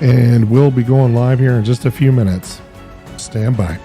And we'll be going live here in just a few minutes. Stand by.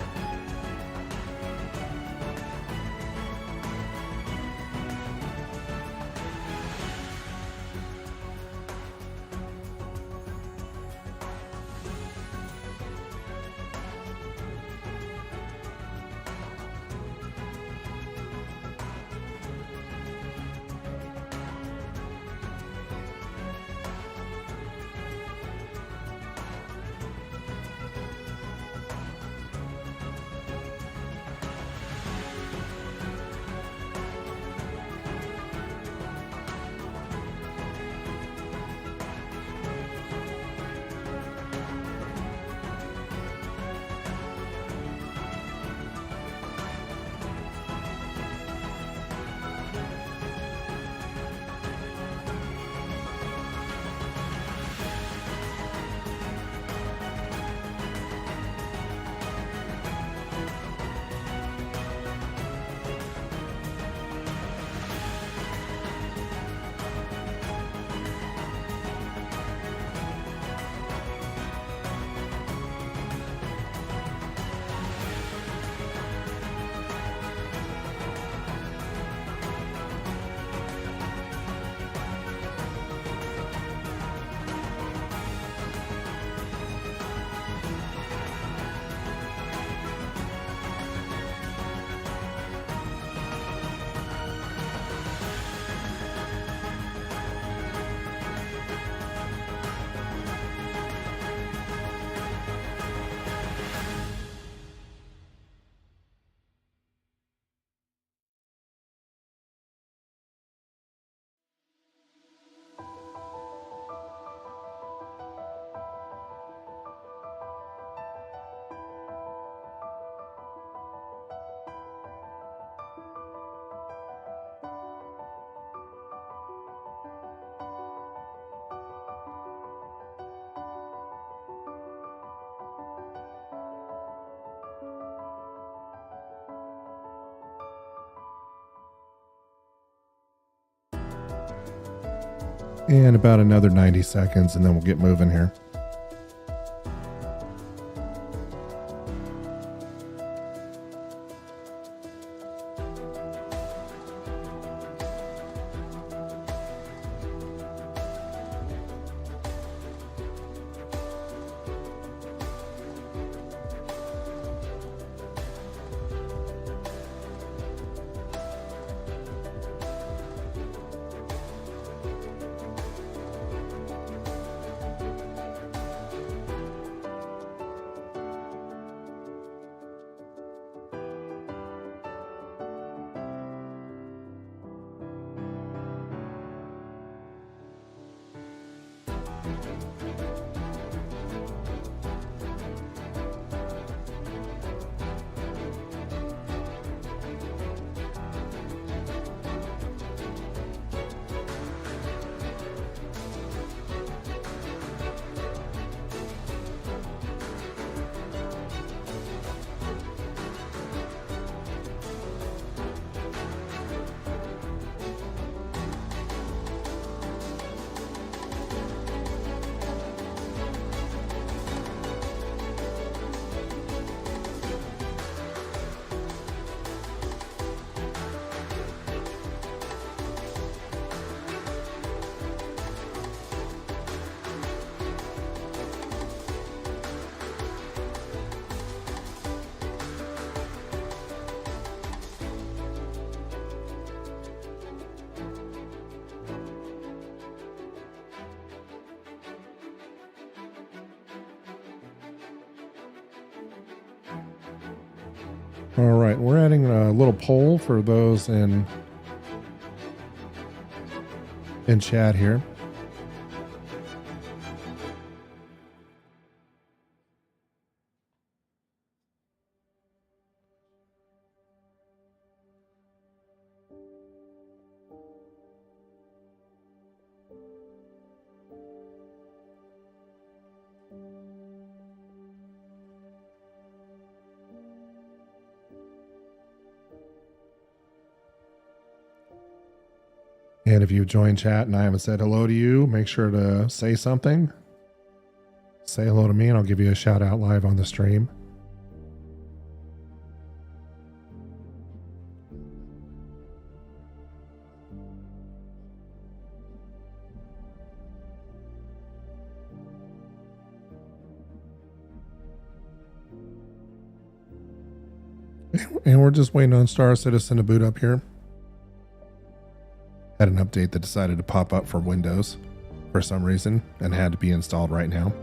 And about another 90 seconds, and then we'll get moving here. All right, we're adding a little poll for those in chat here. And if you've joined chat and I haven't said hello to you, make sure to say something say hello to me and I'll give you a shout out live on the stream. And we're just waiting on Star Citizen to boot up here. Had an update that decided to pop up for Windows for some reason and had to be installed right now.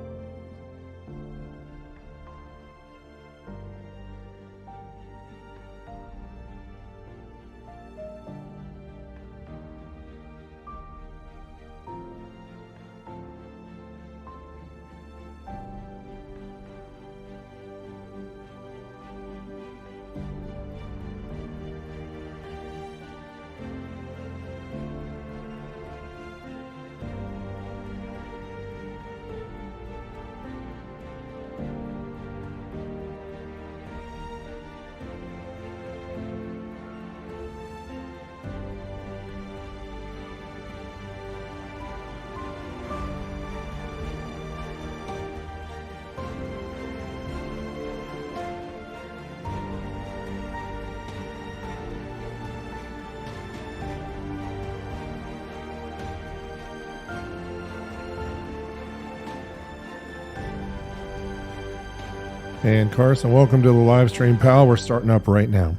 And Carson, welcome to the live stream, pal. We're starting up right now.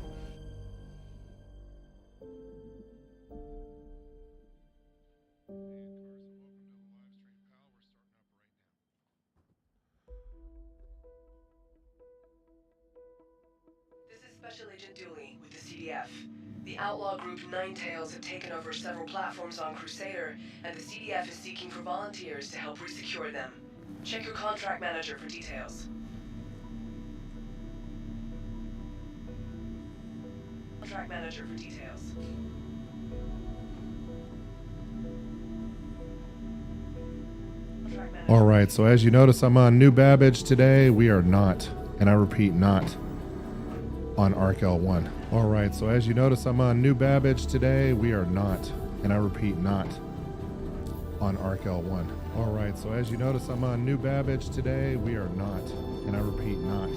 This is Special Agent Dooley with the CDF. The outlaw group Ninetales have taken over several platforms on Crusader, and the CDF is seeking for volunteers to help resecure them. Check your contract manager for details. Contract manager for details. All right, so as you notice, I'm on New Babbage today. We are not, and I repeat, not on ARC-L1. All right, so as you notice, I'm on New Babbage today. We are not, and I repeat, not on ARC-L1. All right, so as you notice, I'm on New Babbage today. We are not, and I repeat, not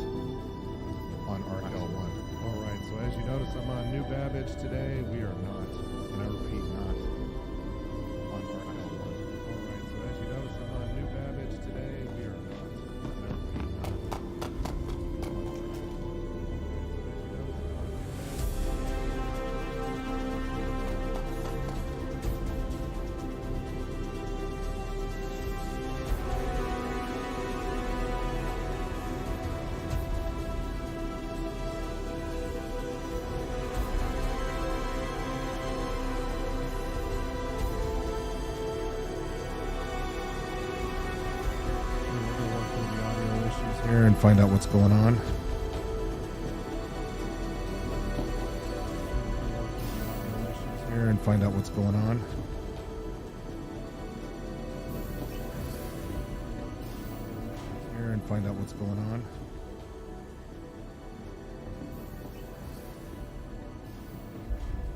on ARC-L1. All right, so as you notice, I'm on New Babbage today. We are not, and I repeat, not on ARC-L1. All right, so as you notice, I'm on New Babbage today. We are not, and I repeat, not on ARC-L1. Here and find out what's going on. Here and find out what's going on. Here and find out what's going on.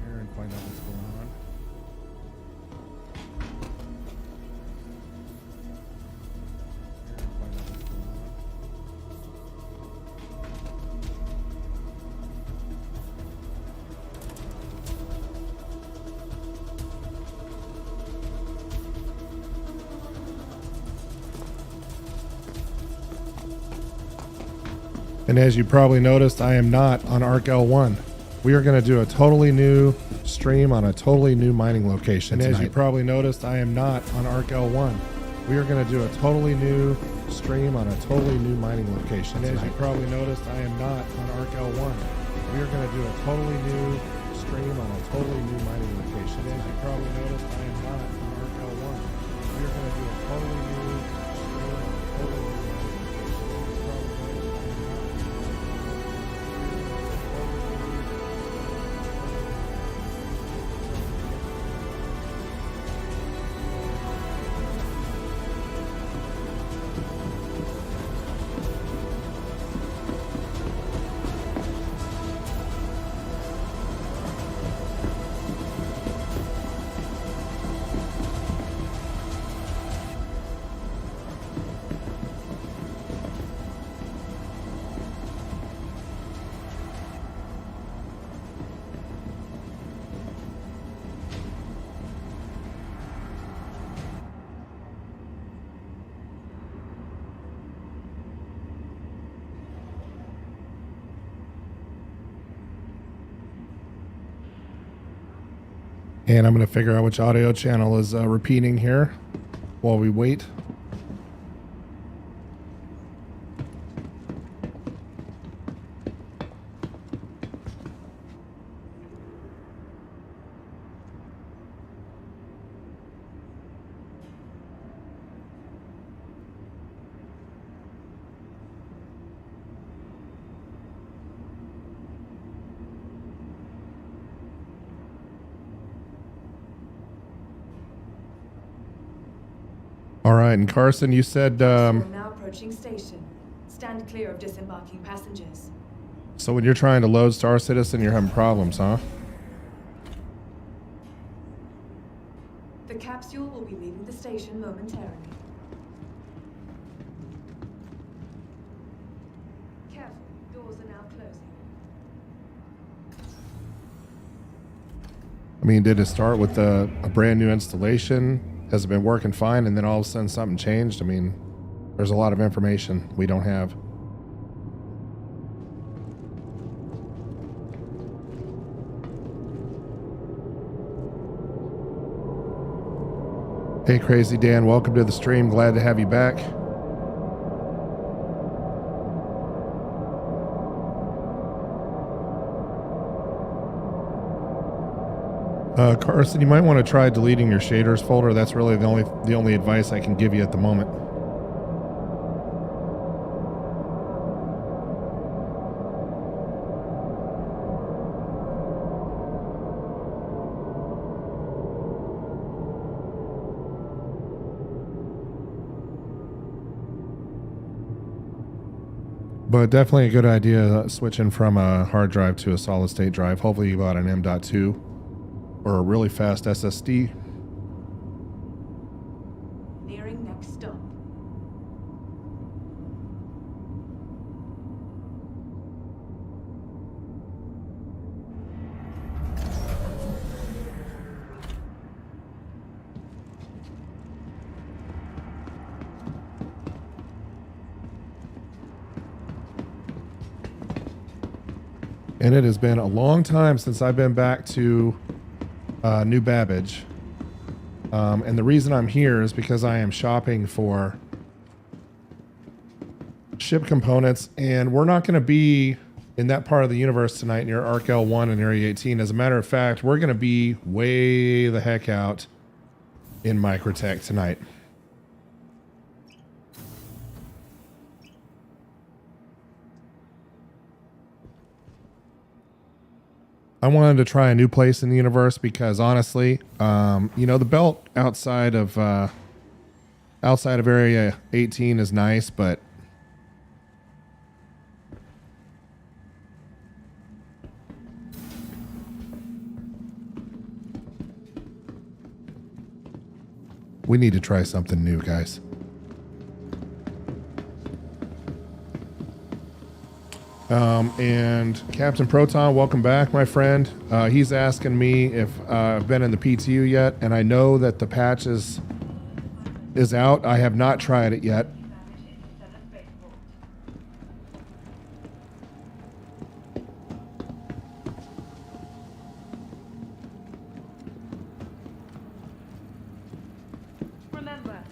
Here and find out what's going on. And as you probably noticed, I am not on ARC-L1. We are going to do a totally new stream on a totally new mining location. And as you probably noticed, I am not on ARC-L1. We are going to do a totally new stream on a totally new mining location. And as you probably noticed, I am not on ARC-L1. We are going to do a totally new stream on a totally new mining location. And as you probably noticed, I am not on ARC-L1. We are going to do a totally new stream on a totally new mining location. And I'm going to figure out which audio channel is repeating here while we wait. All right, and Carson, you said now approaching station. Stand clear of disembarking passengers. so when you're trying to load Star Citizen, you're having problems, huh? The capsule will be leaving the station momentarily. Careful, doors are now closing. I mean, did it start with a brand new installation? Has it been working fine and then all of a sudden something changed? I mean, there's a lot of information we don't have. Hey, Crazy Dan, welcome to the stream. Glad to have you back. Carson, you might want to try deleting your shaders folder. That's really the only advice I can give you at the moment. But definitely a good idea switching from a hard drive to a solid state drive. Hopefully you bought an M.2 or a really fast SSD. Nearing next stop. And it has been a long time since I've been back to New Babbage. And the reason I'm here is because I am shopping for ship components, and we're not going to be in that part of the universe tonight near ARC L1 and Area 18. As a matter of fact, we're going to be way the heck out in Microtech tonight. I wanted to try a new place in the universe because honestly, you know, the belt outside of Area 18 is nice, but we need to try something new, guys. And Captain Proton, welcome back, my friend. He's asking me if I've been in the PTU yet, and I know that the patch is out. I have not tried it yet. Remember,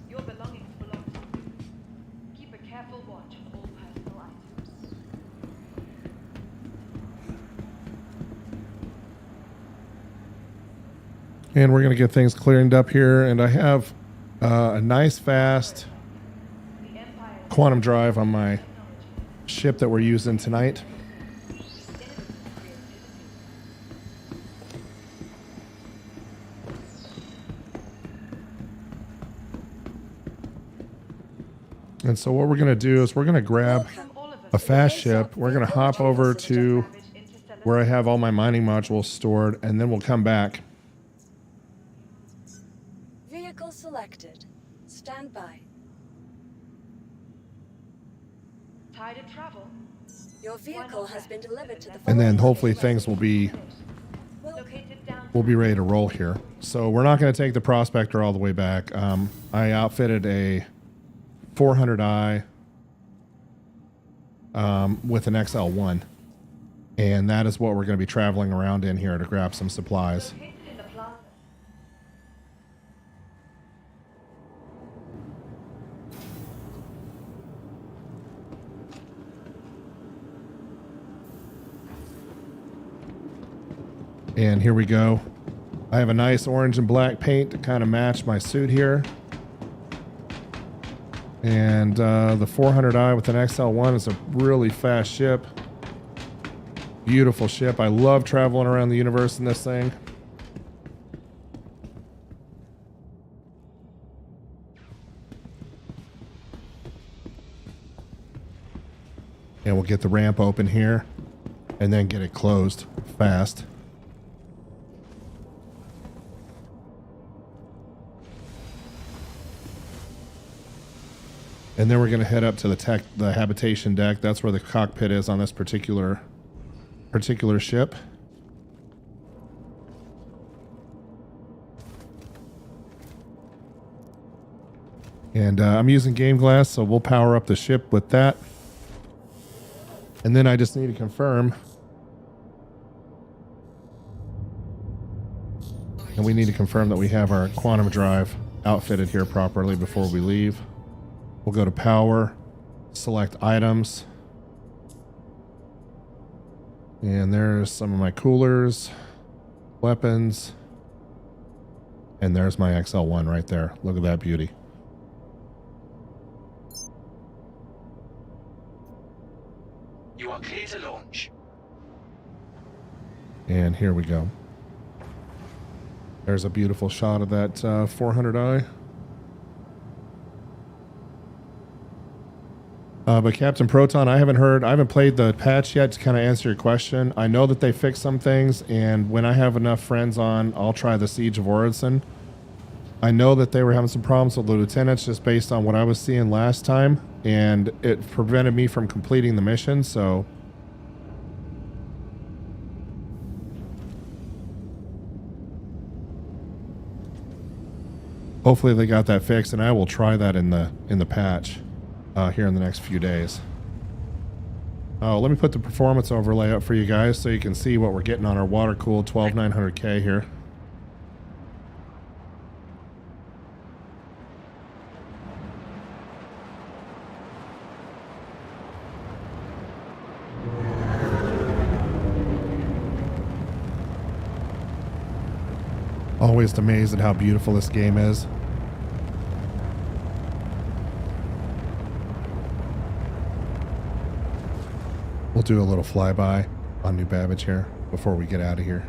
your belongings belong to you. Keep a careful watch on all personal items. And we're going to get things cleared up here. And I have a nice, fast quantum drive on my ship that we're using tonight. And so what we're going to do is we're going to grab a fast ship. We're going to hop over to where I have all my mining modules stored, and then we'll come back. Vehicle selected. Stand by. Tide of travel. Your vehicle has been delivered to the And then following hopefully location. things will be Located down. we'll be ready to roll here. So we're not going to take the Prospector all the way back. I outfitted a 400i with an XL1, and that is what we're going to be traveling around in here to grab some supplies. Located in the plaza And here we go. I have a nice orange and black paint to kind of match my suit here. And the 400i with an XL1 is a really fast ship. Beautiful ship. I love traveling around the universe in this thing. And we'll get the ramp open here and then get it closed fast. And then we're going to head up to the habitation deck. That's where the cockpit is on this particular ship. And I'm using game glass, so we'll power up the ship with that. And then I just need to confirm. And we need to confirm that we have our quantum drive outfitted here properly before we leave. We'll go to power, select items. And there's some of my coolers, weapons. And there's my XL1 right there. Look at that beauty. You are clear to launch. And here we go. There's a beautiful shot of that 400i. But Captain Proton, I haven't played the patch yet to kind of answer your question. I know that they fixed some things, and when I have enough friends on, I'll try the Siege of Orison. I know that they were having some problems with the lieutenants just based on what I was seeing last time, and it prevented me from completing the mission, so... hopefully they got that fixed, and I will try that in the patch. Here in the next few days. Oh, let me put the performance overlay up for you guys so you can see what we're getting on our water-cooled 12900K here. Always amazed at how beautiful this game is. We'll do a little flyby on New Babbage here before we get out of here.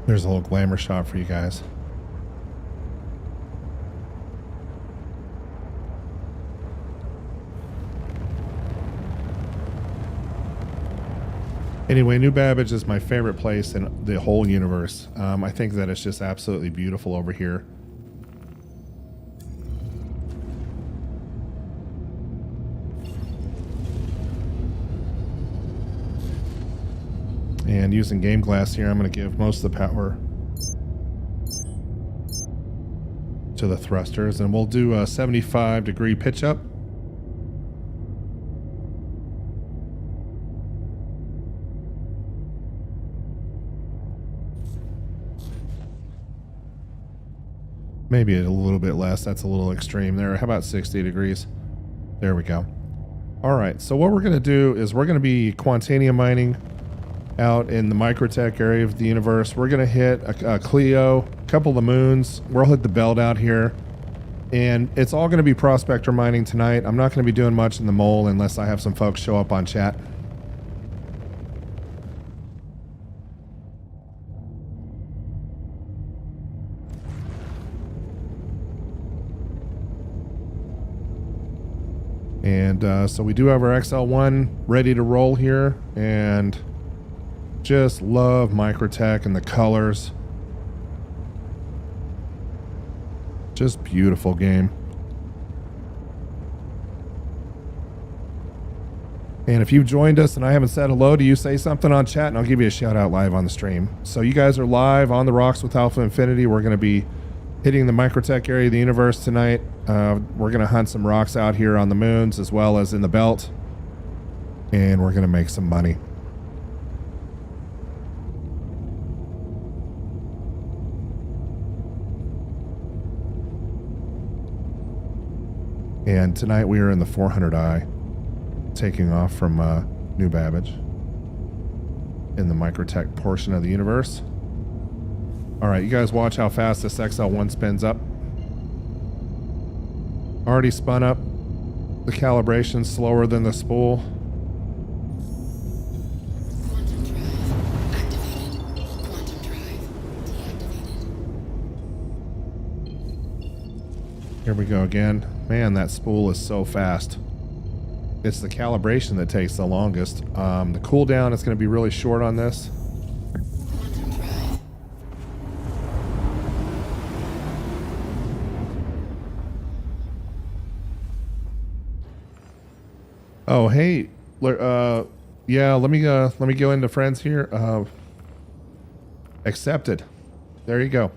There's a little glamour shot for you guys. Anyway, New Babbage is my favorite place in the whole universe. I think that it's just absolutely beautiful over here. And using game glass here, I'm going to give most of the power to the thrusters, and we'll do a 75-degree pitch up. Maybe a little bit less. That's a little extreme there. How about 60 degrees? There we go. All right. So what we're going to do is we're going to be Quantanium mining out in the microtech area of the universe. We're going to hit a Clio, a couple of the moons. We'll hit the belt out here. And it's all going to be prospector mining tonight. I'm not going to be doing much in the mole unless I have some folks show up on chat. And so we do have our XL1 ready to roll here, and just love microtech and the colors. Just beautiful game. And if you've joined us and I haven't said hello to you, say something on chat and I'll give you a shout out live on the stream. So you guys are live on the rocks with AlphaInfinity. We're going to be hitting the microtech area of the universe tonight. We're going to hunt some rocks out here on the moons as well as in the belt. And we're going to make some money. And tonight we are in the 400i, taking off from New Babbage in the microtech portion of the universe. All right, you guys watch how fast this XL1 spins up. Already spun up. The calibration's slower than the spool. Quantum drive activated. Quantum drive deactivated. Here we go again. Man, that spool is so fast. It's the calibration that takes the longest. The cooldown is going to be really short on this. Quantum drive. Oh, hey, yeah, let me go into friends here. Accepted. There you go.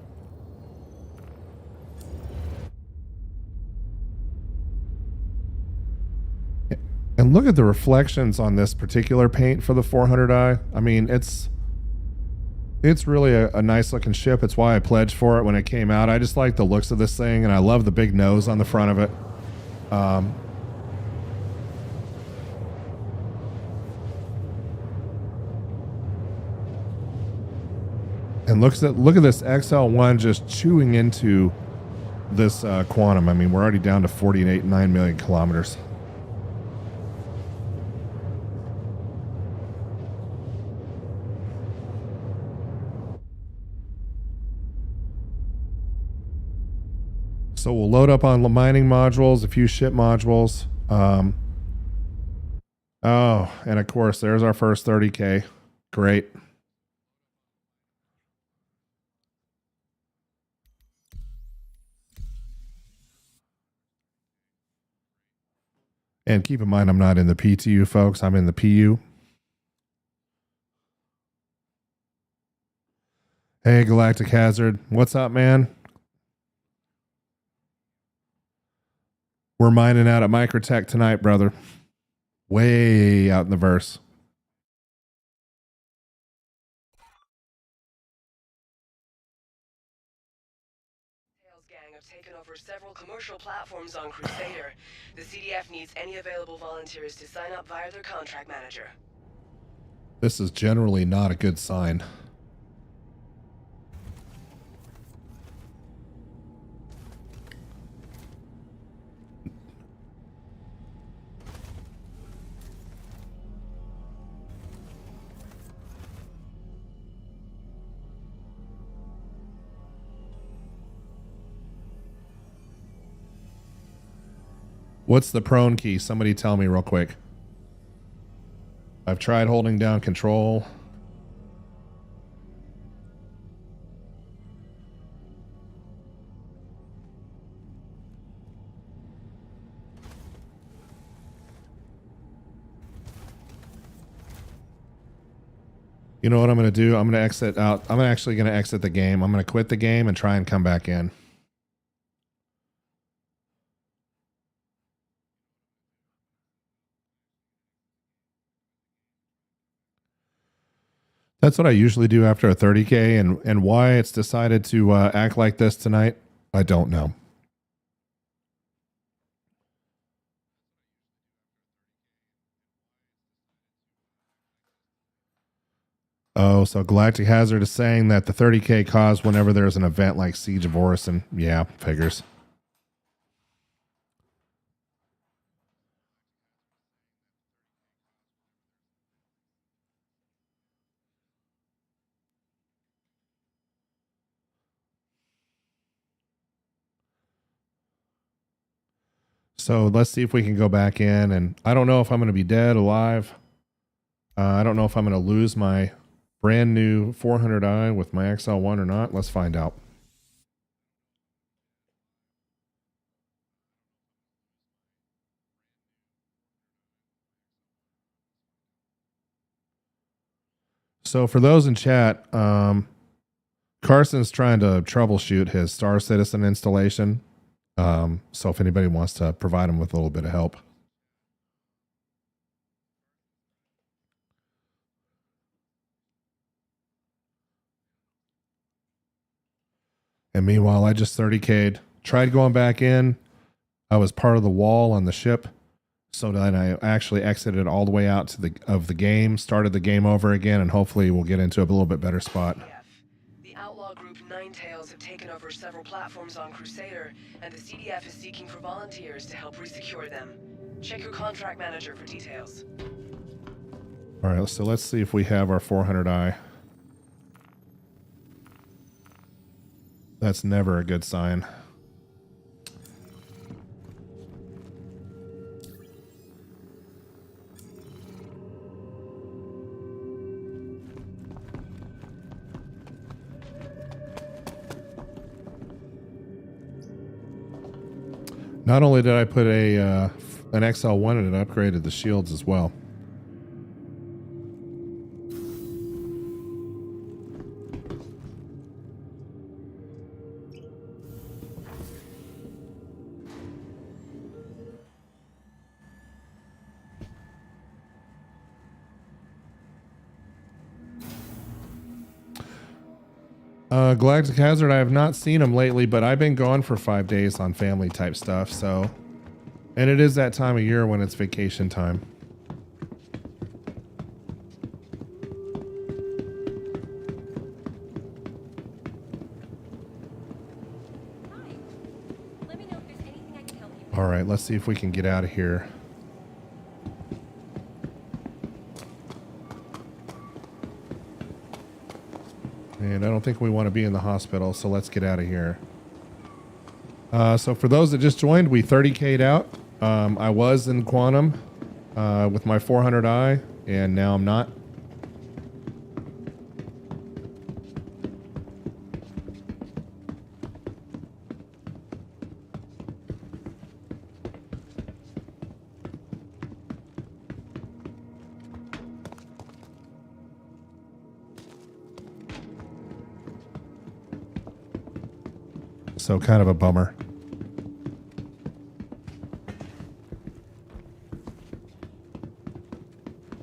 And look at the reflections on this particular paint for the 400i. I mean, it's really a nice looking ship. It's why I pledged for it when it came out. I just like the looks of this thing, and I love the big nose on the front of it. And look at this XL1 just chewing into this Quantum. I mean, we're already down to 48.9 million kilometers. So we'll load up on mining modules, a few ship modules. Oh, and of course, there's our first 30K. Great. And keep in mind, I'm not in the PTU, folks. I'm in the PU. Hey, Galactic Hazard. What's up, man? We're mining out at Microtech tonight, brother. Way out in the verse. Tails gang have taken over several commercial platforms on Crusader. The CDF needs any available volunteers to sign up via their contract manager. This is generally not a good sign. What's the prone key? Somebody tell me real quick. I've tried holding down control. You know what I'm going to do? I'm going to exit out. I'm actually going to exit the game. I'm going to quit the game and try and come back in. That's what I usually do after a 30K, and why it's decided to act like this tonight, I don't know. Oh, so Galactic Hazard is saying that the 30K caused whenever there's an event like Siege of Orison. Yeah, figures. So let's see if we can go back in. And I don't know if I'm going to be dead, alive. I don't know if I'm going to lose my brand new 400i with my XL1 or not. Let's find out. So for those in chat, Carson's trying to troubleshoot his Star Citizen installation. So if anybody wants to provide them with a little bit of help. And meanwhile, I just 30K'd. Tried going back in. I was part of the wall on the ship. So then I actually exited all the way out to the game, started the game over again, and hopefully we'll get into a little bit better spot. The outlaw group Ninetales have taken over several platforms on Crusader, and the CDF is seeking for volunteers to help resecure them. Check your contract manager for details. All right, so let's see if we have our 400i. That's never a good sign. Not only did I put an XL1 in it, upgraded the shields as well. Galactic Hazard, I have not seen him lately, but I've been gone for 5 days on family type stuff, so. And it is that time of year when it's vacation time. Let me know if there's anything I can help you with. All right, let's see if we can get out of here. And I don't think we want to be in the hospital, so let's get out of here. So for those that just joined, we 30K'd out. I was in Quantum with my 400i, and now I'm not. So kind of a bummer.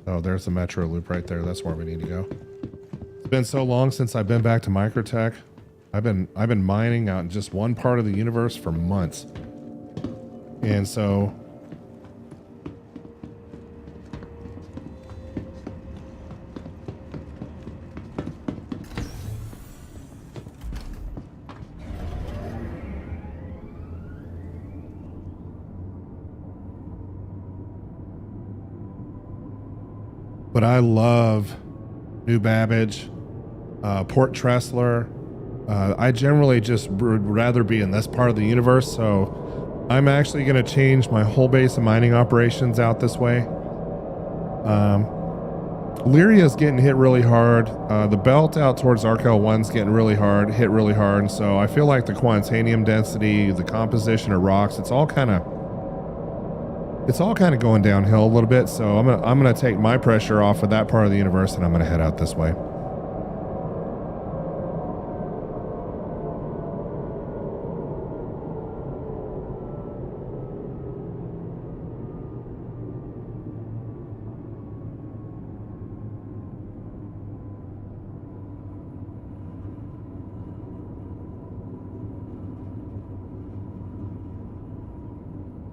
Oh, there's the metro loop right there. That's where we need to go. It's been so long since I've been back to Microtech. I've been mining out in just one part of the universe for months. And so but I love New Babbage, Port Tressler. I generally just would rather be in this part of the universe, so I'm actually going to change my whole base of mining operations out this way. Lyria's getting hit really hard. The belt out towards ArcL1's getting really hard, hit really hard, and so I feel like the Quantanium density, the composition of rocks, it's all kind of going downhill a little bit, so I'm gonna take my pressure off of that part of the universe, and I'm gonna head out this way.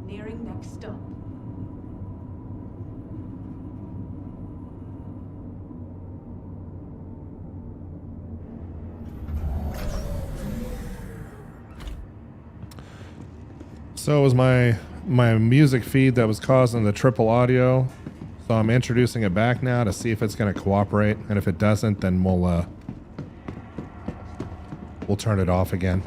Nearing next stop. So it was my music feed that was causing the triple audio. So I'm introducing it back now to see if it's going to cooperate, and if it doesn't, then we'll turn it off again.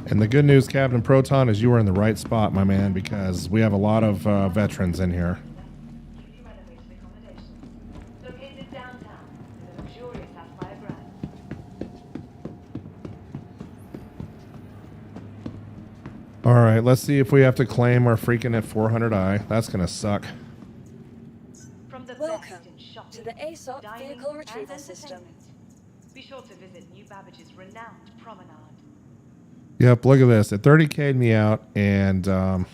And the good news, Captain Proton, is you are in the right spot, my man, because we have a lot of veterans in here. Newly renovated accommodations. Located downtown in a luxurious Sapphire Grand. All right, let's see if we have to claim our freaking at 400i. That's going to suck. From the Welcome best in shopping, to the ASOP dining, vehicle and retrieval system. entertainment. Be sure to visit New Babbage's renowned promenade. Yep, look at this. It 30K'd me out, and now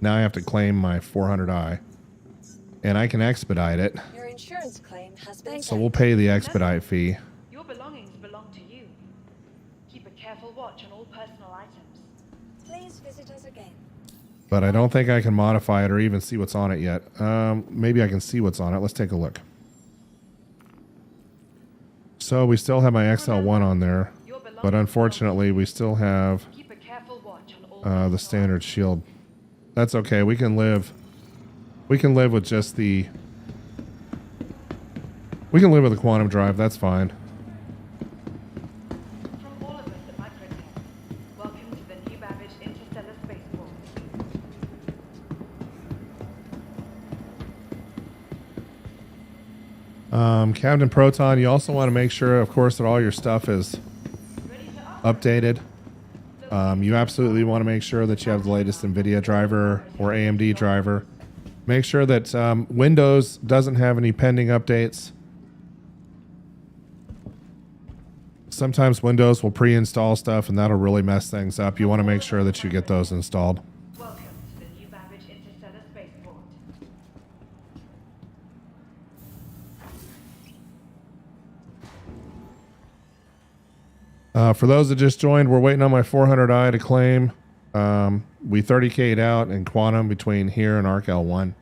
I have to claim my 400i. And I can expedite it, Your insurance claim has been so sent. we'll pay the expedite fee. Your belongings belong to you. Keep a careful watch on all personal items. Please visit us again. But I don't think I can modify it or even see what's on it yet. Maybe I can see what's on it. Let's take a look. So we still have my XL1 on there, but unfortunately we still have Keep a careful watch on all the standard shield. That's okay. We can live. We can live with just the. We can live with the quantum drive. That's fine. From all of us at Microtech, welcome to the New Babbage Interstellar Spaceport. Captain Proton, you also want to make sure, of course, that all your stuff is updated. You absolutely want to make sure that you have the latest NVIDIA driver or AMD driver. Make sure that Windows doesn't have any pending updates. Sometimes Windows will pre-install stuff, and that'll really mess things up. You want to make sure that you get those installed. Welcome to the New Babbage Interstellar Spaceport. For those that just joined, we're waiting on my 400i to claim. We 30K'd out in Quantum between here and ArcL1.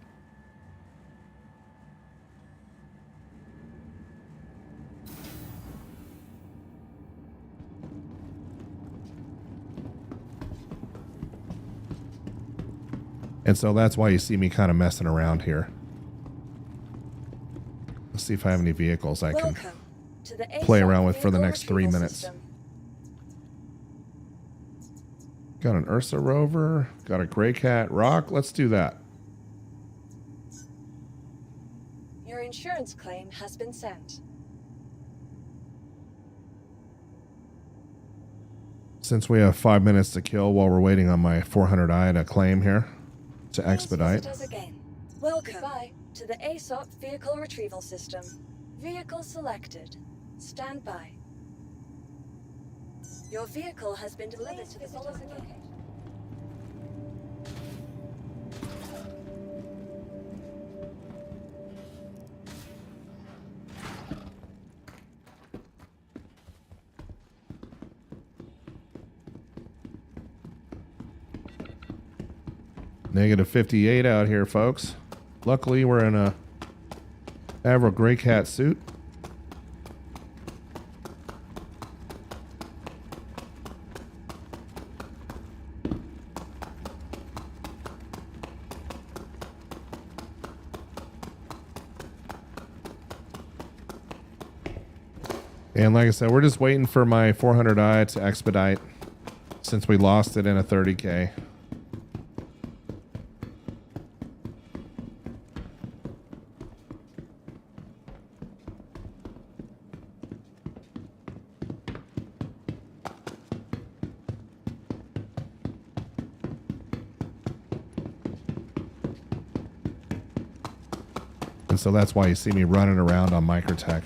And so that's why you see me kind of messing around here. Let's see if I have any vehicles I can Welcome to the play ASOP around with for the vehicle next 3 retrieval minutes. system. Got an Ursa rover, got a Gray Cat Rock. Let's do that. Your insurance claim has been sent. Since we have 5 minutes to kill while we're waiting on my 400i to claim here to Please expedite. visit us again. Welcome to the ASOP vehicle retrieval system. Vehicle selected. Stand by. Your vehicle has been delivered to the following location. Negative 58 out here, folks. Luckily, we're in a Avro Gray Cat suit. And like I said, we're just waiting for my 400i to expedite since we lost it in a 30K. And so that's why you see me running around on Microtech.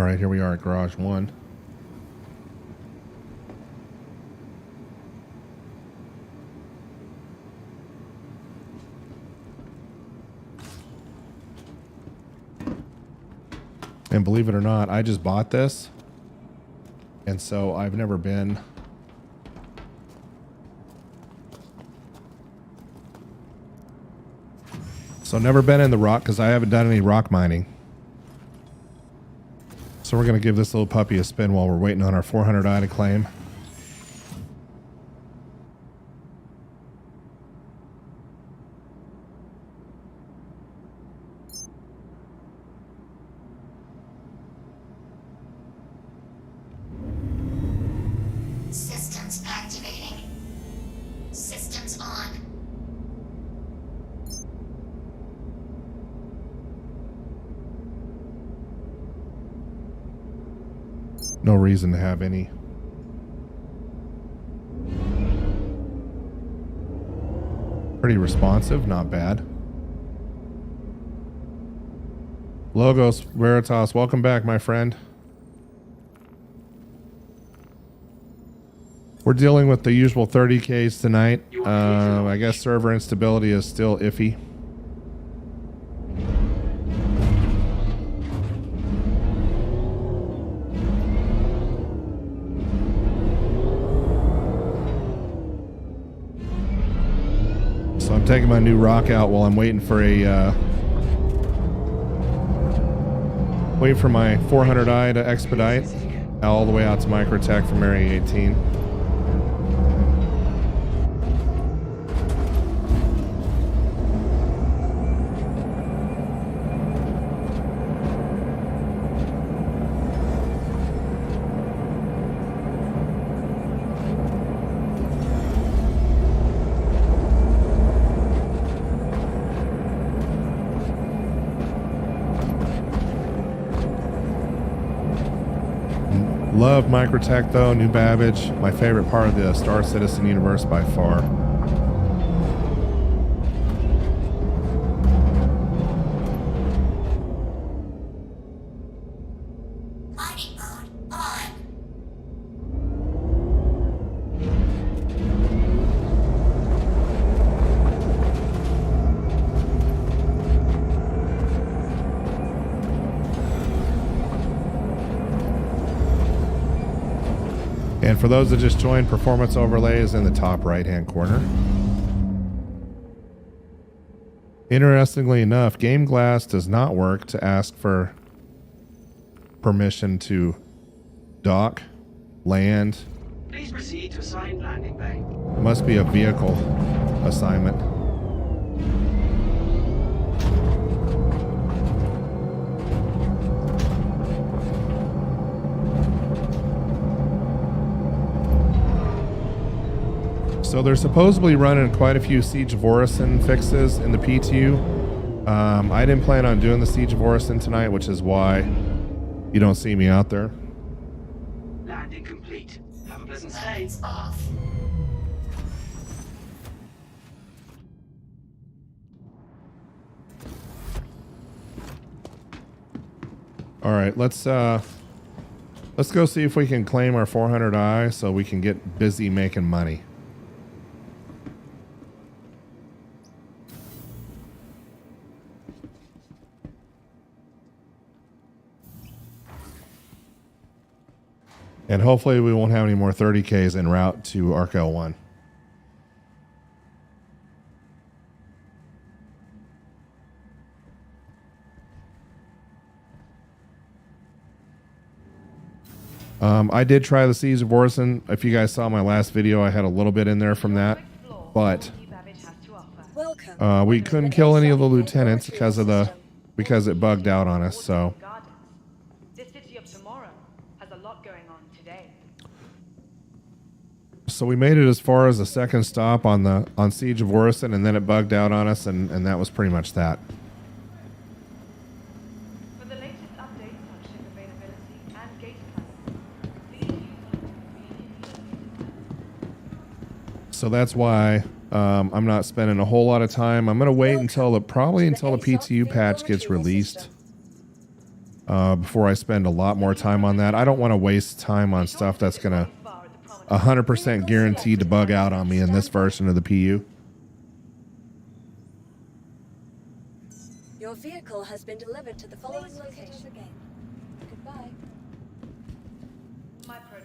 All right, here we are at Garage 1. And believe it or not, I just bought this. And so I've never been. So never been in the rock because I haven't done any rock mining. So we're going to give this little puppy a spin while we're waiting on our 400i to claim. Systems activating. Systems on. No reason to have any. Pretty responsive, not bad. Logos Veritas, welcome back, my friend. We're dealing with the usual 30Ks tonight. I guess server instability is still iffy. So I'm taking my new rock out while I'm waiting for a waiting for my 400i to expedite all the way out to Microtech from Area 18. Love Microtech though, New Babbage, my favorite part of the Star Citizen universe by far. Mining mode on. And for those that just joined, performance overlay is in the top right-hand corner. Interestingly enough, Game Glass does not work to ask for permission to dock, land. Please proceed to assigned landing bay. It must be a vehicle assignment. So they're supposedly running quite a few Siege of Orison fixes in the PTU. I didn't plan on doing the Siege of Orison tonight, which is why you don't see me out there. Landing complete. Have a pleasant stay. Weapons off. All right, let's go see if we can claim our 400i so we can get busy making money. And hopefully we won't have any more 30Ks en route to Arc L1. I did try the Siege of Orison. If you guys saw my last video, I had a little bit in there from that, but we couldn't kill any of the lieutenants because it bugged out on us. So This city of tomorrow has a lot going on today. So we made it as far as the second stop on Siege of Orison, and then it bugged out on us, and that was pretty much that. For the latest updates on ship availability and gate plans, please use So that's why I'm not spending a whole lot of time. I'm gonna wait until the PTU patch gets released. before I spend a lot more time on that. I don't want to waste time on stuff that's going to 100% guaranteed to bug out on me in this version of the PU. Your vehicle has been delivered to the following location. Goodbye.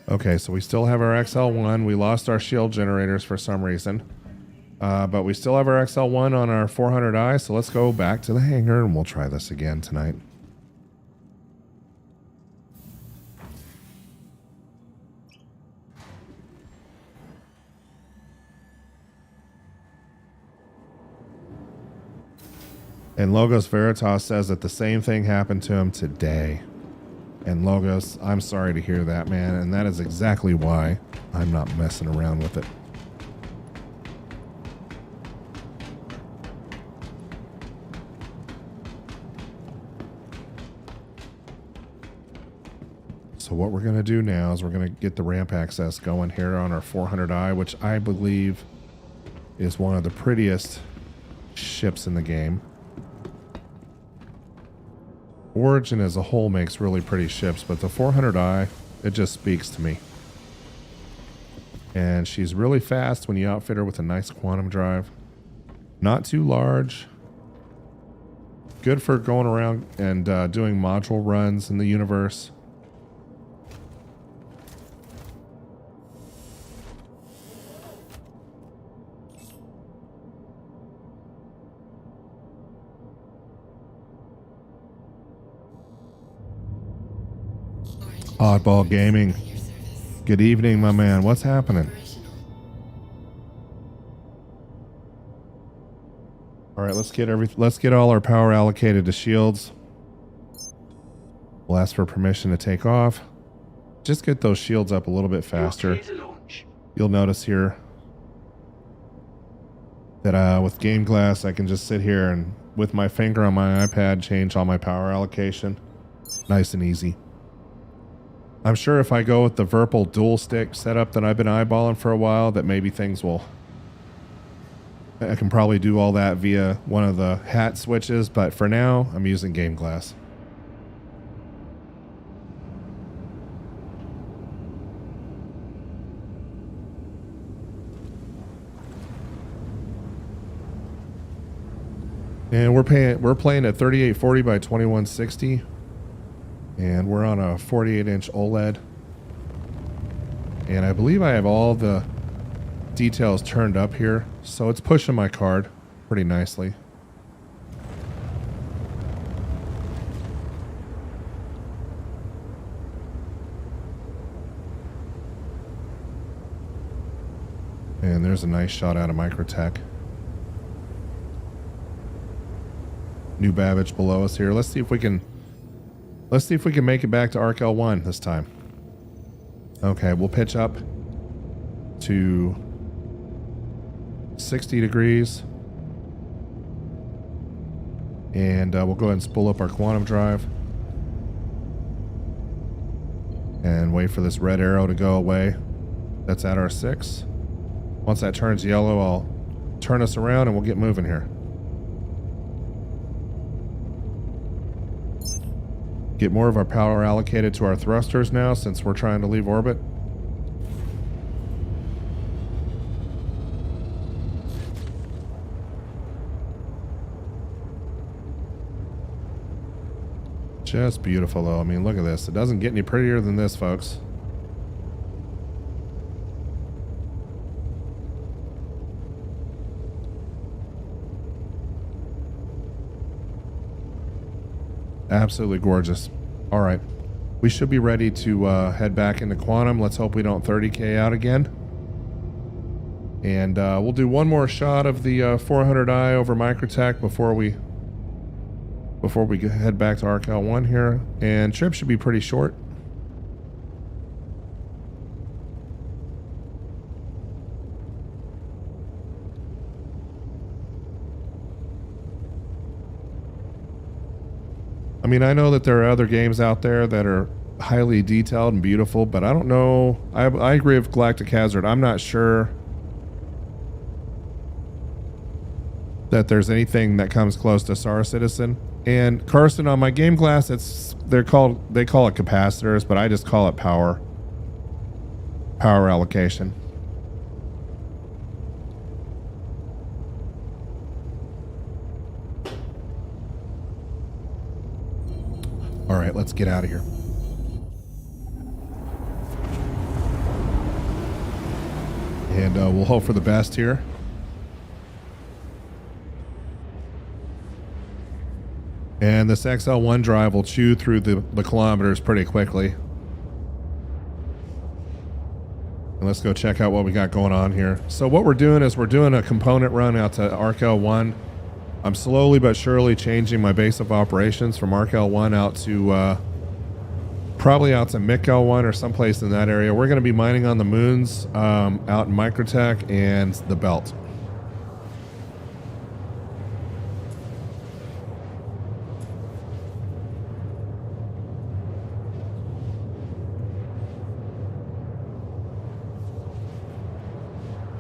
Okay, so we still have our XL1. We lost our shield generators for some reason. But we still have our XL1 on our 400i, so let's go back to the hangar and we'll try this again tonight. And Logos Veritas says that the same thing happened to him today. And Logos, I'm sorry to hear that, man. And that is exactly why I'm not messing around with it. So what we're going to do now is we're going to get the ramp access going here on our 400i, which I believe is one of the prettiest ships in the game. Origin as a whole makes really pretty ships, but the 400i, it just speaks to me. And she's really fast when you outfit her with a nice quantum drive. Not too large. Good for going around and doing module runs in the universe. Oddball Gaming. Good evening, my man. What's happening? All right, let's get all our power allocated to shields. We'll ask for permission to take off. Just get those shields up a little bit faster. You'll notice here that with Game Glass, I can just sit here and with my finger on my iPad change all my power allocation. Nice and easy. I'm sure if I go with the Virpil dual stick setup that I've been eyeballing for a while, that maybe things will... I can probably do all that via one of the hat switches, but for now, I'm using Game Glass. And we're playing at 3840 by 2160. And we're on a 48-inch OLED. And I believe I have all the details turned up here. So it's pushing my card pretty nicely. And there's a nice shot out of Microtech. New Babbage below us here. Let's see if we can make it back to ArcL1 this time. Okay, we'll pitch up to 60 degrees. And we'll go ahead and spool up our quantum drive. And wait for this red arrow to go away. That's at our 6. Once that turns yellow, I'll turn us around and we'll get moving here. Get more of our power allocated to our thrusters now since we're trying to leave orbit. Just beautiful though. I mean, look at this. It doesn't get any prettier than this, folks. Absolutely gorgeous. All right. We should be ready to head back into Quantum. Let's hope we don't 30K out again. And we'll do one more shot of the 400i over Microtech before we head back to ArcL1 here. And trip should be pretty short. I mean, I know that there are other games out there that are highly detailed and beautiful, but I don't know. I agree with Galactic Hazard. I'm not sure that there's anything that comes close to Star Citizen. And Carson, on my game glass, they call it capacitors, but I just call it power allocation. All right, let's get out of here. And we'll hope for the best here. And this XL1 drive will chew through the kilometers pretty quickly. And let's go check out what we got going on here. So what we're doing is we're doing a component run out to ArcL1. I'm slowly but surely changing my base of operations from ArcL1 out to probably out to MicL1 or someplace in that area. We're going to be mining on the moons out in Microtech and the belt.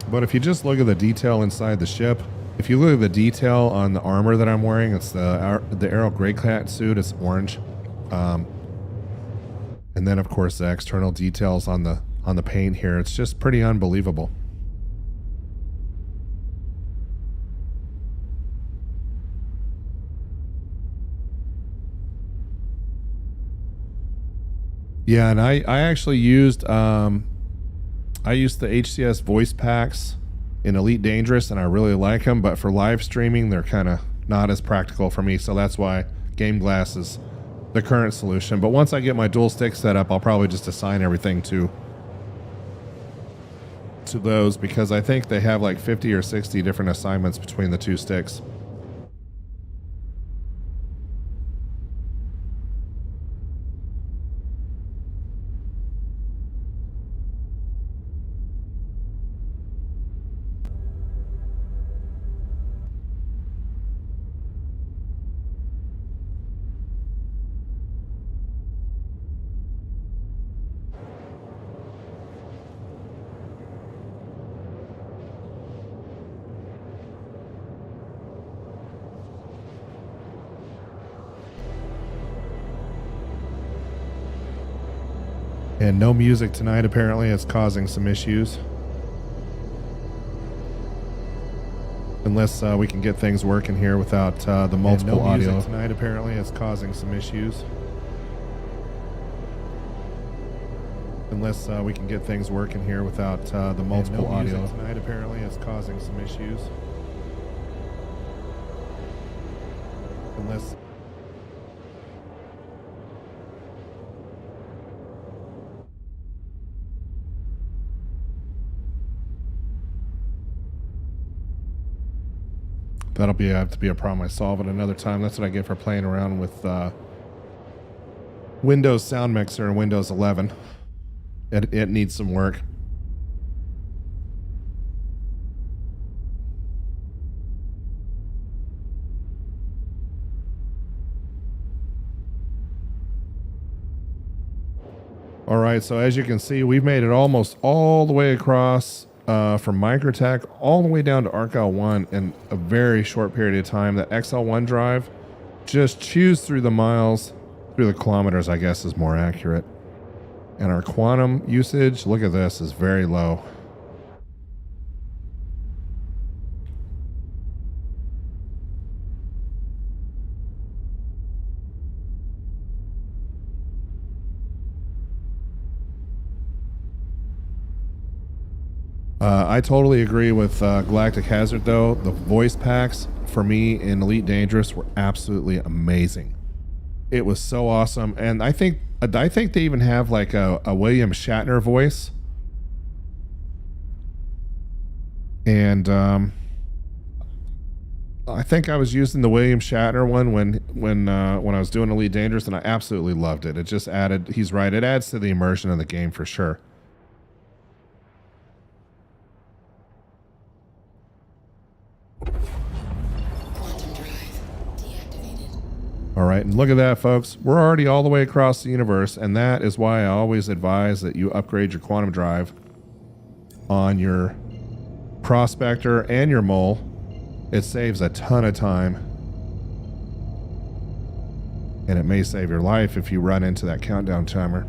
But if you just look at the detail inside the ship, if you look at the detail on the armor that I'm wearing, it's the Aero Grey Cat suit. It's orange, and then of course the external details on the paint here. It's just pretty unbelievable. Yeah, and I actually used the HCS voice packs in Elite Dangerous, and I really like them, but for live streaming they're kind of not as practical for me, so that's why Game Glass is the current solution. But once I get my dual stick set up, I'll probably just assign everything to those, because I think they have like 50 or 60 different assignments between the two sticks. And no music tonight, apparently. It's causing some issues. Unless we can get things working here without the multiple audio. Music tonight, apparently. It's causing some issues. Unless we can get things working here without the multiple audio. Music tonight, apparently. It's causing some issues. Unless... That'll have to be a problem I solve at another time. That's what I get for playing around with Windows Sound Mixer and Windows 11. It needs some work. All right, so as you can see, we've made it almost all the way across from Microtech all the way down to ArcL1 in a very short period of time. The XL1 drive just chews through the miles, through the kilometers, I guess is more accurate. And our quantum usage, look at this, is very low. I totally agree with Galactic Hazard, though. The voice packs for me in Elite Dangerous were absolutely amazing. It was so awesome, and I think they even have like a William Shatner voice. And I think I was using the William Shatner one when I was doing Elite Dangerous, and I absolutely loved it. It just added. He's right. It adds to the immersion of the game for sure. All right, and look at that, folks. We're already all the way across the universe, and that is why I always advise that you upgrade your quantum drive on your prospector and your mole It saves a ton of time. And it may save your life if you run into that countdown timer.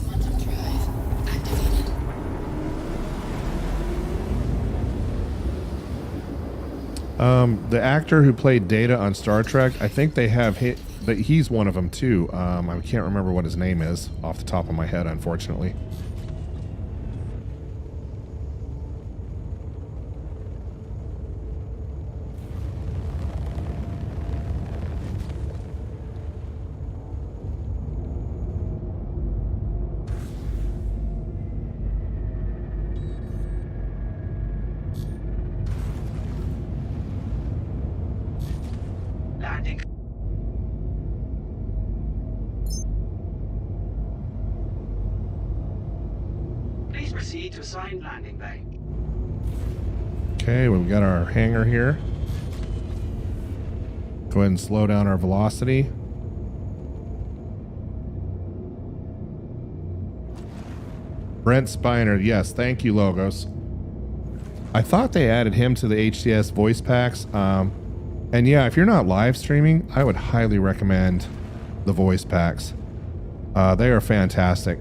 Quantum drive activated. The actor who played Data on Star Trek, I think they have hit, but he's one of them too. I can't remember what his name is off the top of my head, unfortunately. Landing. Please proceed to assigned landing bay. Okay, we've got our hangar here. Go ahead and slow down our velocity. Brent Spiner, yes, thank you, Logos. I thought they added him to the HCS voice packs. And yeah, if you're not live streaming, I would highly recommend the voice packs. They are fantastic.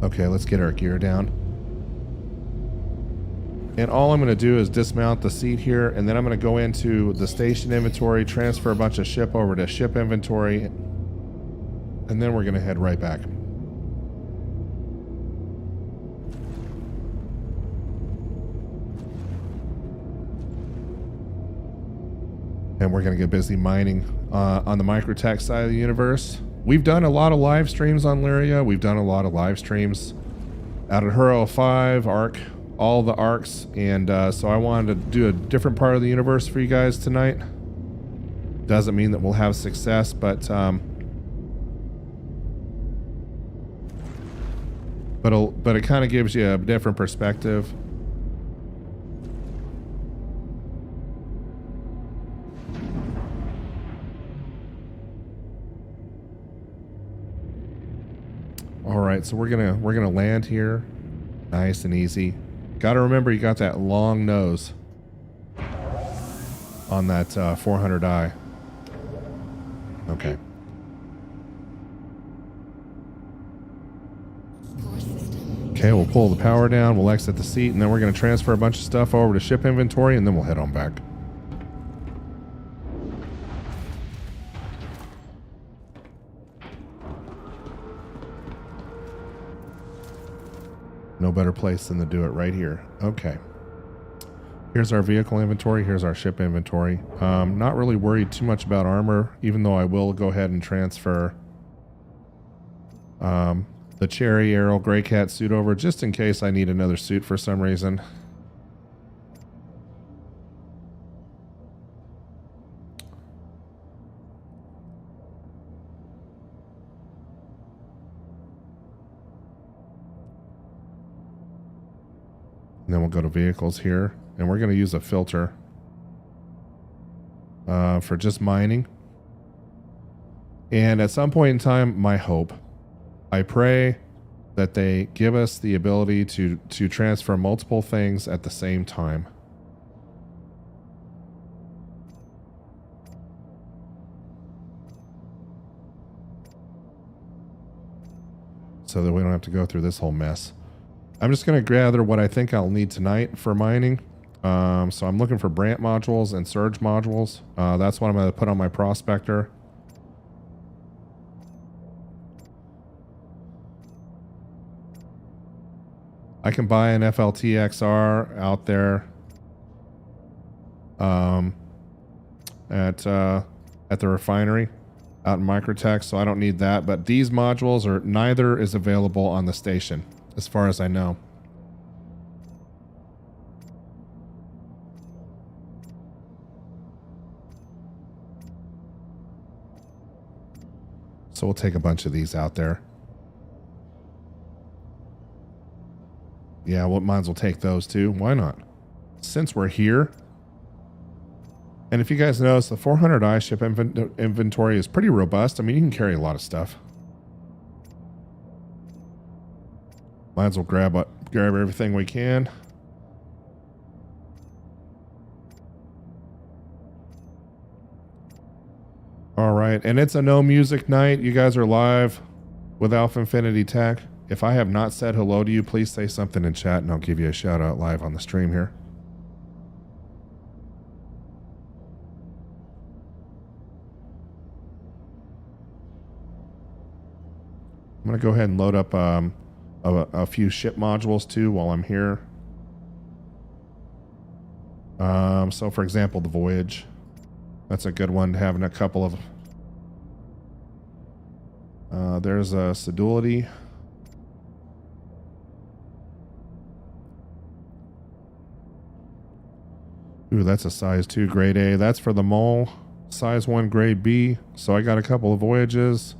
Okay, let's get our gear down. And all I'm going to do is dismount the seat here, and then I'm going to go into the station inventory, transfer a bunch of ship over to ship inventory, and then we're going to head right back. And we're going to get busy mining on the microtech side of the universe. We've done a lot of live streams on Lyria. We've done a lot of live streams out at Hero 5, Arc, all the arcs, and so I wanted to do a different part of the universe for you guys tonight. Doesn't mean that we'll have success, but it kind of gives you a different perspective. All right, so we're gonna land here, nice and easy. Got to remember you got that long nose on that 400i. Okay. Okay, we'll pull the power down, we'll exit the seat, and then we're going to transfer a bunch of stuff over to ship inventory, and then we'll head on back. No better place than to do it right here. Okay. Here's our vehicle inventory. Here's our ship inventory. Not really worried too much about armor, even though I will go ahead and transfer the Cherry Arrow Grey Cat suit over just in case I need another suit for some reason. And then we'll go to vehicles here, and we're going to use a filter for just mining. And at some point in time, my hope, I pray that they give us the ability to transfer multiple things at the same time. So that we don't have to go through this whole mess. I'm just going to gather what I think I'll need tonight for mining. So I'm looking for Brant modules and Surge modules. That's what I'm going to put on my prospector. I can buy an FLTR-XL out there at the refinery out in Microtech, so I don't need that. But these modules are neither is available on the station, as far as I know. So we'll take a bunch of these out there. Yeah, well, might as well take those too. Why not? Since we're here. And if you guys notice, the 400i ship inventory is pretty robust. I mean, you can carry a lot of stuff. Might as well grab everything we can. All right, and it's a no music night. You guys are live with AlphaInfinity Tech. If I have not said hello to you, please say something in chat and I'll give you a shout out live on the stream here. I'm going to go ahead and load up a few ship modules too while I'm here. So for example, the Voyage. That's a good one to have in a couple of... there's a Sedulity. Ooh, that's a size 2 grade A. That's for the mole. Size 1 grade B. So I got a couple of Voyages.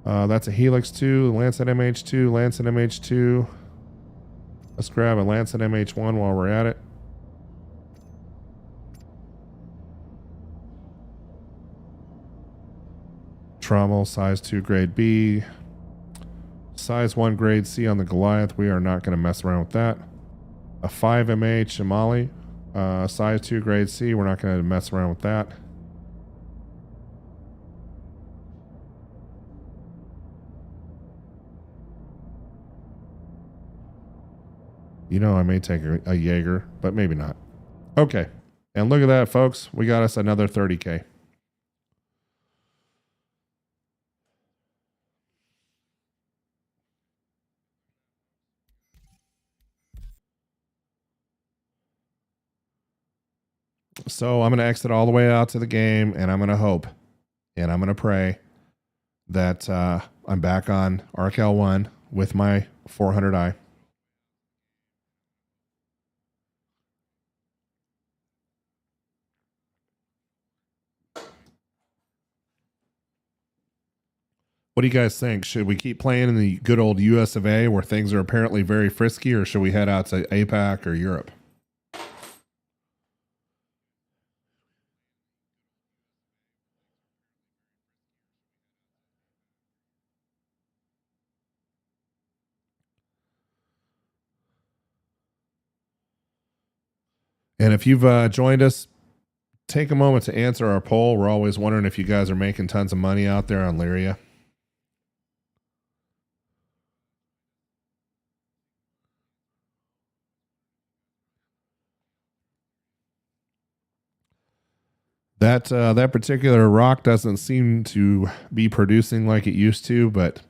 That's a Helix 2, Lancet MH2, Lancet MH2. Let's grab a Lancet MH1 while we're at it. Trommel, size 2 grade B. Size 1 grade C on the Goliath. We are not going to mess around with that. A 5MH Shamali, size 2 grade C. We're not going to mess around with that. You know, I may take a Jaeger, but maybe not. Okay. And look at that, folks. We got us another 30K. So I'm going to exit all the way out to the game, and I'm going to hope, and I'm going to pray that I'm back on ArcL1 with my 400i. What do you guys think? Should we keep playing in the good old US of A where things are apparently very frisky, or should we head out to APAC or Europe? And if you've joined us, take a moment to answer our poll. We're always wondering if you guys are making tons of money out there on Lyria. That particular rock doesn't seem to be producing like it used to, but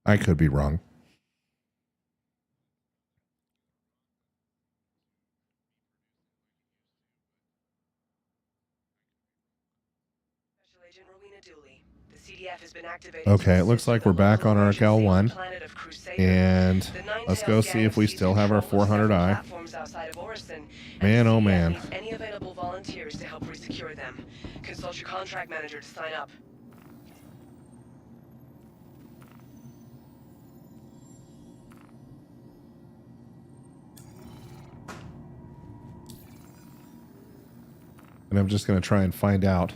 I could be wrong. Okay, it looks like we're back on our ArcL1, and let's go see if we still have our 400i. Man, oh man. Any available volunteers to help resecure them. Consult your contract manager to sign up. And I'm just going to try and find out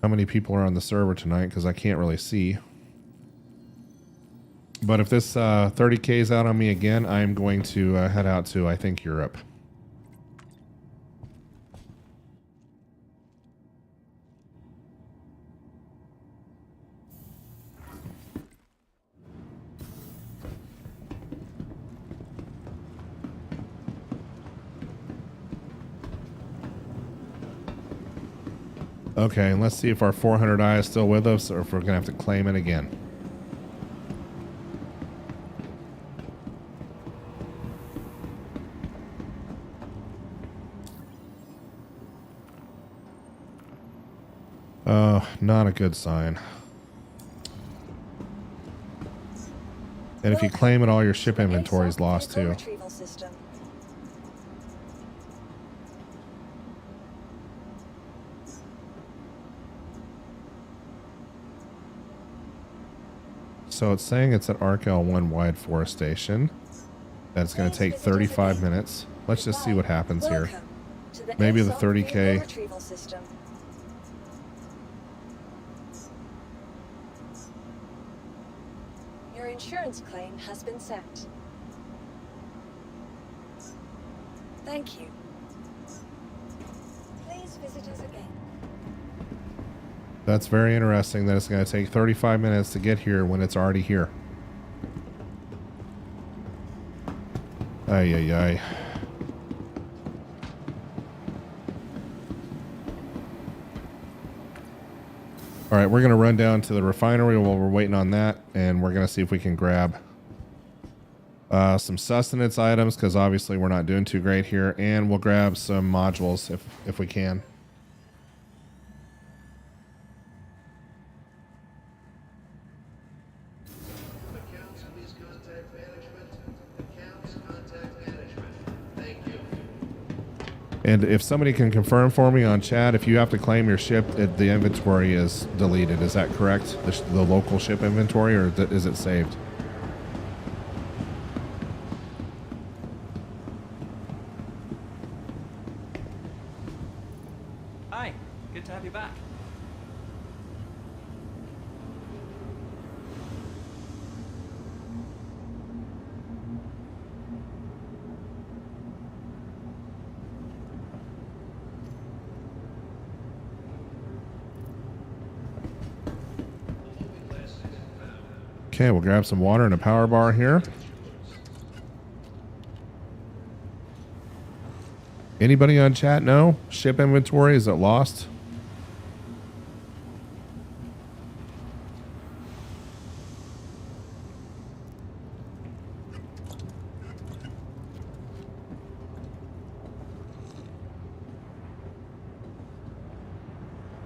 how many people are on the server tonight, because I can't really see. But if this 30K is out on me again, I'm going to head out to, I think, Europe. Okay, and let's see if our 400i is still with us or if we're going to have to claim it again. Oh, not a good sign. And if you claim it, all your ship inventory is lost too. So it's saying it's at ArcL1 Wide Forestation. That's going to take 35 minutes. Let's just see what happens here. Welcome to the Maybe the ASOP 30K. vehicle retrieval system. Your insurance claim has been sent. Thank you. Please visit us again. That's very interesting that it's going to take 35 minutes to get here when it's already here. Ay, ay, ay. All right, we're going to run down to the refinery while we're waiting on that, and we're going to see if we can grab some sustenance items, because obviously we're not doing too great here, and we'll grab some modules if we can. Accounts, please contact management. Accounts, contact management. Thank you. And if somebody can confirm for me on chat, if you have to claim your ship, the inventory is deleted. Is that correct? The local ship inventory, or is it saved? Hi, good to have you back. Okay, we'll grab some water and a power bar here. Anybody on chat know? Ship inventory, is it lost?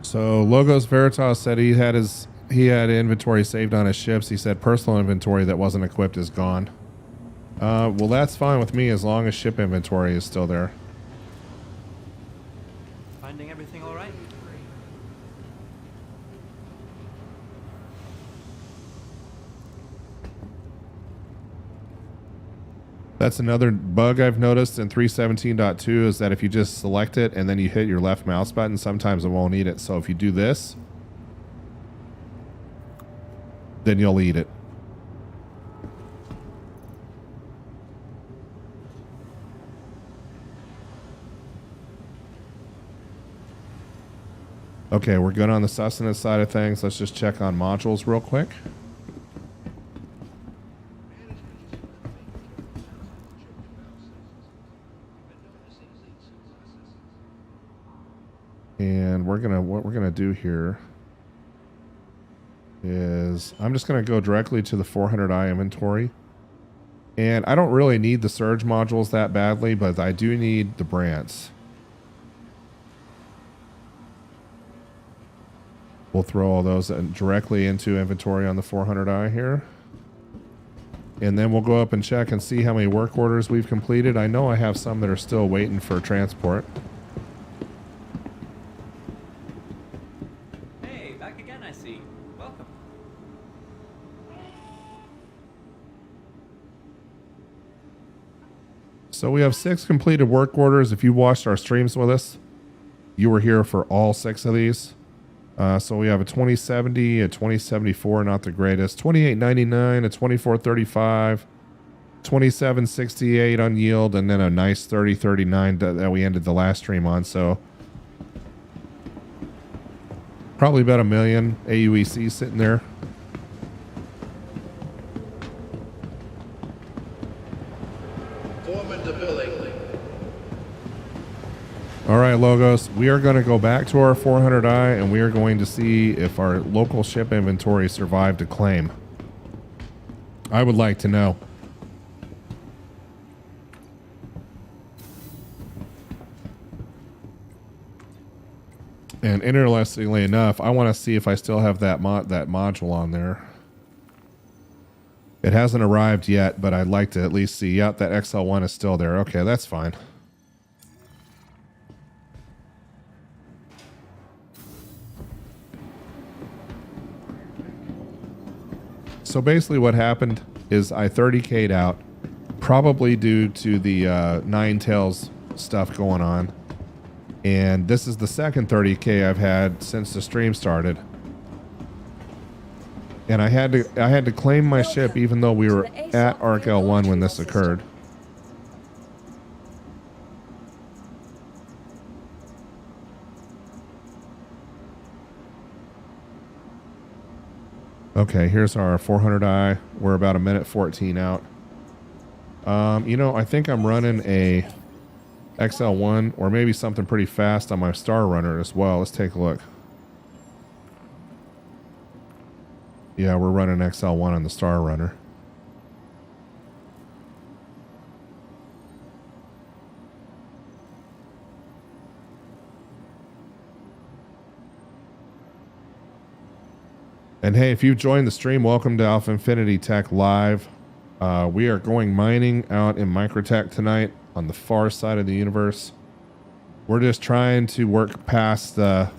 So Logos Veritas said he had inventory saved on his ships. He said personal inventory that wasn't equipped is gone. Well, that's fine with me as long as ship inventory is still there. Finding everything all right? That's another bug I've noticed in 317.2 is that if you just select it and then you hit your left mouse button, sometimes it won't eat it. So if you do this, then you'll eat it. Okay, we're good on the sustenance side of things. Let's just check on modules real quick. And what we're gonna do here is I'm just gonna go directly to the 400i inventory. And I don't really need the surge modules that badly, but I do need the brands. We'll throw all those directly into inventory on the 400i here. And then we'll go up and check and see how many work orders we've completed. I know I have some that are still waiting for transport. Hey, back again, I see. Welcome. So we have 6 completed work orders. If you watched our streams with us, you were here for all 6 of these. So we have a 2070, a 2074, not the greatest, 2899, a 2435, 2768 on yield, and then a nice 3039 that we ended the last stream on. So probably about 1 million AUEC sitting there. Foreman to billing. All right, Logos, we are going to go back to our 400i and we are going to see if our local ship inventory survived a claim. I would like to know. And interestingly enough, I want to see if I still have that module on there. It hasn't arrived yet, but I'd like to at least see. Yep, that XL1 is still there. Okay, that's fine. So basically what happened is I 30K'd out, probably due to the Nine Tails stuff going on. And this is the second 30K I've had since the stream started. And I had to claim my ship even though we were at ArcL1 when this occurred. Okay, here's our 400i. We're about a minute 14 out. You know, I think I'm running a XL1 or maybe something pretty fast on my Star Runner as well. Let's take a look. Yeah, we're running XL1 on the Star Runner. And hey, if you've joined the stream, welcome to AlphaInfinity Tech Live. We are going mining out in Microtech tonight on the far side of the universe. We're just trying to work past the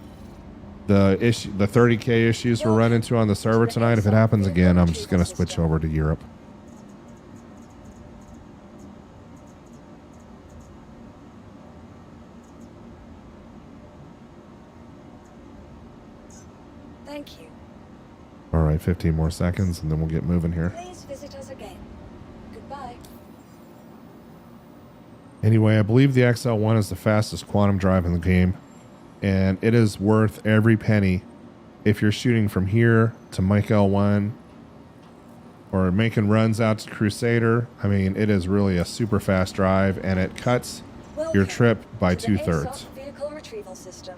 30K issues we're running into on the server tonight. If it happens again, I'm just going to switch over to Europe. Thank you. All right, 15 more seconds and then we'll get moving here. Please visit us again. Goodbye. Anyway, I believe the XL1 is the fastest quantum drive in the game, and it is worth every penny if you're shooting from here to Mike L1 or making runs out to Crusader. I mean, it is really a super fast drive, and it cuts your trip by 2/3. Vehicle retrieval system.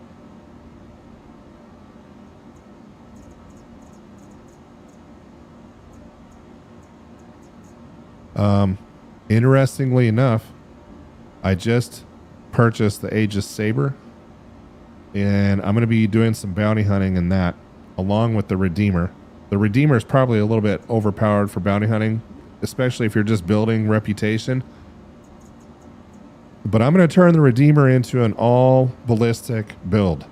Interestingly enough, I just purchased the Aegis Saber, and I'm going to be doing some bounty hunting in that, along with the Redeemer. The Redeemer is probably a little bit overpowered for bounty hunting, especially if you're just building reputation. But I'm going to turn the Redeemer into an all ballistic build,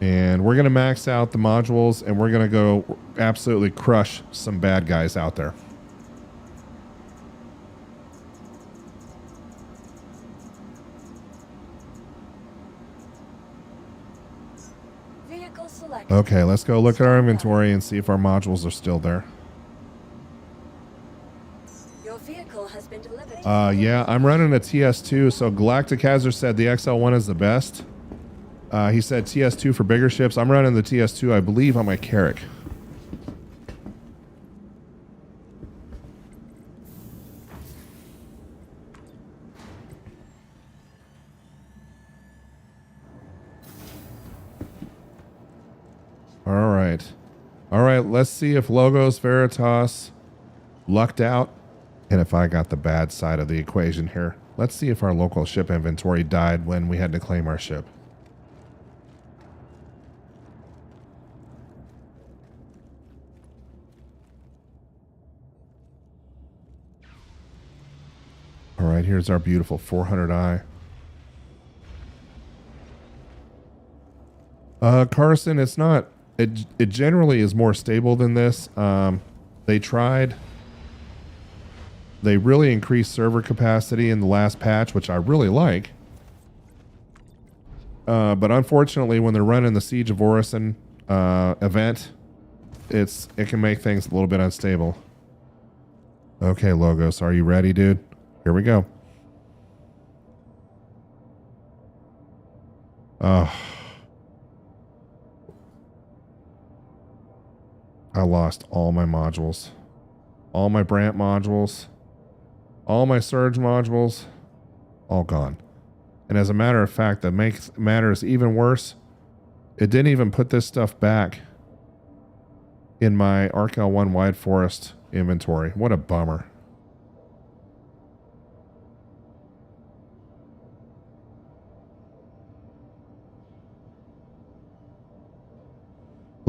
and we're going to max out the modules, and we're going to go absolutely crush some bad guys out there. Okay, let's go look at our inventory and see if our modules are still there. Your vehicle has been delivered. Yeah, I'm running a TS2, so Galactic Hazard said the XL1 is the best. He said TS2 for bigger ships. I'm running the TS2, I believe, on my Carrack. All right, let's see if Logos Veritas lucked out and if I got the bad side of the equation here. Let's see if our local ship inventory died when we had to claim our ship. All right, here's our beautiful 400i. Carson, it's not... It generally is more stable than this. They really increased server capacity in the last patch, which I really like. But unfortunately, when they're running the Siege of Orison event, it can make things a little bit unstable. Okay, Logos, are you ready, dude? Here we go. I lost all my modules, all my Brant modules, all my Surge modules, all gone. And as a matter of fact, that makes matters even worse. It didn't even put this stuff back in my ArcL1 Wide Forest inventory. What a bummer.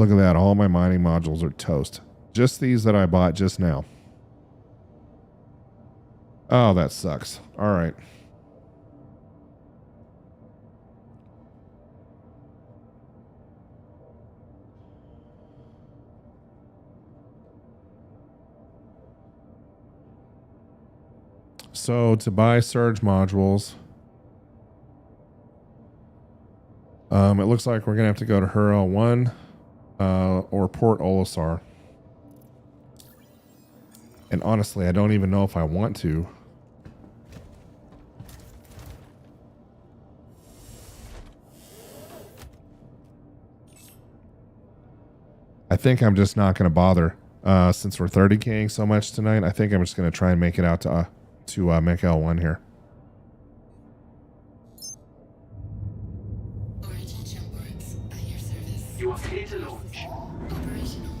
Look at that. All my mining modules are toast. Just these that I bought just now. Oh, that sucks. All right. So to buy surge modules, it looks like we're gonna have to go to HURL 1 or Port Olisar. And honestly, I don't even know if I want to. I think I'm just not going to bother. Since we're 30K'ing so much tonight, I think I'm just going to try and make it out to Mech L1 here. Origin jump boards at your service. You are clear to launch. Operational.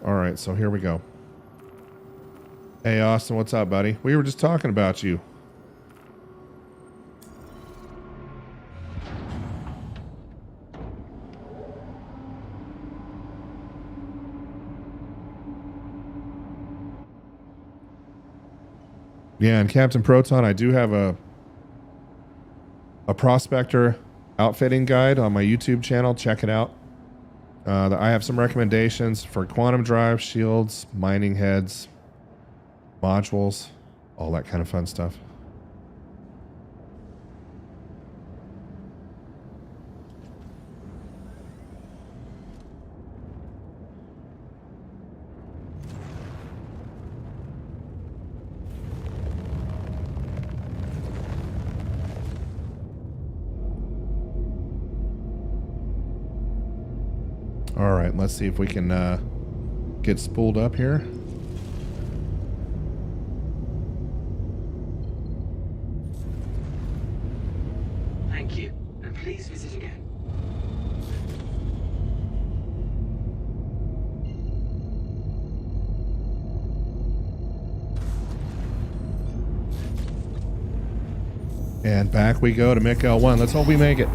All right, so here we go. Hey, Austin, what's up, buddy? We were just talking about you. Yeah, and Captain Proton, I do have a prospector outfitting guide on my YouTube channel. Check it out. I have some recommendations for quantum drive, shields, mining heads, modules, all that kind of fun stuff. All right, let's see if we can get spooled up here. Thank you, and please visit again. And back we go to Mech L1. Let's hope we make it.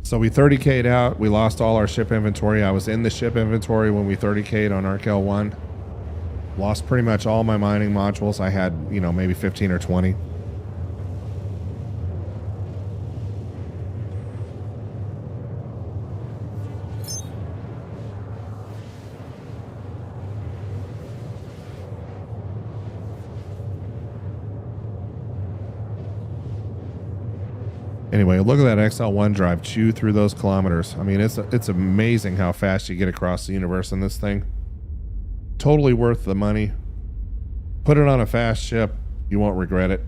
So we 30K'd out. We lost all our ship inventory. I was in the ship inventory when we 30K'd on Arc L1. Lost pretty much all my mining modules. I had, you know, maybe 15 or 20. Anyway, look at that XL1 drive chew through those kilometers. I mean, it's amazing how fast you get across the universe in this thing. Totally worth the money. Put it on a fast ship. You won't regret it.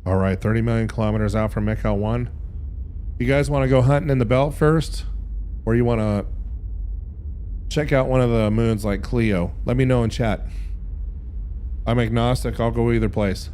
All right, 30 million kilometers out from Mech L1. You guys want to go hunting in the belt first? Or you want to check out one of the moons like Cleo? Let me know in chat. I'm agnostic. I'll go either place.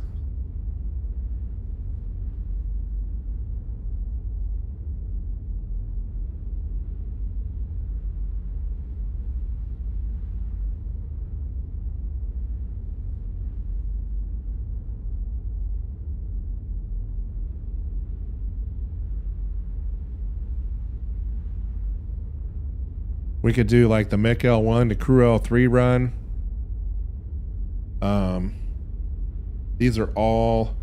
We could do like the Mech L1 to Crew L3 run. These are all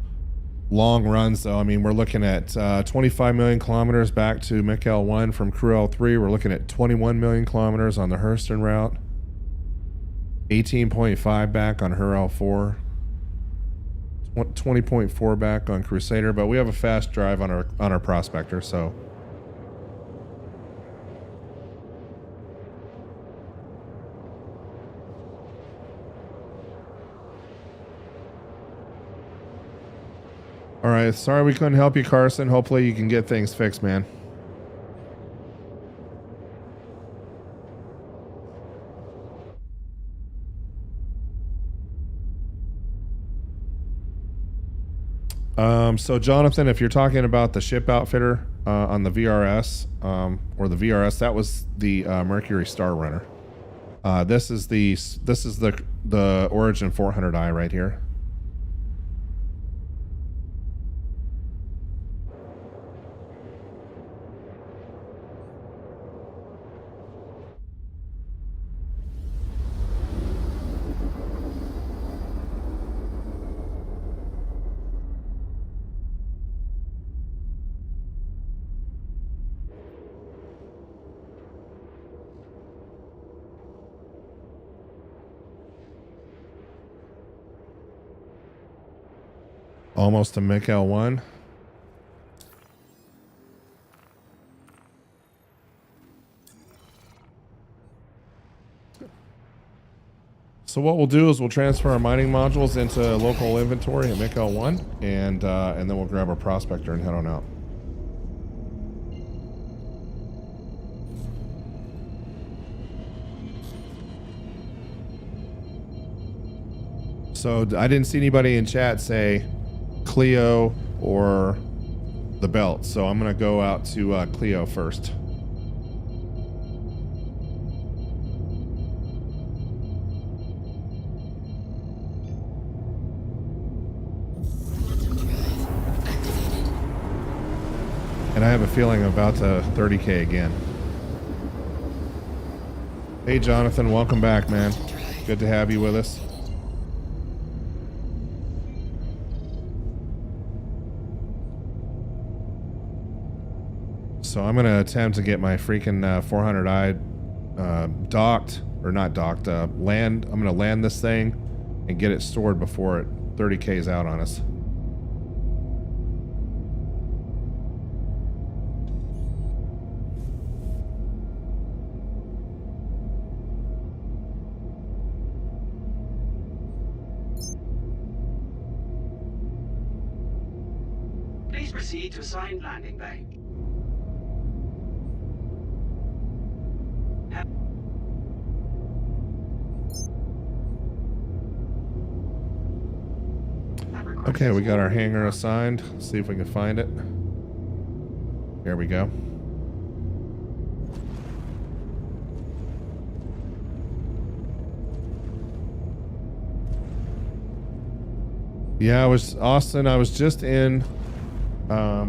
long runs though. I mean, we're looking at 25 million kilometers back to Mech L1 from Crew L3. We're looking at 21 million kilometers on the Hurston route. 18.5 back on Her L4. 20.4 back on Crusader, but we have a fast drive on our Prospector, so All right. Sorry we couldn't help you, Carson. Hopefully you can get things fixed, man. So Jonathan, if you're talking about the ship outfitter on the VRS, or the VRS, that was the Mercury Star Runner. This is the Origin 400i right here. Almost a Mick L1. So what we'll do is we'll transfer our mining modules into local inventory at Mick L1, and then we'll grab our prospector and head on out. So I didn't see anybody in chat say Clio or the belt, so I'm gonna go out to Clio first. And I have a feeling I'm about to 30K again. Hey Jonathan, welcome back, man. Good to have you with us. So I'm gonna attempt to get my freaking 400i docked, or not docked, land. I'm gonna land this thing and get it stored before it 30K's out on us. Please proceed to assigned landing bay. Okay, we got our hangar assigned. Let's see if we can find it. Here we go. Yeah, I was Austin. I was just in. I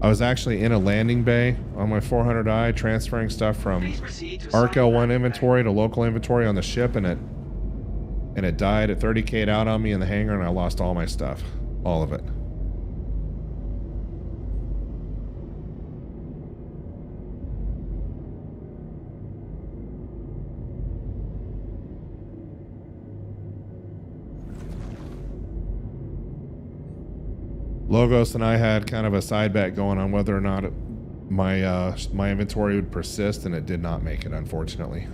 was actually in a landing bay on my 400i, transferring stuff from ARC L1 inventory to local inventory on the ship, and it died at 30K'd out on me in the hangar, and I lost all my stuff, all of it. Logos and I had kind of a side bet going on whether or not my inventory would persist, and it did not make it, unfortunately.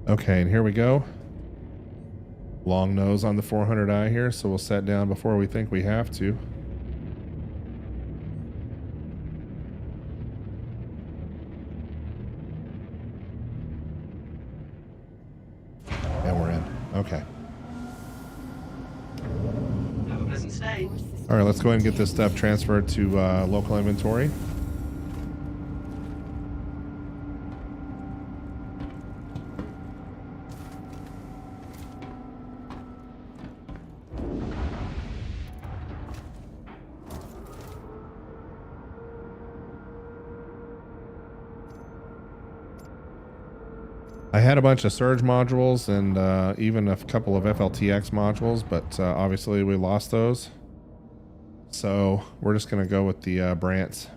Okay, and here we go. Long nose on the 400i here, so we'll set down before we think we have to. And we're in. Okay. Have a pleasant stay. All right, let's go ahead and get this stuff transferred to local inventory. I had a bunch of Surge modules and even a couple of FLTX modules, but obviously we lost those. So we're just going to go with the Brants.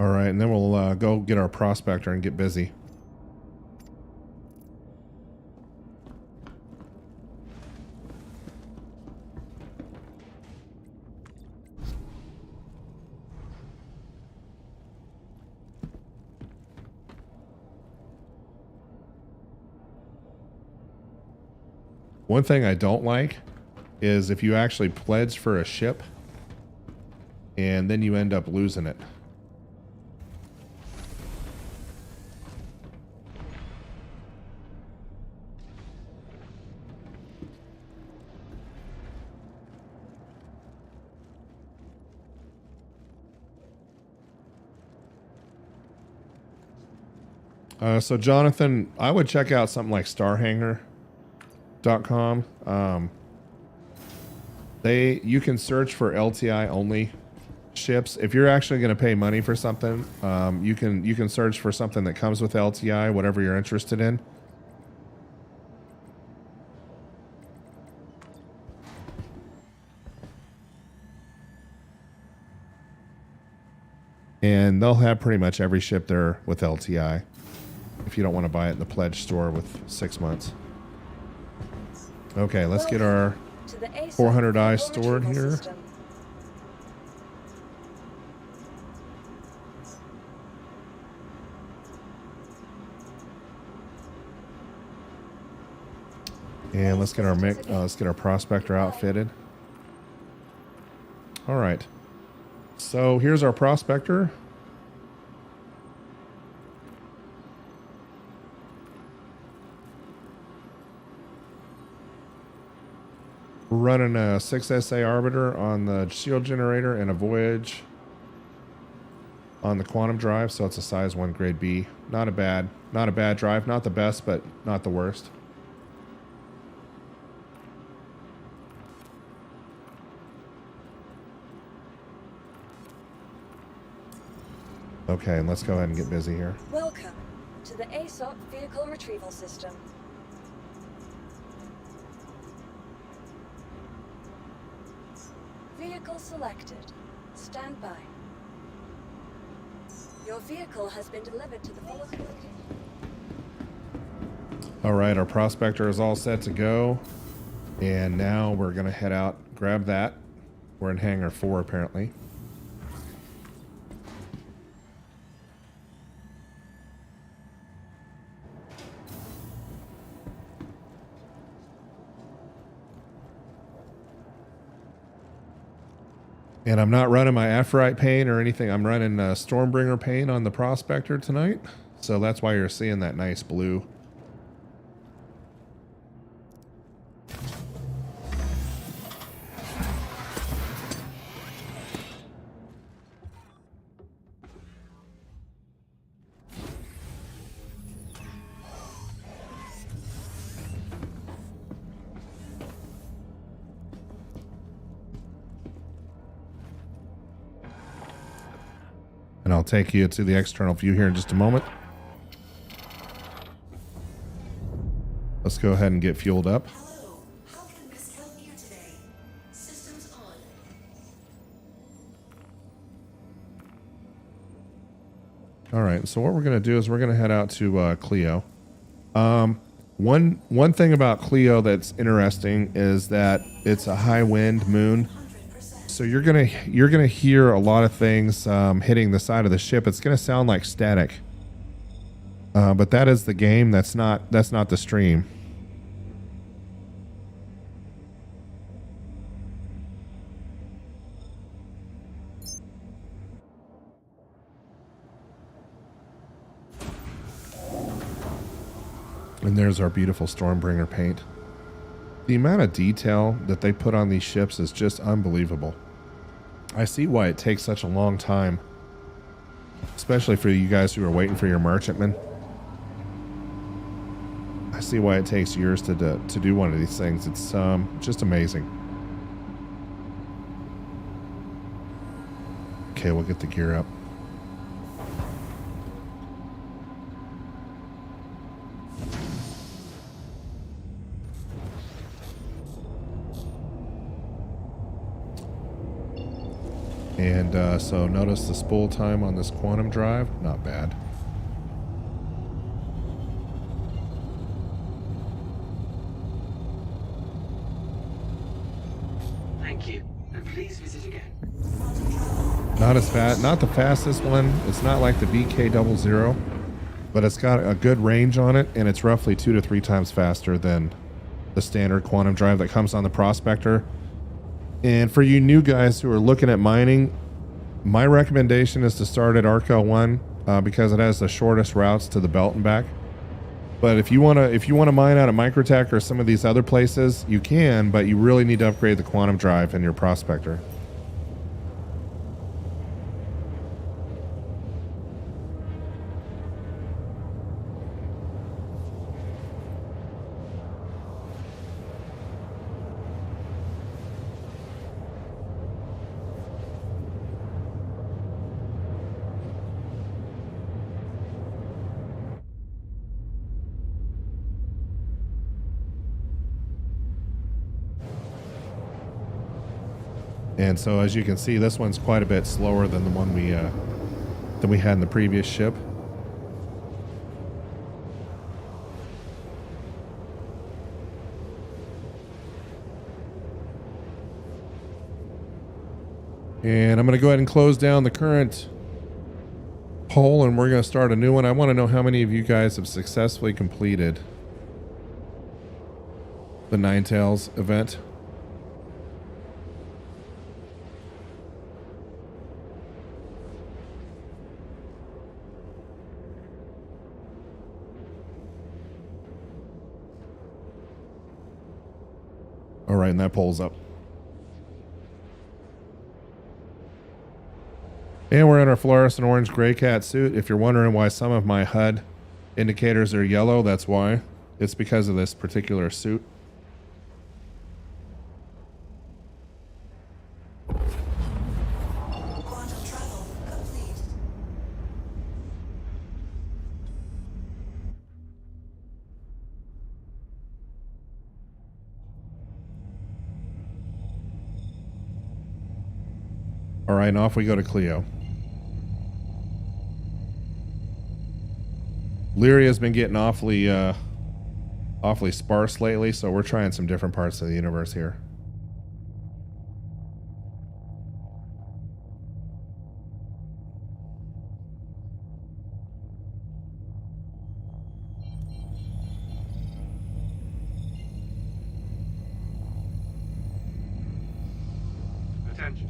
All right, and then we'll go get our prospector and get busy. One thing I don't like is if you actually pledge for a ship and then you end up losing it. So Jonathan, I would check out something like starhanger.com. You can search for LTI only ships. If you're actually going to pay money for something, you can search for something that comes with LTI, whatever you're interested in. And they'll have pretty much every ship there with LTI if you don't want to buy it in the pledge store with 6 months. Okay, let's get our 400 eyes stored here. And let's get our prospector outfitted. All right. So here's our prospector. We're running a 6SA Arbiter on the shield generator and a Voyage on the quantum drive, so it's a size 1 grade B. Not a bad drive, not the best, but not the worst. Okay, and let's go ahead and get busy here. Welcome to the ASOP Vehicle Retrieval System. Vehicle selected. Stand by. Your vehicle has been delivered to the following location. All right, our prospector is all set to go. And now we're going to head out, grab that. We're in hangar 4 apparently. And I'm not running my Aphrodite paint or anything. I'm running Stormbringer paint on the prospector tonight. So that's why you're seeing that nice blue. And I'll take you to the external view here in just a moment. Let's go ahead and get fueled up. Hello. How can Miss help you today? Systems on. All right, so what we're going to do is we're going to head out to Clio. One thing about Clio that's interesting is that it's a high wind moon. So you're gonna hear a lot of things hitting the side of the ship. It's gonna sound like static, but that is the game. That's not the stream. And there's our beautiful Stormbringer paint. The amount of detail that they put on these ships is just unbelievable. I see why it takes such a long time, especially for you guys who are waiting for your merchantman. I see why it takes years to do one of these things. It's just amazing. Okay, we'll get the gear up. And so notice the spool time on this quantum drive, not bad. Thank you, and please visit again. Not as fast, not the fastest one. It's not like the BK00, but it's got a good range on it, and it's roughly 2 to 3 times faster than the standard quantum drive that comes on the Prospector. And for you new guys who are looking at mining, my recommendation is to start at ArcL1 because it has the shortest routes to the belt and back. But if you wanna mine out at Microtech or some of these other places, you can, but you really need to upgrade the quantum drive in your Prospector. And so as you can see, this one's quite a bit slower than the one we had in the previous ship. And I'm going to go ahead and close down the current poll, and we're going to start a new one. I want to know how many of you guys have successfully completed the Ninetales event. All right, and that poll's up. And we're in our fluorescent orange gray cat suit. If you're wondering why some of my HUD indicators are yellow, that's why. It's because of this particular suit. Quantum travel complete. All right, and off we go to Cleo. Lyria's been getting awfully sparse lately, so we're trying some different parts of the universe here. Attention.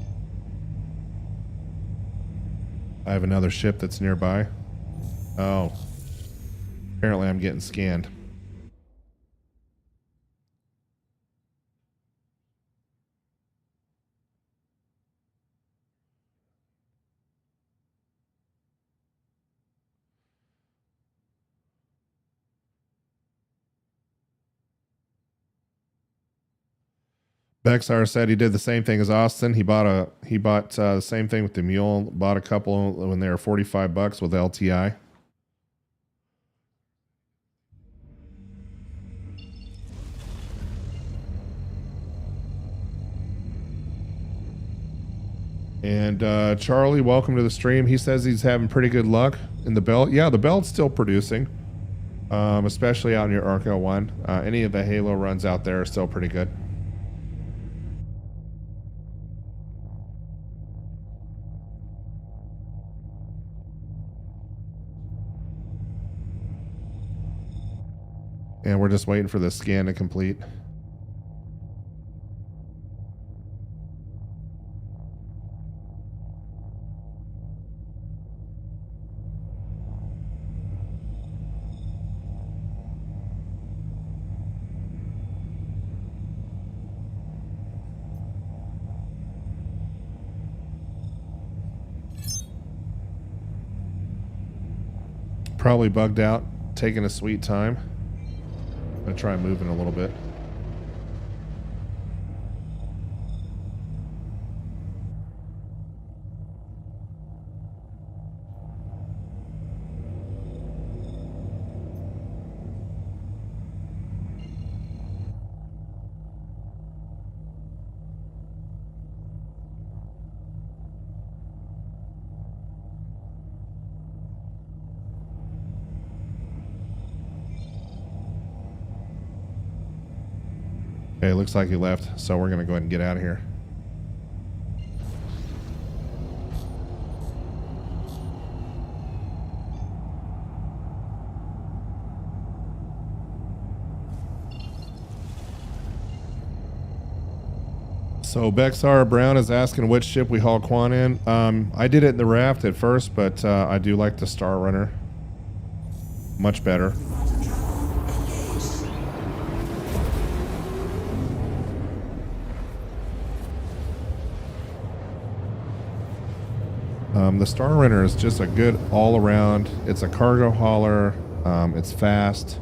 I have another ship that's nearby. Oh. Apparently I'm getting scanned. Bexar said he did the same thing as Austin. He bought the same thing with the mule. Bought a couple when they were $45 with LTI. And Charlie, welcome to the stream. He says he's having pretty good luck in the belt. Yeah, the belt's still producing, especially out near ArcL1. Any of the Halo runs out there are still pretty good. And we're just waiting for the scan to complete. probably bugged out, taking a sweet time. I'm gonna try moving a little bit. Okay, looks like he left, so we're gonna go ahead and get out of here. So Bexar Brown is asking which ship we haul Quan in. I did it in the raft at first, but I do like the Star Runner. Much better. The Star Runner is just a good all-around. It's a cargo hauler. It's fast,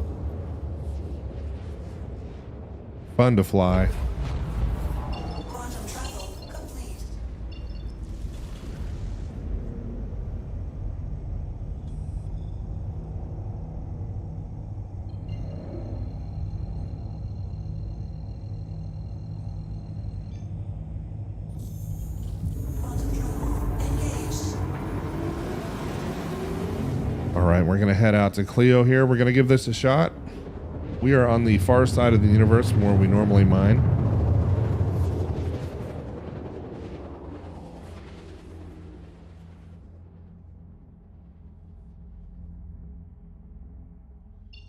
fun to fly. Quantum travel complete. All right, we're gonna head out to Cleo here. We're gonna give this a shot. We are on the far side of the universe from where we normally mine.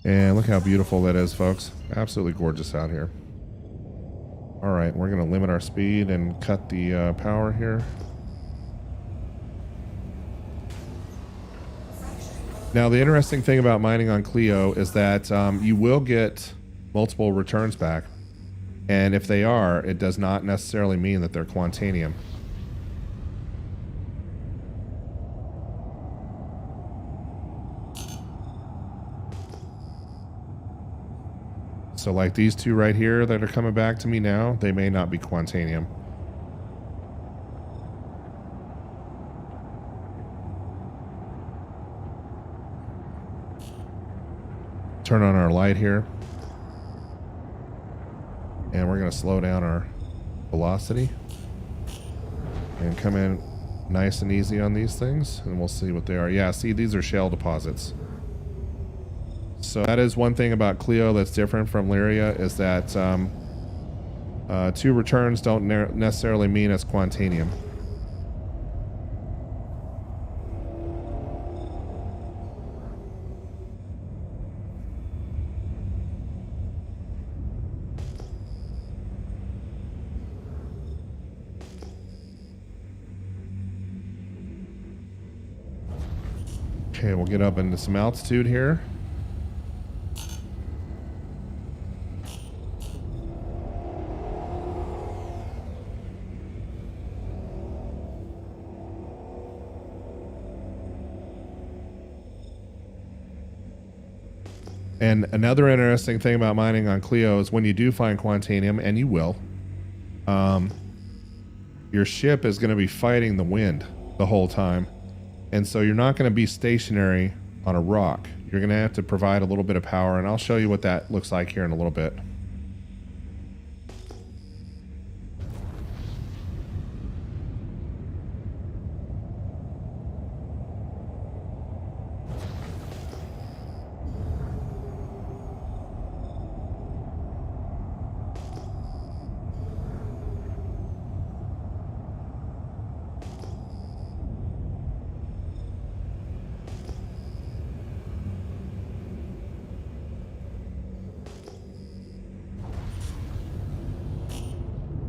And look how beautiful that is, folks. Absolutely gorgeous out here. All right, we're gonna limit our speed and cut the power here. Now, the interesting thing about mining on Cleo is that you will get multiple returns back. And if they are, it does not necessarily mean that they're Quantanium. So like these two right here that are coming back to me now, they may not be Quantanium. Turn on our light here. And we're going to slow down our velocity. And come in nice and easy on these things. And we'll see what they are. Yeah, see, these are shell deposits. So that is one thing about Cleo that's different from Lyria, is that two returns don't necessarily mean it's Quantanium. Okay, we'll get up into some altitude here. And another interesting thing about mining on Cleo is when you do find Quantanium, and you will, your ship is going to be fighting the wind the whole time. And so you're not going to be stationary on a rock. You're going to have to provide a little bit of power, and I'll show you what that looks like here in a little bit.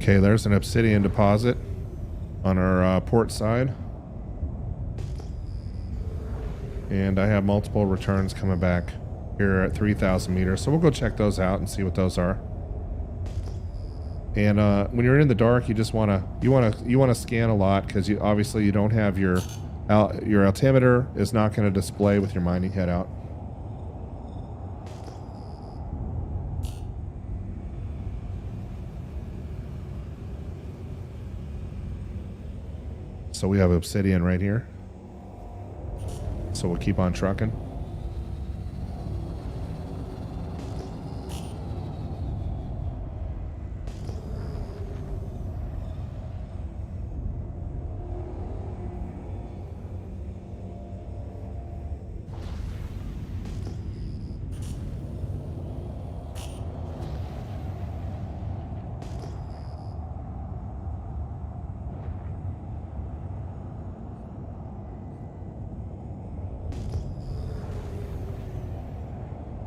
Okay, there's an obsidian deposit on our port side. And I have multiple returns coming back here at 3,000 meters. So we'll go check those out and see what those are. And when you're in the dark, you just wanna scan a lot, because obviously you don't have your altimeter is not going to display with your mining head out. So we have obsidian right here. So we'll keep on trucking.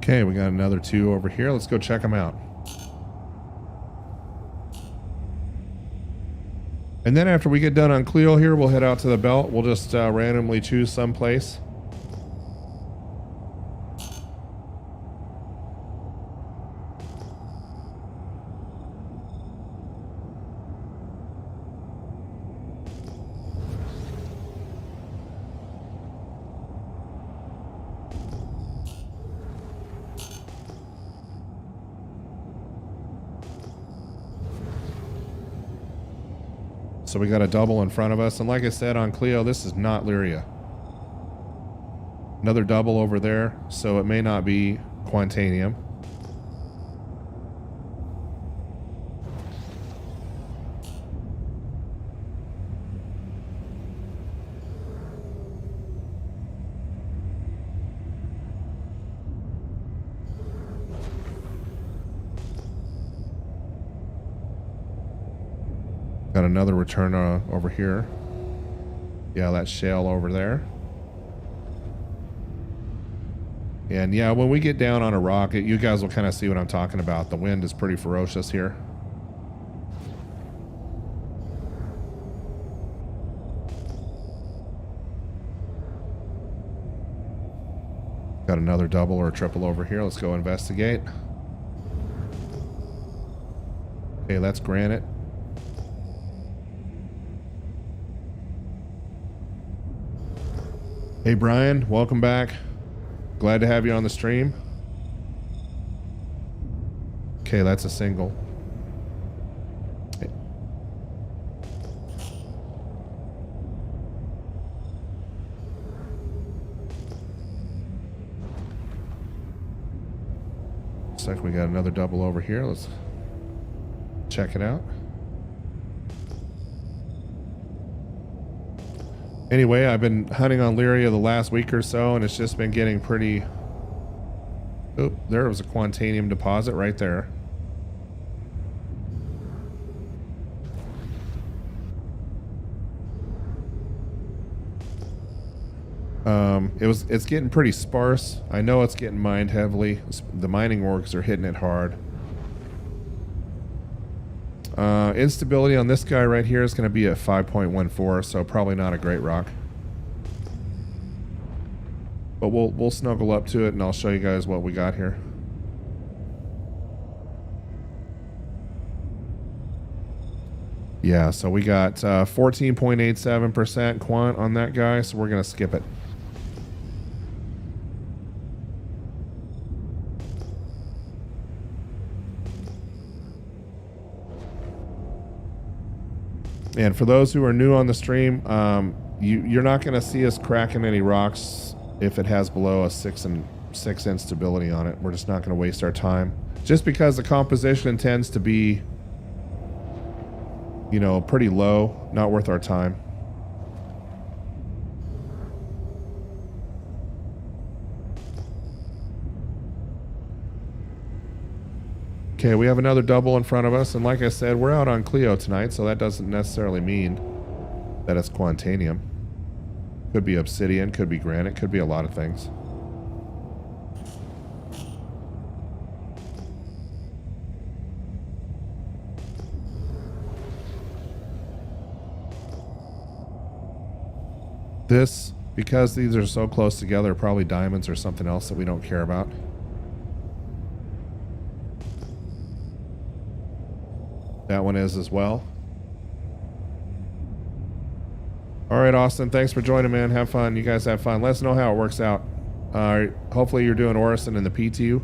Okay, we got another 2 over here. Let's go check them out. And then after we get done on Cleo here, we'll head out to the belt. We'll just randomly choose some place. So we got a double in front of us. And like I said on Cleo, this is not Lyria. Another double over there. So it may not be Quantanium. Got another return over here. Yeah, that shale over there. And yeah, when we get down on a rock, you guys will kind of see what I'm talking about. The wind is pretty ferocious here. Got another double or a triple over here. Let's go investigate. Okay, that's granite. Hey Brian, welcome back. Glad to have you on the stream. Okay, that's a single. Looks like we got another double over here. Let's check it out. Anyway, I've been hunting on Lyria the last week or so, and it's just been getting pretty... Oop, there was a Quantanium deposit right there. It's getting pretty sparse. I know it's getting mined heavily. The mining orgs are hitting it hard. Instability on this guy right here is going to be at 5.14, so probably not a great rock. But we'll snuggle up to it, and I'll show you guys what we got here. Yeah, so we got 14.87% quant on that guy, so we're going to skip it. And for those who are new on the stream, you're not going to see us cracking any rocks if it has below a 6 instability on it. We're just not going to waste our time. Just because the composition tends to be, you know, pretty low, not worth our time. Okay, we have another double in front of us, and like I said, we're out on Cleo tonight, so that doesn't necessarily mean that it's Quantanium. Could be obsidian, could be granite, could be a lot of things. This, because these are so close together, probably diamonds or something else that we don't care about. That one is as well. All right, Austin, thanks for joining, man. Have fun. You guys have fun. Let us know how it works out. Hopefully you're doing Orison in the PTU.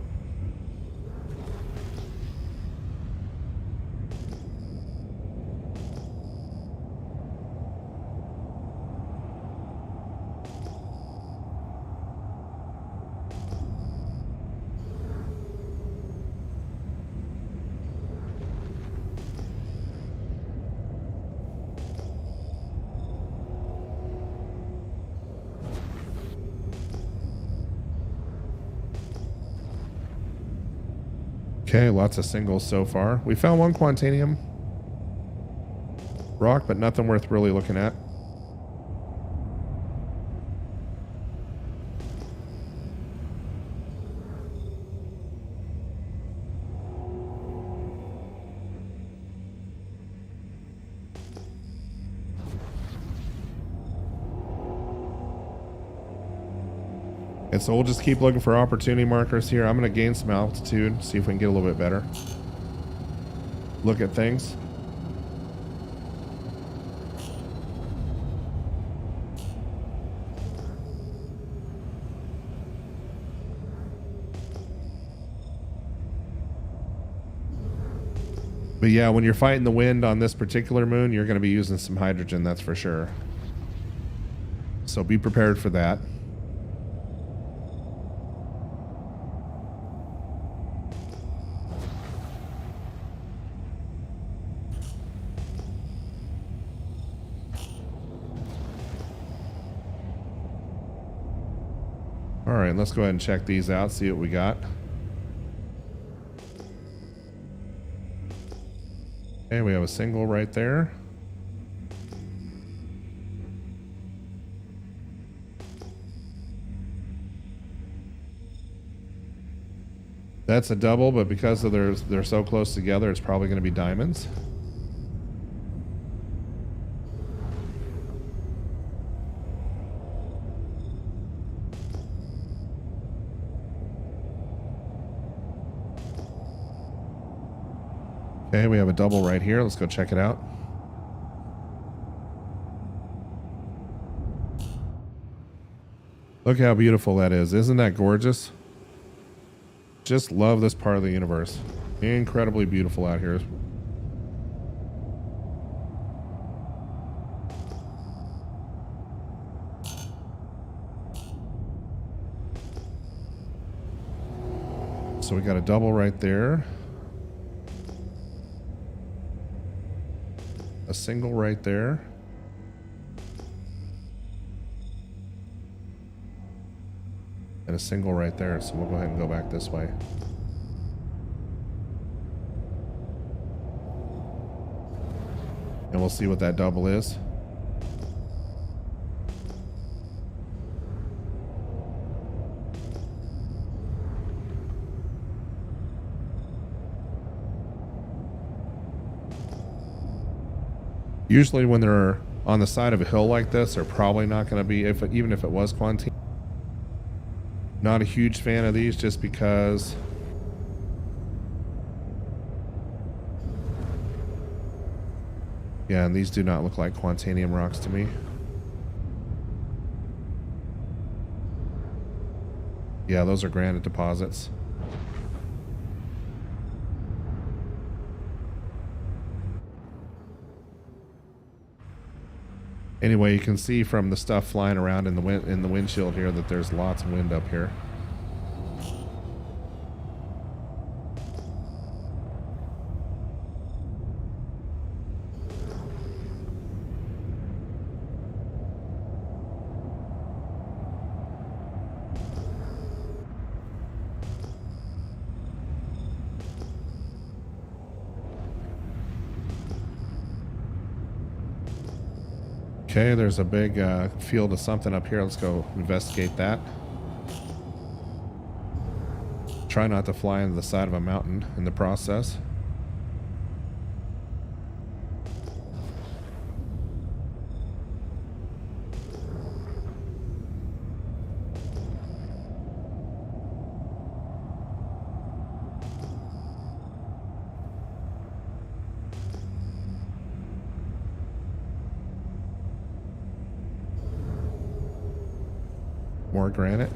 Okay, lots of singles so far. We found one Quantanium rock, but nothing worth really looking at. And so we'll just keep looking for opportunity markers here. I'm going to gain some altitude, see if we can get a little bit better look at things. But yeah, when you're fighting the wind on this particular moon, you're going to be using some hydrogen, that's for sure. So be prepared for that. All right, let's go ahead and check these out, see what we got. Okay, we have a single right there. That's a double, but because of they're so close together, it's probably going to be diamonds. Okay, we have a double right here. Let's go check it out. Look how beautiful that is. Isn't that gorgeous? Just love this part of the universe. Incredibly beautiful out here. So we got a double right there. A single right there. And a single right there. So we'll go ahead and go back this way. And we'll see what that double is. Usually when they're on the side of a hill like this, they're probably not going to be, even if it was Quantanium. Not a huge fan of these just because yeah, and these do not look like Quantanium rocks to me. Yeah, those are granite deposits. Anyway, you can see from the stuff flying around in the windshield here that there's lots of wind up here. Okay, there's a big field of something up here. Let's go investigate that. Try not to fly into the side of a mountain in the process. More granite.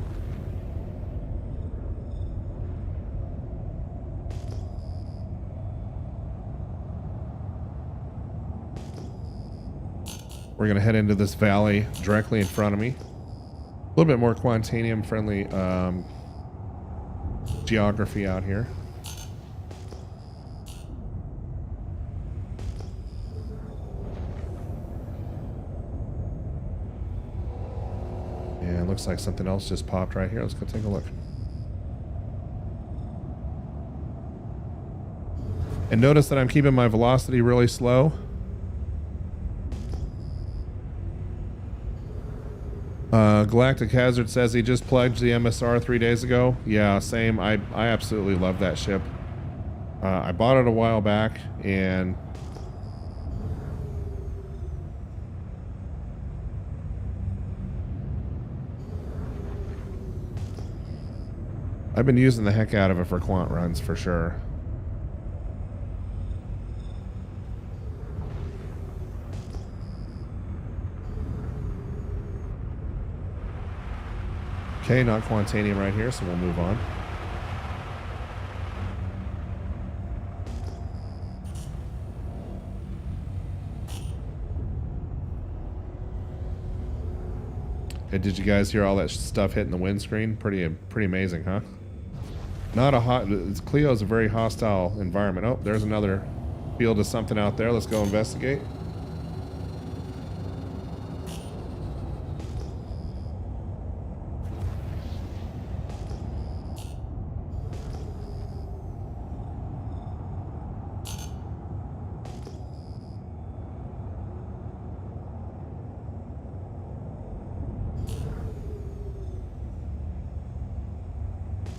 We're going to head into this valley directly in front of me. A little bit more Quantanium friendly geography out here. And it looks like something else just popped right here. Let's go take a look. And notice that I'm keeping my velocity really slow. Galactic Hazard says he just plugged the MSR 3 days ago. Yeah, same. I absolutely love that ship. I bought it a while back, and I've been using the heck out of it for quant runs for sure. Okay, not Quantanium right here, so we'll move on. Hey, did you guys hear all that stuff hitting the windscreen? Pretty amazing, huh? Not a hot... Cleo's a very hostile environment. Oh, there's another field of something out there. Let's go investigate.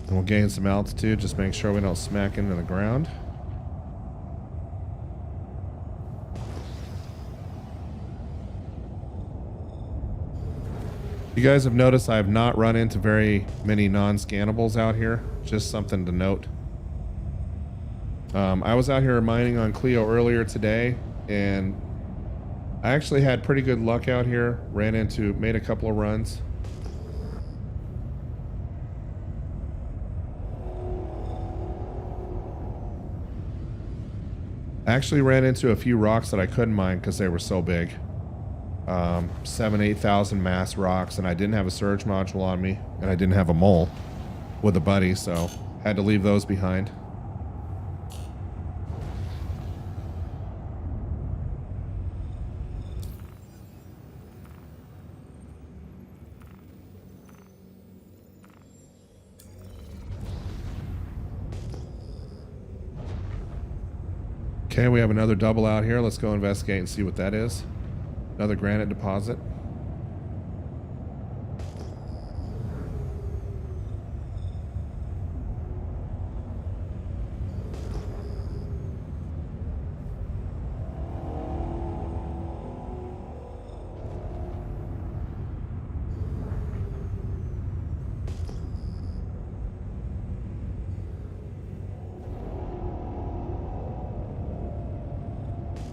And we'll gain some altitude, just make sure we don't smack into the ground. You guys have noticed I have not run into very many non-scannables out here. Just something to note. I was out here mining on Cleo earlier today, and I actually had pretty good luck out here. Made a couple of runs. I actually ran into a few rocks that I couldn't mine because they were so big. 7,000-8,000 mass rocks, and I didn't have a surge module on me, and I didn't have a mole with a buddy, so had to leave those behind. Okay, we have another double out here. Let's go investigate and see what that is. Another granite deposit.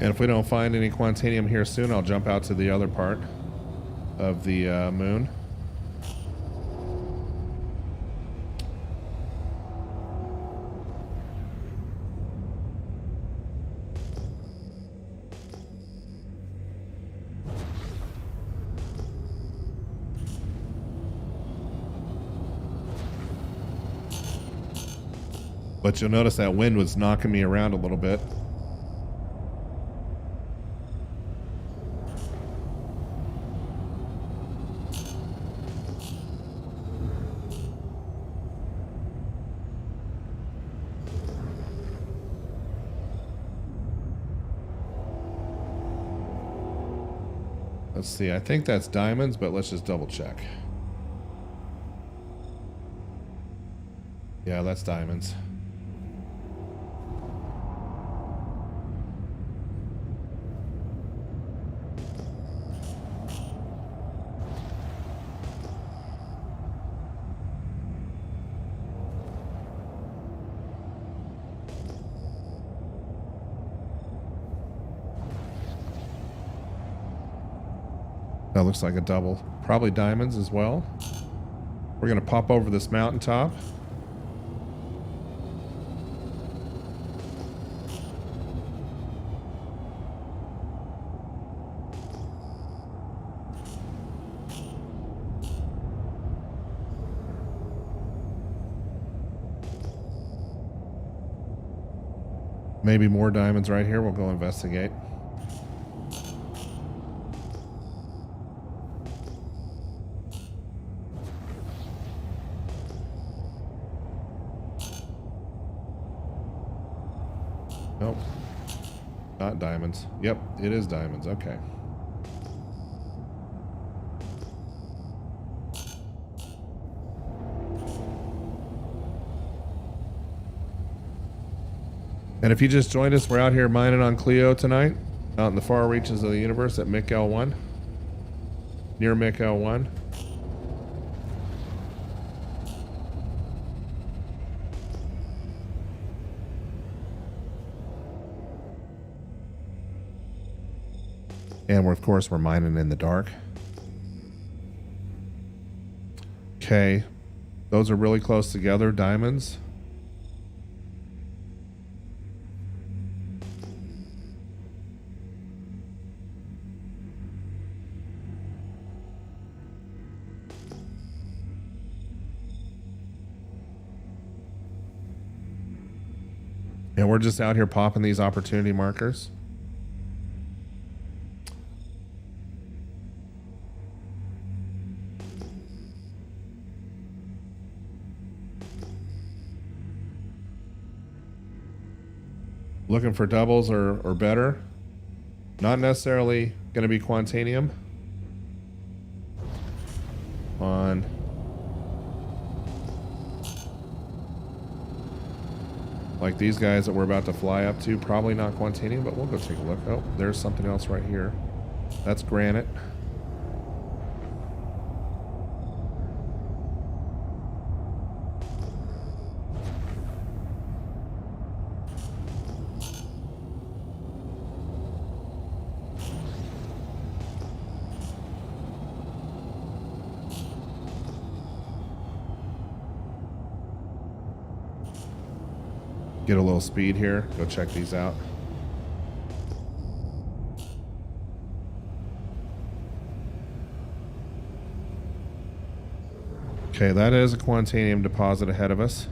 And if we don't find any Quantanium here soon, I'll jump out to the other part of the moon. But you'll notice that wind was knocking me around a little bit. Let's see, I think that's diamonds, but let's just double check. Yeah, that's diamonds. That looks like a double. Probably diamonds as well. We're going to pop over this mountaintop. Maybe more diamonds right here. We'll go investigate. Nope. Not diamonds. Yep, it is diamonds. Okay. And if you just joined us, we're out here mining on Clio tonight, out in the far reaches of the universe at MIC-L1, near MIC-L1. And we're, of course, we're mining in the dark. Okay, those are really close together, diamonds. And we're just out here popping these opportunity markers. Looking for doubles or better. Not necessarily going to be Quantanium. On. Like these guys that we're about to fly up to, probably not Quantanium, but we'll go take a look. Oh, there's something else right here. That's granite. Get a little speed here. Go check these out. Okay, that is a Quantanium deposit ahead of us.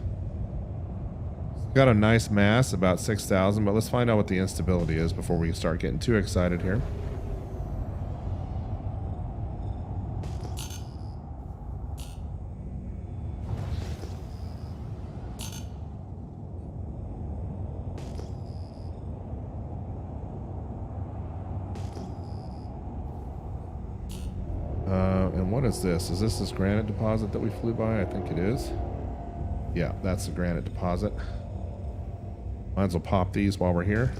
Got a nice mass, about 6,000, but let's find out what the instability is before we start getting too excited here. And what is this? Is this granite deposit that we flew by? I think it is. Yeah, that's the granite deposit. Might as well pop these while we're here.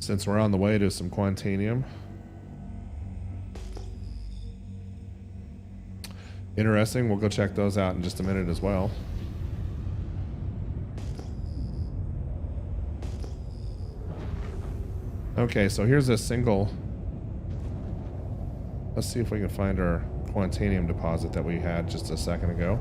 Since we're on the way to some Quantanium. Interesting. We'll go check those out in just a minute as well. Okay, so here's a single. Let's see if we can find our Quantanium deposit that we had just a second ago.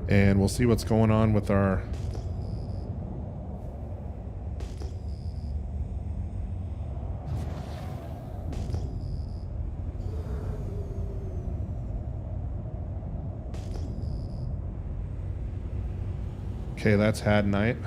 And we'll see what's going on with our okay, that's had night.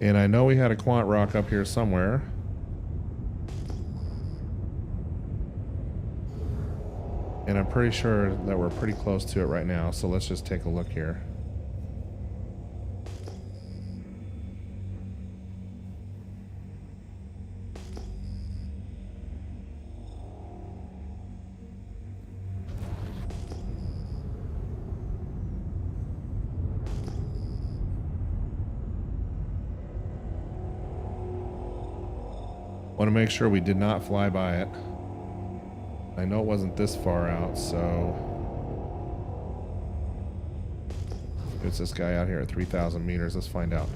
And I know we had a quant rock up here somewhere. And I'm pretty sure that we're pretty close to it right now. So let's just take a look here. Want to make sure we did not fly by it. I know it wasn't this far out, so... It's this guy out here at 3,000 meters. Let's find out.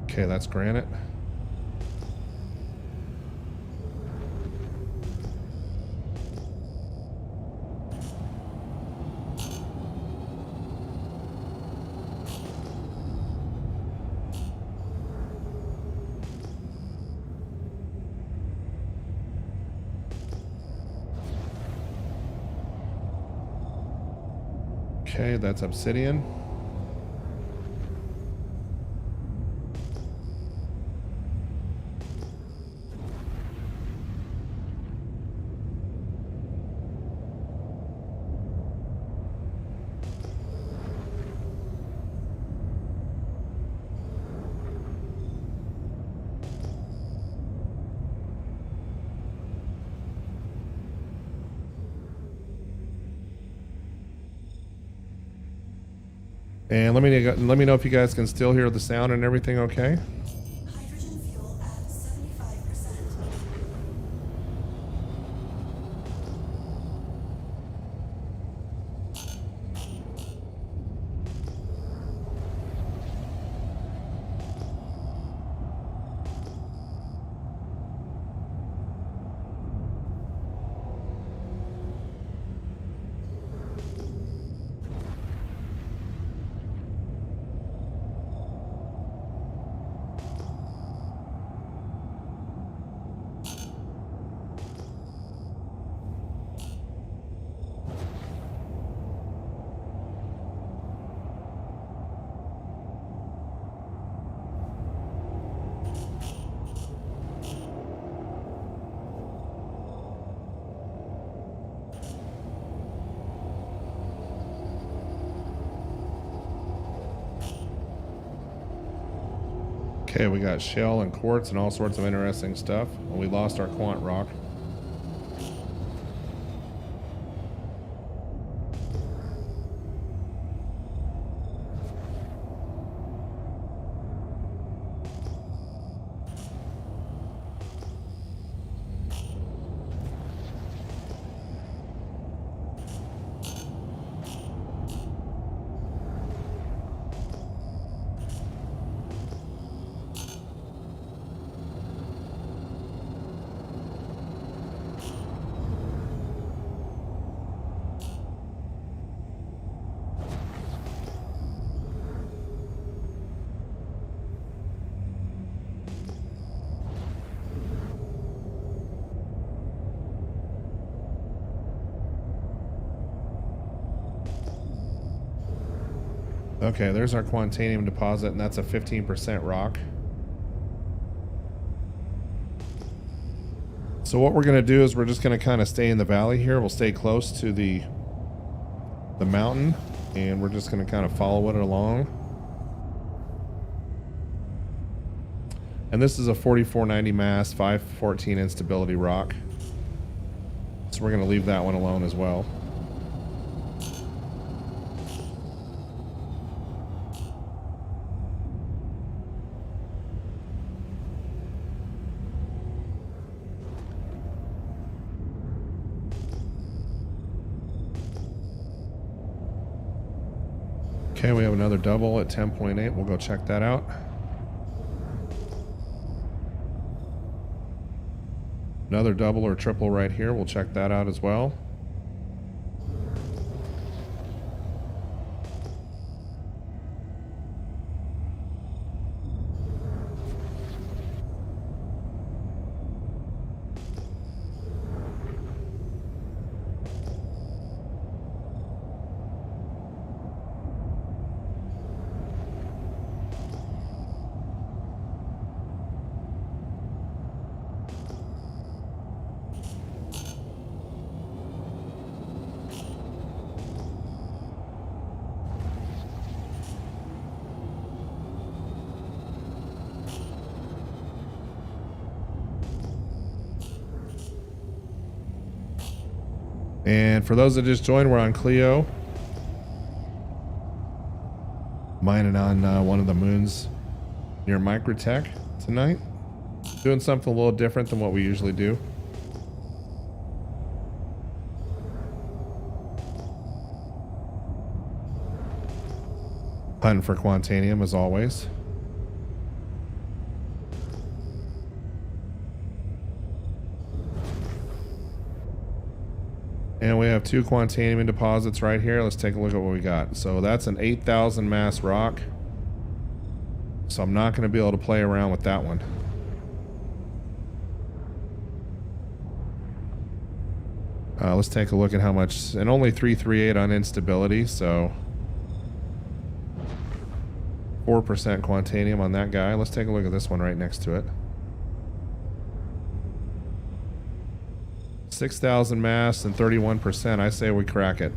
Okay, that's granite. Okay, that's obsidian. And let me know if you guys can still hear the sound and everything okay. Hydrogen fuel at 75%. Okay, we got shell and quartz and all sorts of interesting stuff. Well, we lost our quant rock. Okay, there's our Quantanium deposit, and that's a 15% rock. So what we're going to do is we're just going to kind of stay in the valley here. We'll stay close to the mountain, and we're just going to kind of follow it along. And this is a 4490 mass, 514 instability rock. So we're going to leave that one alone as well. Okay, we have another double at 10.8. We'll go check that out. Another double or triple right here. We'll check that out as well. And for those that just joined, we're on Clio. mining on one of the moons near Microtech tonight. Doing something a little different than what we usually do. Hunting for Quantanium as always. And we have 2 Quantanium deposits right here. Let's take a look at what we got. So that's an 8,000 mass rock. So I'm not going to be able to play around with that one. Let's take a look at how much, and only 338 on instability, so 4% Quantanium on that guy. Let's take a look at this one right next to it. 6,000 mass and 31%. I say we crack it.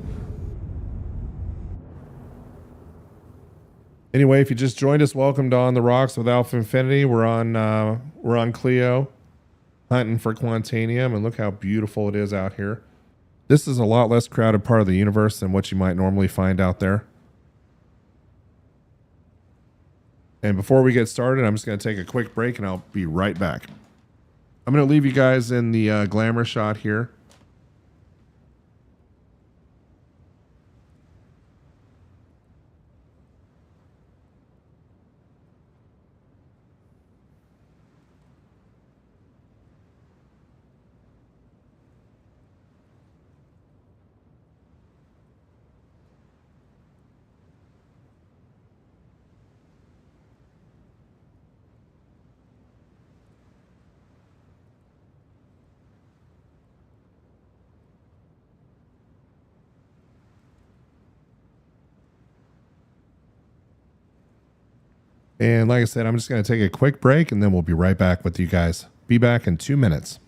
Anyway, if you just joined us, welcome to On the Rocks with AlphaInfinity. We're on Clio, hunting for Quantanium, and look how beautiful it is out here. This is a lot less crowded part of the universe than what you might normally find out there. And before we get started, I'm just going to take a quick break and I'll be right back. I'm going to leave you guys in the glamour shot here. And like I said, I'm just going to take a quick break and then we'll be right back with you guys. Be back in 2 minutes.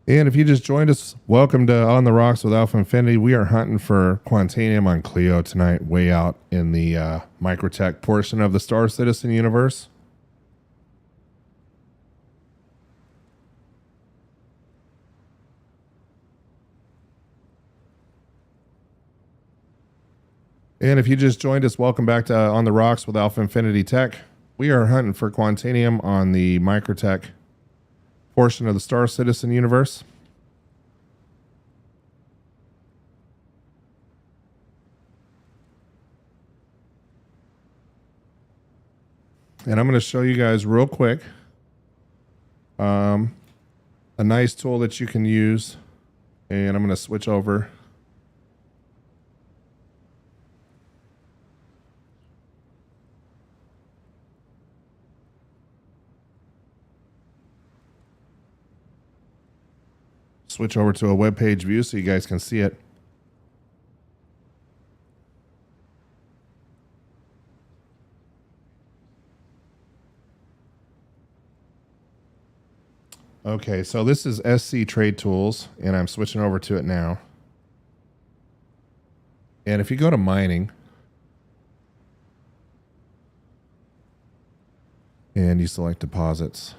And if you just joined us, welcome to On the Rocks with AlphaInfinity. We are hunting for Quantanium on Clio tonight, way out in the Microtech portion of the Star Citizen universe. And if you just joined us, welcome back to On the Rocks with AlphaInfinity Tech. We are hunting for Quantanium on the Microtech portion of the Star Citizen universe. And I'm going to show you guys real quick a nice tool that you can use. And I'm going to switch over. Switch over to a web page view so you guys can see it. Okay, so this is SC Trade Tools, and I'm switching over to it now. And if you go to mining, and you select deposits,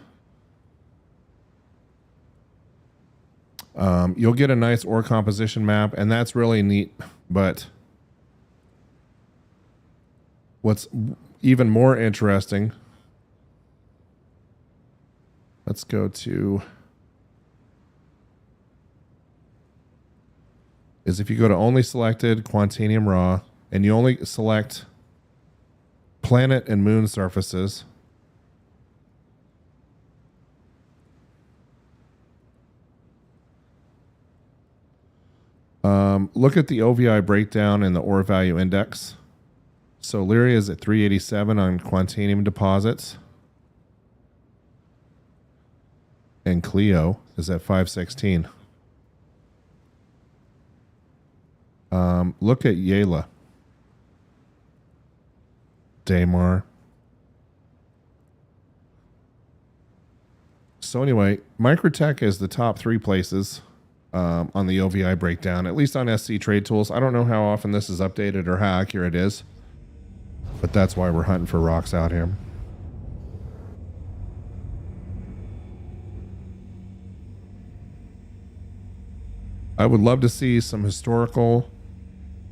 you'll get a nice ore composition map, and that's really neat. But what's even more interesting, let's go to, is if you go to only selected Quantanium raw, and you only select planet and moon surfaces, look at the OVI breakdown and the ore value index. So Lyria is at 387 on Quantanium deposits. And Clio is at 516. Look at Yela. Daymar. So anyway, Microtech is the top 3 places on the OVI breakdown, at least on SC Trade Tools. I don't know how often this is updated or how accurate it is, but that's why we're hunting for rocks out here. I would love to see some historical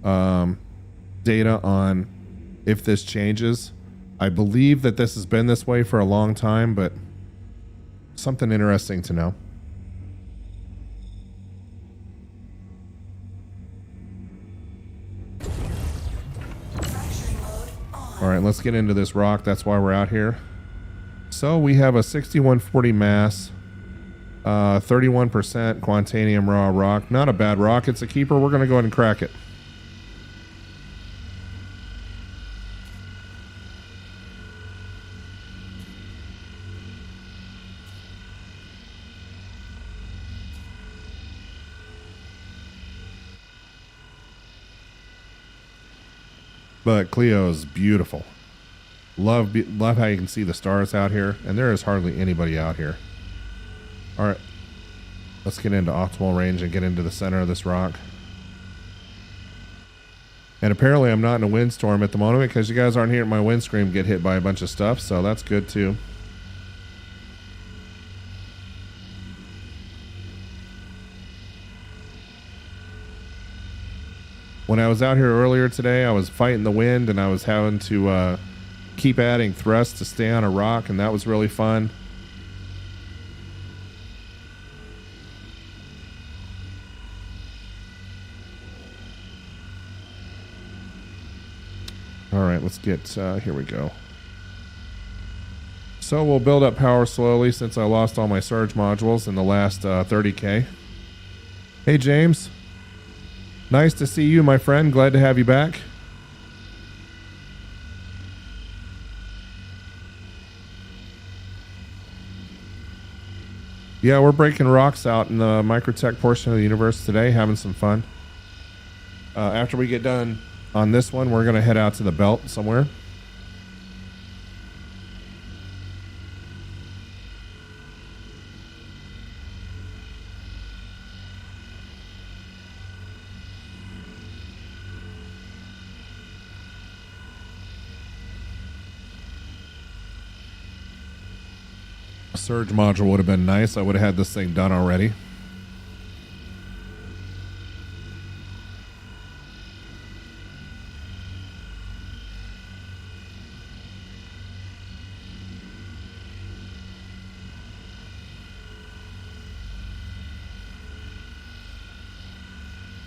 data on if this changes. I believe that this has been this way for a long time, but something interesting to know. All right, let's get into this rock. That's why we're out here. So we have a 6140 mass, 31% Quantanium raw rock. Not a bad rock. It's a keeper. We're going to go ahead and crack it. But Clio is beautiful. Love how you can see the stars out here, and there is hardly anybody out here. All right, let's get into optimal range and get into the center of this rock. And apparently I'm not in a windstorm at the moment because you guys aren't hearing my windscreen get hit by a bunch of stuff, so that's good too. When I was out here earlier today, I was fighting the wind and I was having to keep adding thrust to stay on a rock, and that was really fun. All right, let's get, here we go. So we'll build up power slowly since I lost all my surge modules in the last 30K. Hey, James. Nice to see you, my friend. Glad to have you back. Yeah, we're breaking rocks out in the Microtech portion of the universe today, having some fun. After we get done on this one, we're going to head out to the belt somewhere. Surge module would have been nice. I would have had this thing done already.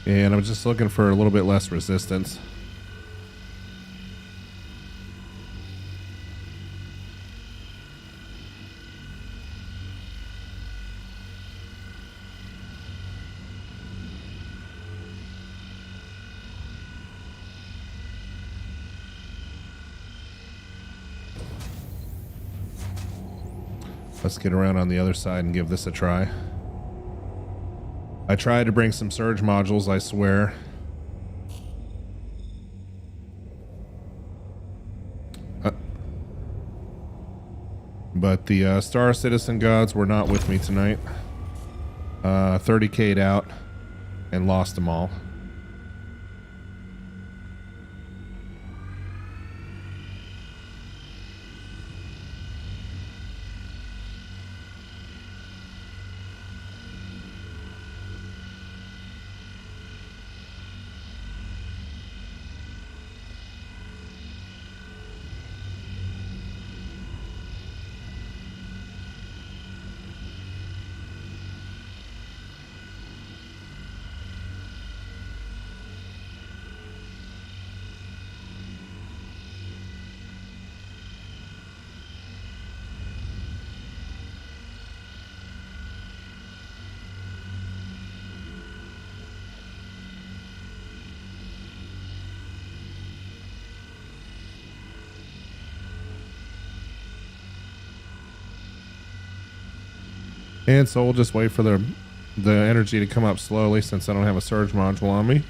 And I'm just looking for a little bit less resistance. Let's get around on the other side and give this a try. I tried to bring some surge modules, I swear. But the Star Citizen gods were not with me tonight. 30k'd out and lost them all. And so we'll just wait for the energy to come up slowly since I don't have a surge module on me.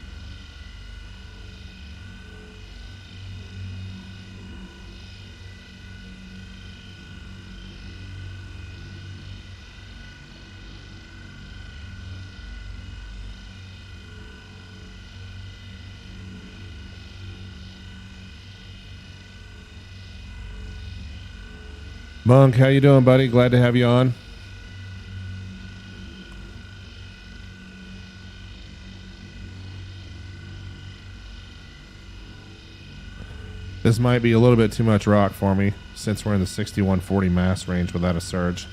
Monk, how you doing, buddy? Glad to have you on. This might be a little bit too much rock for me since we're in the 6140 mass range without a surge.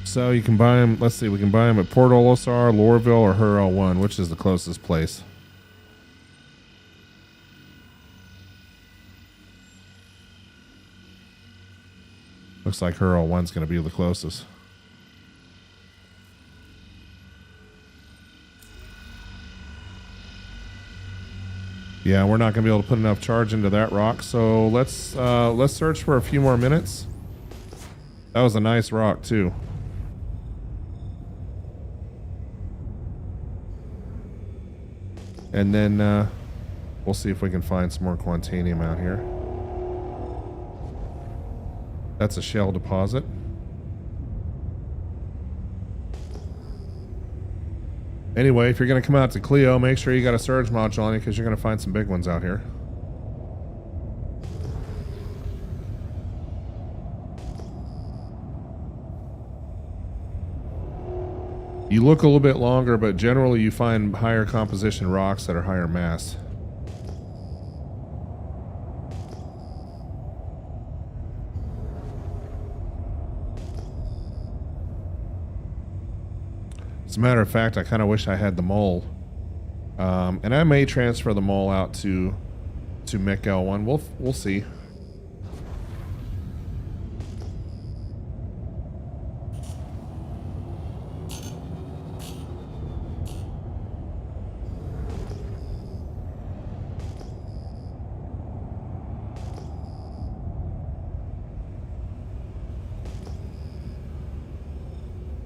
So you can buy them, let's see, we can buy them at Port Olisar, Lorville, or Hurl 1, which is the closest place. Looks like Hurl 1's going to be the closest. Yeah, we're not going to be able to put enough charge into that rock, so let's search for a few more minutes. That was a nice rock too. And then we'll see if we can find some more Quantanium out here. That's a shell deposit. Anyway, if you're going to come out to Clio, make sure you got a surge module on you because you're going to find some big ones out here. You look a little bit longer, but generally you find higher composition rocks that are higher mass. As a matter of fact, I kind of wish I had the mole. And I may transfer the mole out to Mick L1. We'll see.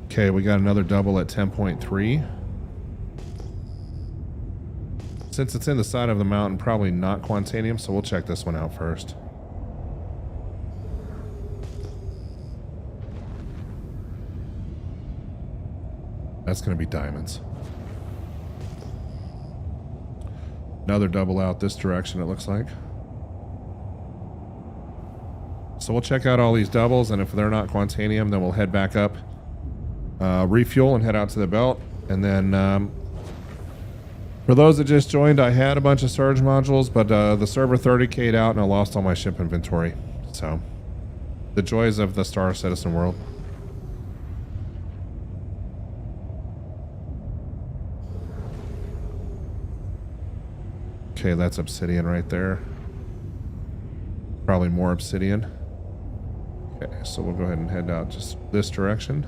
Okay, we got another double at 10.3. Since it's in the side of the mountain, probably not Quantanium, so we'll check this one out first. That's going to be diamonds. Another double out this direction, it looks like. So we'll check out all these doubles, and if they're not Quantanium, then we'll head back up. Refuel and head out to the belt, and then for those that just joined, I had a bunch of surge modules, but the server 30k'd out and I lost all my ship inventory. So the joys of the Star Citizen world. Okay, that's obsidian right there. Probably more obsidian. Okay, so we'll go ahead and head out just this direction.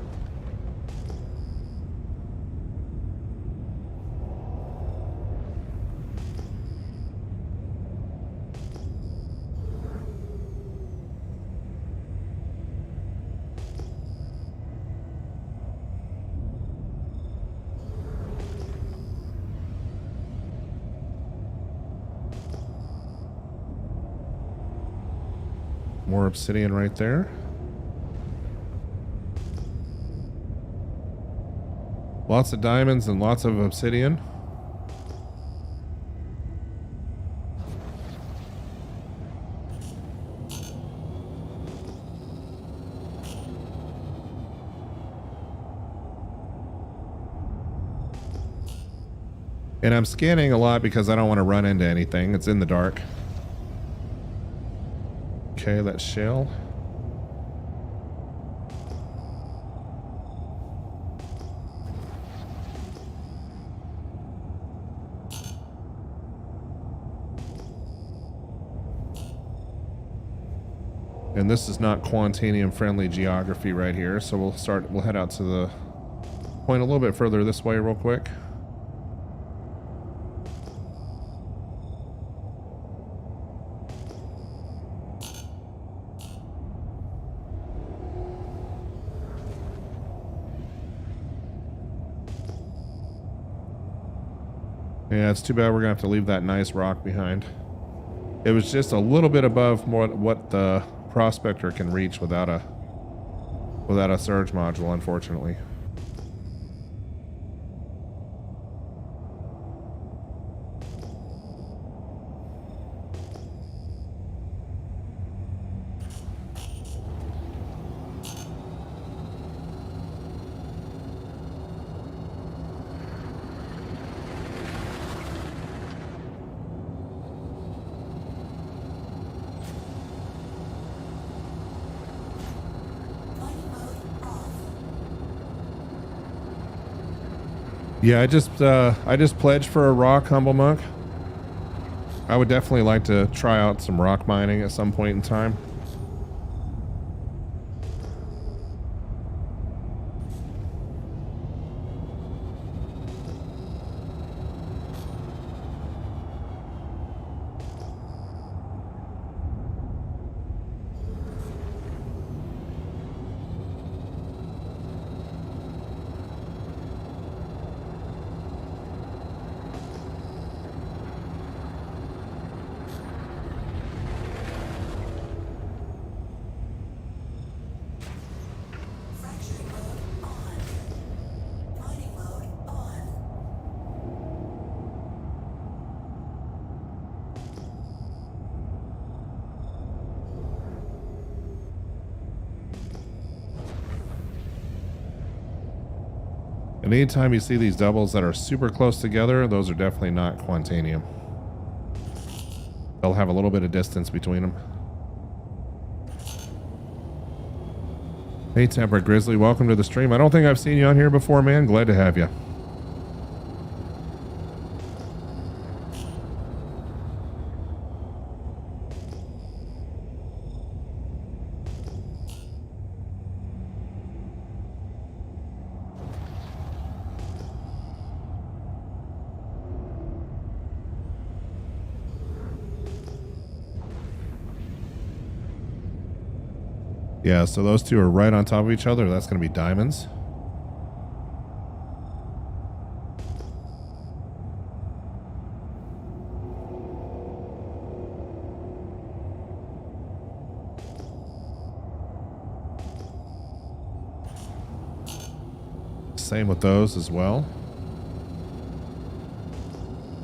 More obsidian right there. Lots of diamonds and lots of obsidian. And I'm scanning a lot because I don't want to run into anything. It's in the dark. Okay, that's shale. And this is not Quantanium friendly geography right here, so we'll head out to the point a little bit further this way real quick. Yeah, it's too bad we're gonna have to leave that nice rock behind. It was just a little bit above what the prospector can reach without a surge module, unfortunately. Yeah, I just pledged for a rock, Humble Monk. I would definitely like to try out some rock mining at some point in time. And anytime you see these doubles that are super close together, those are definitely not Quantanium. They'll have a little bit of distance between them. Hey, Temperate Grizzly, welcome to the stream. I don't think I've seen you on here before, man. Glad to have you. Yeah, so those two are right on top of each other. That's going to be diamonds. Same with those as well.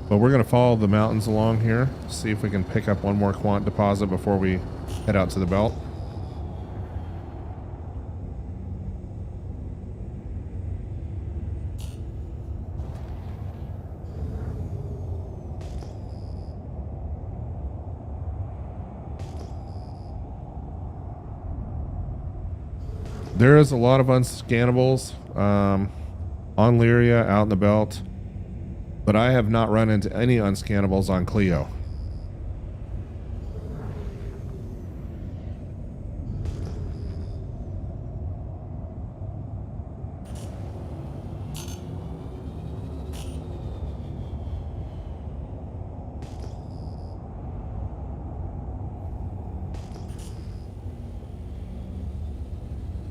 But we're going to follow the mountains along here, see if we can pick up one more quant deposit before we head out to the belt. There is a lot of unscannables on Lyria out in the belt, but I have not run into any unscannables on Clio.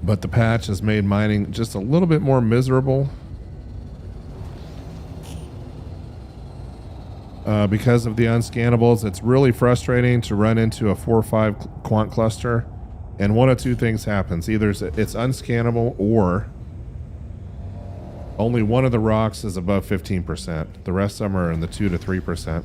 But the patch has made mining just a little bit more miserable. because of the unscannables. It's really frustrating to run into a 4 or 5 quant cluster, and one of two things happens. Either it's unscannable, or only one of the rocks is above 15%. The rest of them are in the 2 to 3%.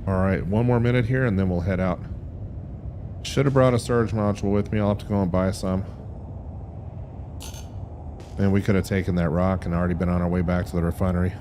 All right, one more minute here and then we'll head out. Should have brought a surge module with me. I'll have to go and buy some. And we could have taken that rock and already been on our way back to the refinery.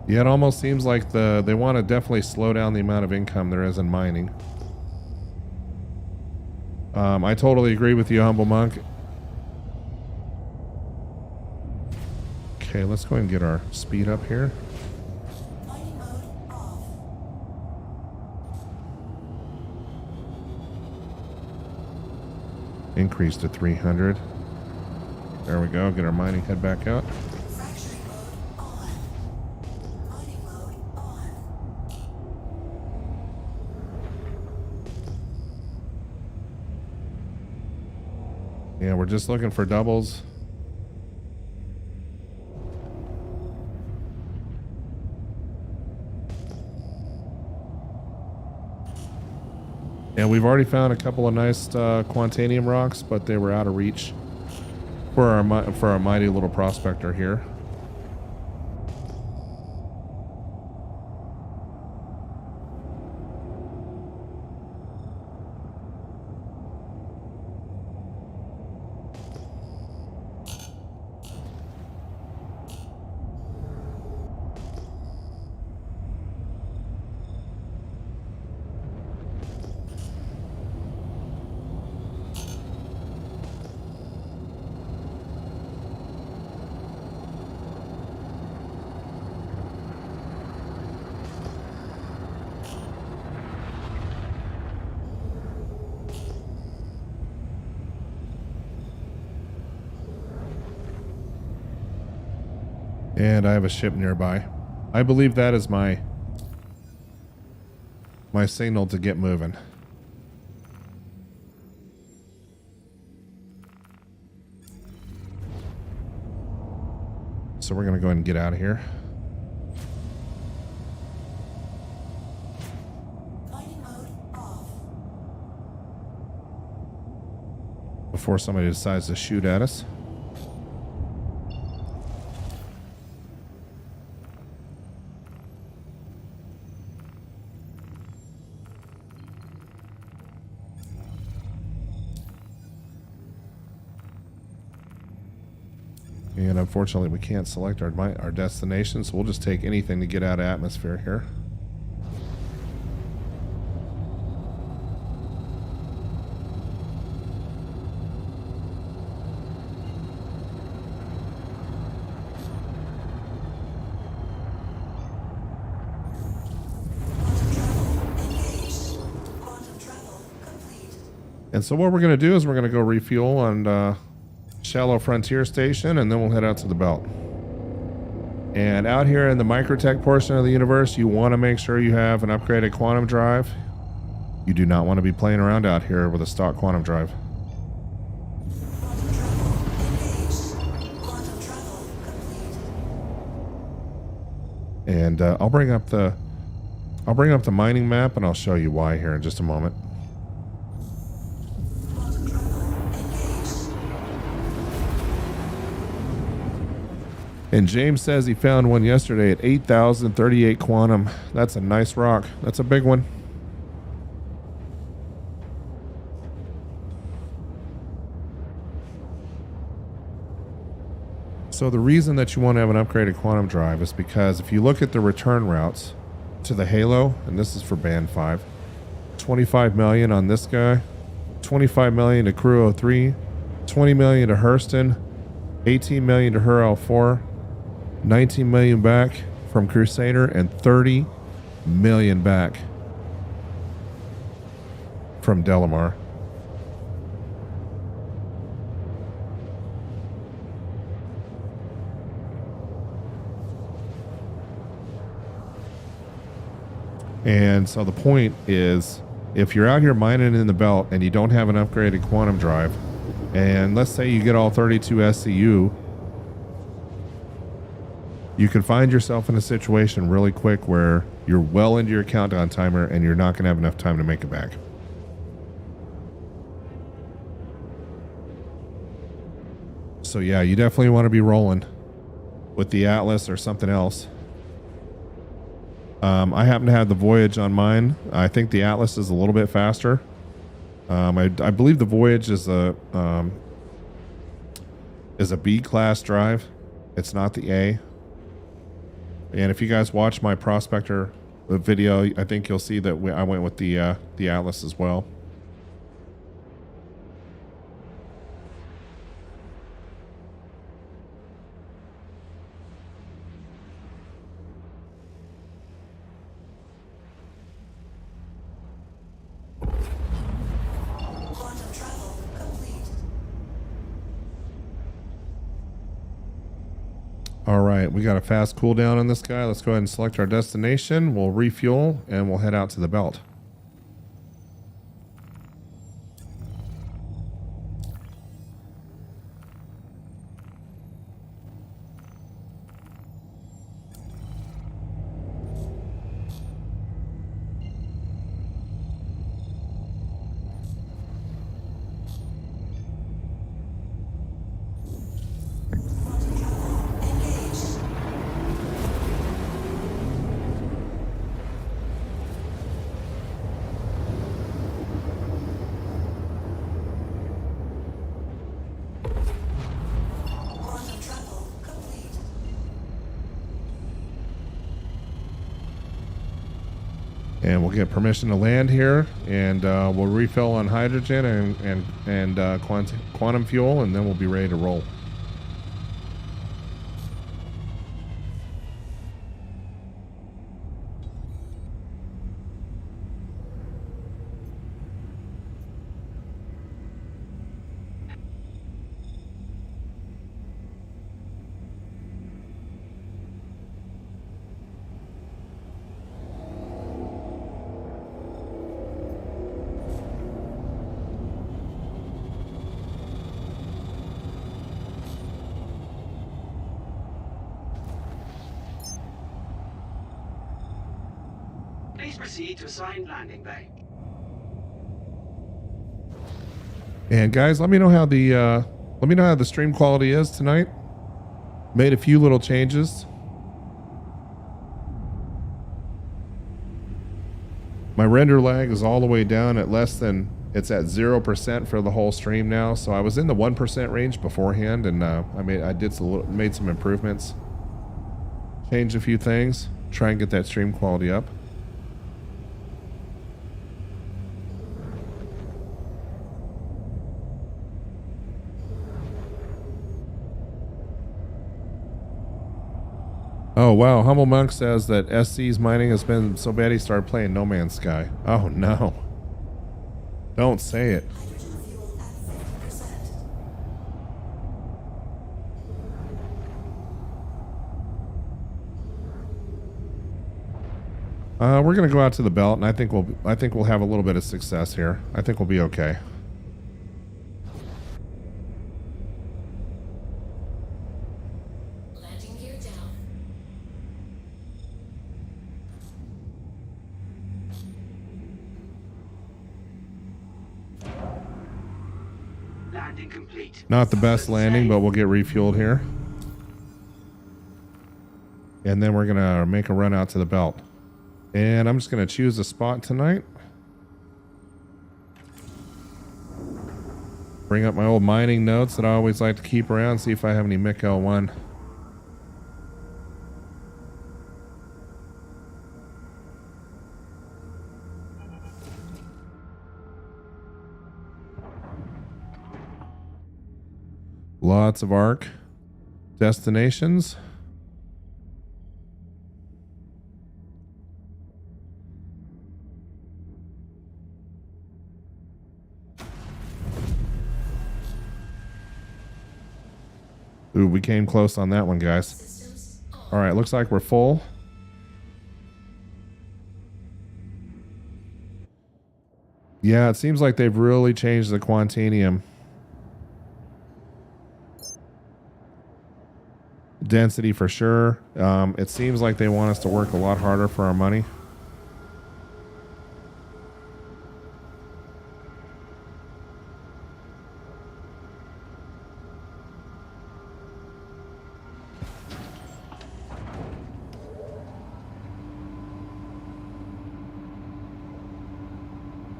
Yeah, it almost seems like they want to definitely slow down the amount of income there is in mining. I totally agree with you, Humble Monk. Okay, let's go ahead and get our speed up here. Increase to 300. There we go. Get our mining head back out. Yeah, we're just looking for doubles. And we've already found a couple of nice Quantanium rocks, but they were out of reach for our mighty little prospector here. And I have a ship nearby. I believe that is my signal to get moving. So we're going to go ahead and get out of here. Before somebody decides to shoot at us. And unfortunately, we can't select our destination, so we'll just take anything to get out of atmosphere here. And so what we're going to do is we're going to go refuel on Shallow Frontier Station, and then we'll head out to the belt. And out here in the microtech portion of the universe, you want to make sure you have an upgraded quantum drive. You do not want to be playing around out here with a stock quantum drive. And I'll bring up the mining map, and I'll show you why here in just a moment. And James says he found one yesterday at 8,038 quantum. That's a nice rock. That's a big one. So the reason that you want to have an upgraded quantum drive is because if you look at the return routes to the Halo, and this is for Band 5. 25 million on this guy. 25 million to Crew 03. 20 million to Hurston. 18 million to her L4. 19 million back from Crusader, and 30 million back from Delamar. And so the point is, if you're out here mining in the belt and you don't have an upgraded quantum drive, and let's say you get all 32 SCU, you can find yourself in a situation really quick where you're well into your countdown timer and you're not going to have enough time to make it back. So yeah, you definitely want to be rolling with the Atlas or something else. I happen to have the Voyage on mine. I think the Atlas is a little bit faster. I believe the Voyage is a B class drive. It's not the A. And if you guys watch my Prospector video, I think you'll see that I went with the Atlas as well. Quantum travel complete. All right, we got a fast cooldown on this guy. Let's go ahead and select our destination. We'll refuel and we'll head out to the belt. Quantum travel complete. And we'll get permission to land here, and we'll refill on hydrogen and quantum fuel, and then we'll be ready to roll. Please proceed to assigned landing bay. And guys, let me know how the stream quality is tonight. Made a few little changes. My render lag is all the way down at it's at 0% for the whole stream now. So I was in the 1% range beforehand, and made some improvements. Changed a few things. Try and get that stream quality up. Oh wow, Humble Monk says that SC's mining has been so bad he started playing No Man's Sky. Oh no. Don't say it. Hydrogen fuel at 50%. We're gonna go out to the belt, and I think we'll have a little bit of success here. I think we'll be okay. Landing gear down. Landing complete. Not the best landing, but we'll get refueled here. And then we're gonna make a run out to the belt. And I'm just gonna choose a spot tonight. Bring up my old mining notes that I always like to keep around, see if I have any MIC L1. Lots of ARC destinations. Ooh, we came close on that one, guys. All right, looks like we're full. Yeah, it seems like they've really changed the Quantanium density for sure. It seems like they want us to work a lot harder for our money.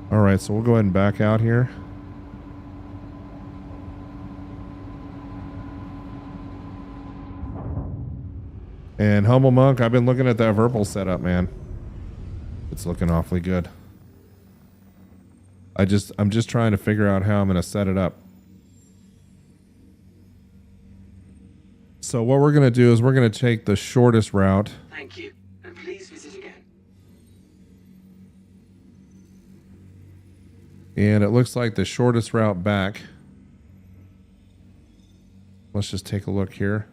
All right, so we'll go ahead and back out here. And Humble Monk, I've been looking at that Verpal setup, man. It's looking awfully good. I'm just trying to figure out how I'm going to set it up. So what we're going to do is we're going to take the shortest route. Thank you, and please visit again. And it looks like the shortest route back. Let's just take a look here.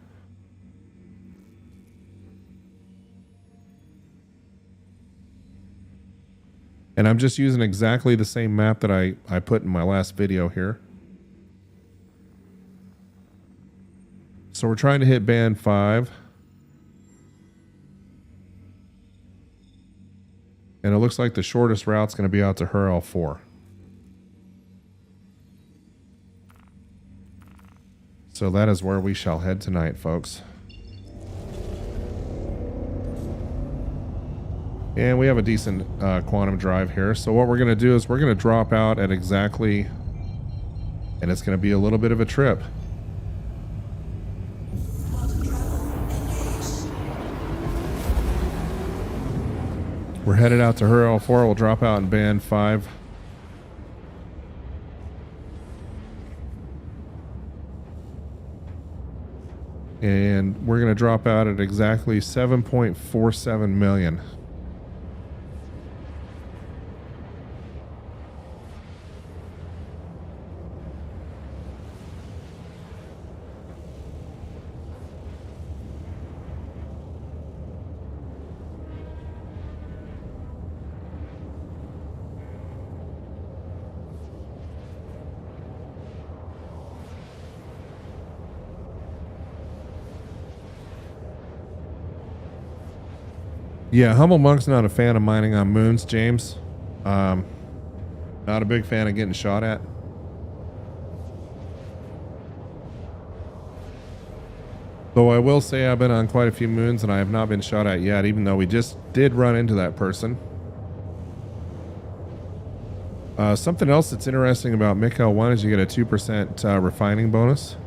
And I'm just using exactly the same map that I put in my last video here. So we're trying to hit band 5. And it looks like the shortest route's going to be out to Hurl 4. So that is where we shall head tonight, folks. And we have a decent quantum drive here. So what we're going to do is we're going to drop out at exactly... And it's going to be a little bit of a trip. We're headed out to Hurl 4. We'll drop out in band 5. And we're going to drop out at exactly 7.47 million. Yeah, Humble Monk's not a fan of mining on moons, James. Not a big fan of getting shot at. Though I will say I've been on quite a few moons and I have not been shot at yet, even though we just did run into that person. Something else that's interesting about Mikkel 1 is you get a 2% refining bonus.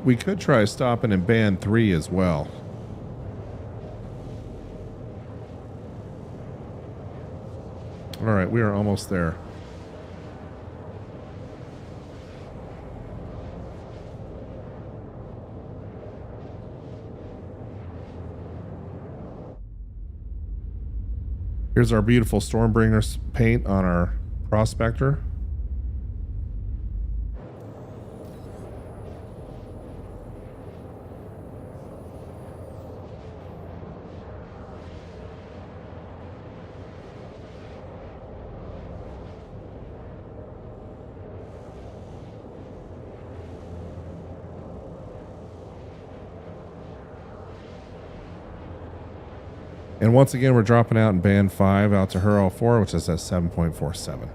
We could try stopping in band 3 as well. All right, we are almost there. Here's our beautiful Stormbringer's paint on our Prospector. And once again, we're dropping out in band 5 out to Hurl 4, which is at 7.47.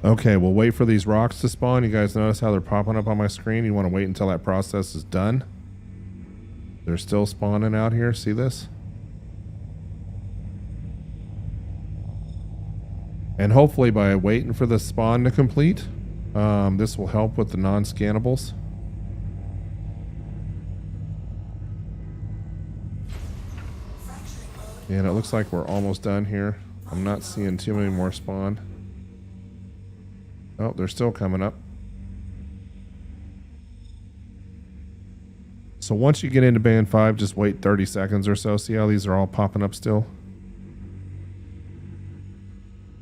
Okay, we'll wait for these rocks to spawn. You guys notice how they're popping up on my screen? You want to wait until that process is done. They're still spawning out here. See this? And hopefully by waiting for the spawn to complete, this will help with the non-scannables. And it looks like we're almost done here. I'm not seeing too many more spawn. Oh, they're still coming up. So once you get into band 5, just wait 30 seconds or so. See how these are all popping up still?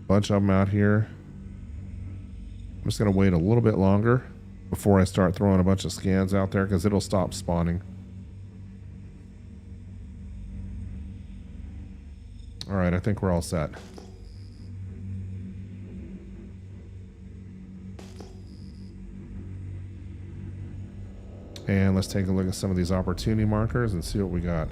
Bunch of them out here. I'm just going to wait a little bit longer before I start throwing a bunch of scans out there because it'll stop spawning. All right, I think we're all set. And let's take a look at some of these opportunity markers and see what we got.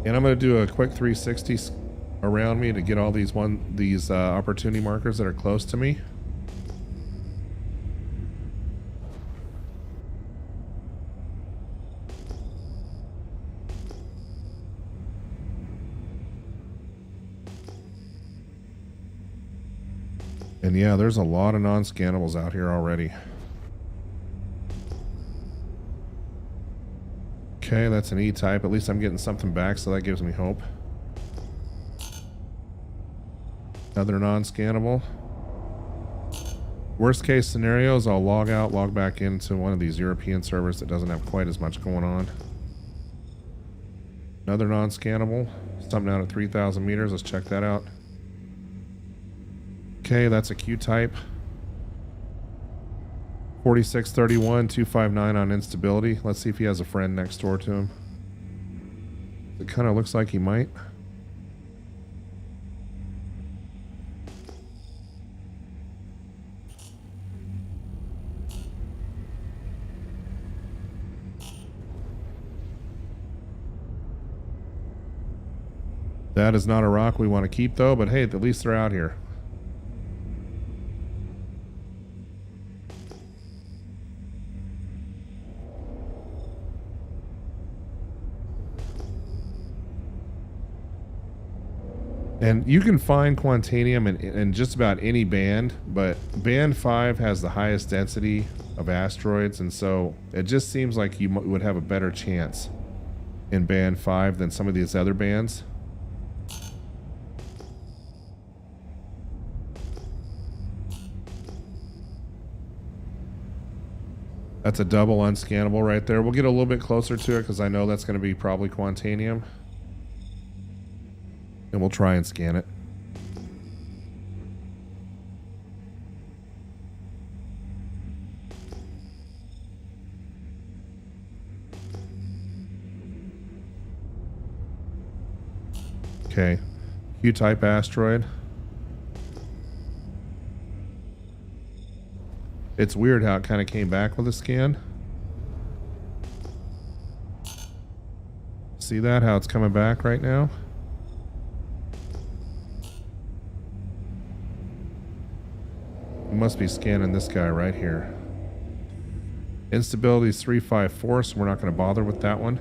And I'm going to do a quick 360 around me to get all these opportunity markers that are close to me. And yeah, there's a lot of non-scannables out here already. Okay, that's an E-type. At least I'm getting something back, so that gives me hope. Another non-scannable. Worst case scenarios, I'll log out, log back into one of these European servers that doesn't have quite as much going on. Another non-scannable. Something out at 3,000 meters. Let's check that out. Okay, that's a Q-type. 4631, 259 on instability. Let's see if he has a friend next door to him. It kind of looks like he might. That is not a rock we want to keep though, but hey, at least they're out here. And you can find Quantanium in just about any band, but band 5 has the highest density of asteroids, and so it just seems like you would have a better chance in band 5 than some of these other bands. That's a double unscannable right there. We'll get a little bit closer to it because I know that's going to be probably Quantanium. And we'll try and scan it. Okay. Q-type asteroid. It's weird how it kind of came back with a scan. See that? How it's coming back right now? Must be scanning this guy right here. Instability is 354, so we're not going to bother with that one.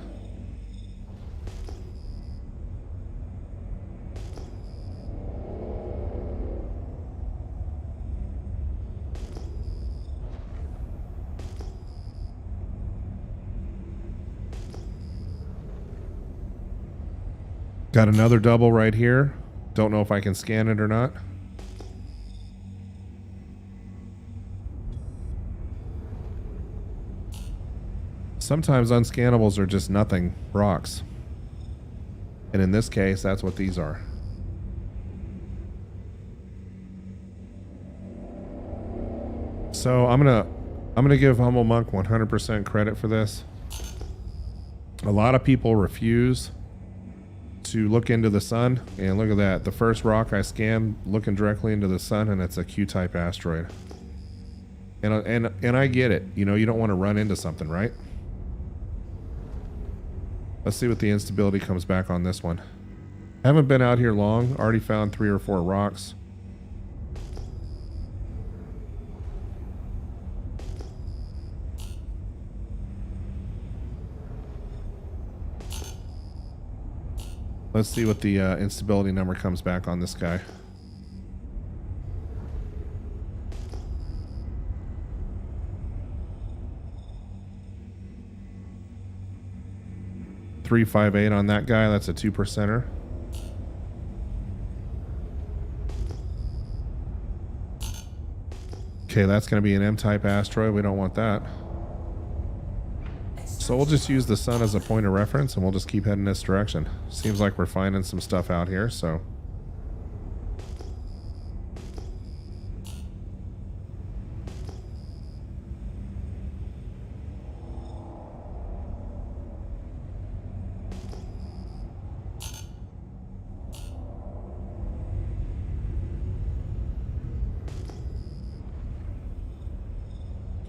Got another double right here. Don't know if I can scan it or not. Sometimes unscannables are just nothing rocks. And in this case, that's what these are. So I'm gonna give Humble Monk 100% credit for this. A lot of people refuse to look into the sun, and look at that. The first rock I scanned looking directly into the sun, and it's a Q-type asteroid. And I get it. You know, you don't want to run into something, right? Let's see what the instability comes back on this one. Haven't been out here long. Already found 3 or 4 rocks. Let's see what the instability number comes back on this guy. .358 on that guy. That's a 2%er. Okay, that's going to be an M-type asteroid. We don't want that. So we'll just use the sun as a point of reference and we'll just keep heading this direction. Seems like we're finding some stuff out here, so.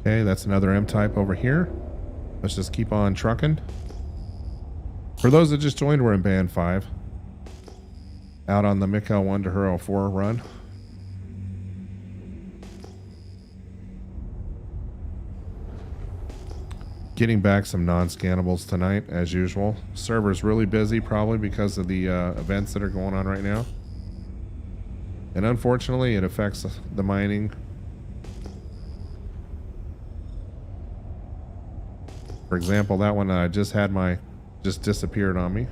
Okay, that's another M-type over here. Let's just keep on trucking. For those that just joined, we're in Band 5. Out on the Mikhail 1 to Hurl 4 run. Getting back some non-scannables tonight, as usual. Server's really busy, probably because of the events that are going on right now. And unfortunately, it affects the mining. For example, that one I just had just disappeared on me.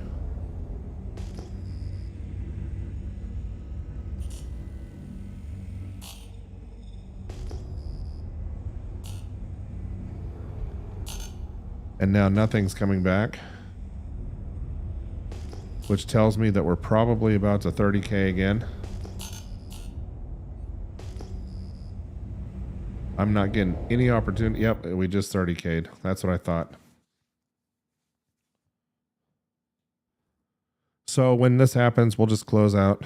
And now nothing's coming back, which tells me that we're probably about to 30K again. I'm not getting any opportunity. Yep, we just 30K'd. That's what I thought. So when this happens, we'll just close out,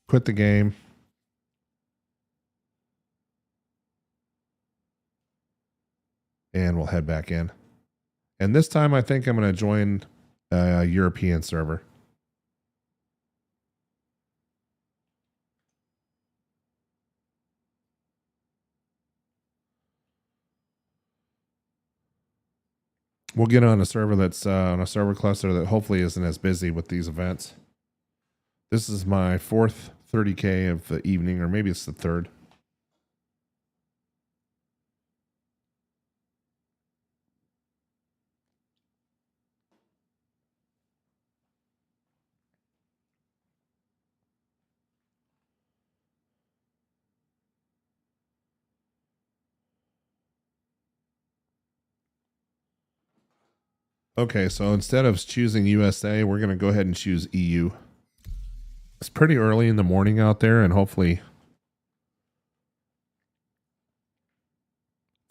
quit the game. And we'll head back in. And this time I think I'm going to join a European server. We'll get on a server that's on a server cluster that hopefully isn't as busy with these events. This is my 4th 30K of the evening, or maybe it's the 3rd. Okay, so instead of choosing USA, we're going to go ahead and choose EU. It's pretty early in the morning out there, and hopefully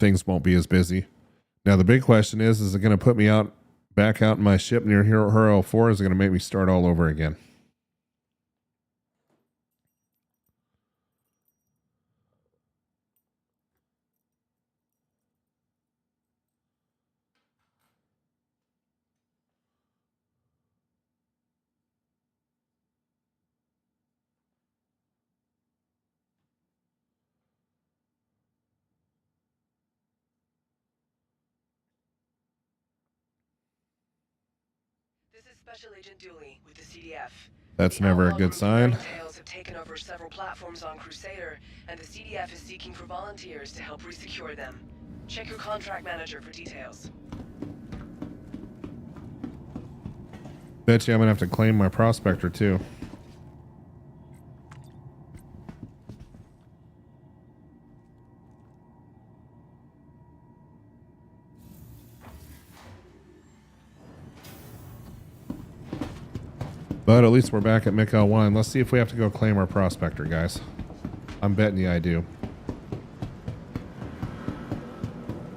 things won't be as busy. Now, the big question is it going to put me back out in my ship near Hero 4? Is it going to make me start all over again? This is Special Agent Dooley with the CDF. That's The never a outlaw good group sign. Ninetales have taken over several platforms on Crusader, and the CDF is seeking for volunteers to help resecure them. Check your contract manager for details. Bet you I'm going to have to claim my prospector too. But at least we're back at Mikhail 1. Let's see if we have to go claim our prospector, guys. I'm betting you I do.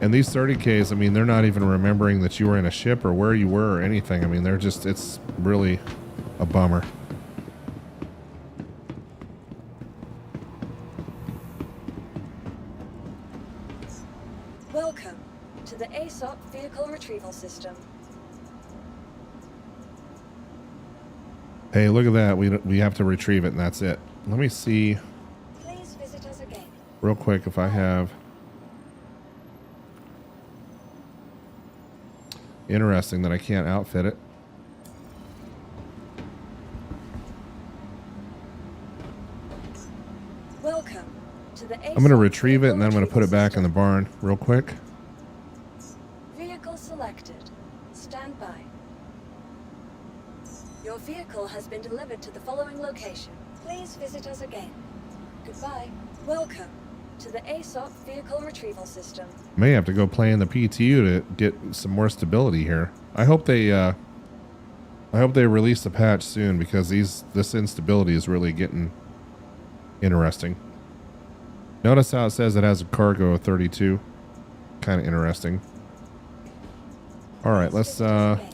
And these 30Ks, I mean, they're not even remembering that you were in a ship or where you were or anything. I mean, they're just, it's really a bummer. Welcome to the ASOP Vehicle Retrieval System. Hey, look at that. We have to retrieve it, and that's it. Let me see Please visit us again. real quick if I have. Interesting that I can't outfit it. Welcome to the I'm going to retrieve it, and then I'm going to put it back in the barn real quick. Vehicle selected. Stand by. Your vehicle has been delivered to the following location. Please visit us again. Goodbye. Welcome to the ASOP vehicle retrieval system. May have to go play in the PTU to get some more stability here. I hope they release the patch soon, because this instability is really getting interesting. Notice how it says it has a cargo of 32. Kind of interesting. All right, let's Goodbye.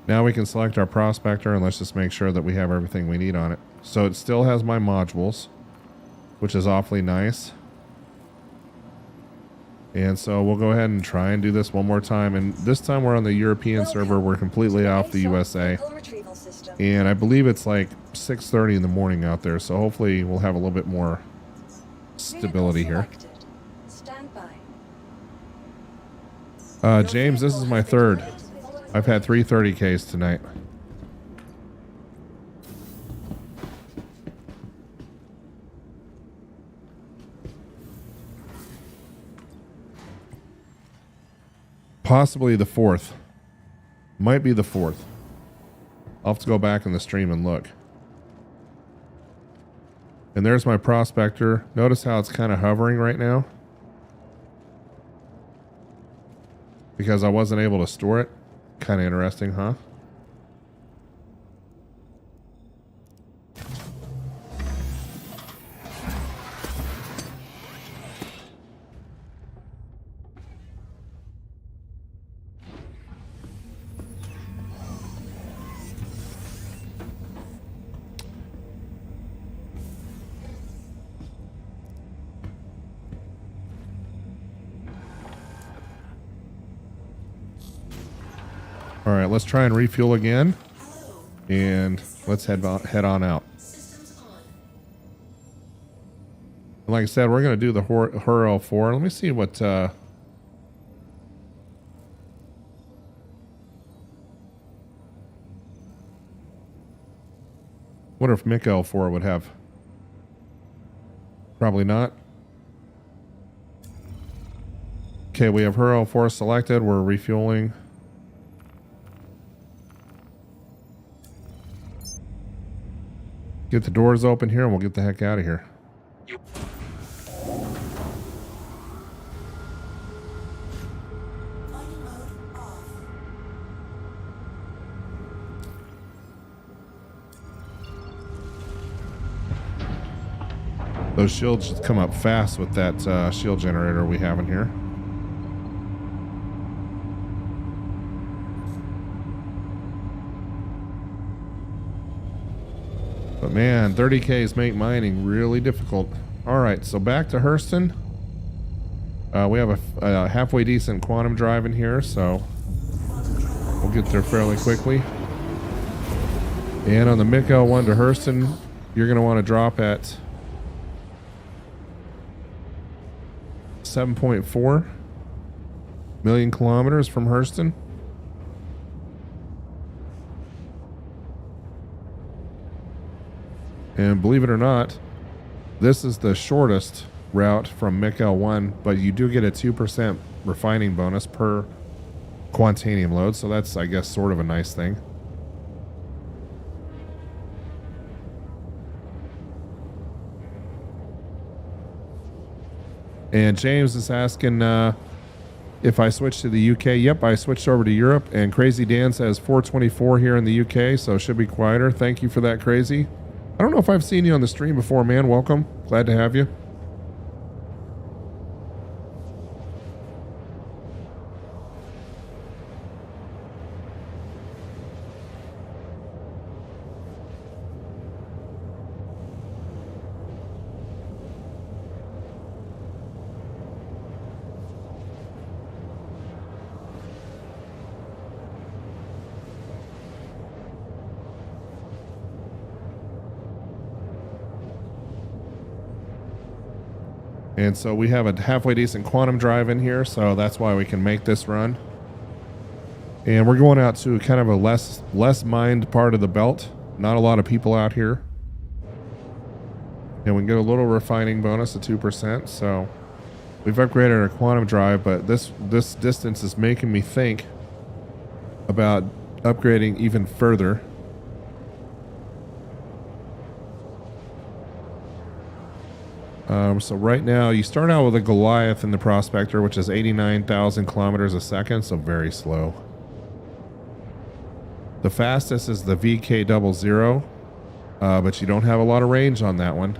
now we can select our prospector, and let's just make sure that we have everything we need on it. So it still has my modules, which is awfully nice. And so we'll go ahead and try and do this one more time. And this time we're on the European server. We're completely off the USA. And I believe it's like 6:30 in the morning out there. So hopefully we'll have a little bit more stability here. James, this is my third. I've had 3 30Ks tonight. Possibly the 4th. Might be the 4th. I'll have to go back in the stream and look. And there's my prospector. Notice how it's kind of hovering right now, because I wasn't able to store it. Kind of interesting, huh? All right, let's try and refuel again, and let's head on out. And like I said, we're going to do the HURL 4. Let me see what wonder if Mick L4 would have. Probably not. Okay, we have HURL 4 selected. We're refueling. Get the doors open here, and we'll get the heck out of here. Those shields should come up fast with that shield generator we have in here. But man, 30Ks make mining really difficult. All right, so back to Hurston. We have a halfway decent quantum drive in here, so we'll get there fairly quickly. And on the MiC L1 to Hurston, you're going to want to drop at 7.4 million kilometers from Hurston. And believe it or not, this is the shortest route from MiC L1, but you do get a 2% refining bonus per Quantanium load, so that's, I guess, sort of a nice thing. And James is asking if I switched to the UK. Yep, I switched over to Europe. And Crazy Dan says 424 here in the UK, so it should be quieter. Thank you for that, Crazy. I don't know if I've seen you on the stream before, man. Welcome. Glad to have you. And so we have a halfway decent quantum drive in here, so that's why we can make this run. And we're going out to kind of a less mined part of the belt. Not a lot of people out here. And we get a little refining bonus of 2%. So we've upgraded our quantum drive, but this distance is making me think about upgrading even further. So right now you start out with a Goliath in the Prospector, which is 89,000 kilometers a second, so very slow. The fastest is the VK00, but you don't have a lot of range on that one.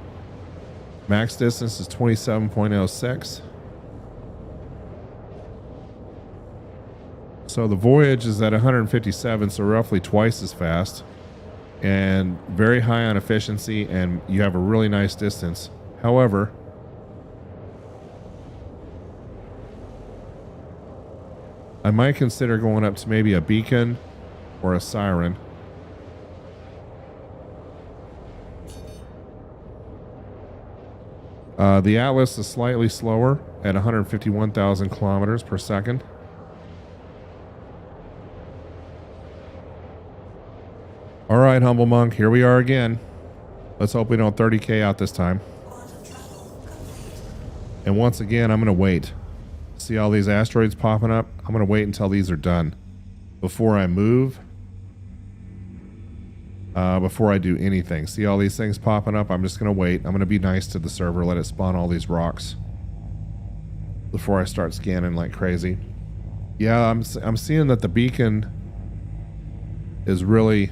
Max distance is 27.06. So the Voyage is at 157, so roughly twice as fast, and very high on efficiency, and you have a really nice distance. However, I might consider going up to maybe a Beacon or a Siren. The Atlas is slightly slower at 151,000 kilometers per second. All right, Humble Monk, here we are again. Let's hope we don't 30K out this time. And once again, I'm going to wait. See all these asteroids popping up? I'm going to wait until these are done before I move. Before I do anything. See all these things popping up? I'm just going to wait. I'm going to be nice to the server. Let it spawn all these rocks before I start scanning like crazy. Yeah, I'm seeing that the beacon is really...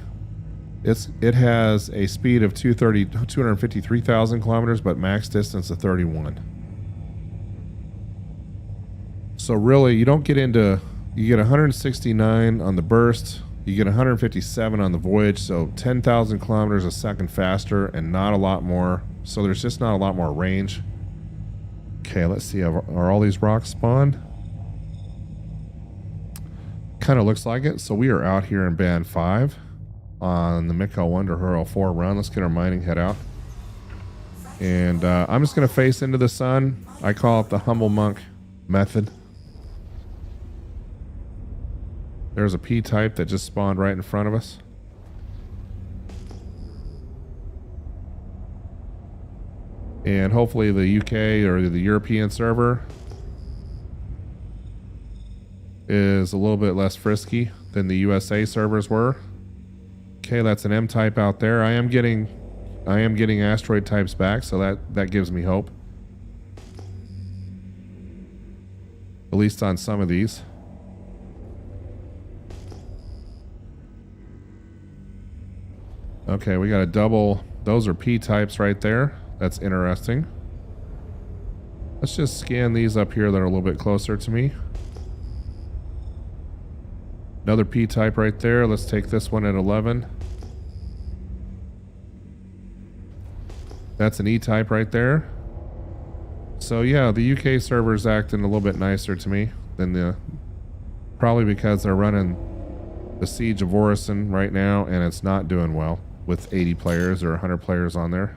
It has a speed of 253,000 kilometers, but max distance of 31. So really, you don't get into... You get 169 on the burst. You get 157 on the Voyage, so 10,000 kilometers a second faster and not a lot more. So there's just not a lot more range. Okay, let's see. Are all these rocks spawned? Kind of looks like it. So we are out here in Band 5 on the Miko 1 to Hurl 4 run. Let's get our mining head out. And I'm just going to face into the sun. I call it the Humble Monk method. There's a P-type that just spawned right in front of us. And hopefully the UK or the European server is a little bit less frisky than the USA servers were. Okay, that's an M-type out there. I am getting asteroid types back, so that gives me hope. At least on some of these. Okay, we got a double. Those are P-types right there. That's interesting. Let's just scan these up here that are a little bit closer to me. Another P-type right there. Let's take this one at 11. That's an E-type right there. So yeah, the UK server's acting a little bit nicer to me than the... Probably because they're running the Siege of Orison right now, and it's not doing well with 80 players or 100 players on there.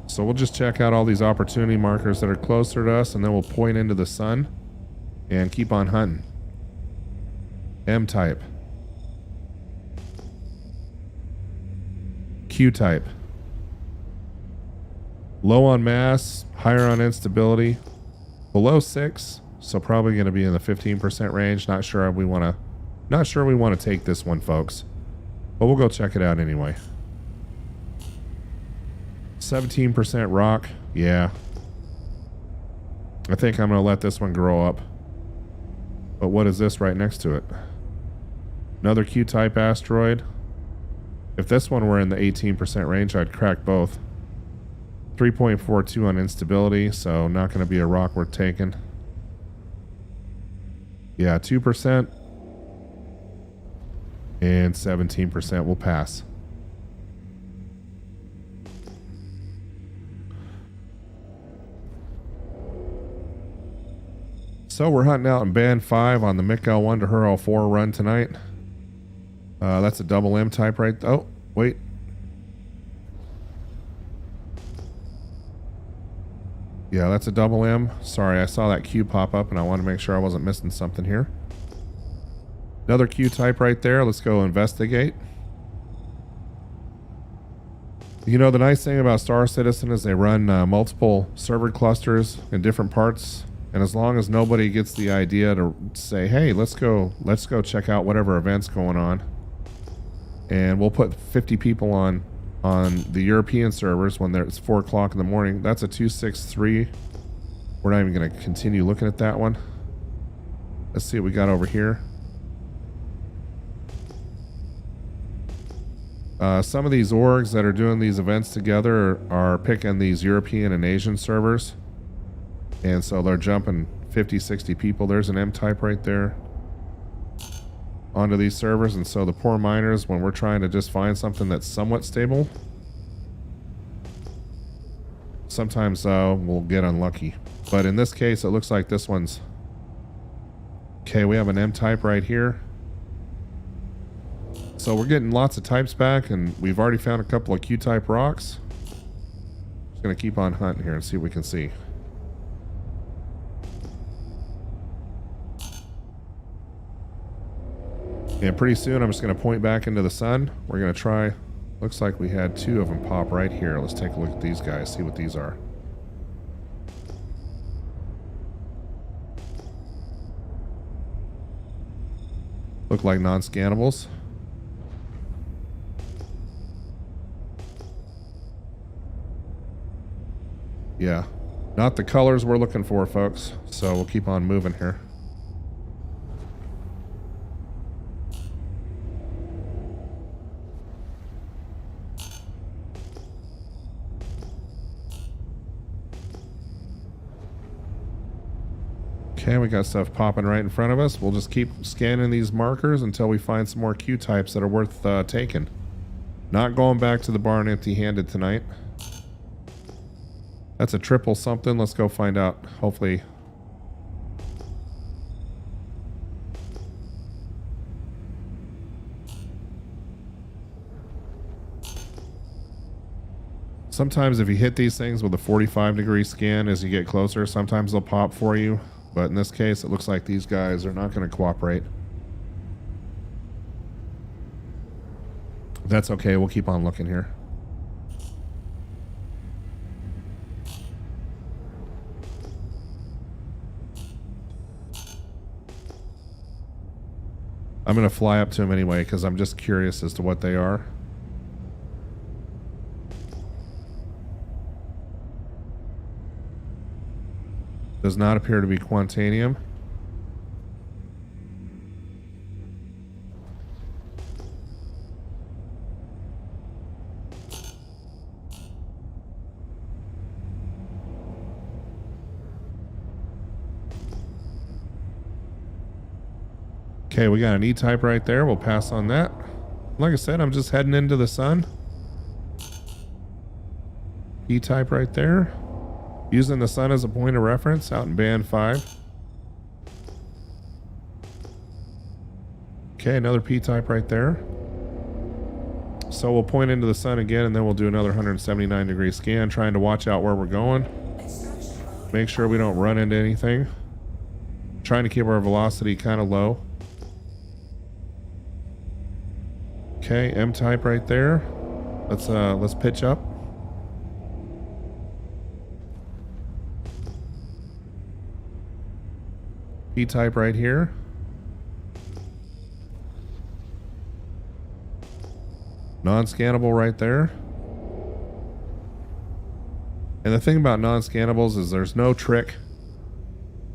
So we'll just check out all these opportunity markers that are closer to us, and then we'll point into the sun and keep on hunting. M-type. Q-type. Low on mass, higher on instability. Below 6, so probably going to be in the 15% range. Not sure we want to take this one, folks. But we'll go check it out anyway. 17% rock. Yeah. I think I'm going to let this one grow up. But what is this right next to it? Another Q-type asteroid. If this one were in the 18% range, I'd crack both. 3.42 on instability, so not going to be a rock worth taking. Yeah, 2%. And 17% will pass. So we're hunting out in band 5 on the MIC L1 to her L4 run tonight. That's a double M type right. Oh, wait. Yeah, that's a double M. Sorry, I saw that Q pop up and I want to make sure I wasn't missing something here. Another Q type right there. Let's go investigate. You know, the nice thing about Star Citizen is they run multiple server clusters in different parts. And as long as nobody gets the idea to say, hey, let's go check out whatever event's going on. And we'll put 50 people on the European servers when it's 4 o'clock in the morning. That's a 263. We're not even going to continue looking at that one. Let's see what we got over here. Some of these orgs that are doing these events together are picking these European and Asian servers. And so they're jumping 50, 60 people. There's an M type right there onto these servers. And so the poor miners, when we're trying to just find something that's somewhat stable, sometimes we'll get unlucky. But in this case, it looks like this one's... Okay, we have an M type right here. So we're getting lots of types back, and we've already found a couple of Q-type rocks. Just going to keep on hunting here and see what we can see. And pretty soon I'm just going to point back into the sun. We're going to try... Looks like we had 2 of them pop right here. Let's take a look at these guys, see what these are. Look like non-scannables. Yeah, not the colors we're looking for, folks. So we'll keep on moving here. Okay, we got stuff popping right in front of us. We'll just keep scanning these markers until we find some more Q types that are worth taking. Not going back to the barn empty-handed tonight. That's a triple something. Let's go find out. Hopefully. Sometimes if you hit these things with a 45-degree scan as you get closer, sometimes they'll pop for you. But in this case, it looks like these guys are not going to cooperate. That's okay. We'll keep on looking here. I'm going to fly up to them anyway because I'm just curious as to what they are. Does not appear to be Quantanium. Okay, we got an E-type right there. We'll pass on that. Like I said, I'm just heading into the sun. E-type right there. Using the sun as a point of reference out in band 5. Okay, another P-type right there. So we'll point into the sun again, and then we'll do another 179-degree scan, trying to watch out where we're going. Make sure we don't run into anything. Trying to keep our velocity kind of low. Okay, M-type right there. Let's pitch up. P-type right here. Non-scannable right there. And the thing about non-scannables is there's no trick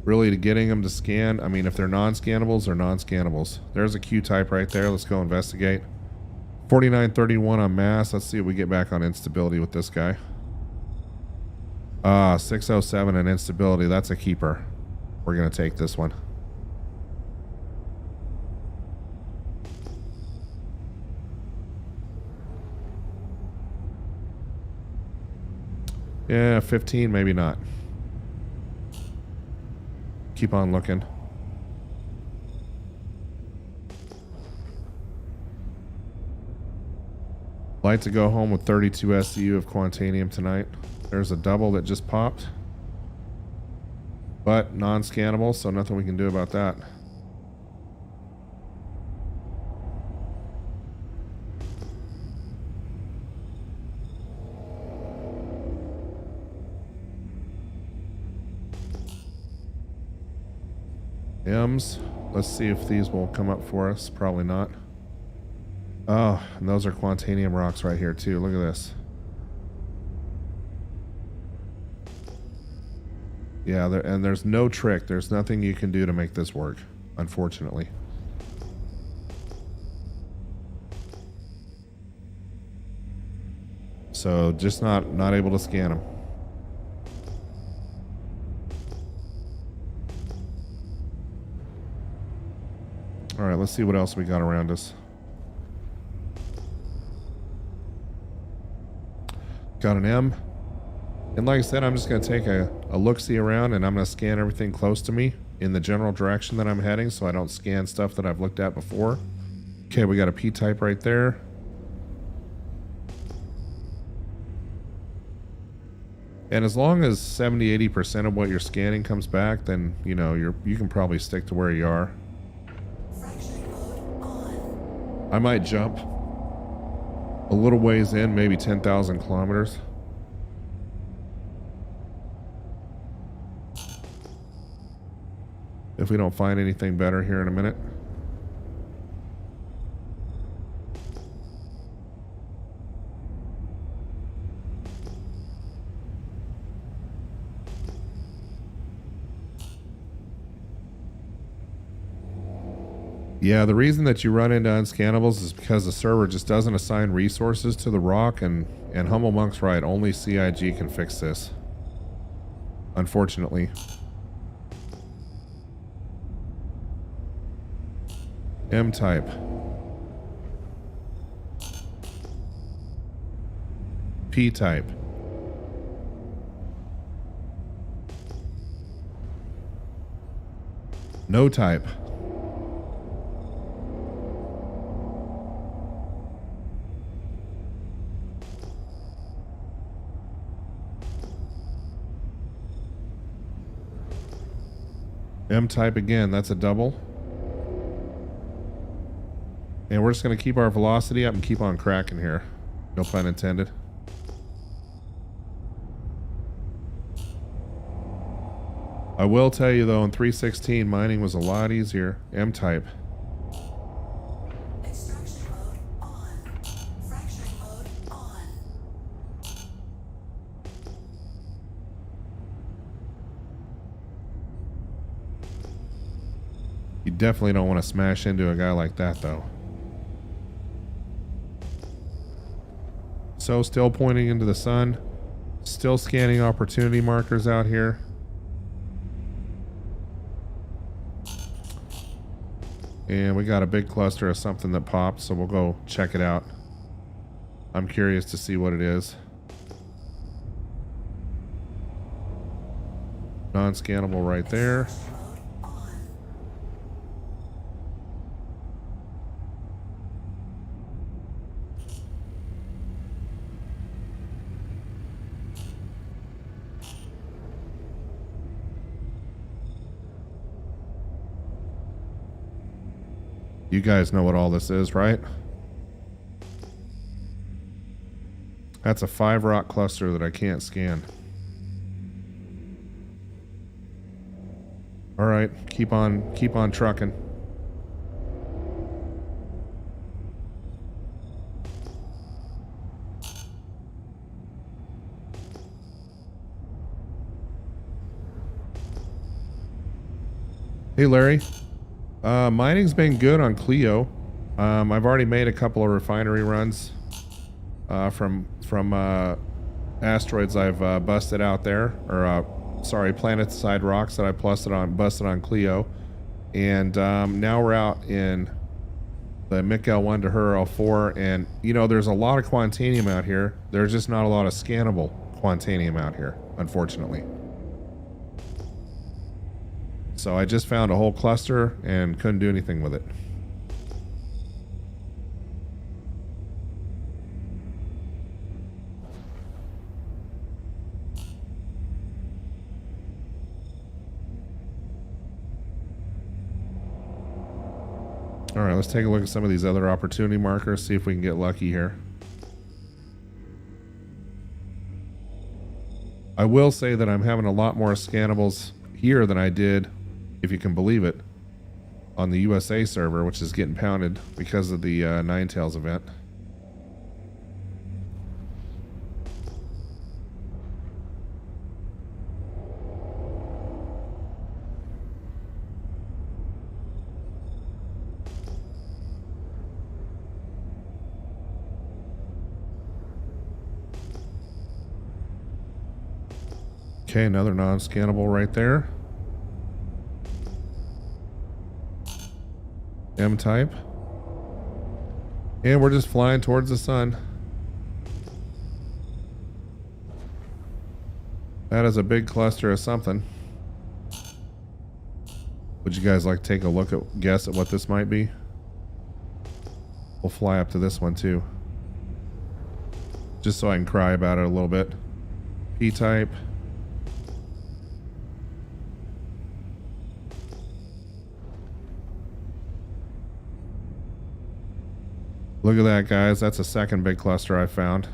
really to getting them to scan. I mean, if they're non-scannables, they're non-scannables. There's a Q-type right there. Let's go investigate. 4931 on mass. Let's see if we get back on instability with this guy. 607 and instability. That's a keeper. We're going to take this one. Yeah, 15, maybe not. keep on looking. Like to go home with 32 SCU of Quantanium tonight. There's a double that just popped. But non-scannable, so nothing we can do about that. M's. Let's see if these will come up for us. Probably not. Oh, and those are Quantanium rocks right here too. Look at this. Yeah, and there's no trick. There's nothing you can do to make this work, unfortunately. So just not able to scan them. All right, let's see what else we got around us. Got an M. And like I said, I'm just going to take a look-see around, and I'm going to scan everything close to me in the general direction that I'm heading, so I don't scan stuff that I've looked at before. Okay, we got a P-type right there. And as long as 70-80% of what you're scanning comes back, then, you know, you can probably stick to where you are. I might jump a little ways in, maybe 10,000 kilometers. If we don't find anything better here in a minute. Yeah, the reason that you run into unscannables is because the server just doesn't assign resources to the rock, and Humble Monk's right, only CIG can fix this. Unfortunately. M-type. P-type. No type. M-type again, that's a double. And we're just going to keep our velocity up and keep on cracking here. No pun intended. I will tell you though, in 3.16 mining was a lot easier. M-type. Extraction mode on. Fracturing mode on. You definitely don't want to smash into a guy like that though. So still pointing into the sun. Still scanning opportunity markers out here. And we got a big cluster of something that popped, so we'll go check it out. I'm curious to see what it is. Non-scannable right there. You guys know what all this is, right? That's a 5 rock cluster that I can't scan. All right, keep on trucking. Hey, Larry. Mining's been good on Clio. I've already made a couple of refinery runs from asteroids I've busted out there, or sorry, planet-side rocks that I busted on Clio, and now we're out in the MiC-L1 to her L4, and you know there's a lot of Quantanium out here. There's just not a lot of scannable Quantanium out here, unfortunately. So I just found a whole cluster and couldn't do anything with it. All right, let's take a look at some of these other opportunity markers, see if we can get lucky here. I will say that I'm having a lot more scannables here than I did, if you can believe it, on the USA server, which is getting pounded because of the Ninetales event. Okay, another non-scannable right there. M-type. And we're just flying towards the sun. That is a big cluster of something. Would you guys like to take a look at, guess at what this might be? We'll fly up to this one too. Just so I can cry about it a little bit. P-type. Look at that, guys. That's a second big cluster I found.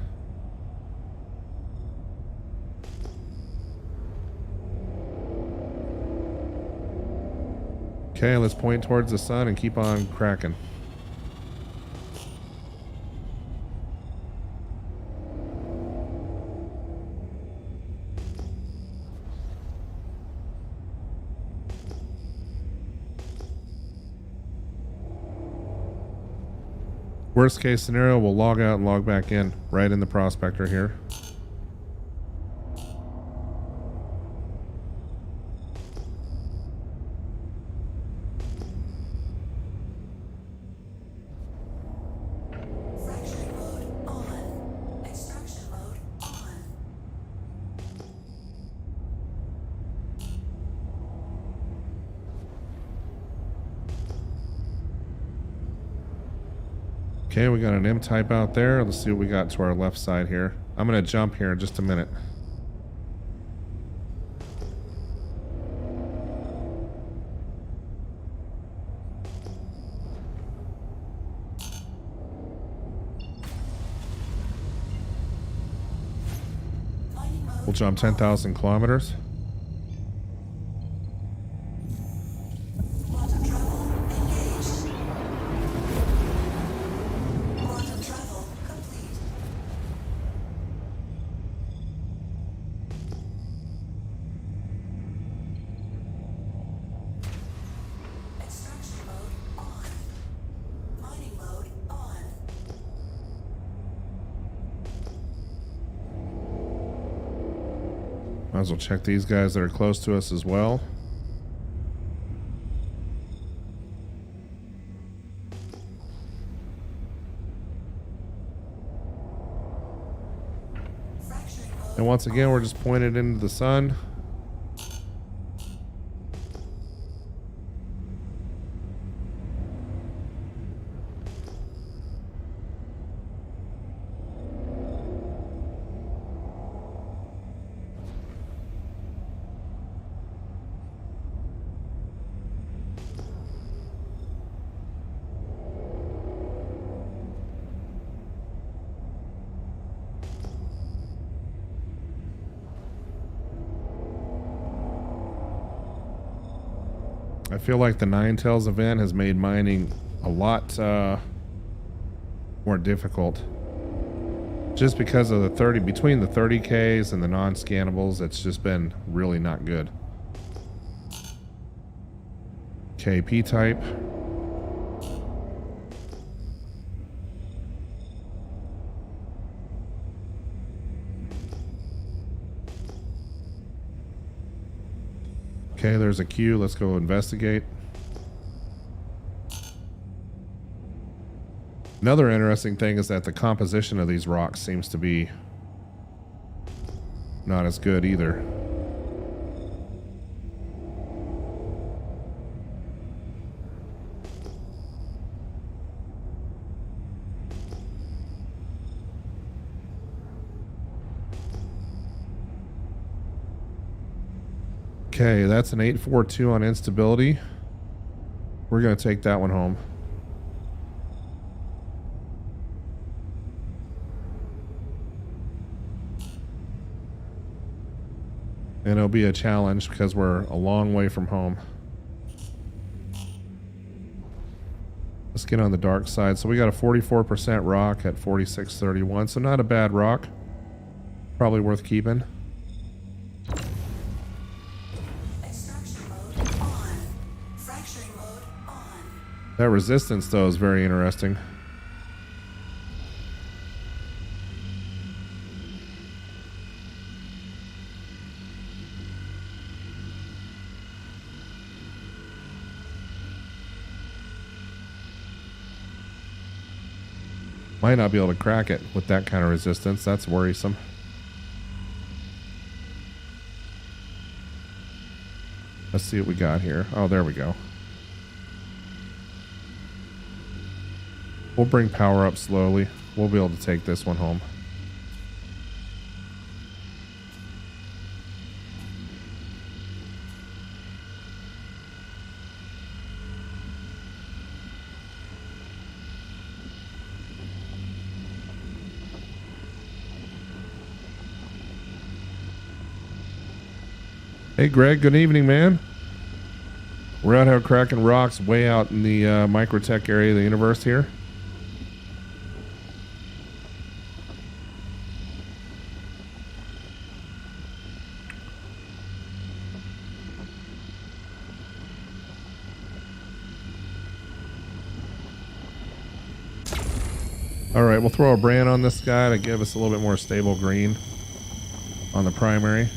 Okay, let's point towards the sun and keep on cracking. Worst case scenario, we'll log out and log back in right in the prospector here. Fracturing mode on. Extraction mode on. Okay, we got an M-type out there. Let's see what we got to our left side here. I'm going to jump here in just a minute. We'll jump 10,000 kilometers. Quantum travel engaged. Quantum travel complete. Extraction mode on. Mining mode on. Might as well check these guys that are close to us as well. Fracturing mode. And once again, we're just pointed into the sun. I feel like the Ninetales event has made mining a lot more difficult. Just because of the 30, between the 30Ks and the non-scannables, it's just been really not good. KP type. Okay, there's a queue. Let's go investigate. Another interesting thing is that the composition of these rocks seems to be not as good either. Okay, that's an 842 on instability. We're going to take that one home. And it'll be a challenge because we're a long way from home. Let's get on the dark side. So we got a 44% rock at 4631. So not a bad rock. Probably worth keeping. Extraction mode on. Fracturing mode on. That resistance, though, is very interesting. Might not be able to crack it with that kind of resistance. That's worrisome. Let's see what we got here. Oh, there we go. We'll bring power up slowly. We'll be able to take this one home. Hey Greg, good evening, man. We're out here cracking rocks way out in the microtech area of the universe here. Alright, we'll throw a brand on this guy to give us a little bit more stable green on the primary.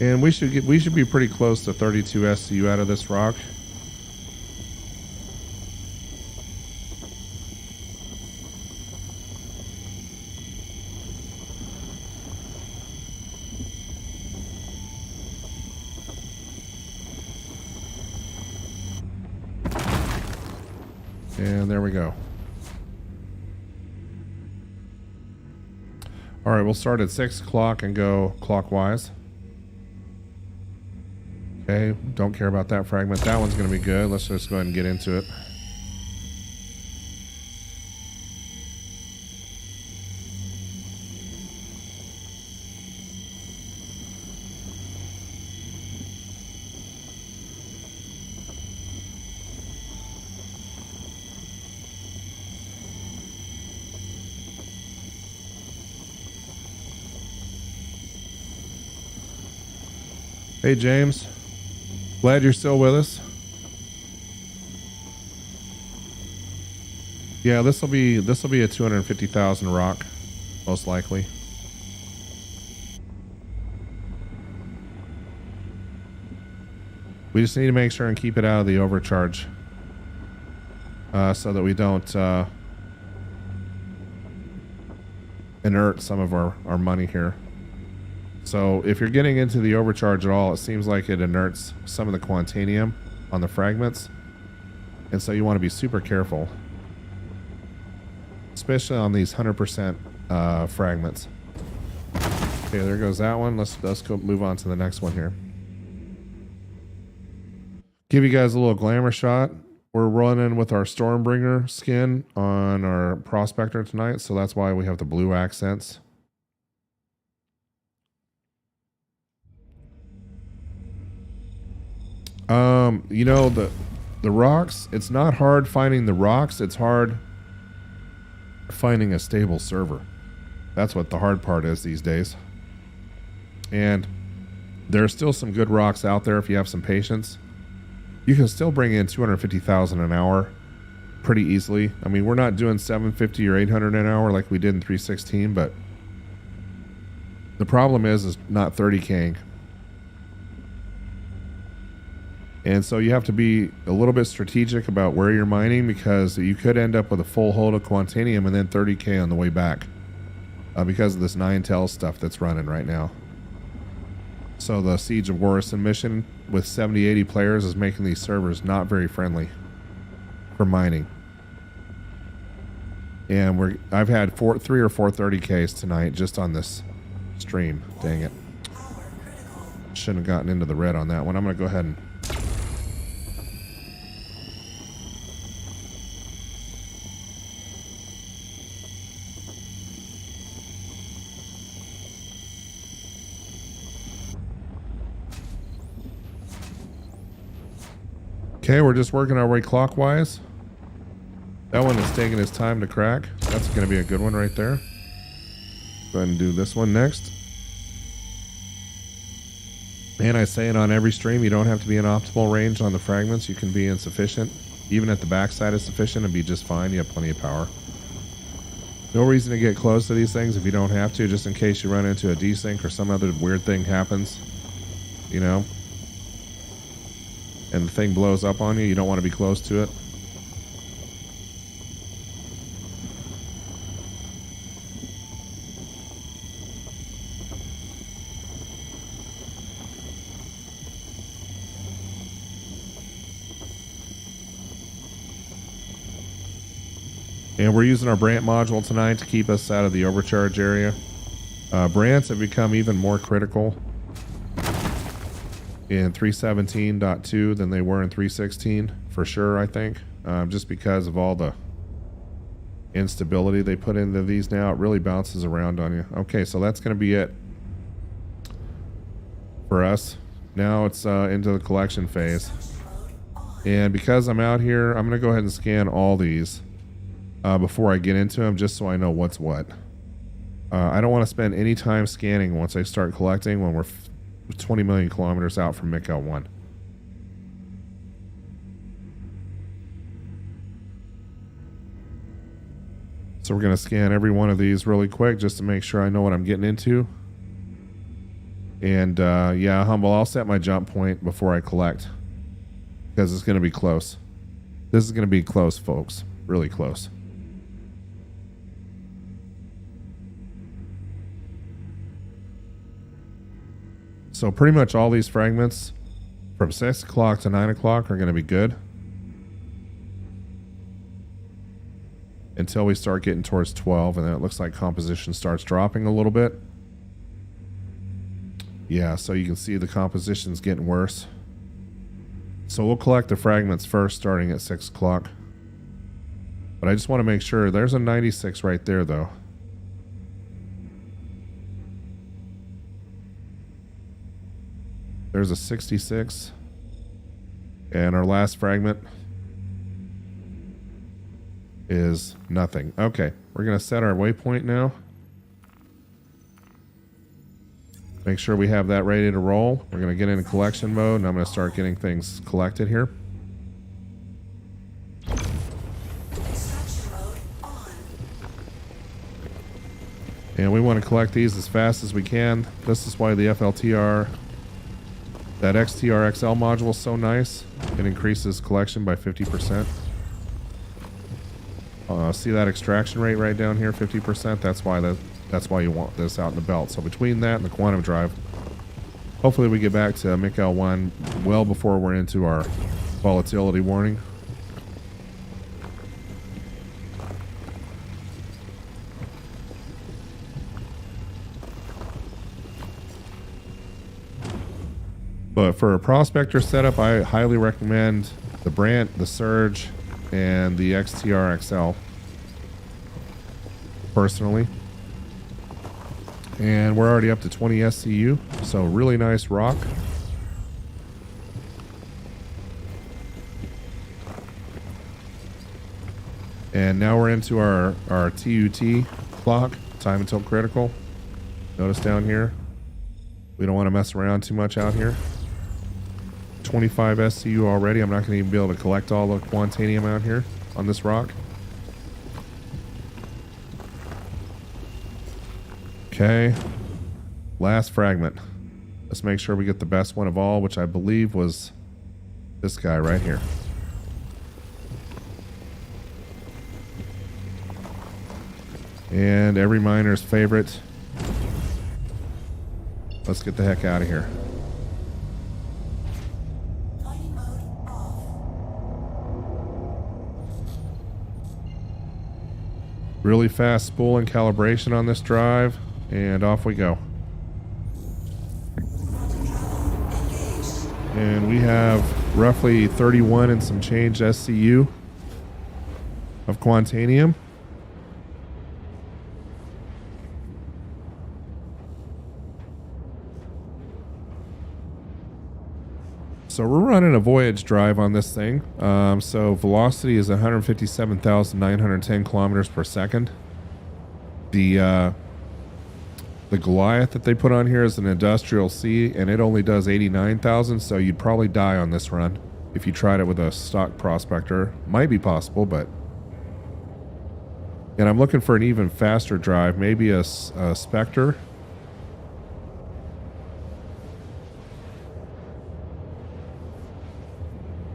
And we should be pretty close to 32 SCU out of this rock. And there we go. All right, we'll start at 6 o'clock and go clockwise. Okay, don't care about that fragment. That one's going to be good. Let's just go ahead and get into it. Hey, James. Glad you're still with us. Yeah, this will be a 250,000 rock, most likely. We just need to make sure and keep it out of the overcharge, so that we don't inert some of our money here. So if you're getting into the overcharge at all, it seems like it inerts some of the Quantanium on the fragments. And so you want to be super careful, especially on these 100% fragments. Okay, there goes that one. Let's go move on to the next one here. Give you guys a little glamour shot. We're running with our Stormbringer skin on our Prospector tonight, so that's why we have the blue accents. You know, the rocks, it's not hard finding the rocks, it's hard finding a stable server. That's what the hard part is these days. And there are still some good rocks out there if you have some patience. You can still bring in 250,000 an hour pretty easily. I mean, we're not doing 750 or 800 an hour like we did in 316, but the problem is not 30K'ing. And so you have to be a little bit strategic about where you're mining, because you could end up with a full hold of Quantanium and then 30K on the way back, because of this 9tel stuff that's running right now. So the Siege of Warrison mission with 70-80 players is making these servers not very friendly for mining. And I've had 3 or 4 30Ks tonight just on this stream. Dang it. Shouldn't have gotten into the red on that one. I'm going to go ahead and... Okay, we're just working our way clockwise. That one is taking its time to crack. That's going to be a good one right there. Go ahead and do this one next. And I say it on every stream, you don't have to be in optimal range on the fragments. You can be insufficient. Even at the backside is sufficient and be just fine. You have plenty of power. No reason to get close to these things if you don't have to, just in case you run into a desync or some other weird thing happens. You know? And the thing blows up on you, you don't want to be close to it. And we're using our Brant module tonight to keep us out of the overcharge area. Brants have become even more critical in 317.2 than they were in 316 for sure, I think, just because of all the instability they put into these now. It really bounces around on you. Okay, so that's going to be it for us. Now it's into the collection phase, and because I'm out here, I'm going to go ahead and scan all these before I get into them, just so I know what's what. I don't want to spend any time scanning once I start collecting when we're 20 million kilometers out from MIC-L1. So we're going to scan every one of these really quick just to make sure I know what I'm getting into. And yeah, Humble, I'll set my jump point before I collect, because it's going to be close. This is going to be close, folks. Really close. So pretty much all these fragments from 6 o'clock to 9 o'clock are going to be good until we start getting towards 12, and then it looks like composition starts dropping a little bit. Yeah, so you can see the composition's getting worse. So we'll collect the fragments first starting at 6 o'clock. But I just want to make sure. There's a 96 right there, though. There's a 66. And our last fragment is nothing. Okay, we're going to set our waypoint now. Make sure we have that ready to roll. We're going to get into collection mode, and I'm going to start getting things collected here. And we want to collect these as fast as we can. This is why the FLTR, that XTR-XL module is so nice. It increases collection by 50%. See that extraction rate right down here, 50%? That's why you want this out in the belt. So between that and the quantum drive, hopefully we get back to MIC-L1 well before we're into our volatility warning. But for a prospector setup, I highly recommend the Brant, the Surge, and the XTR-XL personally. And we're already up to 20 SCU, so really nice rock. And now we're into our TUT clock, time until critical. Notice down here, we don't want to mess around too much out here. 25 SCU already. I'm not going to even be able to collect all the Quantanium out here on this rock. Okay, last fragment. Let's make sure we get the best one of all, which I believe was this guy right here. And every miner's favorite. Let's get the heck out of here. Really fast spool and calibration on this drive, and off we go. And we have roughly 31 and some change SCU of Quantanium. So we're running a voyage drive on this thing. So velocity is 157,910 kilometers per second. The Goliath that they put on here is an industrial C, and it only does 89,000. So you'd probably die on this run if you tried it with a stock prospector. Might be possible, but. And I'm looking for an even faster drive, maybe a Spectre.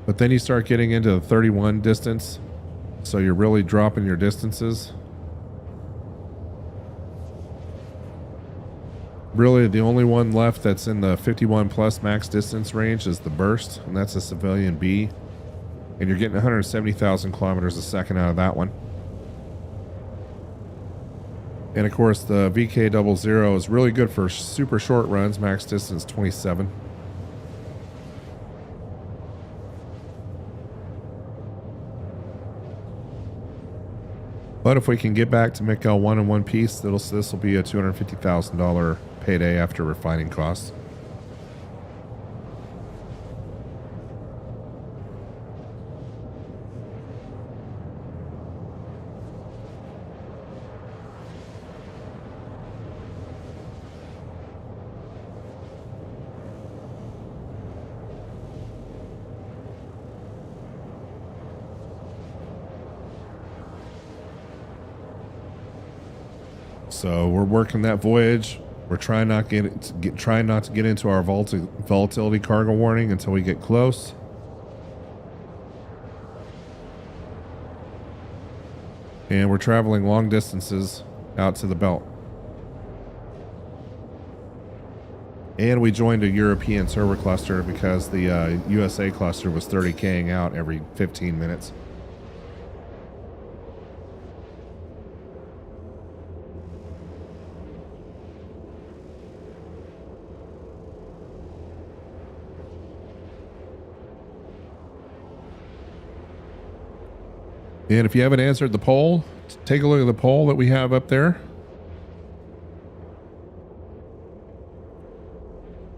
But then you start getting into the 31 distance, so you're really dropping your distances. Really, the only one left that's in the 51 plus max distance range is the Burst, and that's a civilian B. And you're getting 170,000 kilometers a second out of that one. And of course, the VK00 is really good for super short runs, max distance 27. But if we can get back to McL1 in one piece, this will be a $250,000 payday after refining costs. So we're working that voyage. We're trying not to get into our volatility cargo warning until we get close. And we're traveling long distances out to the belt. And we joined a European server cluster because the USA cluster was 30K'ing out every 15 minutes. And if you haven't answered the poll, take a look at the poll that we have up there.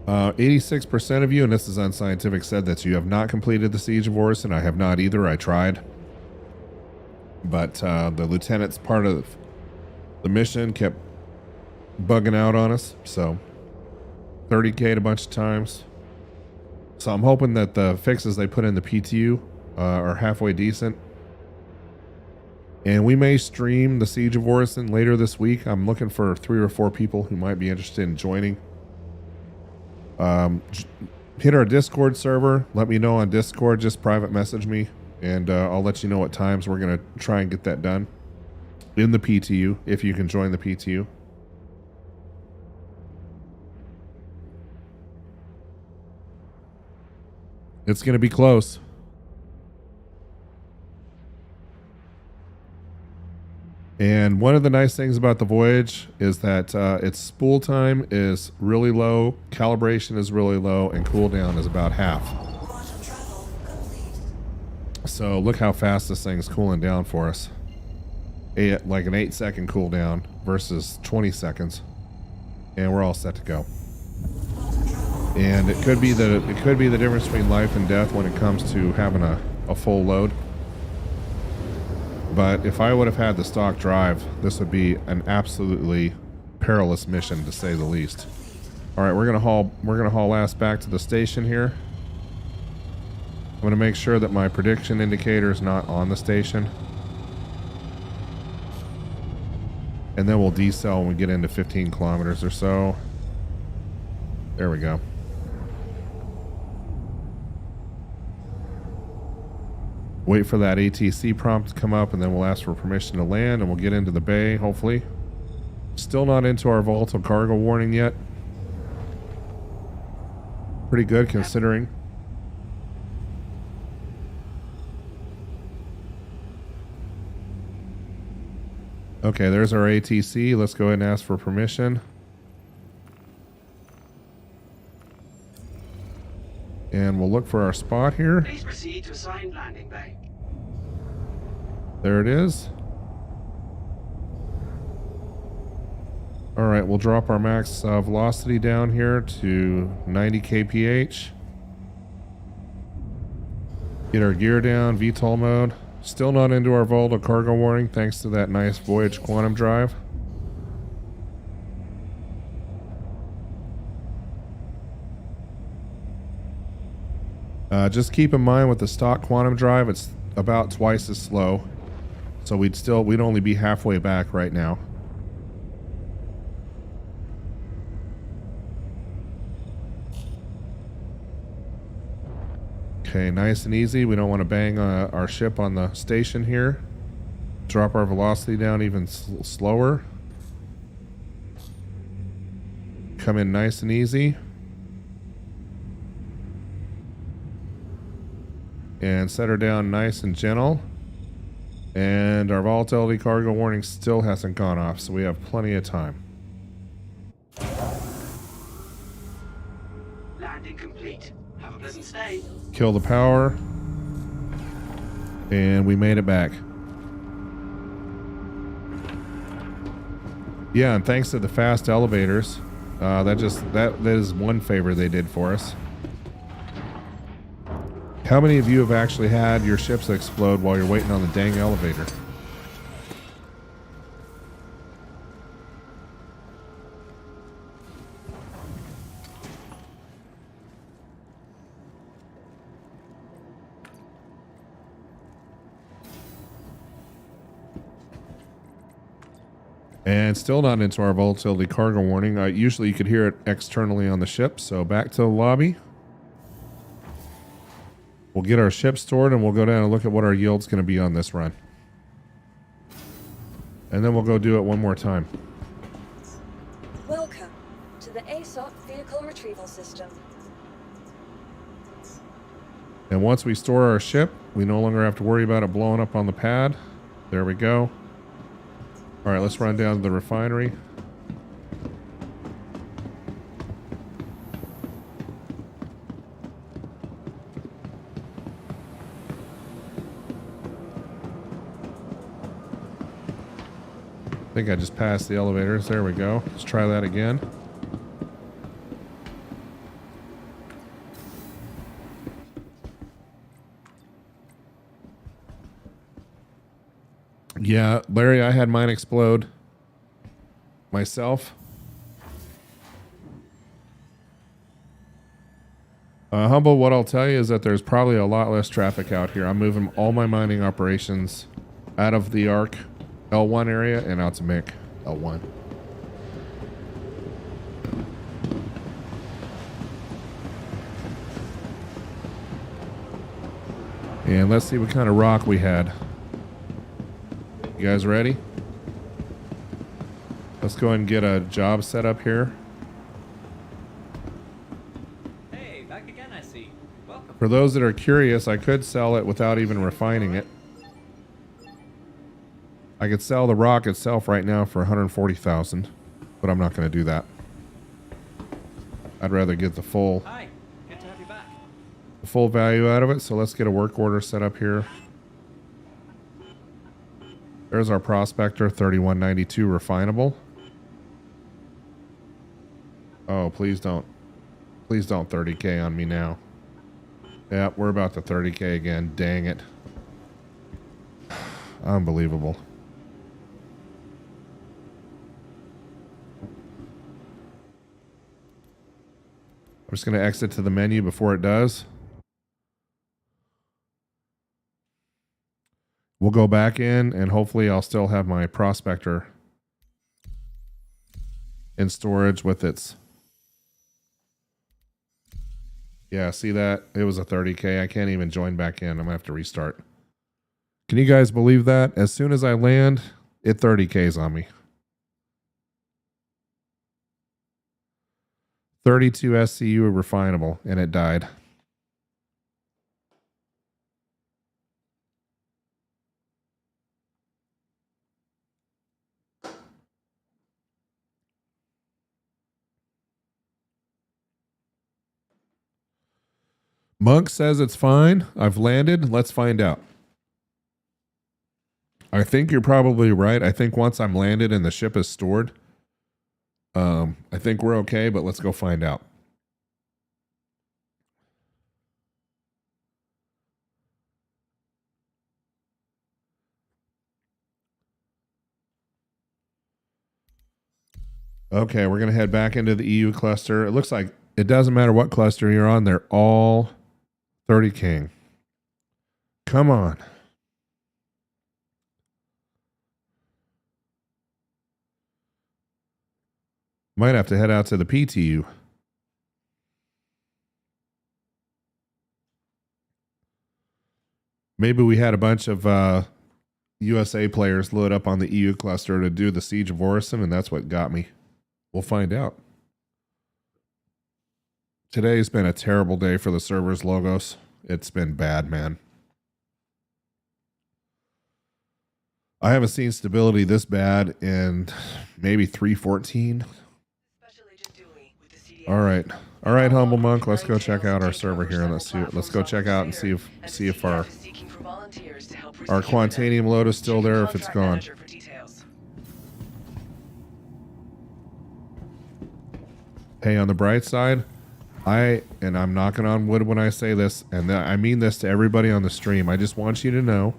86% of you, and this is unscientific, said that you have not completed the Siege of Orison. I have not either. I tried. But the lieutenant's part of the mission kept bugging out on us. So 30K'd a bunch of times. So I'm hoping that the fixes they put in the PTU are halfway decent. And we may stream the Siege of Orison later this week. I'm looking for 3 or 4 people who might be interested in joining. Hit our Discord server. Let me know on Discord. Just private message me. And I'll let you know what times we're going to try and get that done. In the PTU, if you can join the PTU. It's going to be close. And one of the nice things about the voyage is that its spool time is really low, calibration is really low, and cooldown is about half. So look how fast this thing's cooling down for us. Like an 8-second cooldown versus 20 seconds. And we're all set to go. And it could be the difference between life and death when it comes to having a full load. But if I would have had the stock drive, this would be an absolutely perilous mission, to say the least. All right, we're gonna haul ass back to the station here. I'm gonna make sure that my prediction indicator is not on the station, and then we'll decel when we get into 15 kilometers or so. There we go. Wait for that ATC prompt to come up, and then we'll ask for permission to land, and we'll get into the bay, hopefully. Still not into our volatile cargo warning yet. Pretty good considering. Okay, there's our ATC. Let's go ahead and ask for permission. And we'll look for our spot here. Please proceed to assigned landing bay. There it is. All right, we'll drop our max velocity down here to 90 kph. Get our gear down, VTOL mode. Still not into our volatile cargo warning thanks to that nice Voyage quantum drive. Just keep in mind with the stock quantum drive, it's about twice as slow. So we'd only be halfway back right now. Okay, nice and easy. We don't want to bang our ship on the station here. Drop our velocity down even slower. Come in nice and easy. And set her down nice and gentle. And our volatility cargo warning still hasn't gone off, so we have plenty of time. Landing complete. Have a pleasant stay. Kill the power. And we made it back. Yeah, and thanks to the fast elevators, that is one favor they did for us. How many of you have actually had your ships explode while you're waiting on the dang elevator? And still not into our volatility cargo warning. Usually you could hear it externally on the ship. So back to the lobby. We'll get our ship stored and we'll go down and look at what our yield's going to be on this run. And then we'll go do it one more time. Welcome to the ASOC Vehicle Retrieval System. And once we store our ship, we no longer have to worry about it blowing up on the pad. There we go. All right, let's run down to the refinery. I think I just passed the elevators. There we go. Let's try that again. Yeah, Larry, I had mine explode myself. Humble, what I'll tell you is that there's probably a lot less traffic out here. I'm moving all my mining operations out of the ARC L1 area and out to MIC L1. And let's see what kind of rock we had. You guys ready? Let's go ahead and get a job set up here. Hey, back again, I see. Welcome. For those that are curious, I could sell it without even refining it. I could sell the rock itself right now for 140,000, but I'm not going to do that. I'd rather get the full Hi, good to have you back. value out of it. So let's get a work order set up here. There's our prospector, 3192 refinable. Oh, please don't 30K on me now. Yeah, we're about to 30K again. Dang it. Unbelievable. I'm just going to exit to the menu before it does. We'll go back in and hopefully I'll still have my prospector in storage with its... Yeah, see that? It was a 30K. I can't even join back in. I'm going to have to restart. Can you guys believe that? As soon as I land, it 30Ks on me. 32 SCU refinable, and it died. Monk says it's fine. I've landed. Let's find out. I think you're probably right. I think once I'm landed and the ship is stored, I think we're okay, but let's go find out. Okay, we're going to head back into the EU cluster. It looks like it doesn't matter what cluster you're on. They're all 30 king. Come on. Might have to head out to the PTU. Maybe we had a bunch of USA players load up on the EU cluster to do the Siege of Orison, and that's what got me. We'll find out. Today's been a terrible day for the servers, Logos. It's been bad, man. I haven't seen stability this bad in maybe 3.14. All right, Humble Monk. Let's go check out our server here and let's go check out and see if our Quantanium load is still there, if it's gone. Hey, on the bright side, and I'm knocking on wood when I say this, and I mean this to everybody on the stream. I just want you to know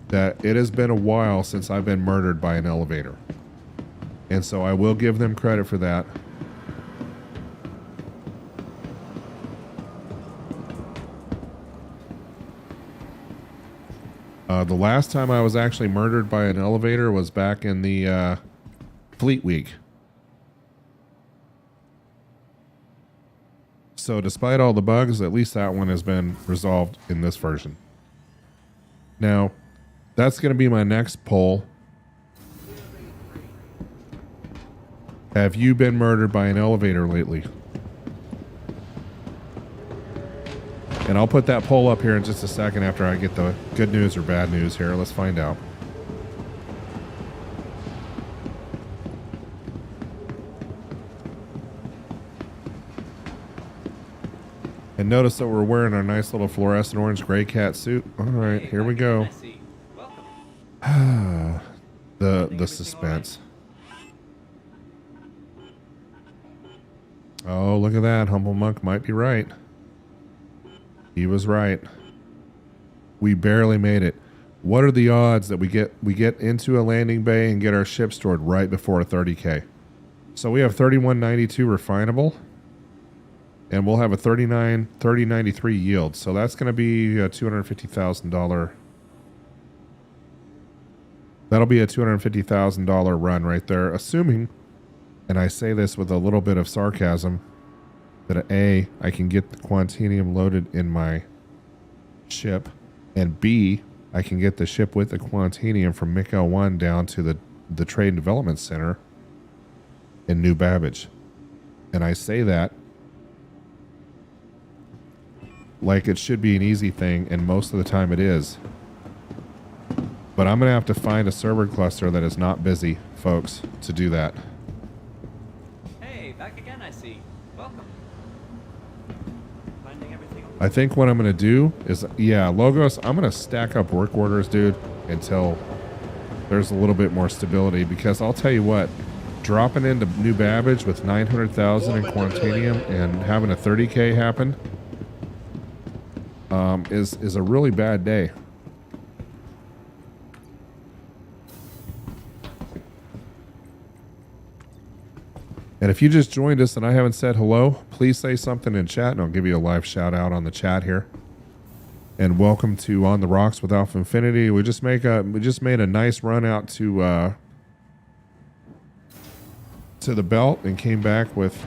that it has been a while since I've been murdered by an elevator. And so I will give them credit for that. The last time I was actually murdered by an elevator was back in the Fleet Week. So despite all the bugs, at least that one has been resolved in this version. Now, that's going to be my next poll. Have you been murdered by an elevator lately? And I'll put that poll up here in just a second after I get the good news or bad news here. Let's find out. And notice that we're wearing our nice little fluorescent orange gray cat suit. All right, here we go. The suspense. Oh, look at that. Humble Monk might be right. He was right. We barely made it. What are the odds that we get into a landing bay and get our ship stored right before 30K? So we have 3192 refinable, and we'll have a 3093 yield. So that's going to be a $250,000. That'll be a $250,000 run right there, assuming, and I say this with a little bit of sarcasm, that A, I can get the Quantanium loaded in my ship, and B, I can get the ship with the Quantanium from MIC-L 1 down to the Trade and Development Center in New Babbage. And I say that like it should be an easy thing, and most of the time it is. But I'm going to have to find a server cluster that is not busy, folks, to do that. Hey, back again, I see. Welcome. Finding everything. I think what I'm going to do is, yeah, Logos, I'm going to stack up work orders, dude, until there's a little bit more stability. Because I'll tell you what, dropping into New Babbage with 900,000 in Quantanium and having a 30K happen is a really bad day. And if you just joined us and I haven't said hello, please say something in chat and I'll give you a live shout out on the chat here. And welcome to On the Rocks with AlphaInfinity. We just made a nice run out to the belt and came back with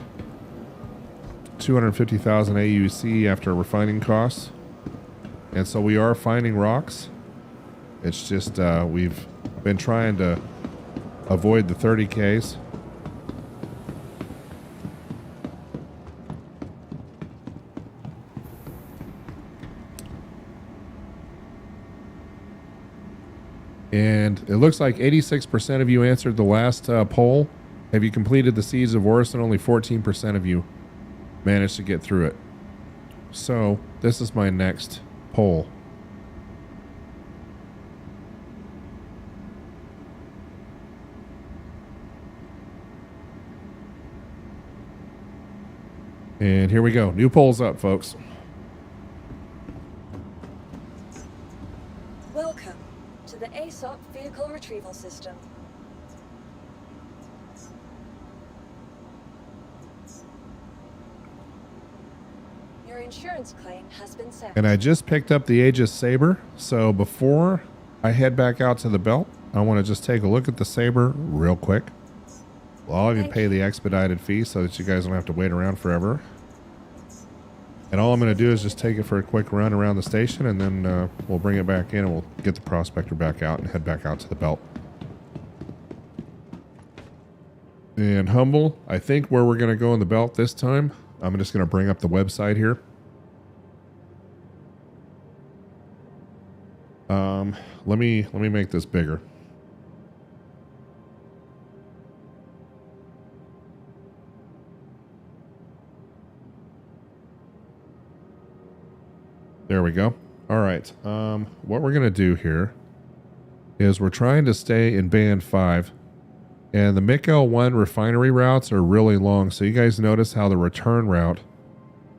250,000 AUC after refining costs. And so we are finding rocks. It's just we've been trying to avoid the 30Ks. And it looks like 86% of you answered the last poll. Have you completed the Siege of Orison? Only 14% of you managed to get through it. So this is my next poll. And here we go. New polls up, folks. Welcome to the ASOP Vehicle Retrieval System. Your insurance claim has been sent. And I just picked up the Aegis Saber. So before I head back out to the belt, I want to just take a look at the Saber real quick. Well, I'll even pay the expedited fee so that you guys don't have to wait around forever. And all I'm going to do is just take it for a quick run around the station, and then we'll bring it back in and we'll get the prospector back out and head back out to the belt. And Humble, I think where we're going to go in the belt this time, I'm just going to bring up the website here. Let me make this bigger. There we go. All right. What we're going to do here is we're trying to stay in band 5, and the MIC-L1 refinery routes are really long. So you guys notice how the return route,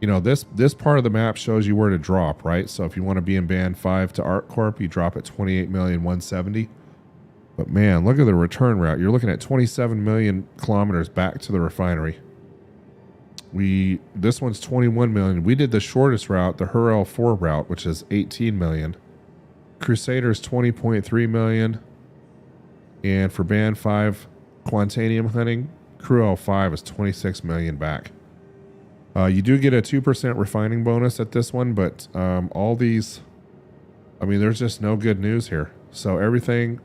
you know, this part of the map shows you where to drop, right? So if you want to be in band 5 to ArcCorp, you drop at 28,170,000. But man, look at the return route. You're looking at 27 million kilometers back to the refinery. This one's 21 million. We did the shortest route, the HRL4 route, which is 18 million. Crusader's 20.3 million. And for band 5 Quantanium hunting, Crew L5 is 26 million back. You do get a 2% refining bonus at this one, but all these, I mean, there's just no good news here. So everything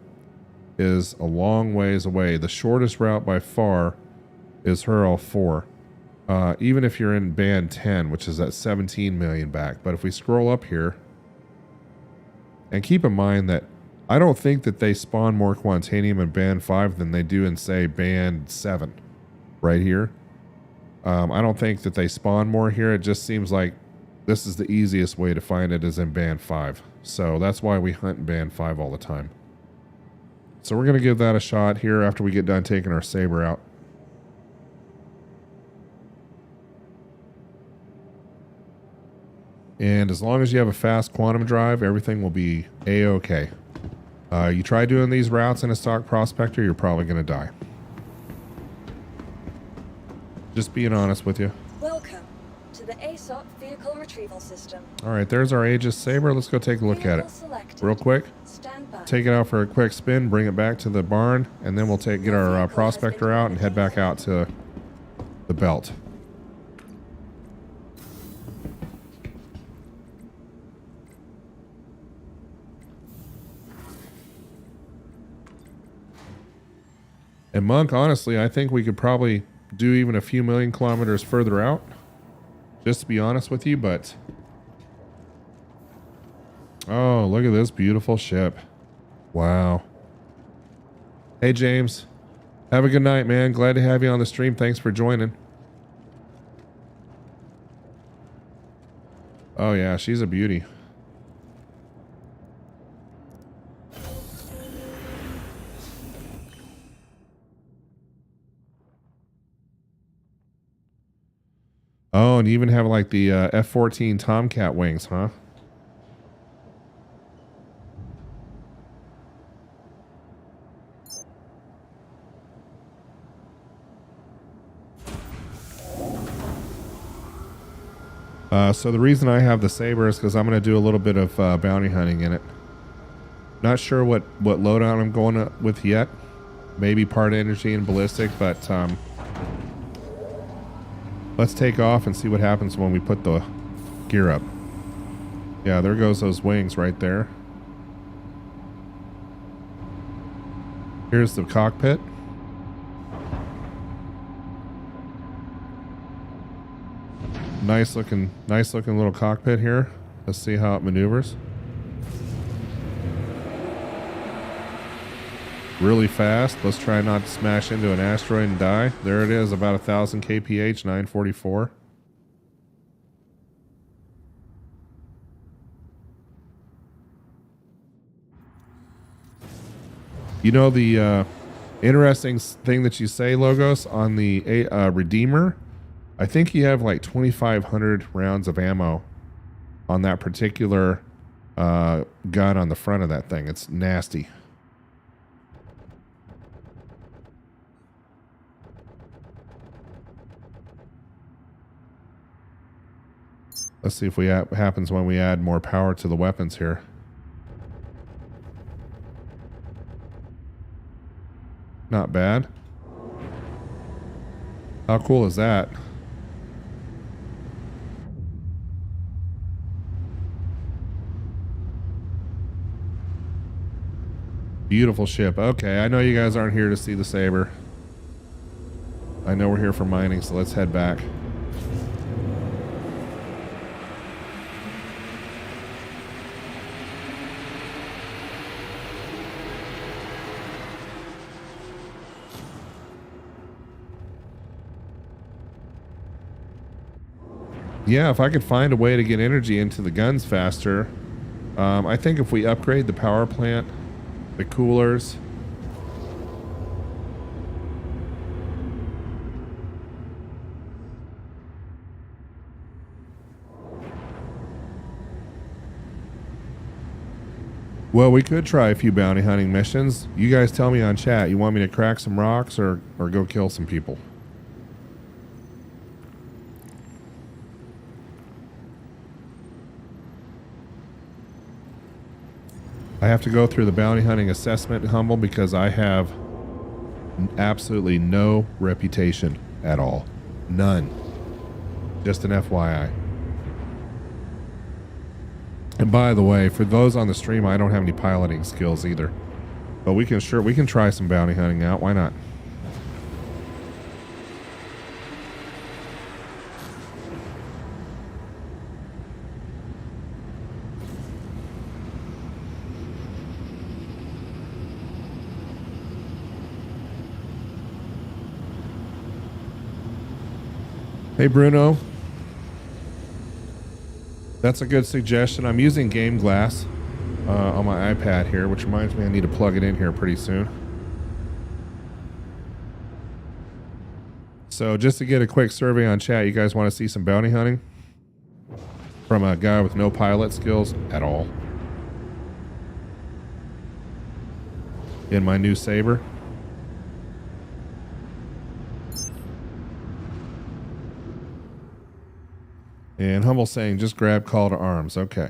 is a long ways away. The shortest route by far is HRL4. Even if you're in band 10, which is at 17 million back. But if we scroll up here, and keep in mind that I don't think that they spawn more Quantanium in band 5 than they do in, say, band 7 right here. I don't think that they spawn more here. It just seems like this is the easiest way to find it is in band 5. So that's why we hunt in band 5 all the time. So we're going to give that a shot here after we get done taking our Saber out. And as long as you have a fast quantum drive, everything will be A-okay. You try doing these routes in a stock prospector, you're probably going to die. Just being honest with you. Welcome to the ASOP Vehicle Retrieval System. All right, there's our Aegis Saber. Let's go take a look at it real quick. Stand by. Take it out for a quick spin, bring it back to the barn, and then we'll get our prospector out and head back out to the belt. And Monk, honestly, I think we could probably do even a few million kilometers further out, just to be honest with you, but oh, look at this beautiful ship. Wow. Hey, James. Have a good night, man. Glad to have you on the stream. Thanks for joining. Oh, yeah, she's a beauty. Oh, and you even have like the F-14 Tomcat wings, huh? So the reason I have the Saber is because I'm going to do a little bit of bounty hunting in it. Not sure what loadout I'm going with yet. Maybe part energy and ballistic, but let's take off and see what happens when we put the gear up. Yeah, there goes those wings right there. Here's the cockpit. Nice looking little cockpit here. Let's see how it maneuvers. Really fast. Let's try not to smash into an asteroid and die. There it is, about 1,000 kph, 944. You know the interesting thing that you say, Logos, on the Redeemer, I think you have like 2,500 rounds of ammo on that particular gun on the front of that thing. It's nasty. Let's see if we happens when we add more power to the weapons here. Not bad. How cool is that? Beautiful ship. Okay, I know you guys aren't here to see the Saber. I know we're here for mining, so let's head back. Yeah, if I could find a way to get energy into the guns faster, I think if we upgrade the power plant, the coolers, well, we could try a few bounty hunting missions. You guys tell me on chat, you want me to crack some rocks or go kill some people? I have to go through the bounty hunting assessment, Humble, because I have absolutely no reputation at all. None. Just an FYI. And by the way, for those on the stream, I don't have any piloting skills either. But we can try some bounty hunting out. Why not? Hey Bruno, that's a good suggestion. I'm using Game Glass on my iPad here, which reminds me I need to plug it in here pretty soon. So just to get a quick survey on chat, you guys want to see some bounty hunting from a guy with no pilot skills at all in my new Saber? And Humble saying, just grab call to arms. Okay.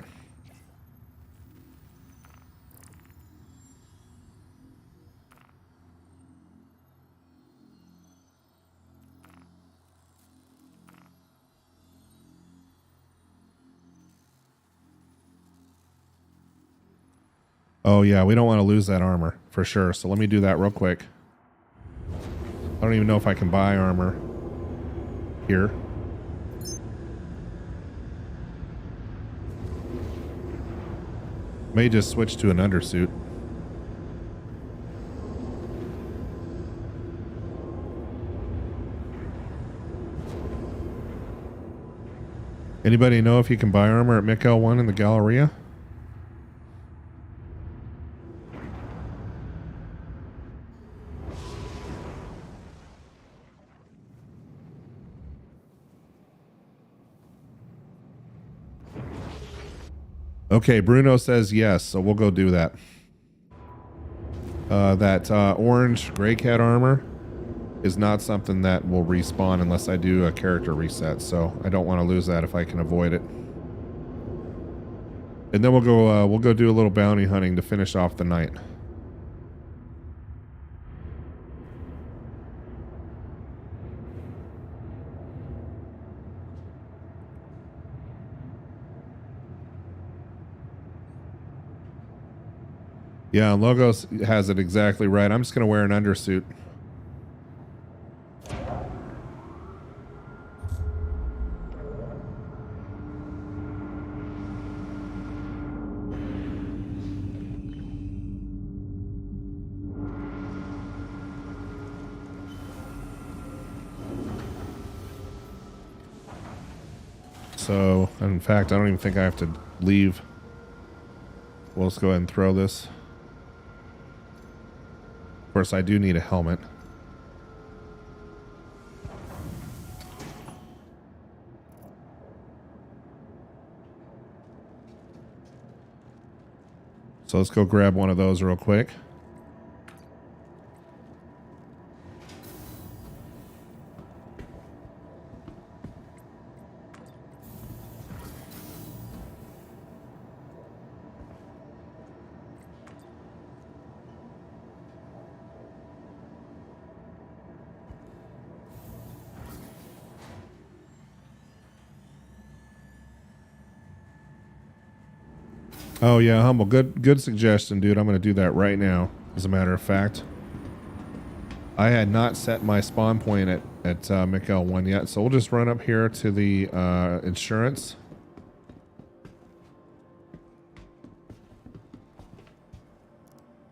Oh yeah, we don't want to lose that armor for sure. So let me do that real quick. I don't even know if I can buy armor here. May just switch to an undersuit. Anybody know if you can buy armor at Mikel 1 in the Galleria? Okay, Bruno says yes, so we'll go do that. That orange gray cat armor is not something that will respawn unless I do a character reset, so I don't want to lose that if I can avoid it. And then we'll go do a little bounty hunting to finish off the night. Yeah, Logos has it exactly right. I'm just going to wear an undersuit. So, in fact, I don't even think I have to leave. Well, let's go ahead and throw this. course, I do need a helmet. So let's go grab one of those real quick. Oh yeah, Humble. Good suggestion, dude. I'm going to do that right now. As a matter of fact, I had not set my spawn point at McL 1 yet, so we'll just run up here to the insurance.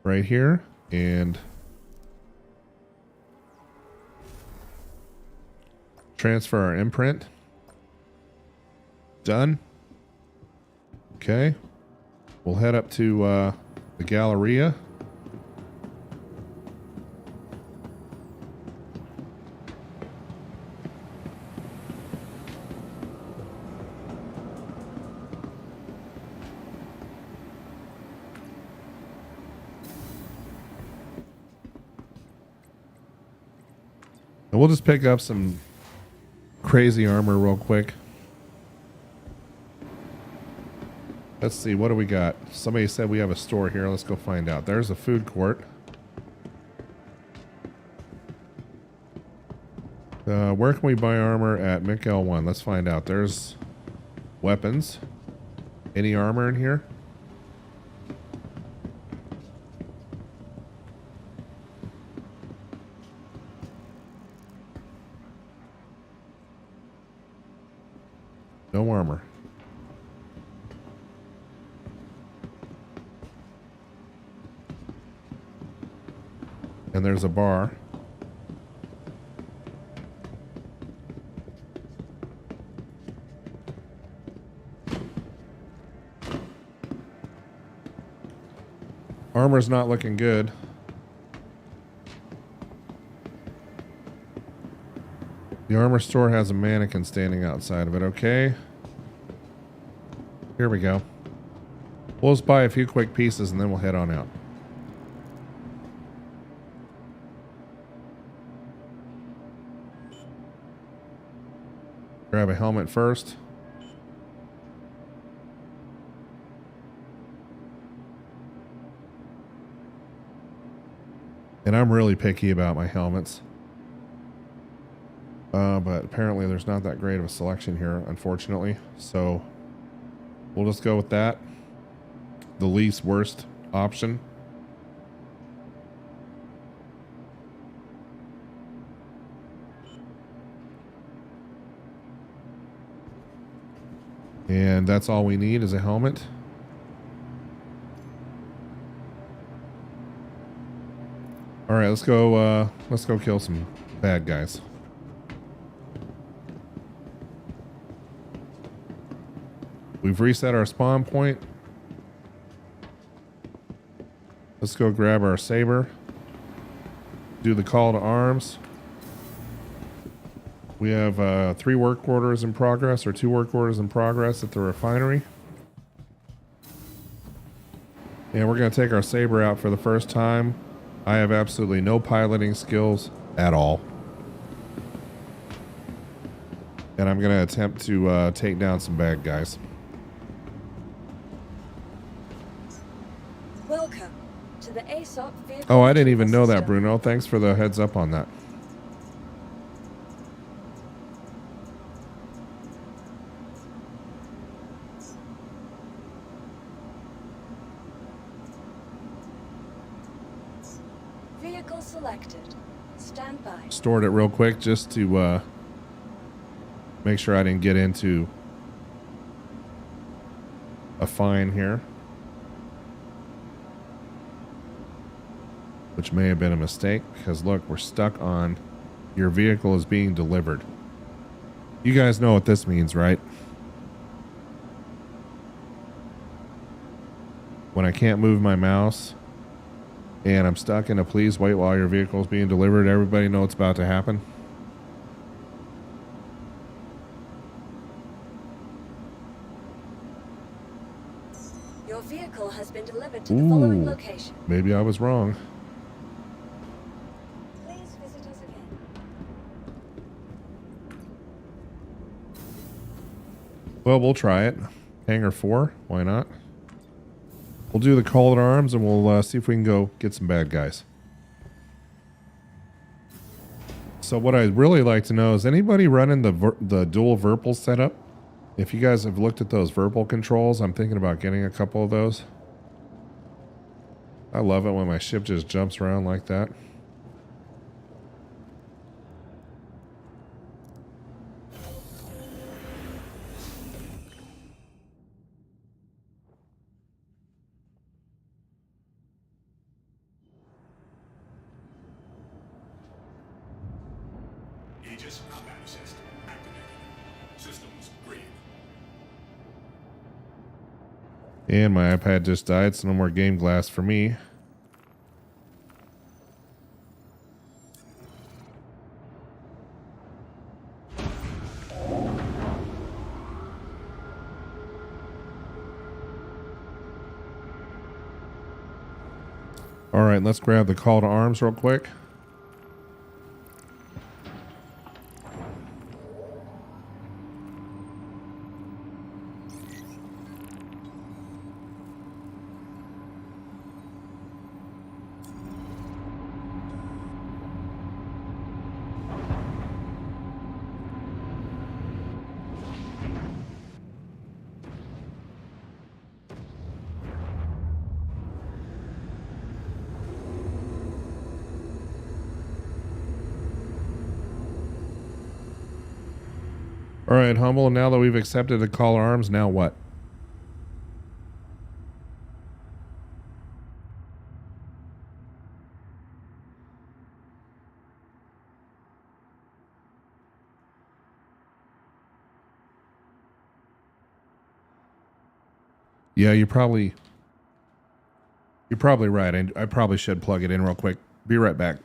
Right here, and transfer our imprint. Done. Okay. We'll head up to the Galleria. And we'll just pick up some crazy armor real quick. Let's see, what do we got? Somebody said we have a store here. Let's go find out. There's a food court. Where can we buy armor at McL 1? Let's find out. There's weapons. Any armor in here? No armor. And there's a bar. Armor's not looking good. The armor store has a mannequin standing outside of it. Okay. Here we go. We'll just buy a few quick pieces and then we'll head on out. Grab a helmet first. And I'm really picky about my helmets. But apparently there's not that great of a selection here, unfortunately. So we'll just go with that. The least worst option. And that's all we need is a helmet. All right, let's go kill some bad guys. We've reset our spawn point. Let's go grab our saber. Do the call to arms. We have 3 work orders in progress, or 2 work orders in progress at the refinery. And we're going to take our saber out for the first time. I have absolutely no piloting skills at all. And I'm going to attempt to take down some bad guys. Welcome to the ASOP vehicle. Oh, I didn't even know that, system. Bruno. Thanks for the heads up on that. Vehicle selected. Stand by. Stored it real quick just to make sure I didn't get into a fine here, which may have been a mistake, because look, we're stuck on your vehicle is being delivered. You guys know what this means, right? When I can't move my mouse And I'm stuck in a please wait while your vehicle is being delivered. Everybody know what's about to happen. Your vehicle has been delivered to the following Ooh, location. maybe I was wrong. Please visit us again. Well, we'll try it. Hangar 4, why not? We'll do the call to arms and we'll see if we can go get some bad guys. So what I'd really like to know is anybody running the dual Virpal setup? If you guys have looked at those Virpal controls, I'm thinking about getting a couple of those. I love it when my ship just jumps around like that. Aegis combat assist activated. Systems green. And my iPad just died, so no more game glass for me. All right, let's grab the call to arms real quick. All right, Humble, now that we've accepted the call to arms, now what? Yeah, you're probably right. I probably should plug it in real quick. Be right back.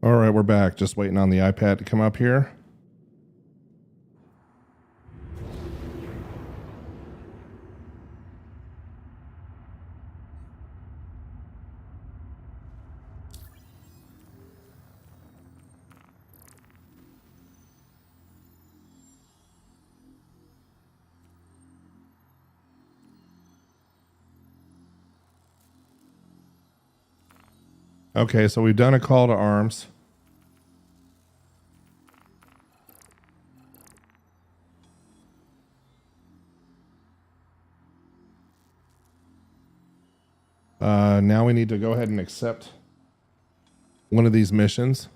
All right, we're back. Just waiting on the iPad to come up here. Okay, so we've done a call to arms. Now we need to go ahead and accept one of these missions.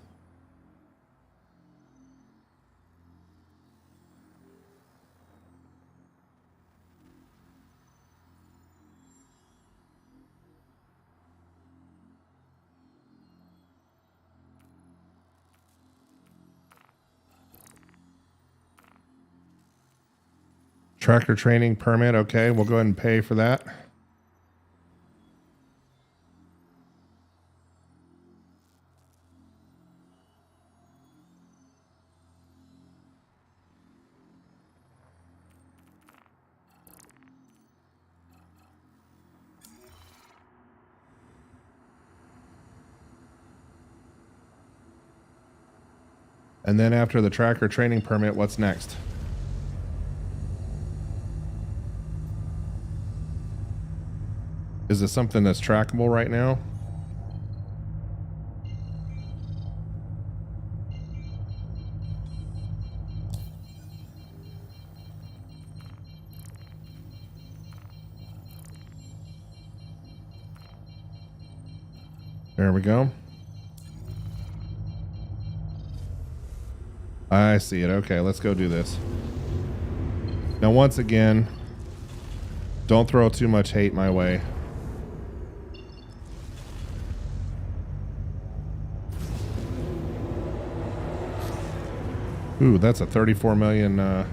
Tractor training permit. Okay, we'll go ahead and pay for that. And then after the tracker training permit, what's next? Is it something that's trackable right now? There we go. I see it. Okay, let's go do this. Now, once again, don't throw too much hate my way. Ooh, that's a 34 million.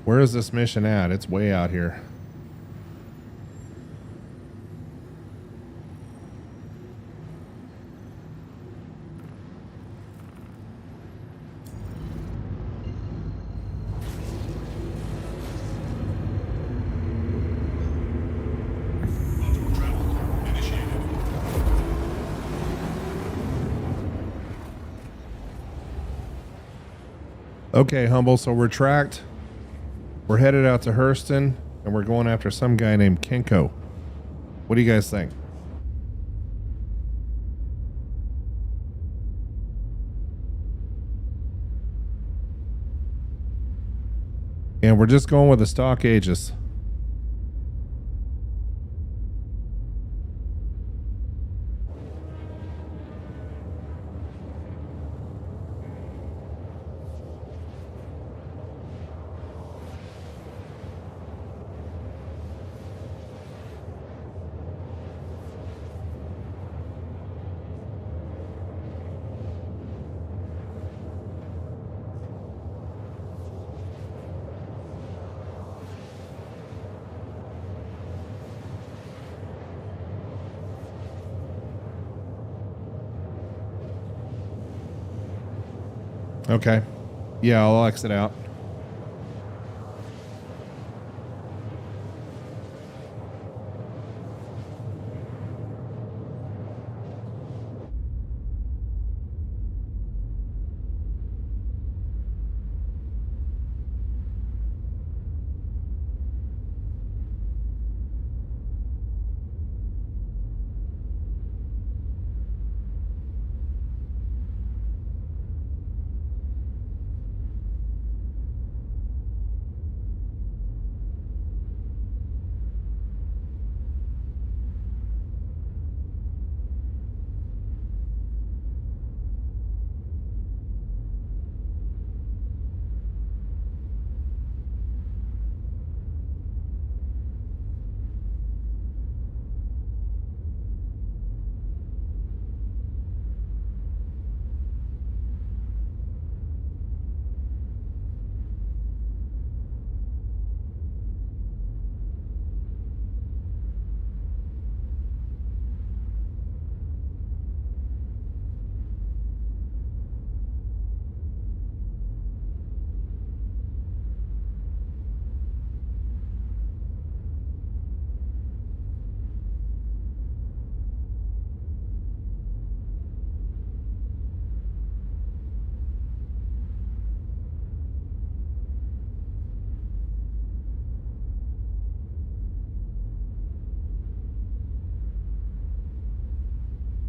Where is this mission at? It's way out here. Okay, Humble, so we're tracked. We're headed out to Hurston, and we're going after some guy named Kenko. What do you guys think? And we're just going with the stock Aegis. Okay. Yeah, I'll exit out.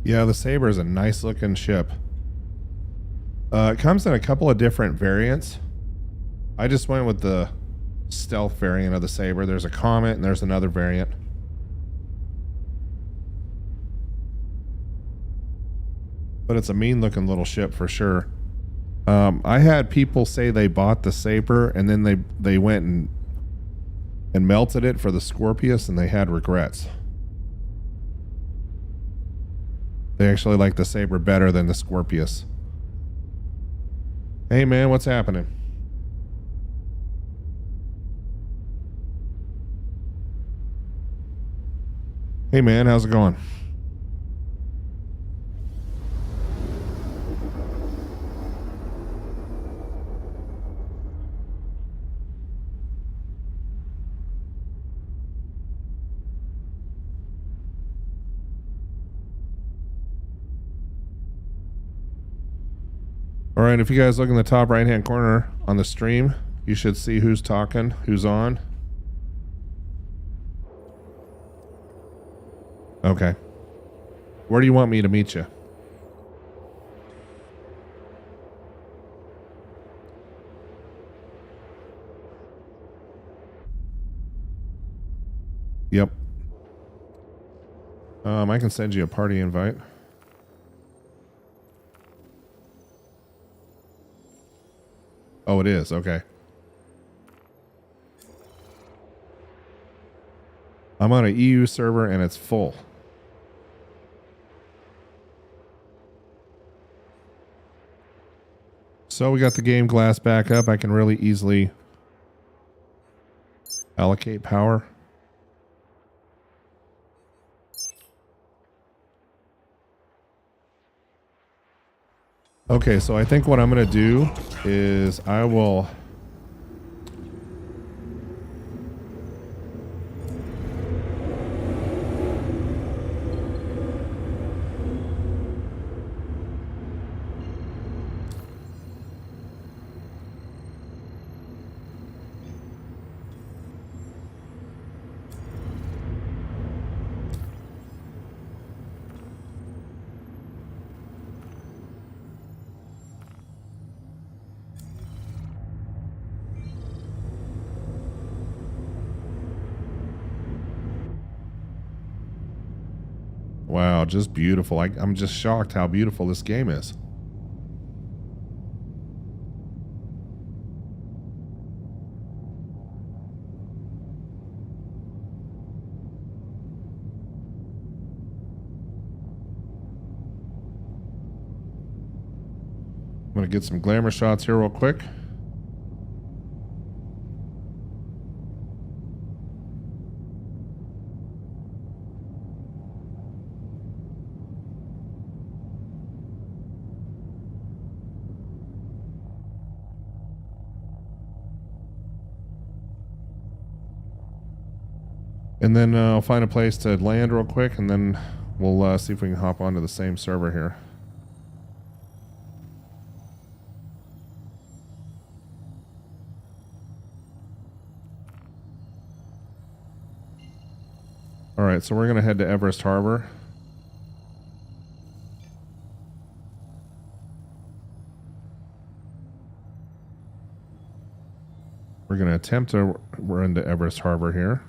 Yeah, the Saber is a nice looking ship. It comes in a couple of different variants. I just went with the stealth variant of the Saber. There's a Comet and there's another variant. But it's a mean looking little ship for sure. I had people say they bought the Saber and then they went and melted it for the Scorpius and they had regrets. They actually like the Saber better than the Scorpius. Hey man, what's happening? Hey man, how's it going? All right, if you guys look in the top right hand corner on the stream, you should see who's talking, who's on. Okay. Where do you want me to meet you? Yep. I can send you a party invite. Oh, it is. Okay. I'm on an EU server and it's full. So we got the game glass back up. I can really easily allocate power. Okay, so I think what I'm going to do is I will... Wow, just beautiful. I'm just shocked how beautiful this game is. I'm going to get some glamour shots here real quick. And then I'll find a place to land real quick, and then we'll see if we can hop onto the same server here. All right, so we're going to head to Everest Harbor. We're going to attempt to run into Everest Harbor here.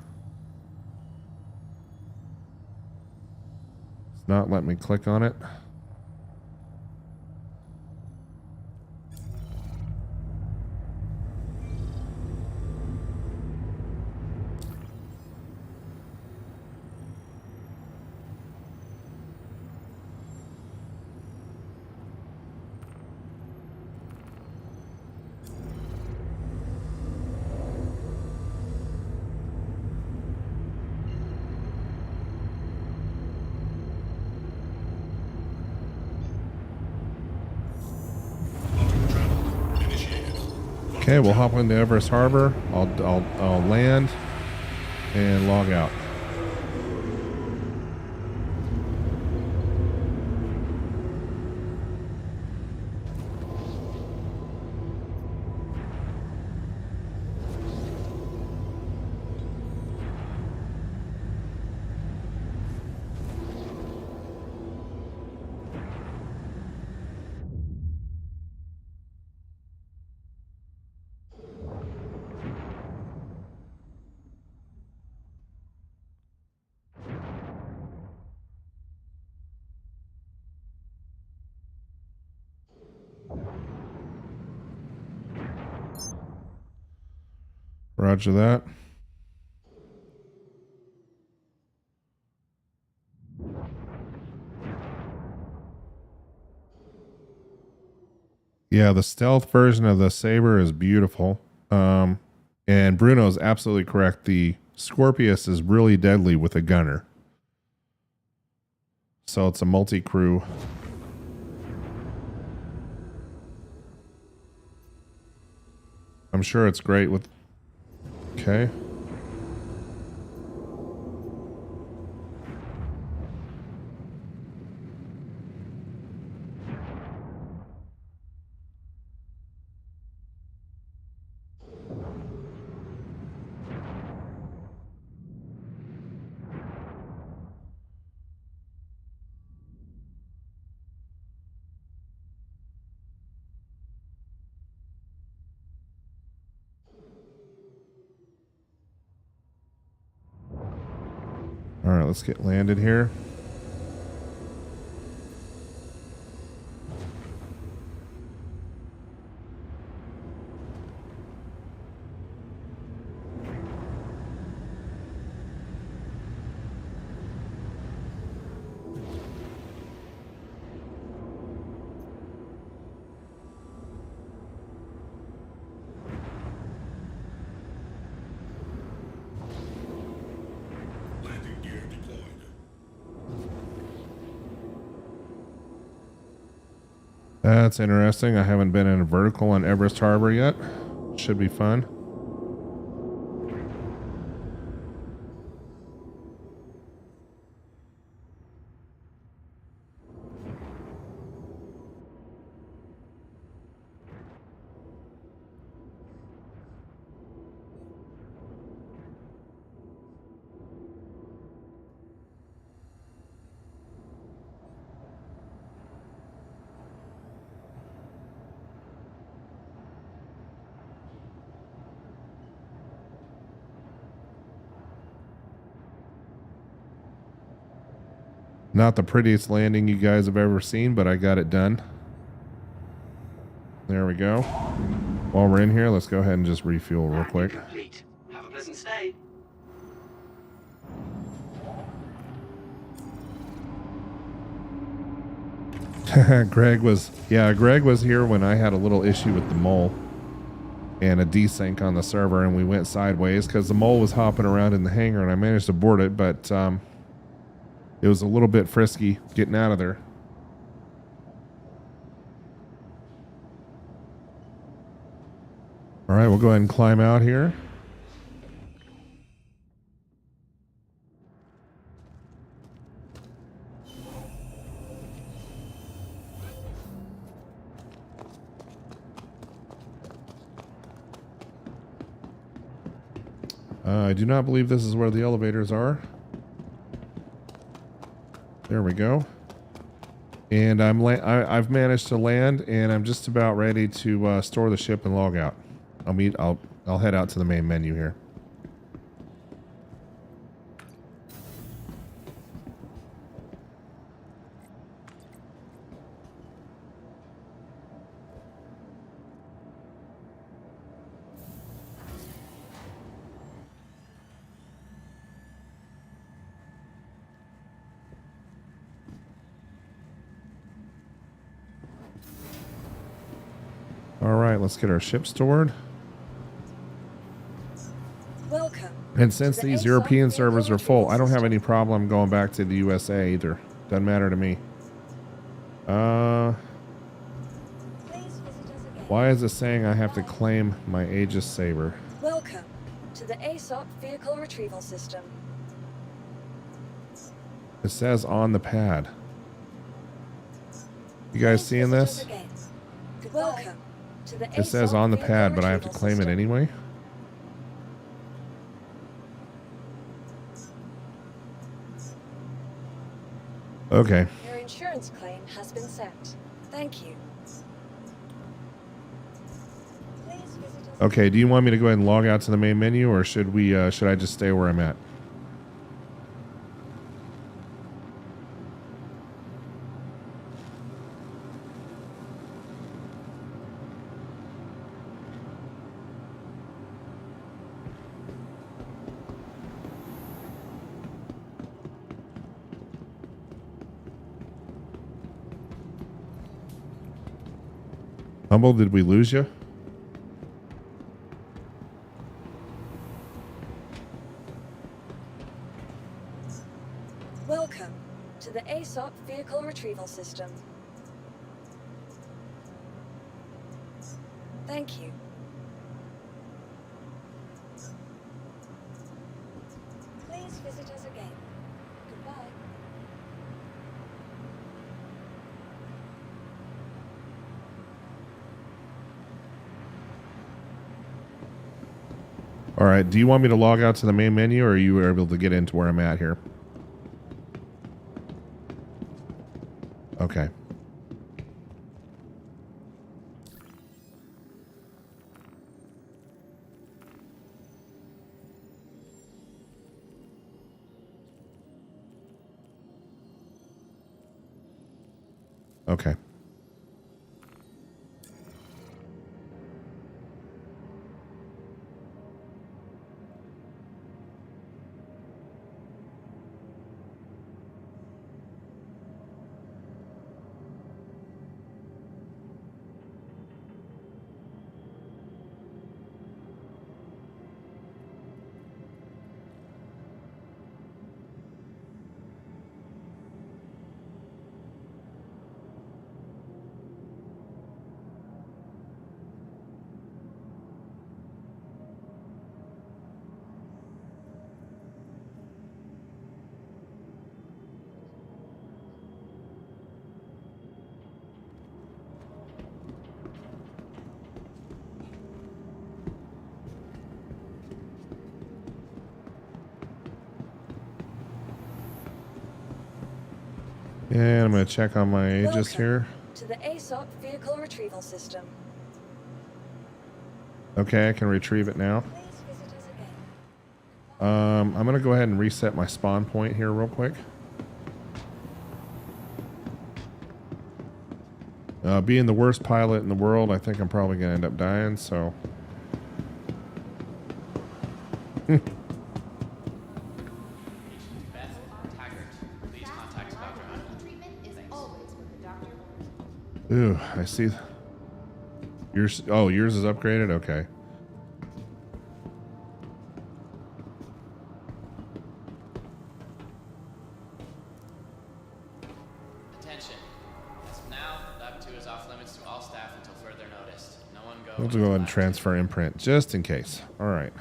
It's not letting me click on it. Okay, we'll hop into Everest Harbor. I'll land and log out. Roger that. Yeah, the stealth version of the Saber is beautiful. And Bruno's absolutely correct. The Scorpius is really deadly with a gunner. So it's a multi-crew. I'm sure it's great with... Okay. All right, let's get landed here. Landing gear deployed. That's interesting. I haven't been in a vertical on Everest Harbor yet. Should be fun. Not the prettiest landing you guys have ever seen, but I got it done. There we go. While we're in here, let's go ahead and just refuel real quick. Complete. Have a pleasant stay. Greg was here when I had a little issue with the mole and a desync on the server, and we went sideways because the mole was hopping around in the hangar, and I managed to board it, but it was a little bit frisky getting out of there. All right, we'll go ahead and climb out here. I do not believe this is where the elevators are. There we go. And I've managed to land, and I'm just about ready to store the ship and log out. I'll head out to the main menu here. All right, let's get our ship stored. Welcome. And since these European servers are full, I don't have any problem going back to the USA either. Doesn't matter to me. Why is it saying I have to claim my Aegis Saber? Welcome to the ASOP vehicle retrieval system. It says on the pad. You guys seeing this? Welcome to the It says on the pad, but I have to claim it anyway? Okay. Your insurance claim has been sent. Thank you. Okay, do you want me to go ahead and log out to the main menu, or should I just stay where I'm at? Humble, did we lose you? Welcome to the ASOP Vehicle Retrieval System. Thank you. Please visit us again. Goodbye. All right. Do you want me to log out to the main menu, or are you able to get into where I'm at here? Okay. Okay. And I'm going to check on my ages Welcome here. to the ASOP Vehicle Retrieval System. Okay, I can retrieve it now. Please visit us again. I'm going to go ahead and reset my spawn point here real quick. Being the worst pilot in the world, I think I'm probably going to end up dying, so... Ooh, I see. Yours, oh, yours is upgraded? Okay. Attention. As of now, Lab 2 is off limits to all staff until further notice. No one go. We'll go ahead and transfer imprint, just in case. All right.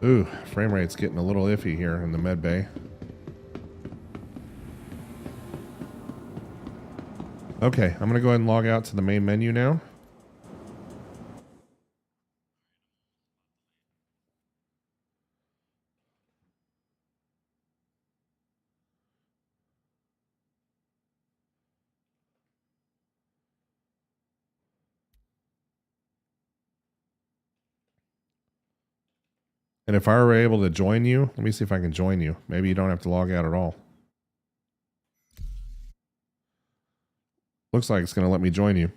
Ooh, frame rate's getting a little iffy here in the med bay. Okay, I'm going to go ahead and log out to the main menu now. And if I were able to join you, let me see if I can join you. Maybe you don't have to log out at all. Looks like it's going to let me join you.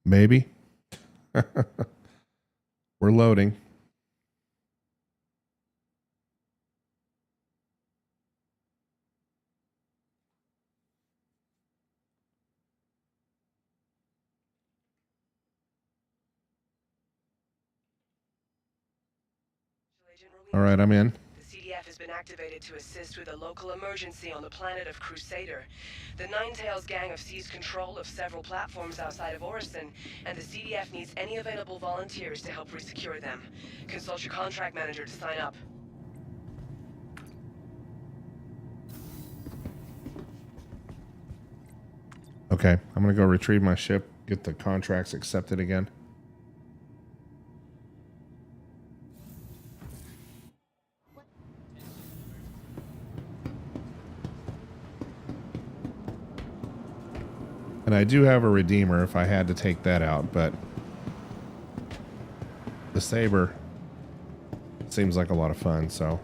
Maybe. We're loading. All right, I'm in. The CDF has been activated to assist with a local emergency on the planet of Crusader. The Ninetales gang have seized control of several platforms outside of Orison, and the CDF needs any available volunteers to help resecure them. Consult your contract manager to sign up. Okay, I'm going to go retrieve my ship, get the contracts accepted again. And I do have a Redeemer if I had to take that out, but the Saber seems like a lot of fun, so.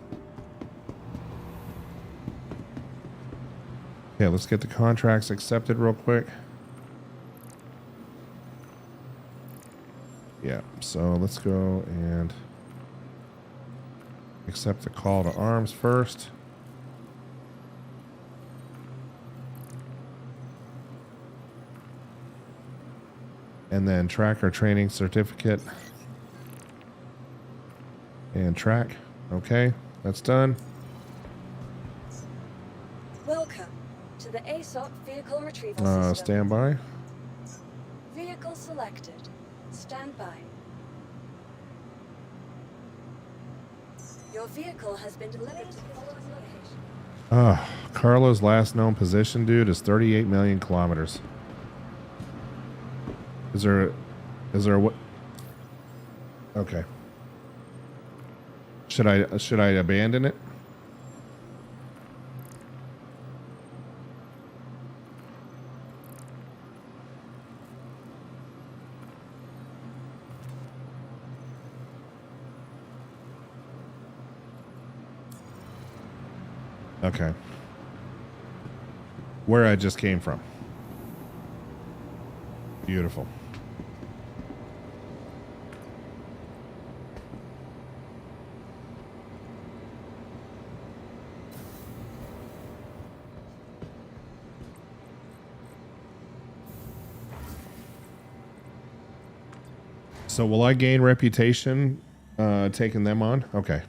Yeah, let's get the contracts accepted real quick. Yeah, so let's go and accept the call to arms first. And then track our training certificate. And track. Okay, that's done. Welcome to the ASOC vehicle retrieval system. Stand by. Vehicle selected. Stand by. Your vehicle has been delivered to the following location. Carlo's last known position, dude, is 38 million kilometers. Is there what? Okay. Should I abandon it? Okay. Where I just came from. Beautiful. So will I gain reputation taking them on? Okay.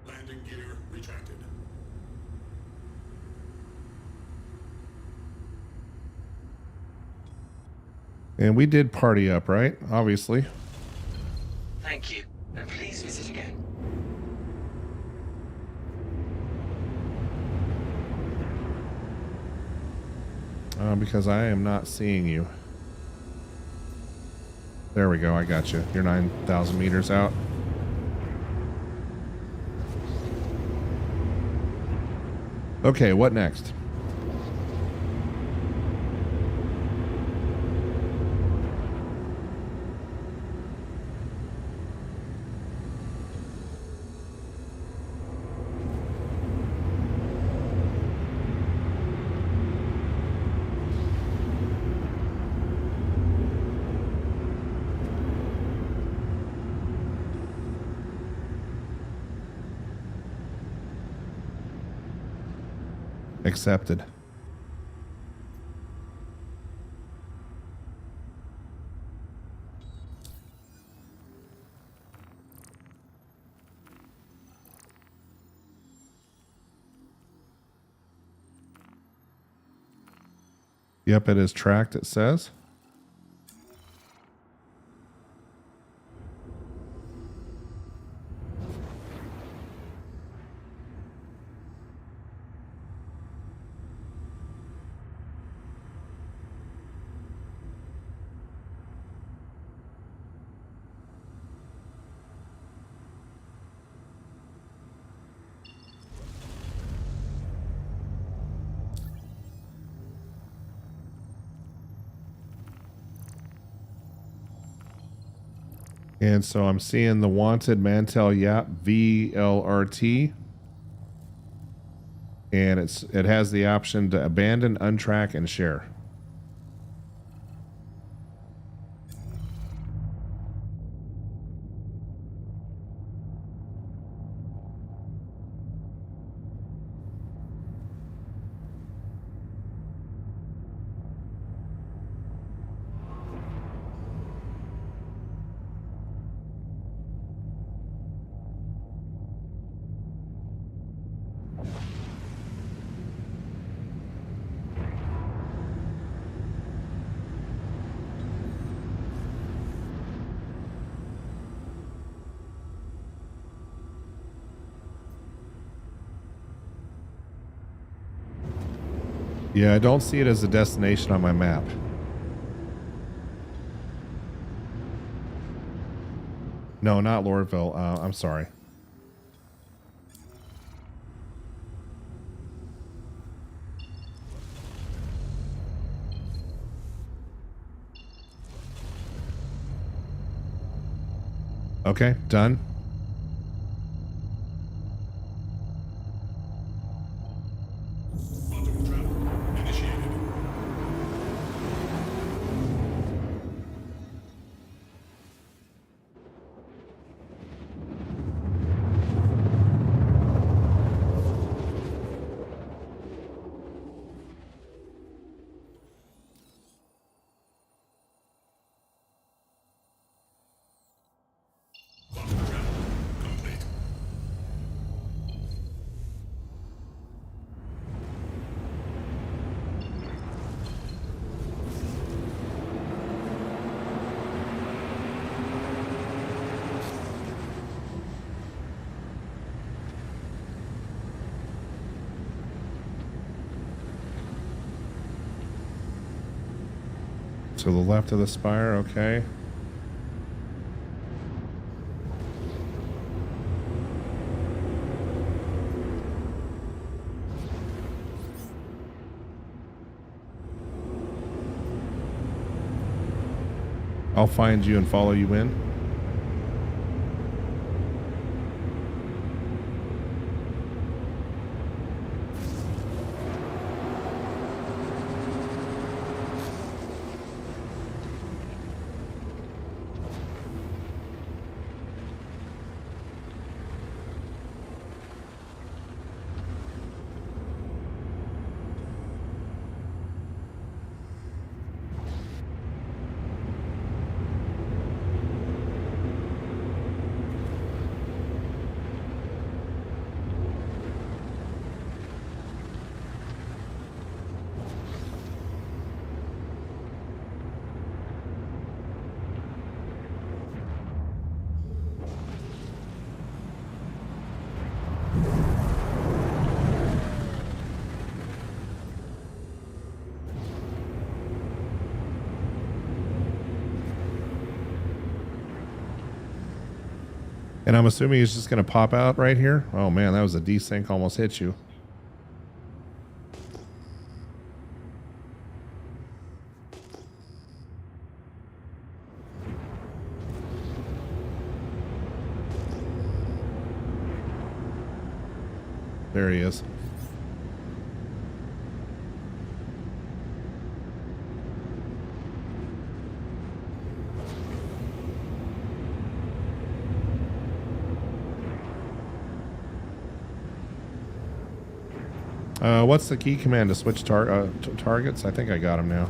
Landing gear retracted. And we did party up, right? Obviously. Thank you, and please visit again. Because I am not seeing you. There we go. I got you. You're 9,000 meters out. Okay, what next? Accepted. Yep, it is tracked, it says. And so I'm seeing the wanted Mantel Yap VLRT. And it has the option to abandon, untrack, and share. Yeah, I don't see it as a destination on my map. No, not Lordville. I'm sorry. Okay, done. Quantum travel initiated. Quantum travel complete. To the left of the spire, okay. I'll find you and follow you in. And I'm assuming he's just going to pop out right here. Oh man, that was a desync, almost hit you. There he is. What's the key command to switch targets? I think I got him now.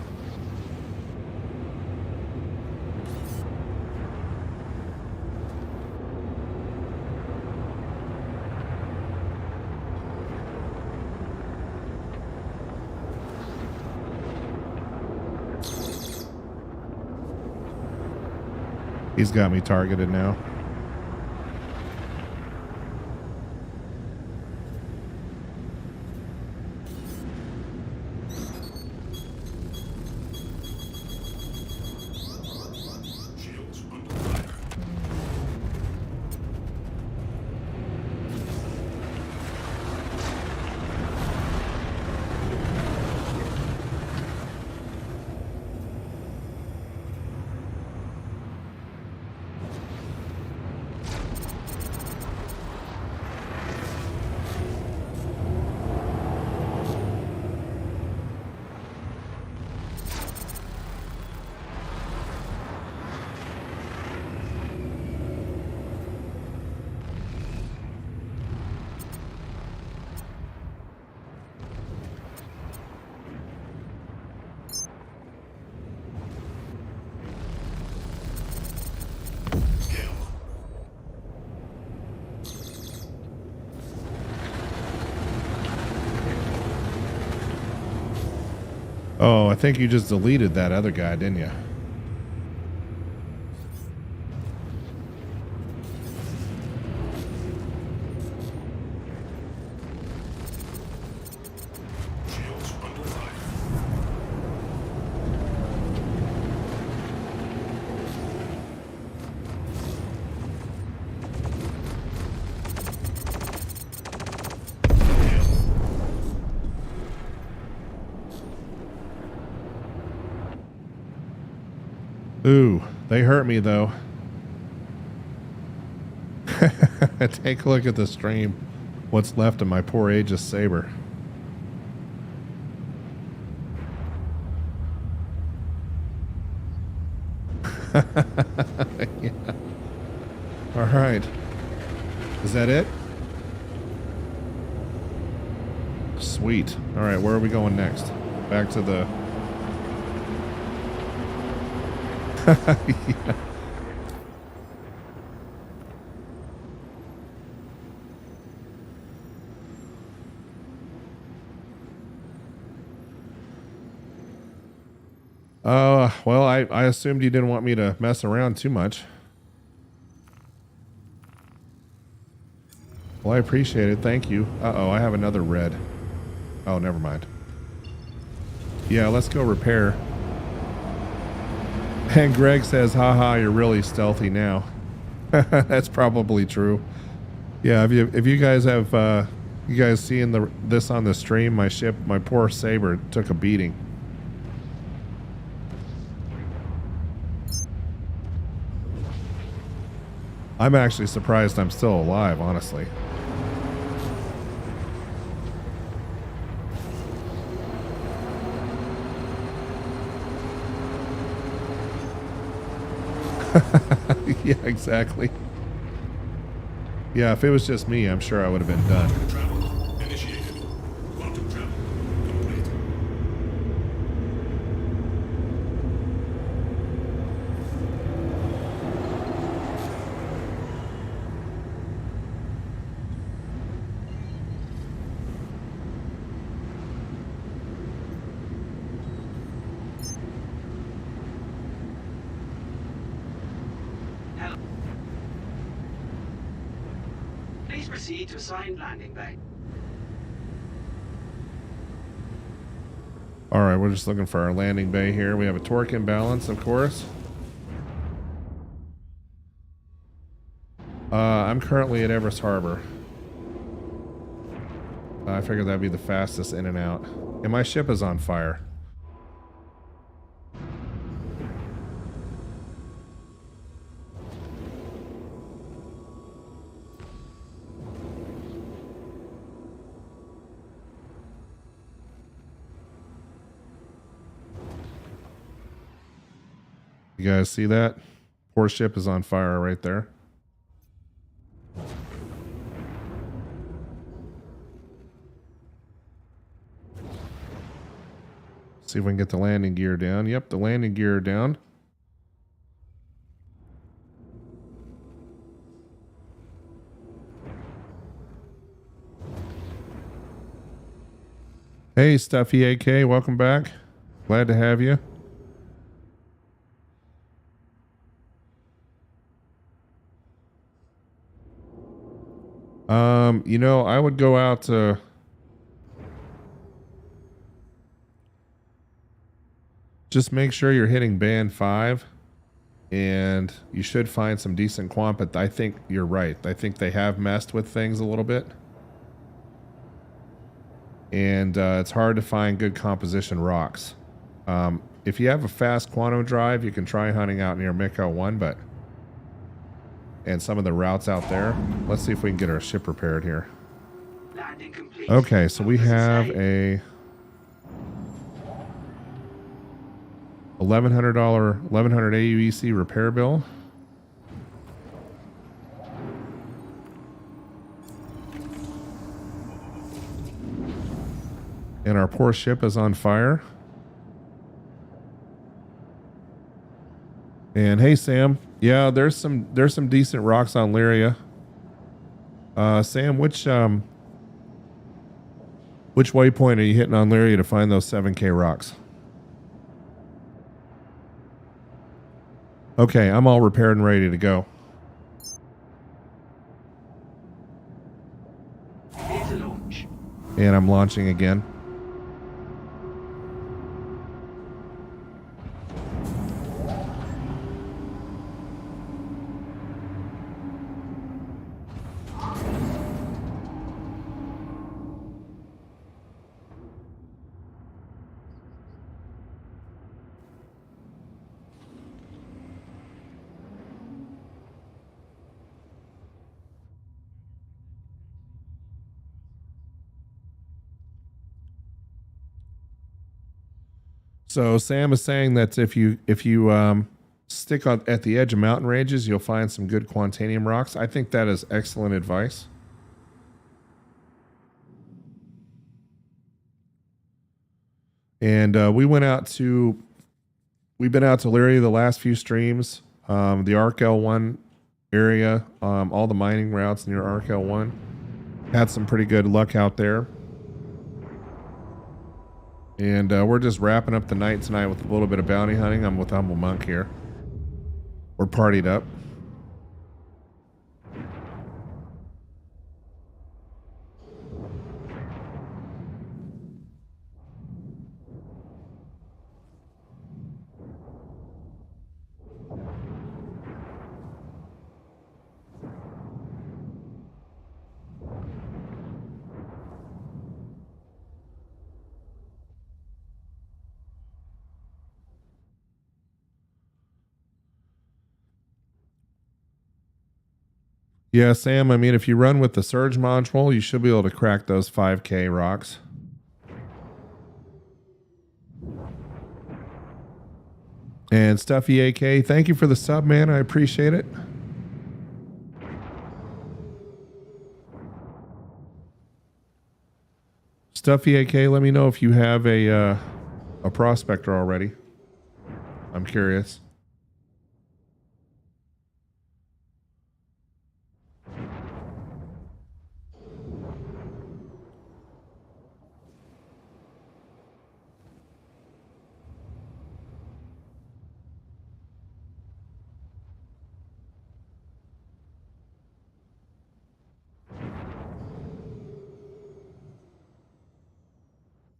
He's got me targeted now. Shields under fire. Oh, I think you just deleted that other guy, didn't you? Shields under fire. Ooh, they hurt me though. Take a look at the stream. What's left of my poor Aegis Saber. Yeah. All right. Is that it? Sweet. All right, where are we going next? Back to the... Yeah. Well, I assumed you didn't want me to mess around too much. Well, I appreciate it. Thank you. Uh-oh, I have another red. Oh, never mind. Yeah, let's go repair. And Greg says, haha, you're really stealthy now. That's probably true. Yeah, if you guys have you guys seeing this on the stream, my poor Saber took a beating. I'm actually surprised I'm still alive, honestly. Yeah, exactly. Yeah, if it was just me, I'm sure I would have been done. Travel initiated. Quantum travel complete. Hello. Please proceed to assigned landing bay. All right, we're just looking for our landing bay here. We have a torque imbalance, of course. I'm currently at Everest Harbor. I figured that'd be the fastest in and out. And my ship is on fire. You guys see that? Poor ship is on fire right there. See if we can get the landing gear down. Yep, the landing gear down. Hey, Stuffy AK, welcome back. Glad to have you. You know, I would go out to... Just make sure you're hitting band 5. And you should find some decent quant, but I think you're right. I think they have messed with things a little bit. And it's hard to find good composition rocks. If you have a fast quantum drive, you can try hunting out near Miko 1, but... And some of the routes out there. Let's see if we can get our ship repaired here. Landing complete. Okay, so we have a $1,100 AUEC repair bill. And our poor ship is on fire. And hey, Sam. Yeah, there's some decent rocks on Lyria. Sam, which waypoint are you hitting on Lyria to find those 7K rocks? Okay, I'm all repaired and ready to go. Clear to launch. And I'm launching again. So Sam is saying that if you stick at the edge of mountain ranges, you'll find some good Quantanium rocks. I think that is excellent advice. And we've been out to Lyria the last few streams. The ArcL1 area, all the mining routes near ArcL1. Had some pretty good luck out there. And we're just wrapping up the night tonight with a little bit of bounty hunting. I'm with Humble Monk here. We're partied up. Yeah, Sam, I mean, if you run with the Surge module, you should be able to crack those 5K rocks. And Stuffy AK, thank you for the sub, man. I appreciate it. Stuffy AK, let me know if you have a prospector already. I'm curious.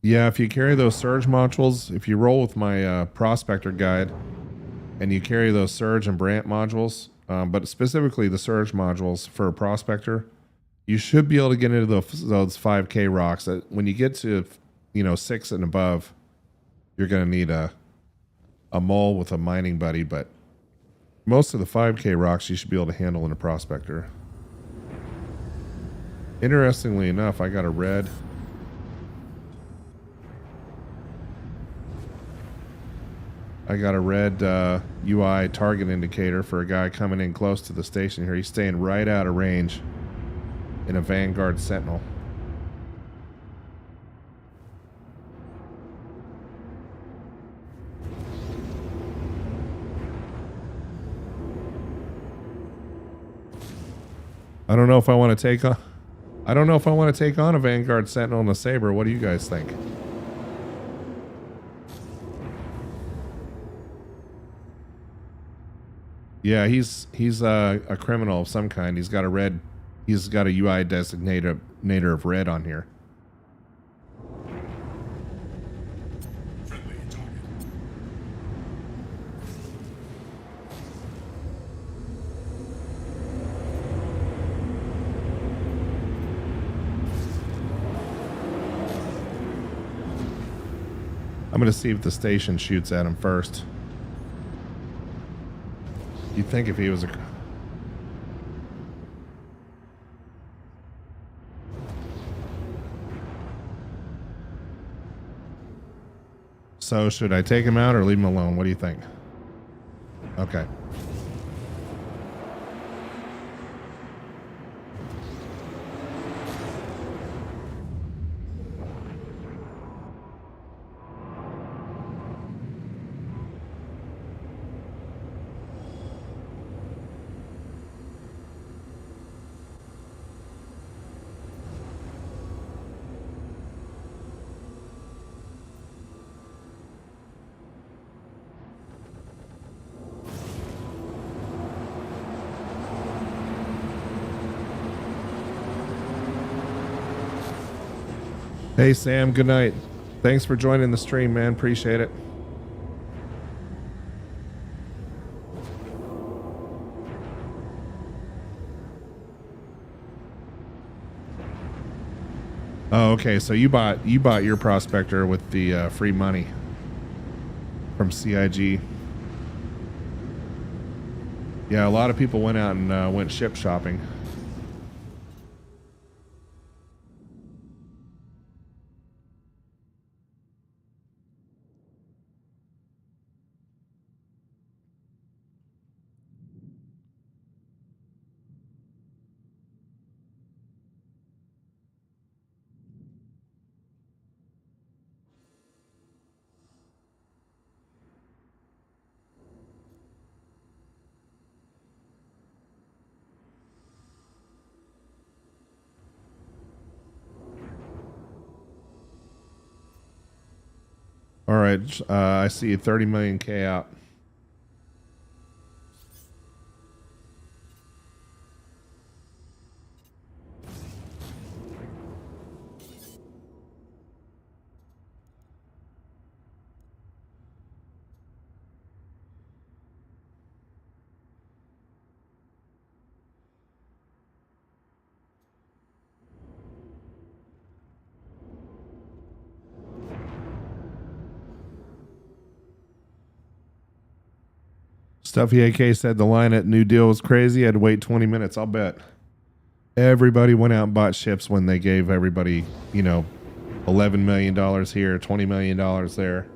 Yeah, if you carry those Surge modules, if you roll with my prospector guide and you carry those Surge and Brant modules, but specifically the Surge modules for a prospector, you should be able to get into those 5K rocks. When you get to, 6 and above, you're going to need a mole with a mining buddy, but most of the 5K rocks you should be able to handle in a prospector. Interestingly enough, I got a red UI target indicator for a guy coming in close to the station here. He's staying right out of range in a Vanguard Sentinel. I don't know if I want to take on a Vanguard Sentinel and a Saber. What do you guys think? Yeah, he's a criminal of some kind. He's got a UI designator of red on here. Friendly target. I'm going to see if the station shoots at him first. You'd think if he was a... So should I take him out or leave him alone? What do you think? Okay. Hey Sam, good night. Thanks for joining the stream, man. Appreciate it. Oh, okay. So you bought your prospector with the free money from CIG. Yeah, a lot of people went out and went ship shopping. All right. I see 30 million K out. Stuffy AK said the line at New Deal was crazy. I had to wait 20 minutes. I'll bet. Everybody went out and bought ships when they gave everybody, $11 million here, $20 million there.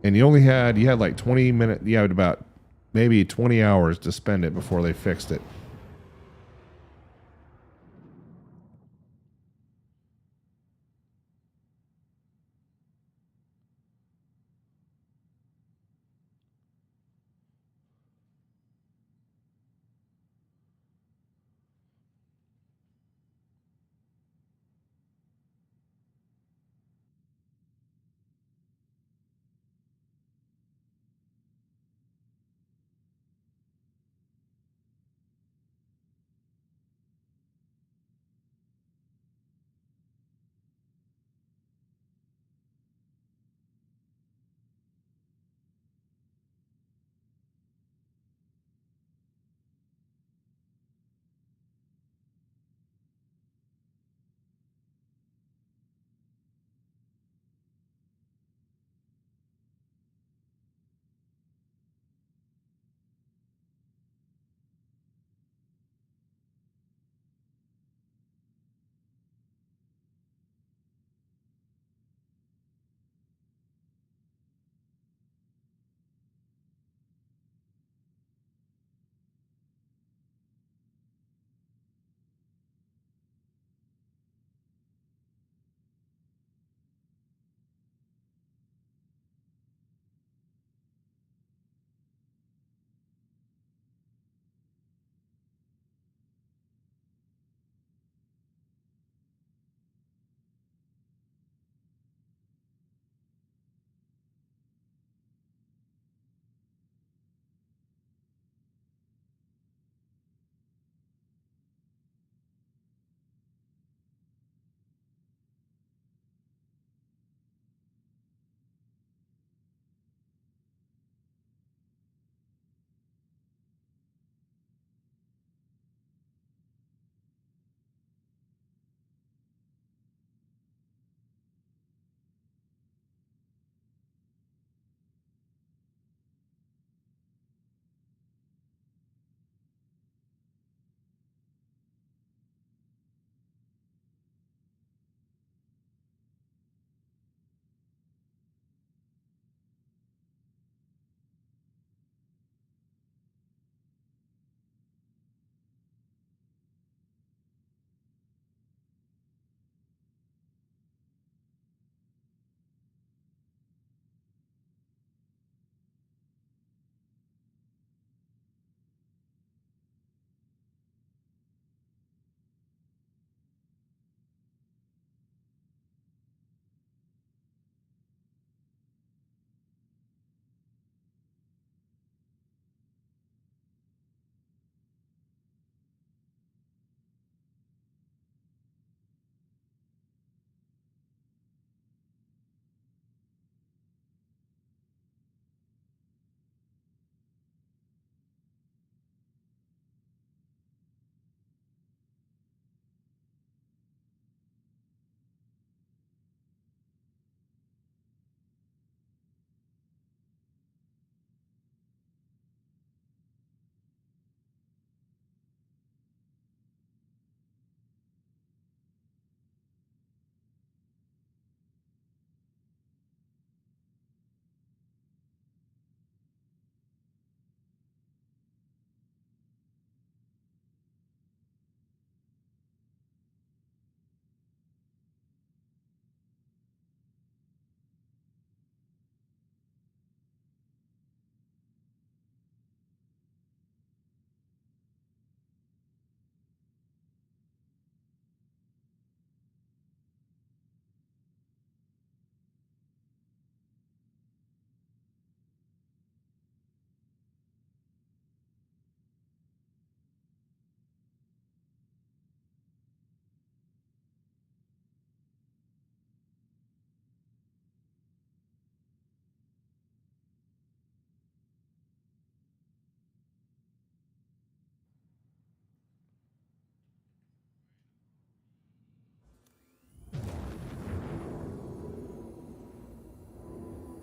And you had like 20 minutes, you had about maybe 20 hours to spend it before they fixed it.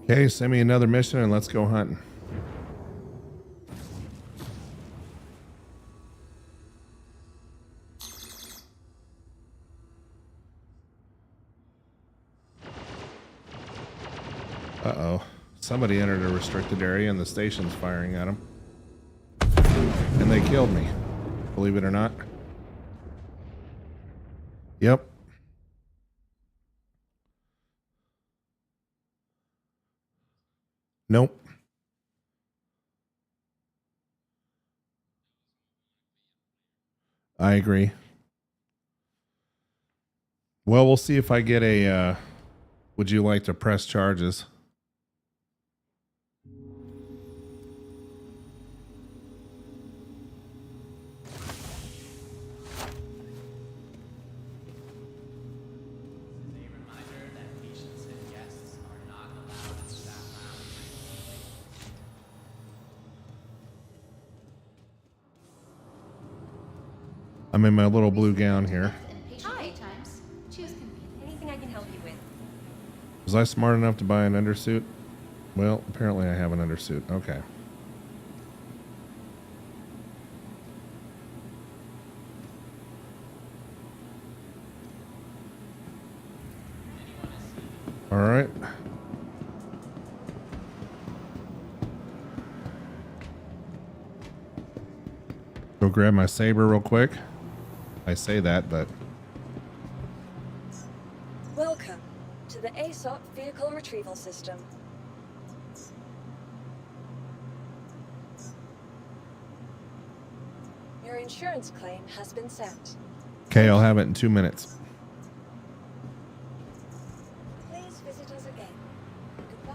Okay, send me another mission and let's go hunting. Uh-oh. Somebody entered a restricted area and the station's firing at them. And they killed me. Believe it or not. Yep. Nope. I agree. Well, we'll see if I get a, would you like to press charges? I'm in my little blue gown here. Hi. Choose convenient. Anything I can help you with. Was I smart enough to buy an undersuit? Well, apparently I have an undersuit. Okay. All right. Go grab my saber real quick. I say that, but... Welcome to the ASOP Vehicle Retrieval System. Your insurance claim has been sent. Okay, I'll have it in 2 minutes. Please visit us again. Goodbye.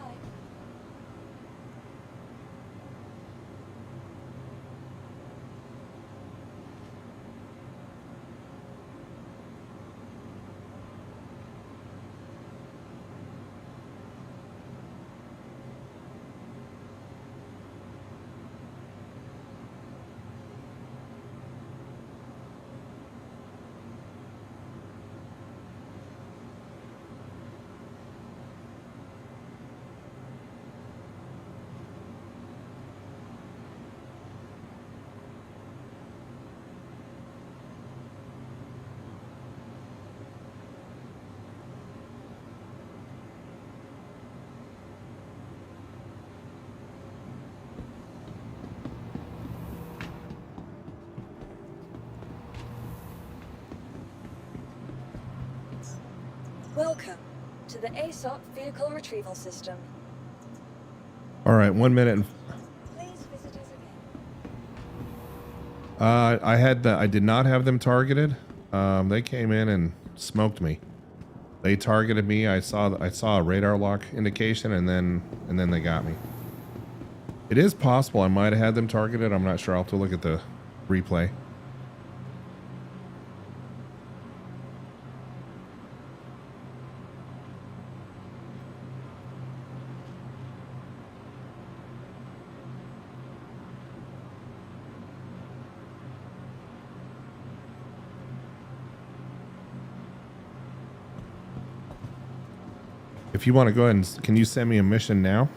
Welcome to the ASOP Vehicle Retrieval System. All right, 1 minute. Please visit us again. I did not have them targeted. They came in and smoked me. They targeted me. I saw a radar lock indication, and then they got me. It is possible I might have had them targeted. I'm not sure. I'll have to look at the replay. If you want to go ahead and, can you send me a mission now?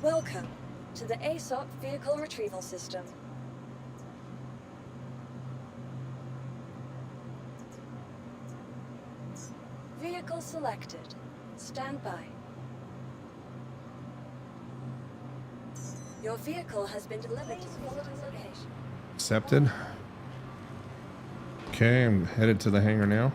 Welcome to the ASOP Vehicle Retrieval System. Vehicle selected. Stand by. Your vehicle has been delivered to the following location. Accepted. Okay, I'm headed to the hangar now.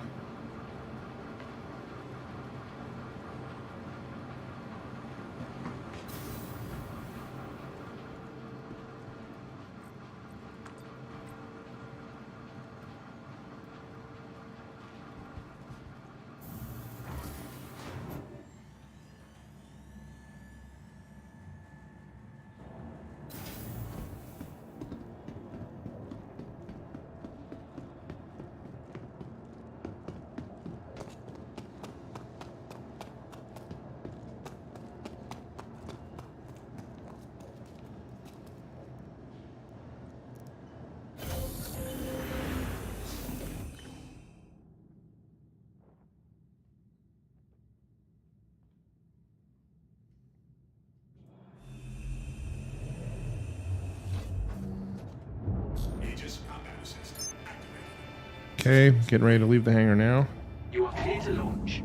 Okay, getting ready to leave the hangar now. You are clear to launch.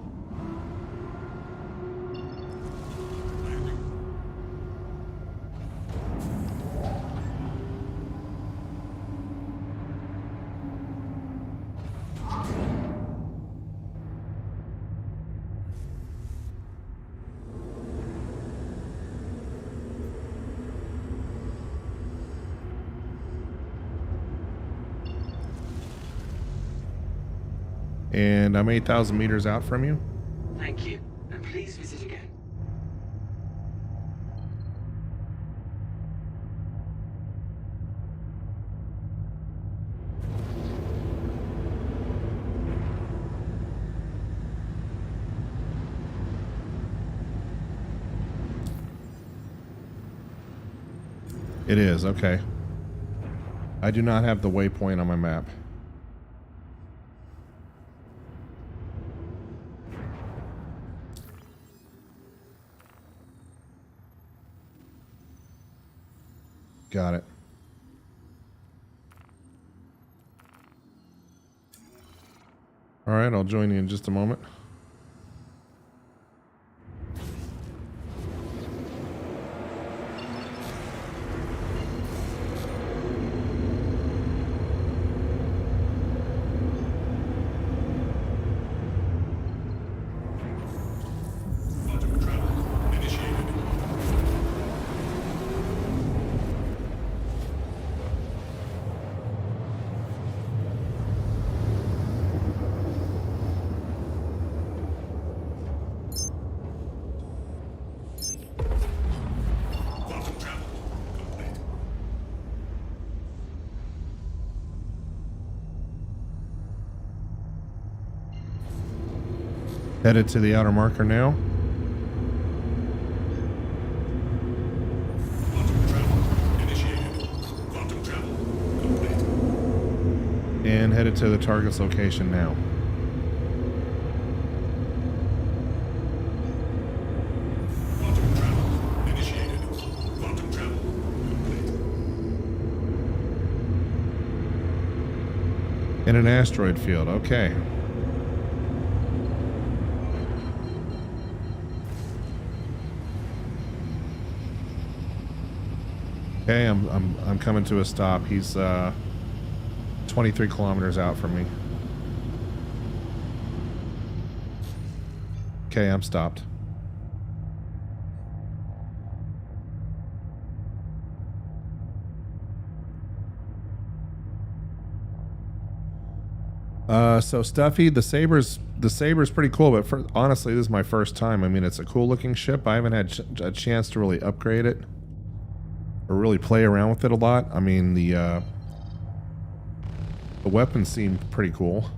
And I'm 8,000 meters out from you. Thank you, and please visit again. It is, okay. I do not have the waypoint on my map. Got it. All right, I'll join you in just a moment. Quantum travel initiated. Quantum travel complete. Headed to the outer marker now. Quantum travel initiated. Quantum travel complete. And headed to the target's location now. Quantum travel initiated. Quantum travel complete. In an asteroid field, okay. Okay, I'm coming to a stop. He's 23 kilometers out from me. Okay, I'm stopped. So Stuffy, the Saber's pretty cool, but honestly, this is my first time. I mean, it's a cool looking ship. I haven't had a chance to really upgrade it or really play around with it a lot. I mean, the weapons seem pretty cool.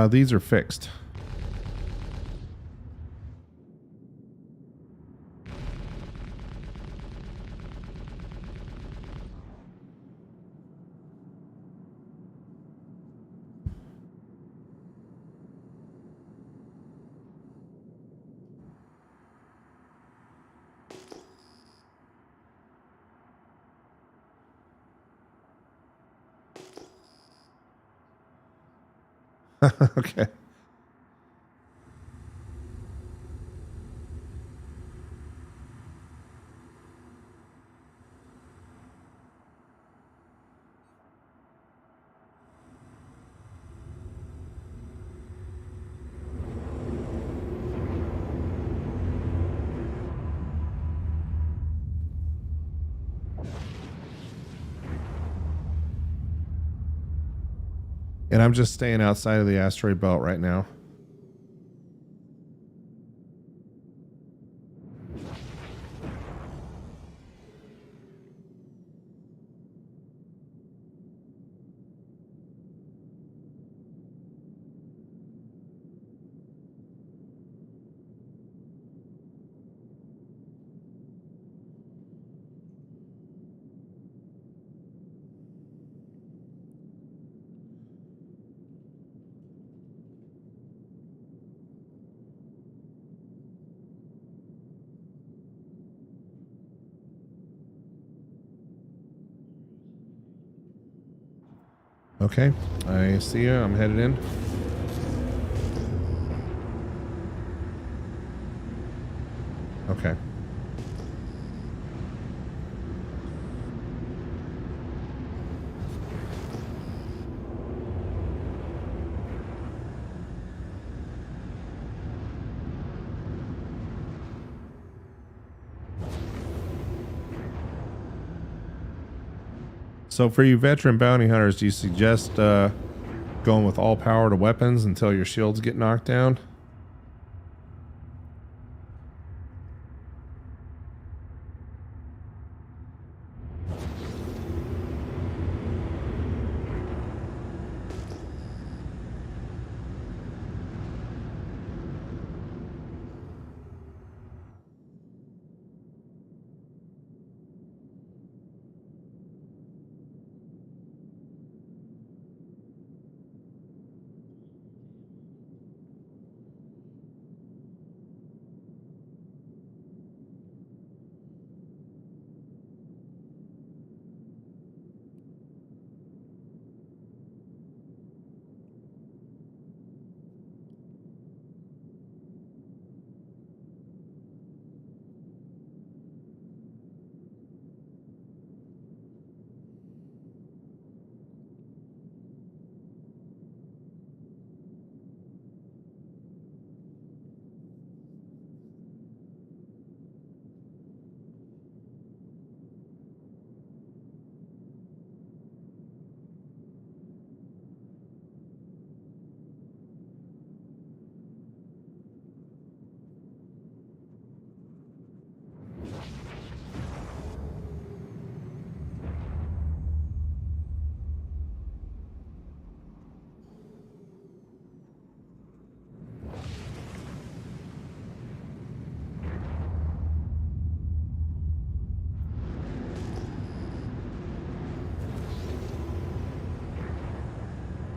These are fixed. Okay. And I'm just staying outside of the asteroid belt right now. Okay, I see you. I'm headed in. Okay. So for you veteran bounty hunters, do you suggest going with all power to weapons until your shields get knocked down?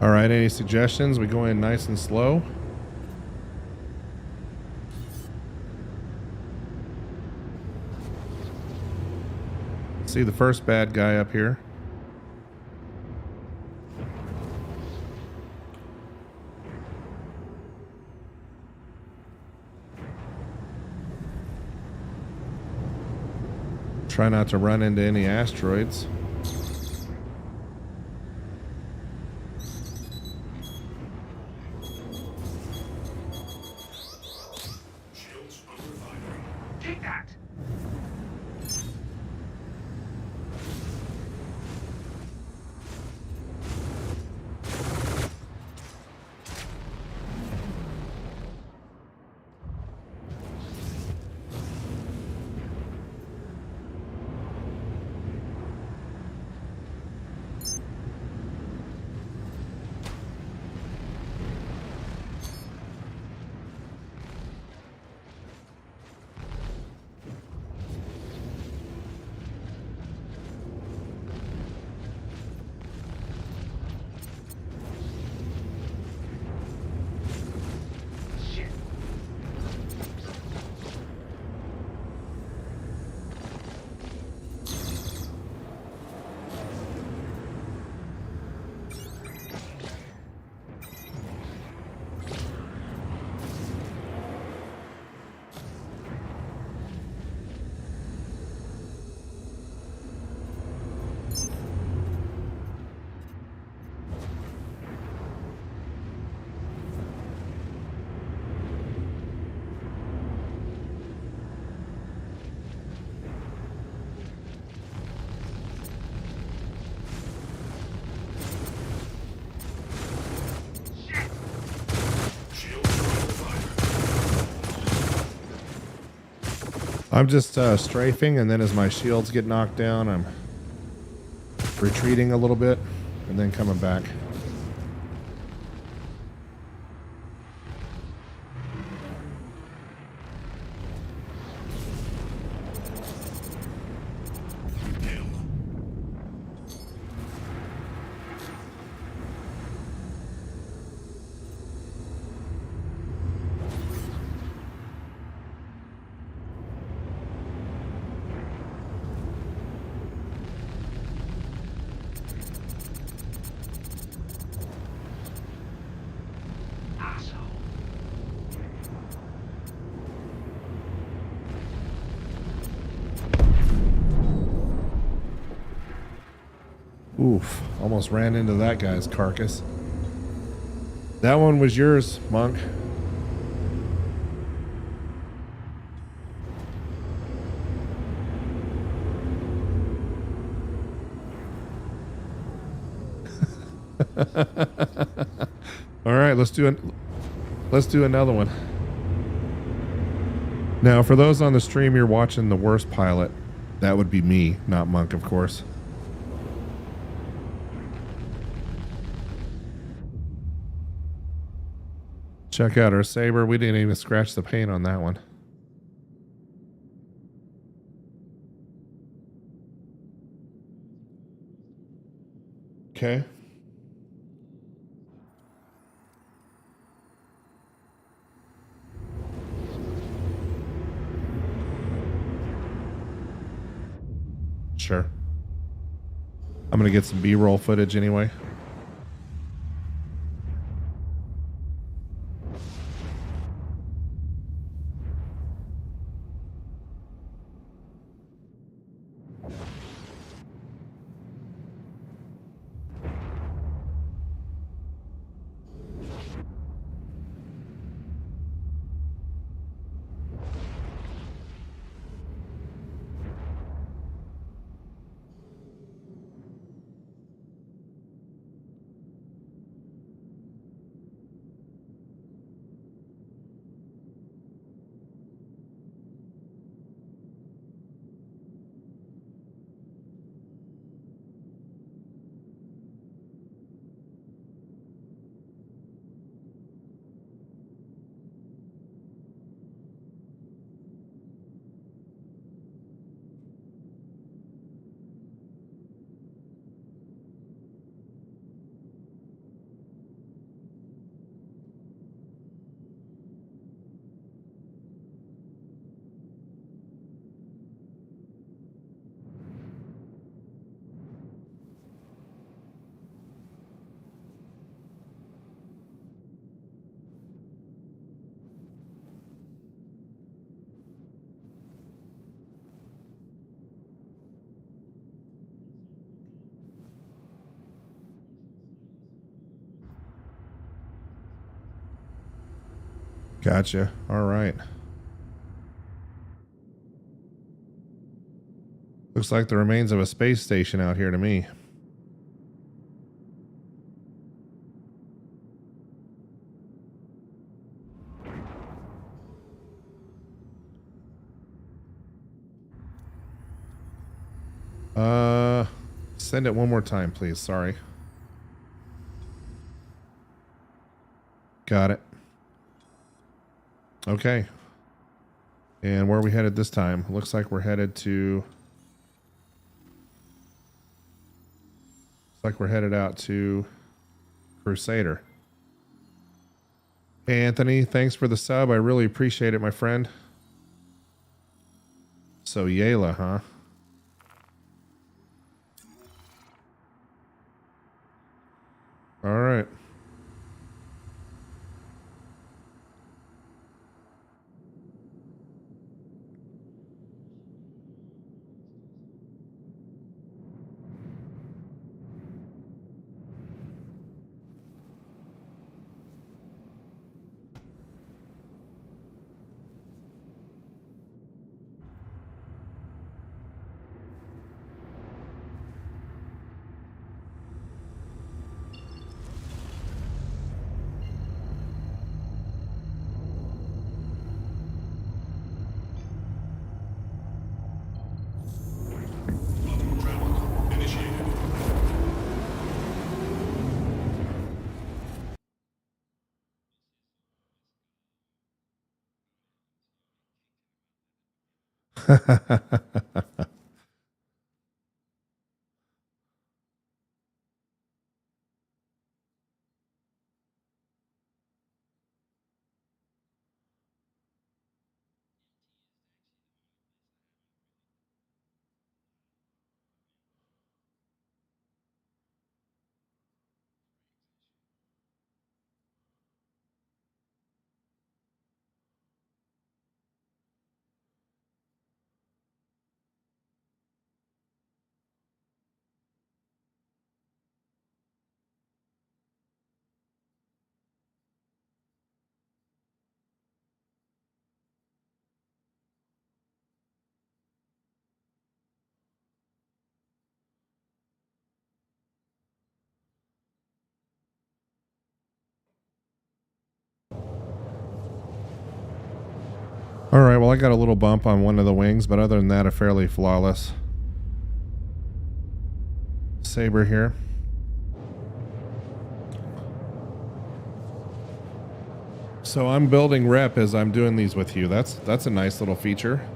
All right, any suggestions? We go in nice and slow. See the first bad guy up here. Try not to run into any asteroids. Take that! I'm just strafing, and then as my shields get knocked down, I'm retreating a little bit and then coming back. Oof, almost ran into that guy's carcass. That one was yours, Monk. All right, let's do another one. Now, for those on the stream, you're watching the worst pilot. That would be me, not Monk, of course. Check out our Saber. We didn't even scratch the paint on that one. Okay. Sure. I'm going to get some B-roll footage anyway. Gotcha. All right. Looks like the remains of a space station out here to me. Send it one more time, please. Sorry. Got it. Okay. And where are we headed this time? Looks like we're headed to... Looks like we're headed out to Crusader. Hey, Anthony, thanks for the sub. I really appreciate it, my friend. So, Yayla, huh? All right. All right, well, I got a little bump on one of the wings, but other than that, a fairly flawless Saber here. So I'm building rep as I'm doing these with you. That's a nice little feature.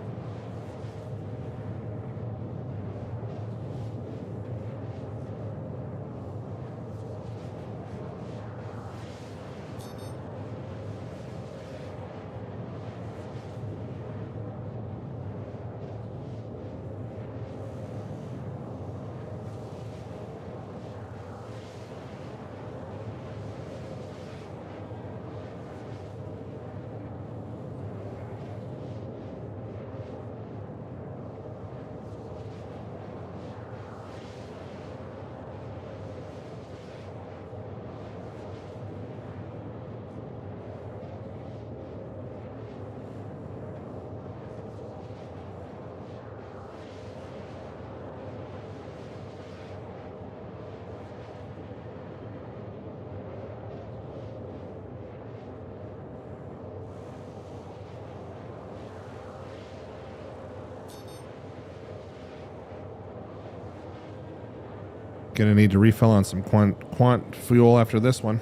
Gonna need to refill on some quant fuel after this one.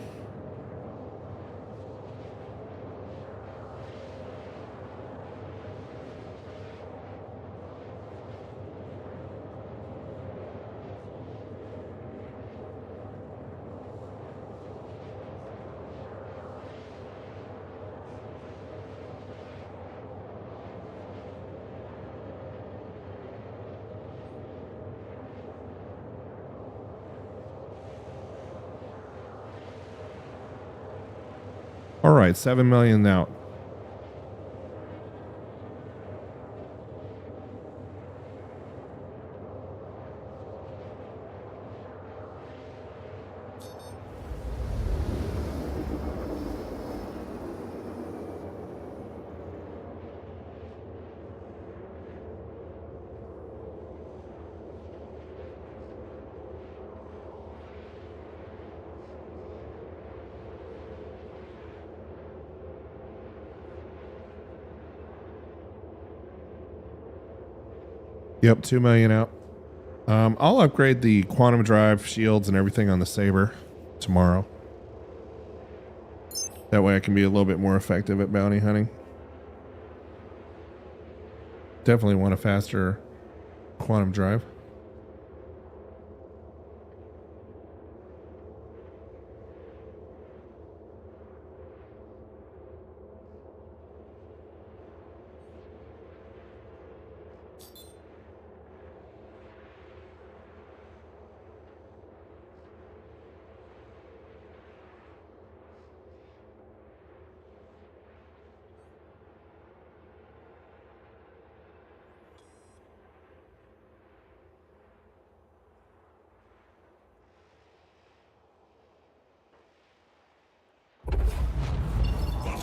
All right, 7 million out. Yep, 2 million out. I'll upgrade the quantum drive shields and everything on the Saber tomorrow. That way I can be a little bit more effective at bounty hunting. Definitely want a faster quantum drive.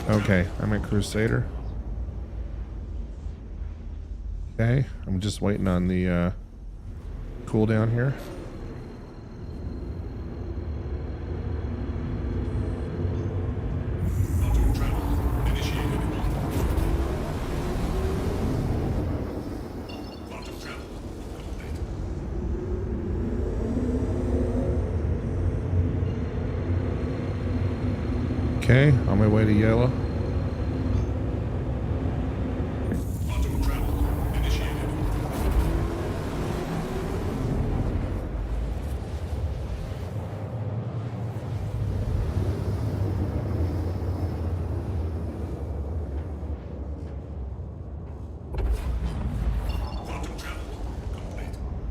Okay, I'm at Crusader. Okay, I'm just waiting on the cooldown here. Okay, on my way to yellow.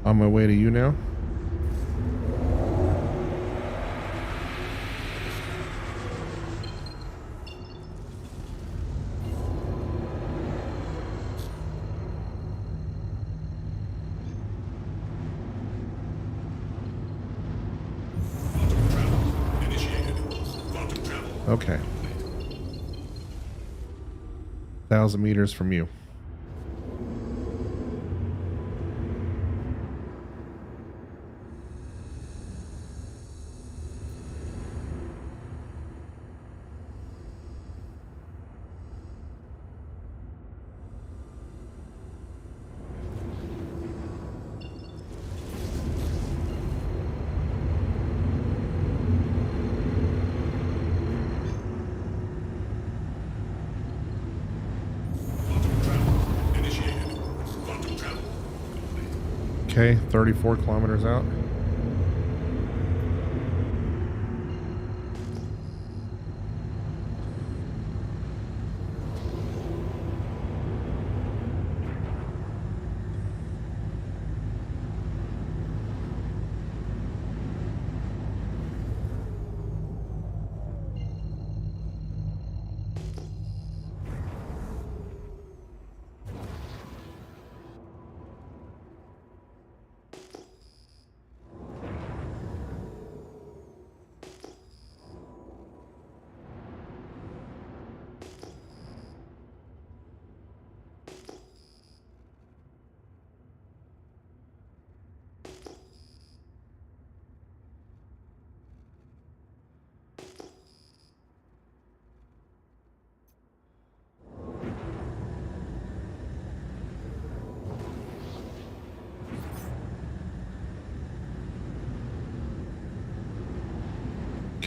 On my way to you now. Okay. 1,000 meters from you. Okay, 34 kilometers out.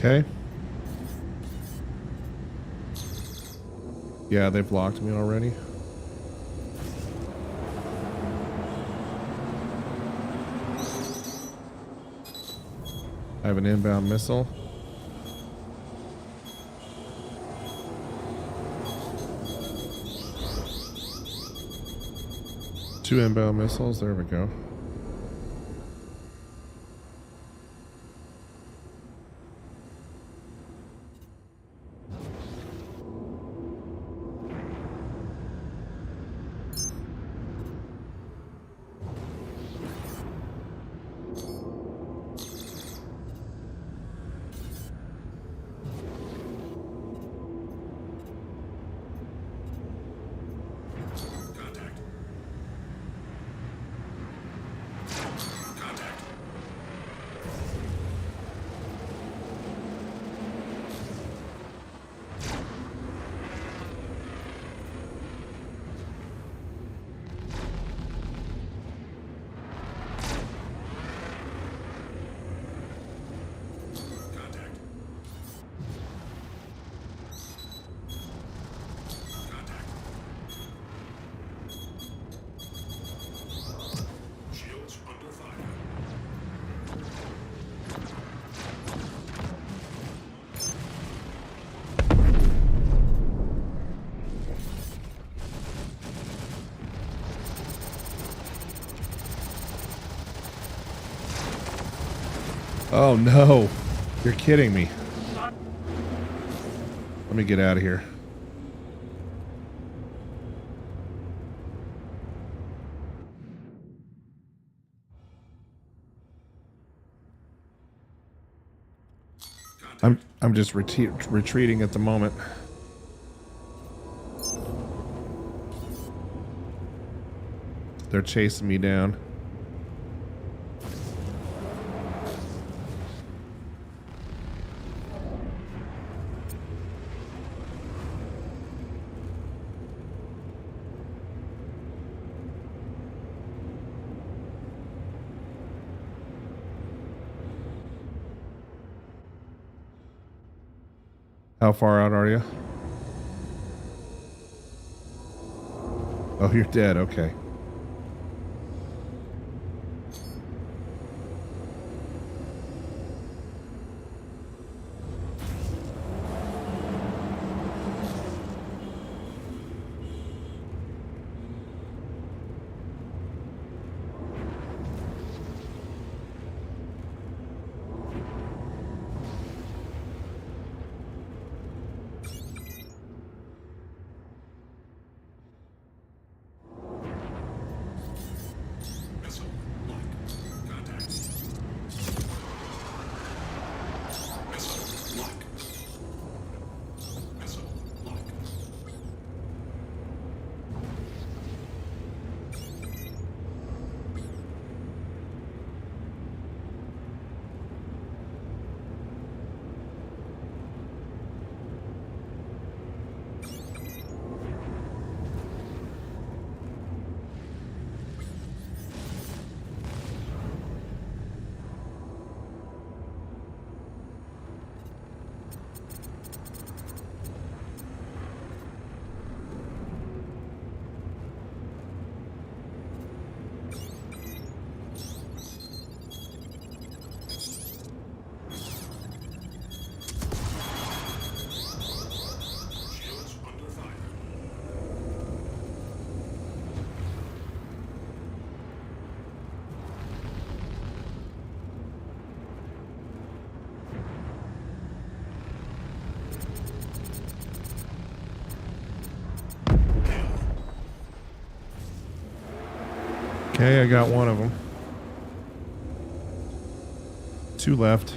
Okay. Yeah, they've blocked me already. I have an inbound missile. Two inbound missiles. There we go. Oh no, you're kidding me. Let me get out of here. I'm just retreating at the moment. They're chasing me down. How far out are you? Oh, you're dead. Okay. Okay, I got one of them. 2 left.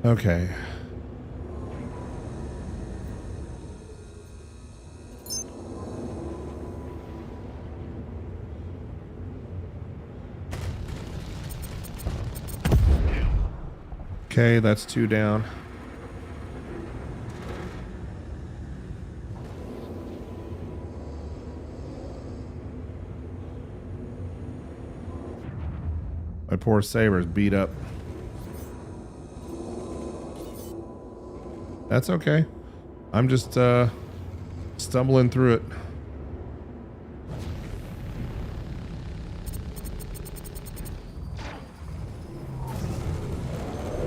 Okay. Okay, that's 2 down. My poor Saber's beat up. That's okay. I'm just stumbling through it.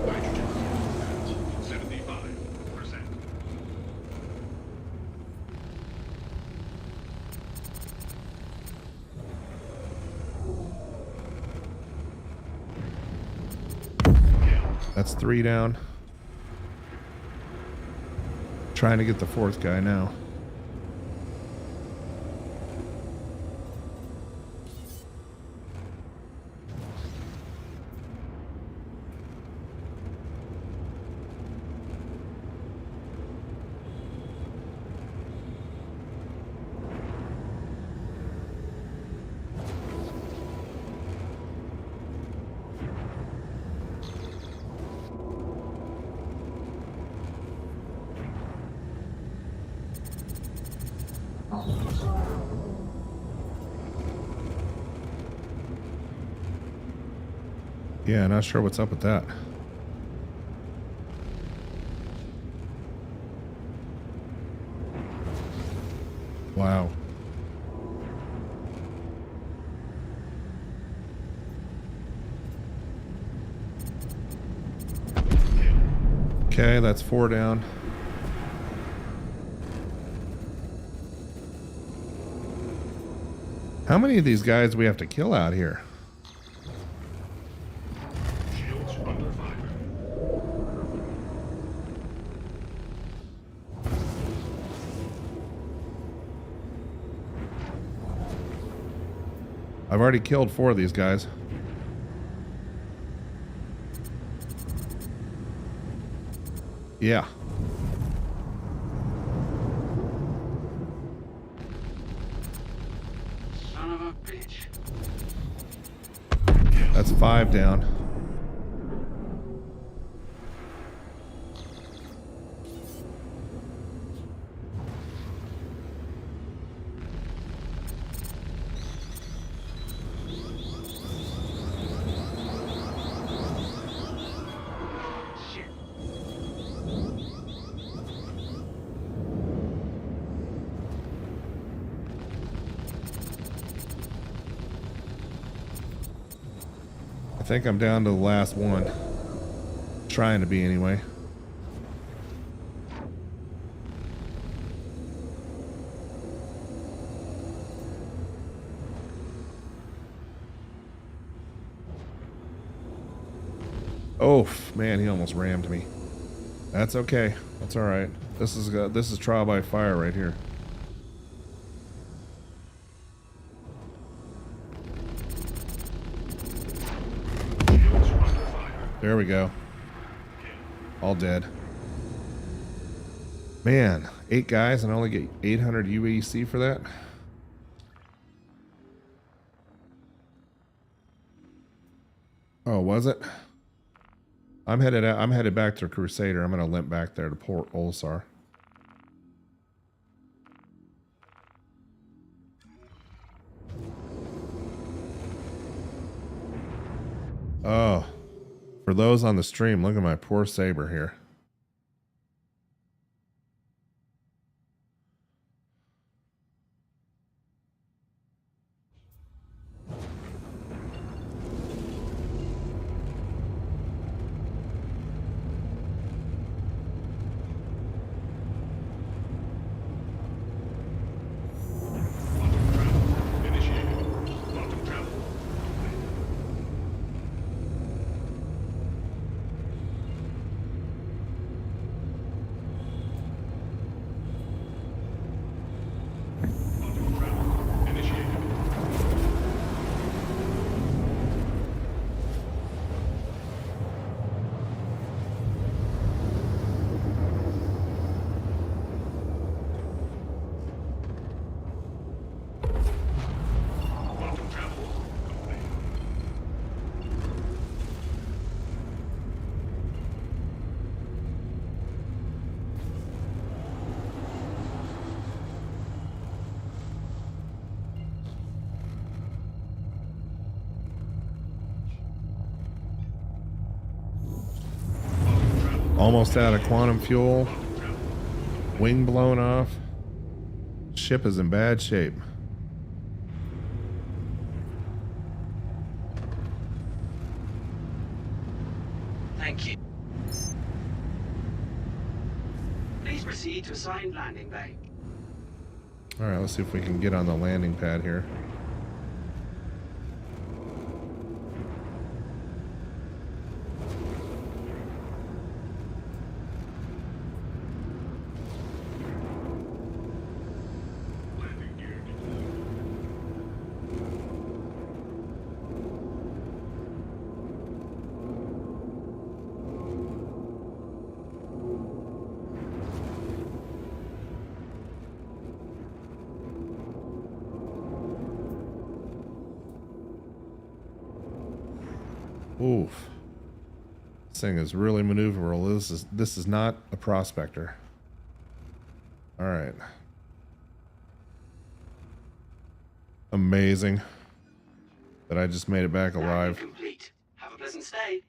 Nitrogen at 75%. That's 3 down. Trying to get the 4th guy now. Yeah, not sure what's up with that. Wow. Okay, that's 4 down. How many of these guys do we have to kill out here? Shields under fire. I've already killed 4 of these guys. Yeah. Son of a bitch. That's 5 down. Shit. I think I'm down to the last one. Trying to be anyway. Oh man, he almost rammed me. That's okay. That's all right. This is trial by fire right here. Shields under fire. There we go. All dead. Man, 8 guys and I only get 800 UEC for that. Oh, was it? I'm headed back to Crusader. I'm gonna limp back there to Port Olisar. Oh, for those on the stream, look at my poor Saber here. Almost out of quantum fuel. Wing blown off. Ship is in bad shape. Thank you. Please proceed to assigned landing bay. All right, let's see if we can get on the landing pad here. Oof. This thing is really maneuverable. This is not a prospector. All right. Amazing that I just made it back alive. Complete. Have a pleasant stay.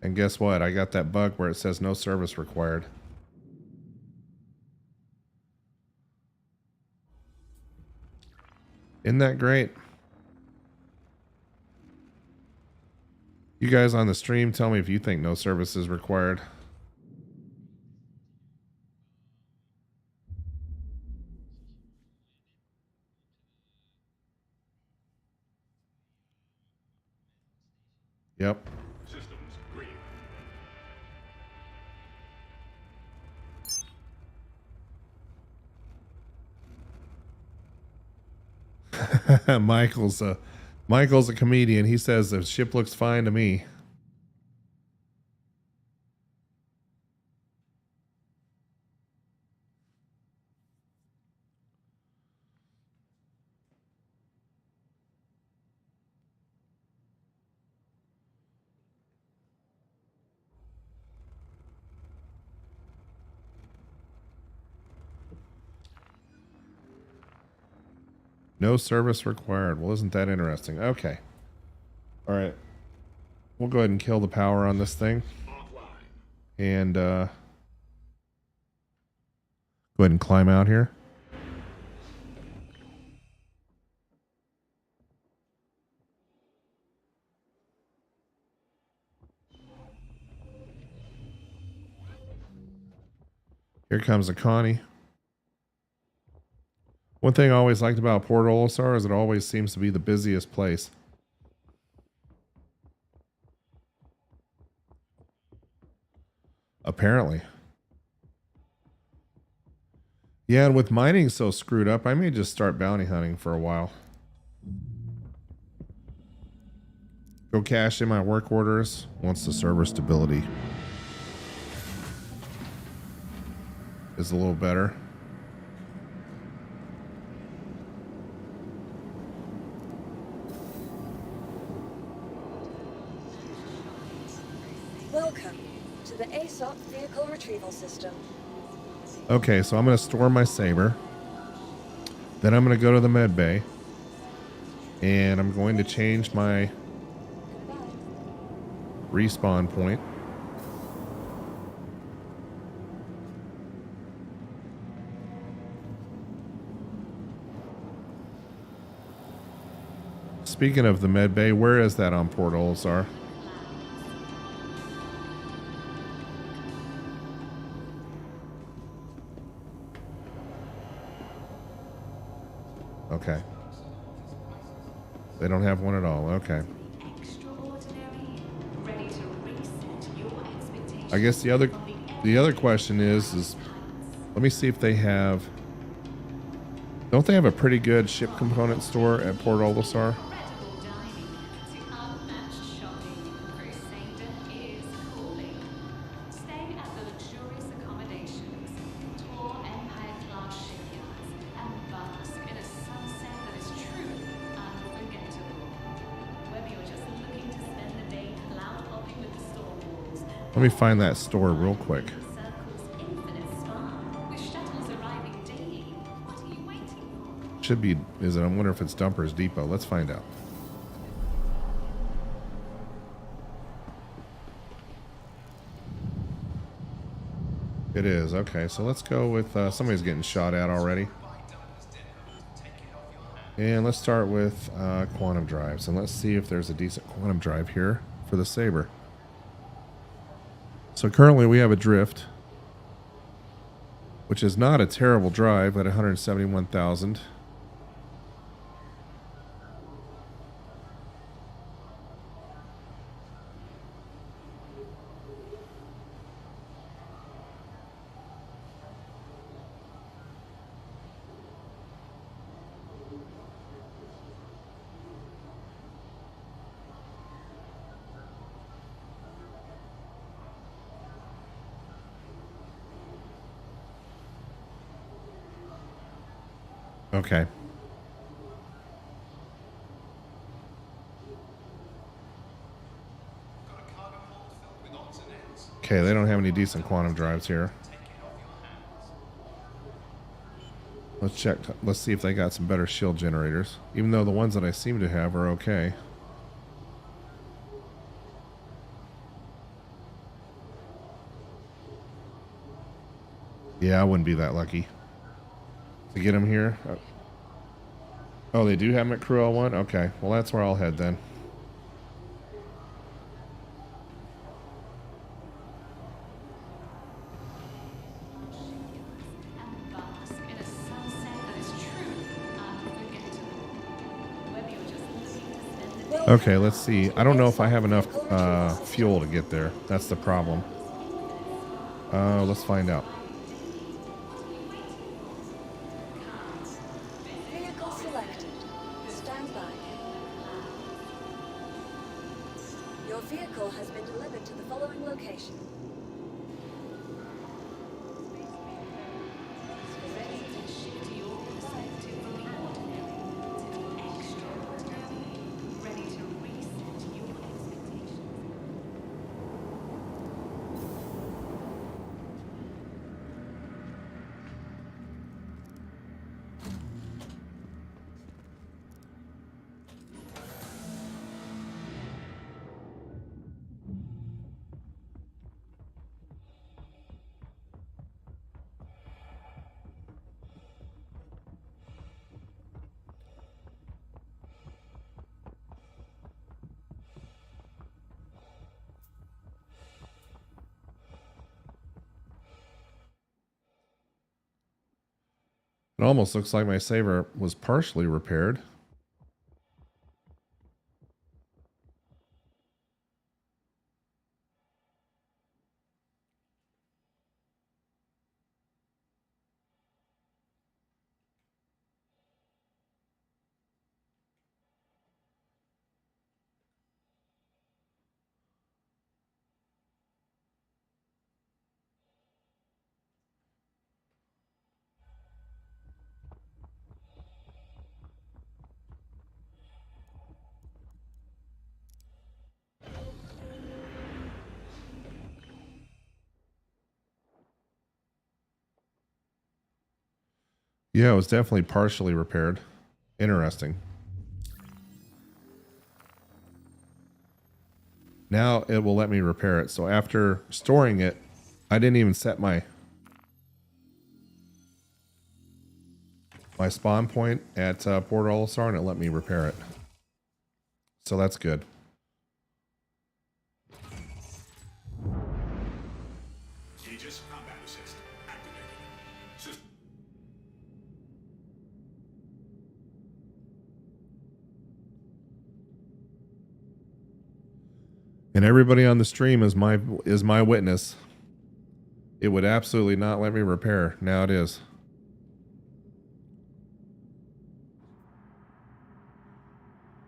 And guess what? I got that bug where it says no service required. Isn't that great? You guys on the stream, tell me if you think no service is required. Yep. Systems green. Michael's a comedian. He says the ship looks fine to me. No service required. Well, isn't that interesting? Okay. All right. We'll go ahead and kill the power on this thing. And go ahead and climb out here. Here comes a Connie. One thing I always liked about Port Olisar is it always seems to be the busiest place. Apparently. Yeah, and with mining so screwed up, I may just start bounty hunting for a while. Go cash in my work orders once the server stability is a little better. Welcome to the ASOP vehicle retrieval system. Okay, so I'm going to store my saber. Then I'm going to go to the med bay. And I'm going to change my respawn point. Speaking of the med bay, where is that on Port Olisar? Okay. They don't have one at all. Okay. I guess the other question is let me see if they have. Don't they have a pretty good ship component store at Port Olisar? Let me find that store real quick. Should be, is it? I wonder if it's Dumper's Depot. Let's find out. It is. Okay, so let's go with somebody's getting shot at already. And let's start with quantum drives. And let's see if there's a decent quantum drive here for the Saber. So currently we have a drift, which is not a terrible drive at 171,000. Okay. Okay, they don't have any decent quantum drives here. Let's check. Let's see if they got some better shield generators. Even though the ones that I seem to have are okay. Yeah, I wouldn't be that lucky to get them here. Oh, they do have them at Crew L1? Okay, well that's where I'll head then. Okay, let's see. I don't know if I have enough fuel to get there. That's the problem. Let's find out. Vehicle selected. Stand by. Your vehicle has been delivered to the following location. It almost looks like my Saber was partially repaired. Yeah, it was definitely partially repaired. Interesting. Now it will let me repair it. So after storing it, I didn't even set my spawn point at Port Olisar, and it let me repair it. So that's good. Aegis combat assist activated. System. And everybody on the stream is my witness. It would absolutely not let me repair. Now it is.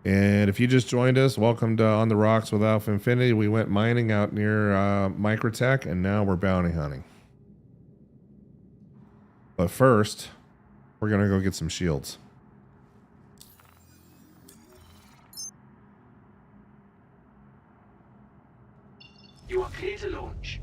And if you just joined us, welcome to On the Rocks with AlphaInfinity. We went mining out near Microtech, and now we're bounty hunting. But first, we're going to go get some shields. You are clear to launch.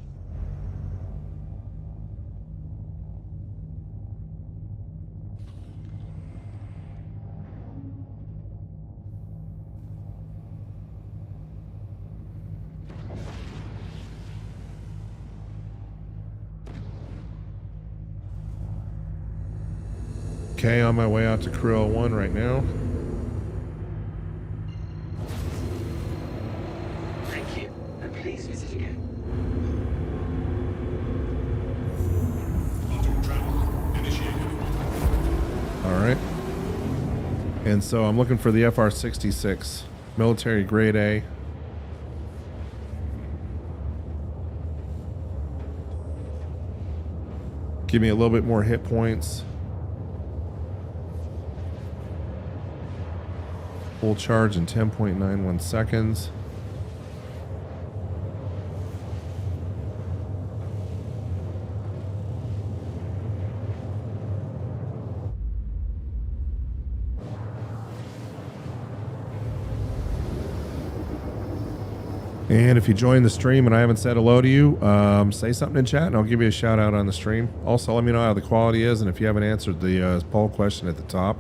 Okay, on my way out to Crew L1 right now. Thank you, and please visit again. Auto travel initiated. All right. And so I'm looking for the FR-66, military grade A. Give me a little bit more hit points. Full charge in 10.91 seconds. And if you join the stream and I haven't said hello to you, say something in chat and I'll give you a shout out on the stream. Also, let me know how the quality is, and if you haven't answered the poll question at the top,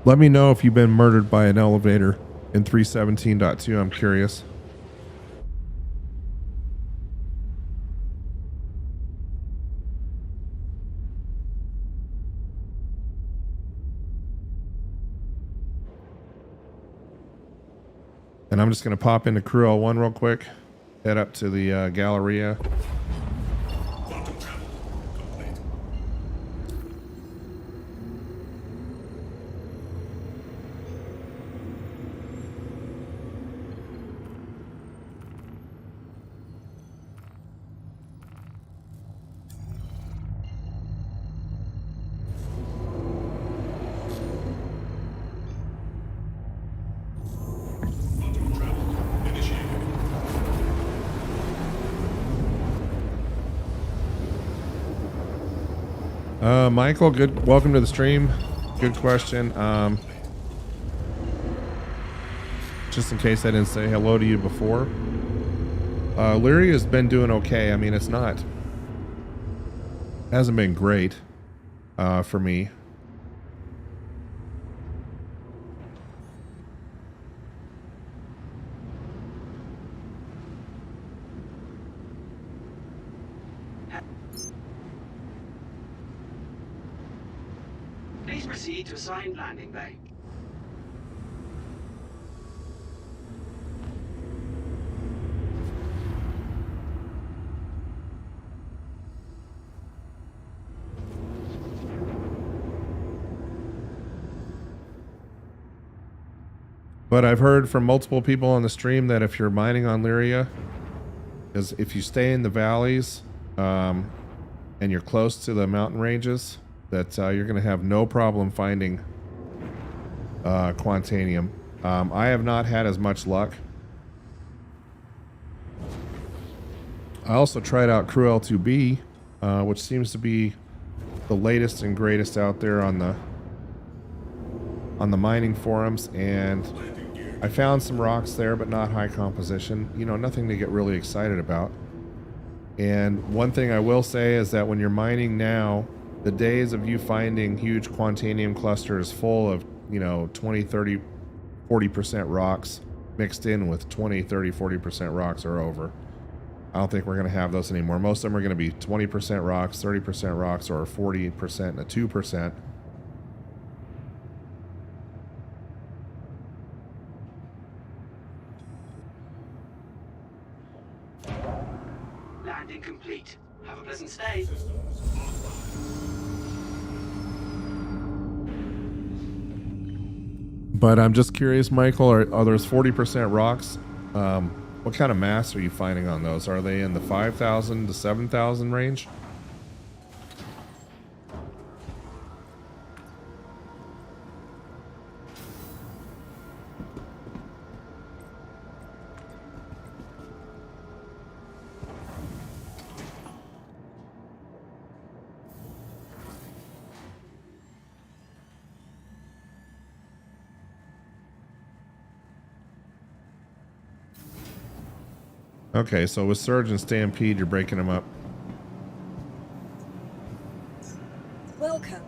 let me know if you've been murdered by an elevator in 317.2. I'm curious. And I'm just going to pop into Crew L1 real quick. Head up to the Galleria. Quantum travel complete. Quantum travel initiated. Michael, good. Welcome to the stream. Good question. Just in case I didn't say hello to you before. Lyria has been doing okay. I mean, it's not. Hasn't been great for me. Please proceed to assigned landing bay. But I've heard from multiple people on the stream that if you're mining on Lyria, is if you stay in the valleys and you're close to the mountain ranges, that you're going to have no problem finding Quantanium. I have not had as much luck. I also tried out Crew L2B, which seems to be the latest and greatest out there on the mining forums, and I found some rocks there, but not high composition. You know, nothing to get really excited about. And one thing I will say is that when you're mining now The days of you finding huge Quantanium clusters full of, you know, 20, 30, 40% rocks mixed in with 20, 30, 40% rocks are over. I don't think we're going to have those anymore. Most of them are going to be 20% rocks, 30% rocks, or 40% and a 2%. Landing complete. Have a pleasant stay. But I'm just curious, Michael, are those 40% rocks? What kind of mass are you finding on those? Are they in the 5,000 to 7,000 range? Okay, so with Surge and Stampede, you're breaking them up. Welcome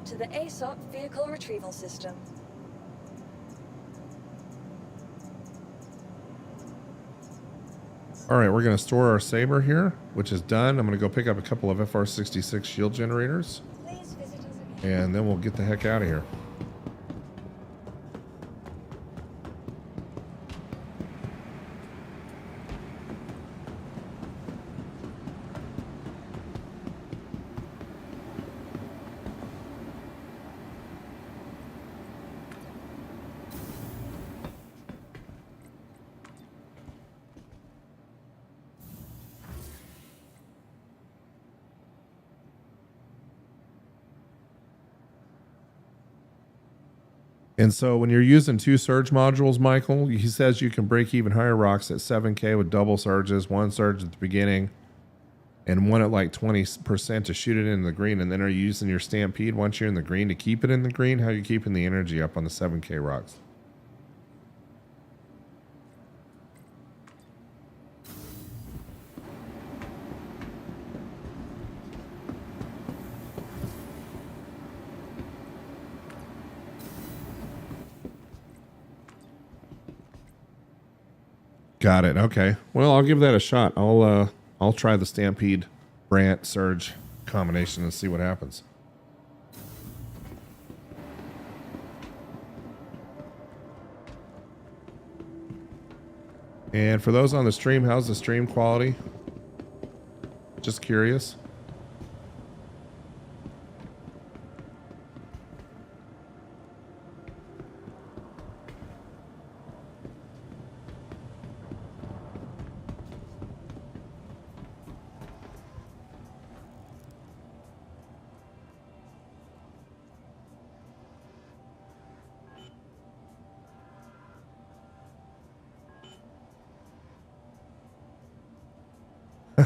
to the ASOC Vehicle Retrieval System. All right, we're going to store our Saber here, which is done. I'm going to go pick up a couple of FR66 shield generators. Please visit us again. And then we'll get the heck out of here. And so when you're using two surge modules, Michael, he says you can break even higher rocks at 7K with double surges, one surge at the beginning and one at like 20% to shoot it in the green. And then are you using your Stampede once you're in the green to keep it in the green? How are you keeping the energy up on the 7K rocks? Got it. Okay. Well, I'll give that a shot. I'll try the Stampede Brant Surge combination and see what happens. And for those on the stream, how's the stream quality? Just curious.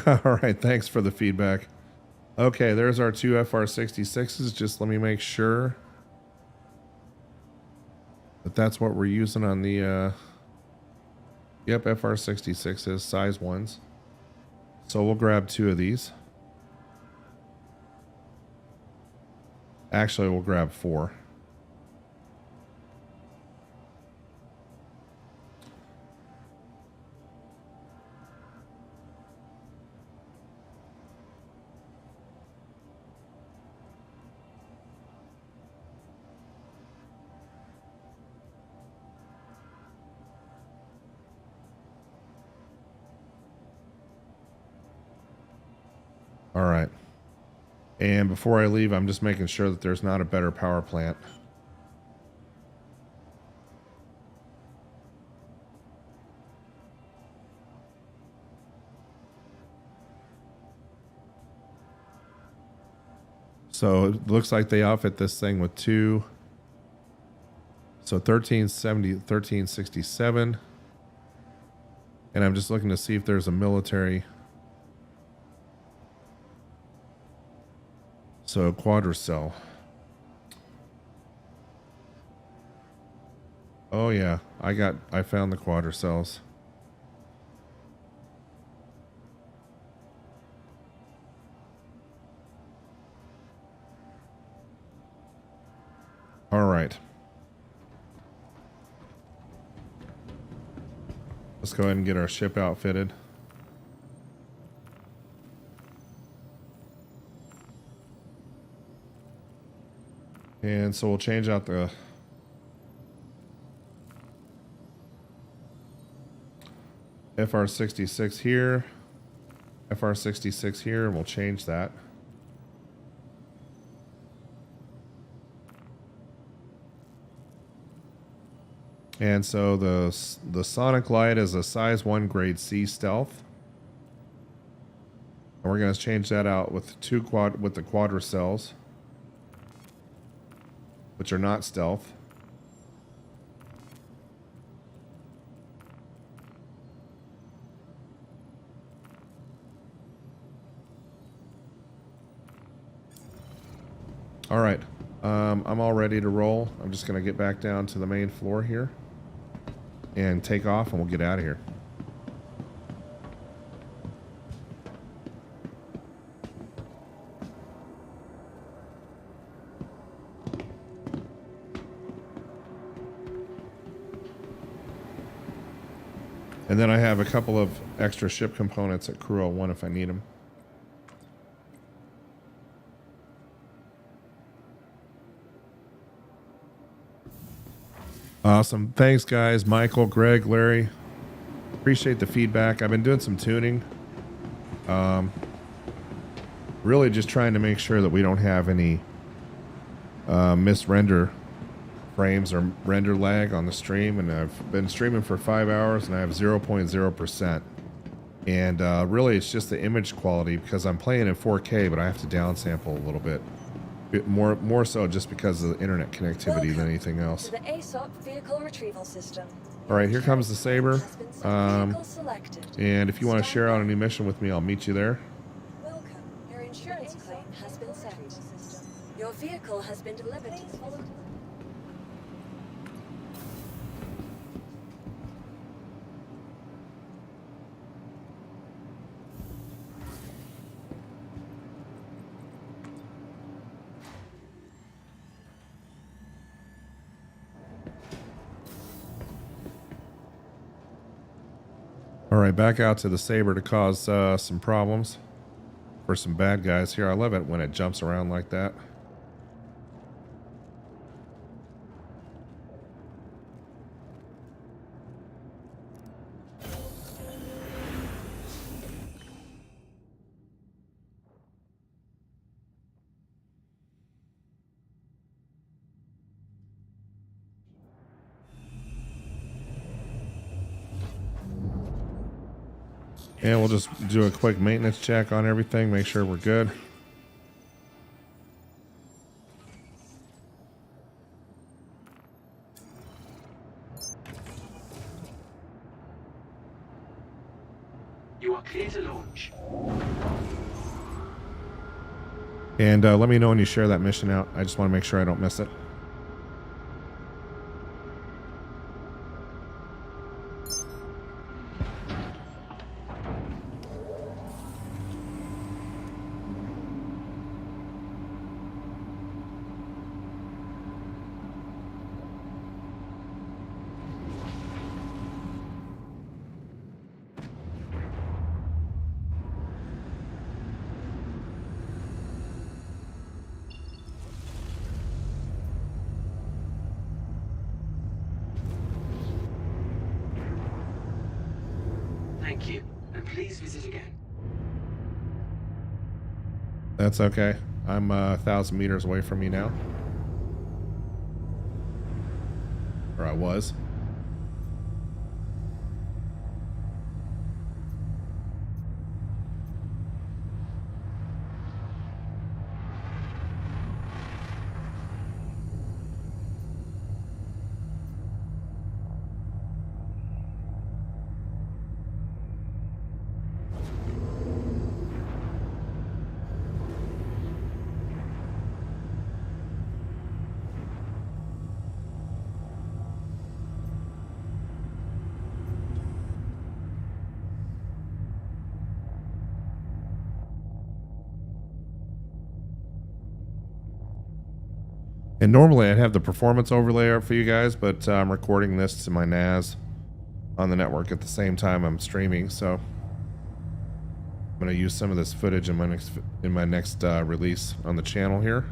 All right, thanks for the feedback. Okay, there's our two FR66s. Just let me make sure that that's what we're using on the, yep, FR66s, size ones. So we'll grab two of these. Actually, we'll grab four. All right. And before I leave, I'm just making sure that there's not a better power plant. So it looks like they outfit this thing with two. So 1370, 1367. And I'm just looking to see if there's a military. So quadricell. Oh yeah, I found the quadricells. right. Let's go ahead and get our ship outfitted. And so we'll change out the FR66 here, FR66 here, and we'll change that. And so the Sonic Light is a size 1 grade C stealth. And we're going to change that out with the quadricells, which are not stealth. All right, I'm all ready to roll. I'm just going to get back down to the main floor here and take off, and we'll get out of here. And then I have a couple of extra ship components at Crew 01 if I need them. Awesome. Thanks, guys. Michael, Greg, Larry. Appreciate the feedback. I've been doing some tuning. Really just trying to make sure that we don't have any misrender frames or render lag on the stream. And I've been streaming for 5 hours and I have 0.0%. And really it's just the image quality because I'm playing in 4K, but I have to downsample a little bit. More so just because of the internet connectivity than anything else. To the ASOP vehicle retrieval system. All right, here comes the Saber. Vehicle selected. And if you want to share out any mission with me, I'll meet you there. Welcome. Your insurance claim has been sent. Your vehicle has been delivered to the following. All right, back out to the Saber to cause some problems for some bad guys here. I love it when it jumps around like that. And we'll just do a quick maintenance check on everything, make sure we're good. You are clear to launch. And let me know when you share that mission out. I just want to make sure I don't miss it. Thank you, and please visit again. That's okay. I'm 1,000 meters away from you now. Or I was. And normally I'd have the performance overlay up for you guys, but I'm recording this to my NAS on the network at the same time I'm streaming, so I'm going to use some of this footage in my next release on the channel here.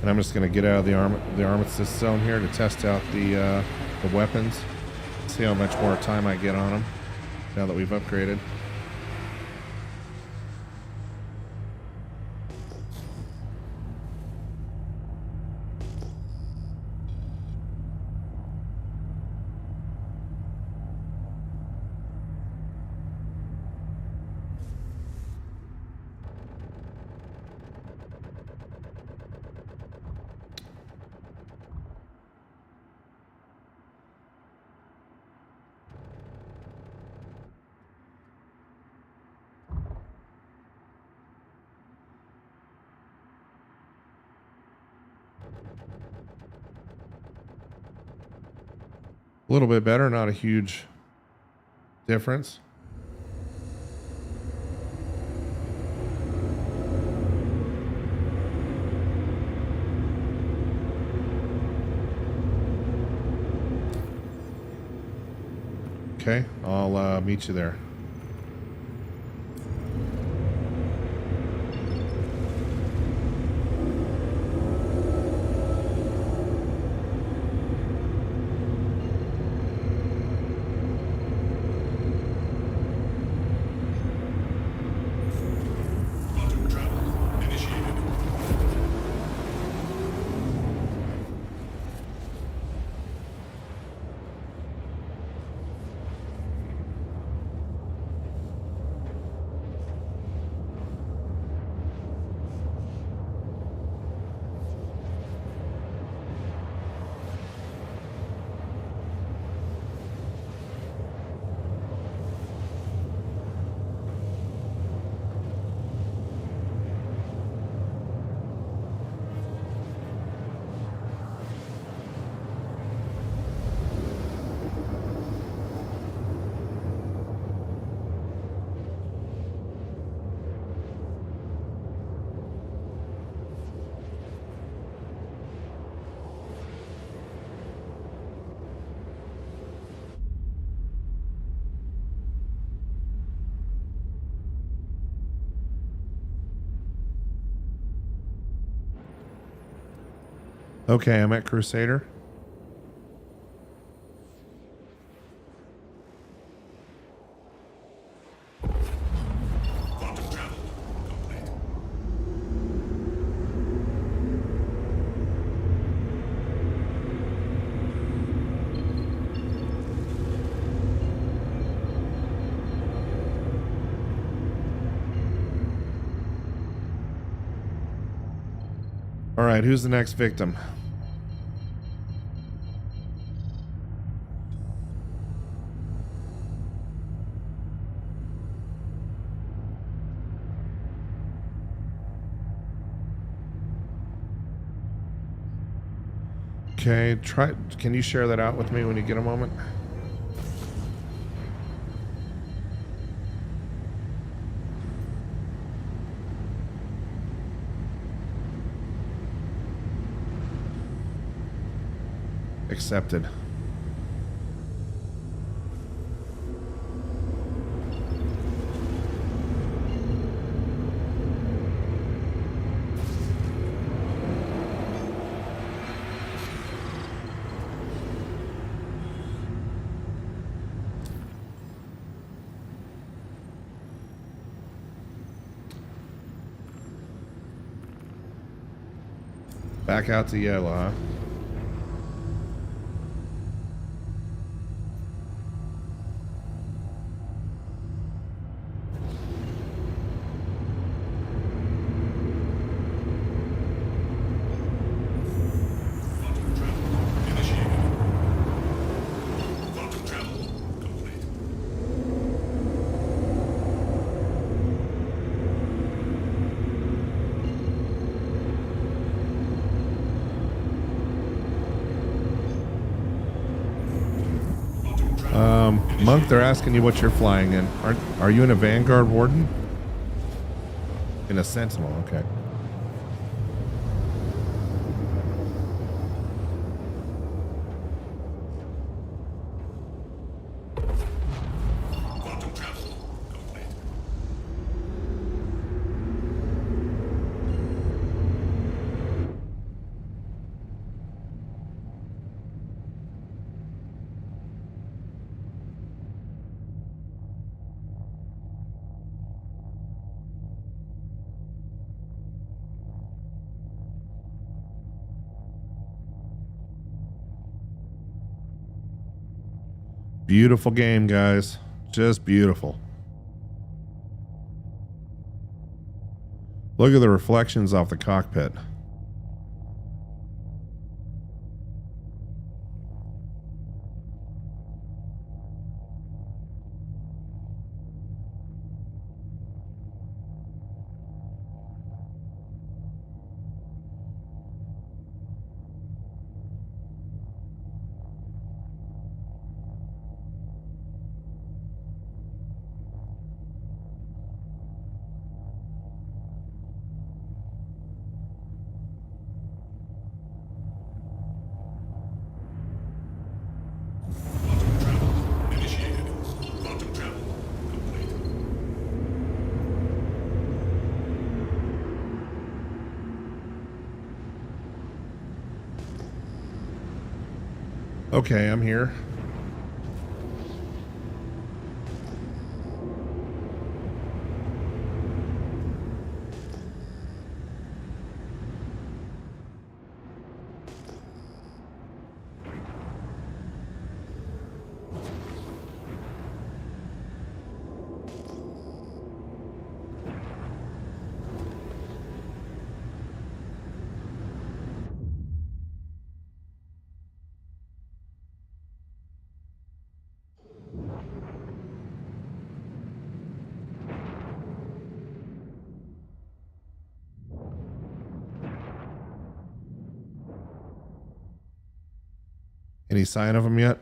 And I'm just going to get out of the armistice zone here to test out the weapons. See how much more time I get on them now that we've upgraded. A little bit better, not a huge difference. Okay, I'll meet you there. Quantum travel initiated. Okay, I'm at Crusader. Quantum travel complete. All right, who's the next victim? Okay, can you share that out with me when you get a moment? Accepted. Back out to yellow, huh? Quantum travel initiated. Quantum travel complete. Quantum travel Monk, they're asking you what you're flying in. Are you in a Vanguard Warden? In a Sentinel, okay. Quantum travel complete. Beautiful game, guys. Just beautiful. Look at the reflections off the cockpit. Quantum travel initiated. Quantum travel complete. Okay, I'm here. Any sign of him yet?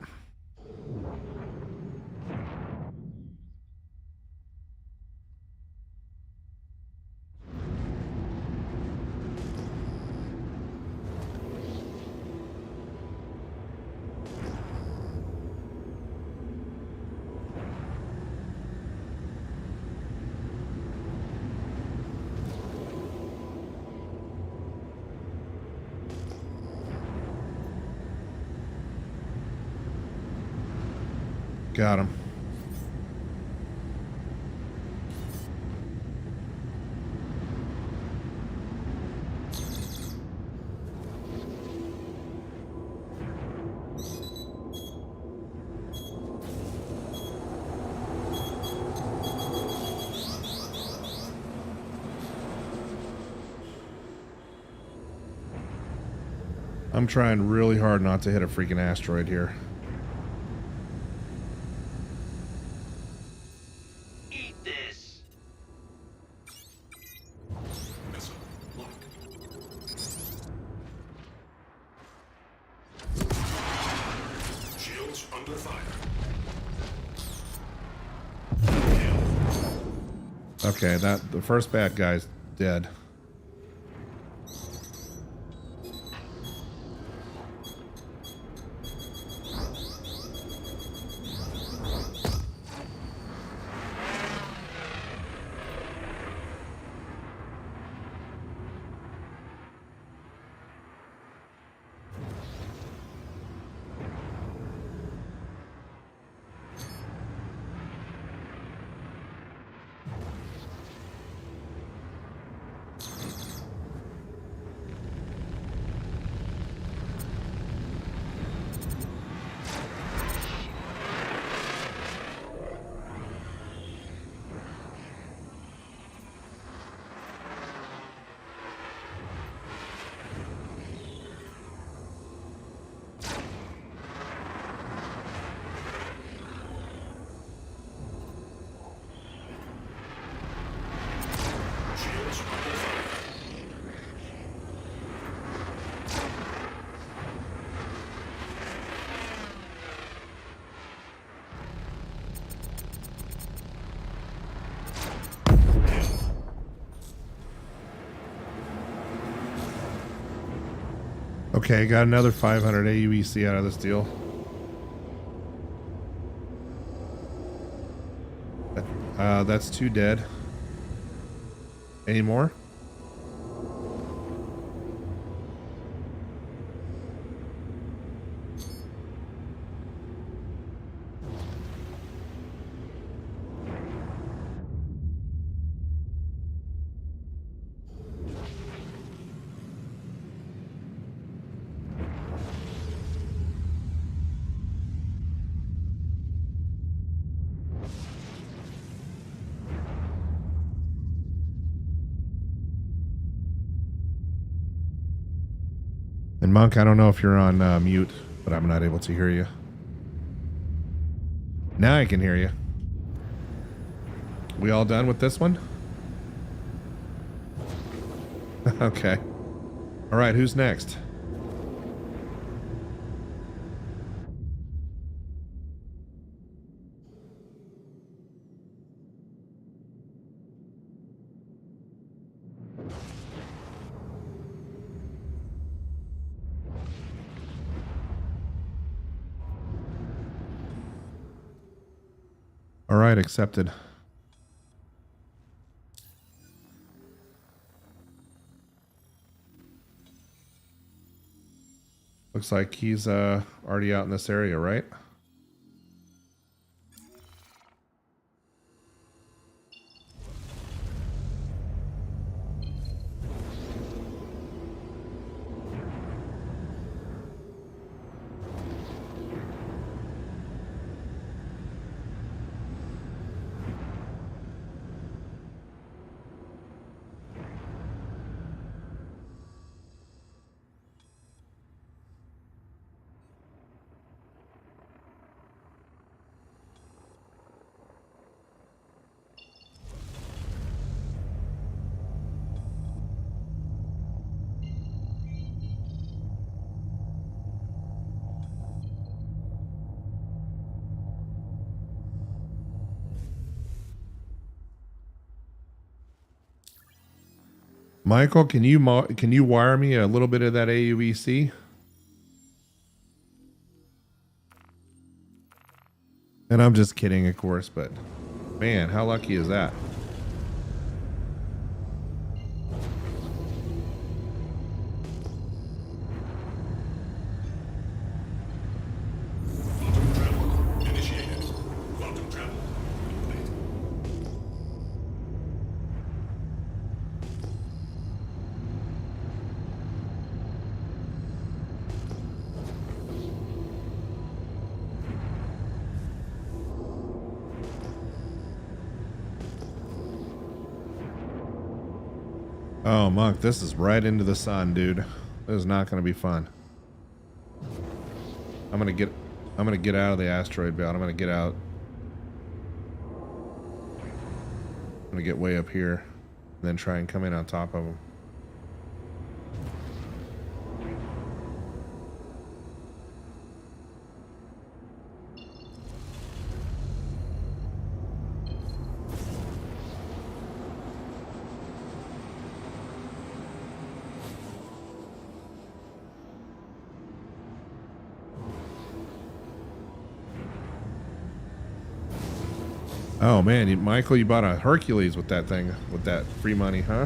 Got him. I'm trying really hard not to hit a freaking asteroid here. Eat this! Missile locked. Shields under fire. Kill. Okay, the first bad guy's dead. Okay, got another 500 AUEC out of this deal. That's 2 dead. Any more? And Monk, I don't know if you're on mute, but I'm not able to hear you. Now I can hear you. We all done with this one? Okay. All right, who's next? All right, accepted. Looks like he's already out in this area, right? Michael, can you wire me a little bit of that AUEC? And I'm just kidding, of course, but man, how lucky is that? Oh, Monk, this is right into the sun, dude. This is not going to be fun. I'm gonna get out of the asteroid belt. I'm gonna get out. I'm gonna get way up here, and then try and come in on top of them. Oh man, Michael, you bought a Hercules with that thing, with that free money, huh?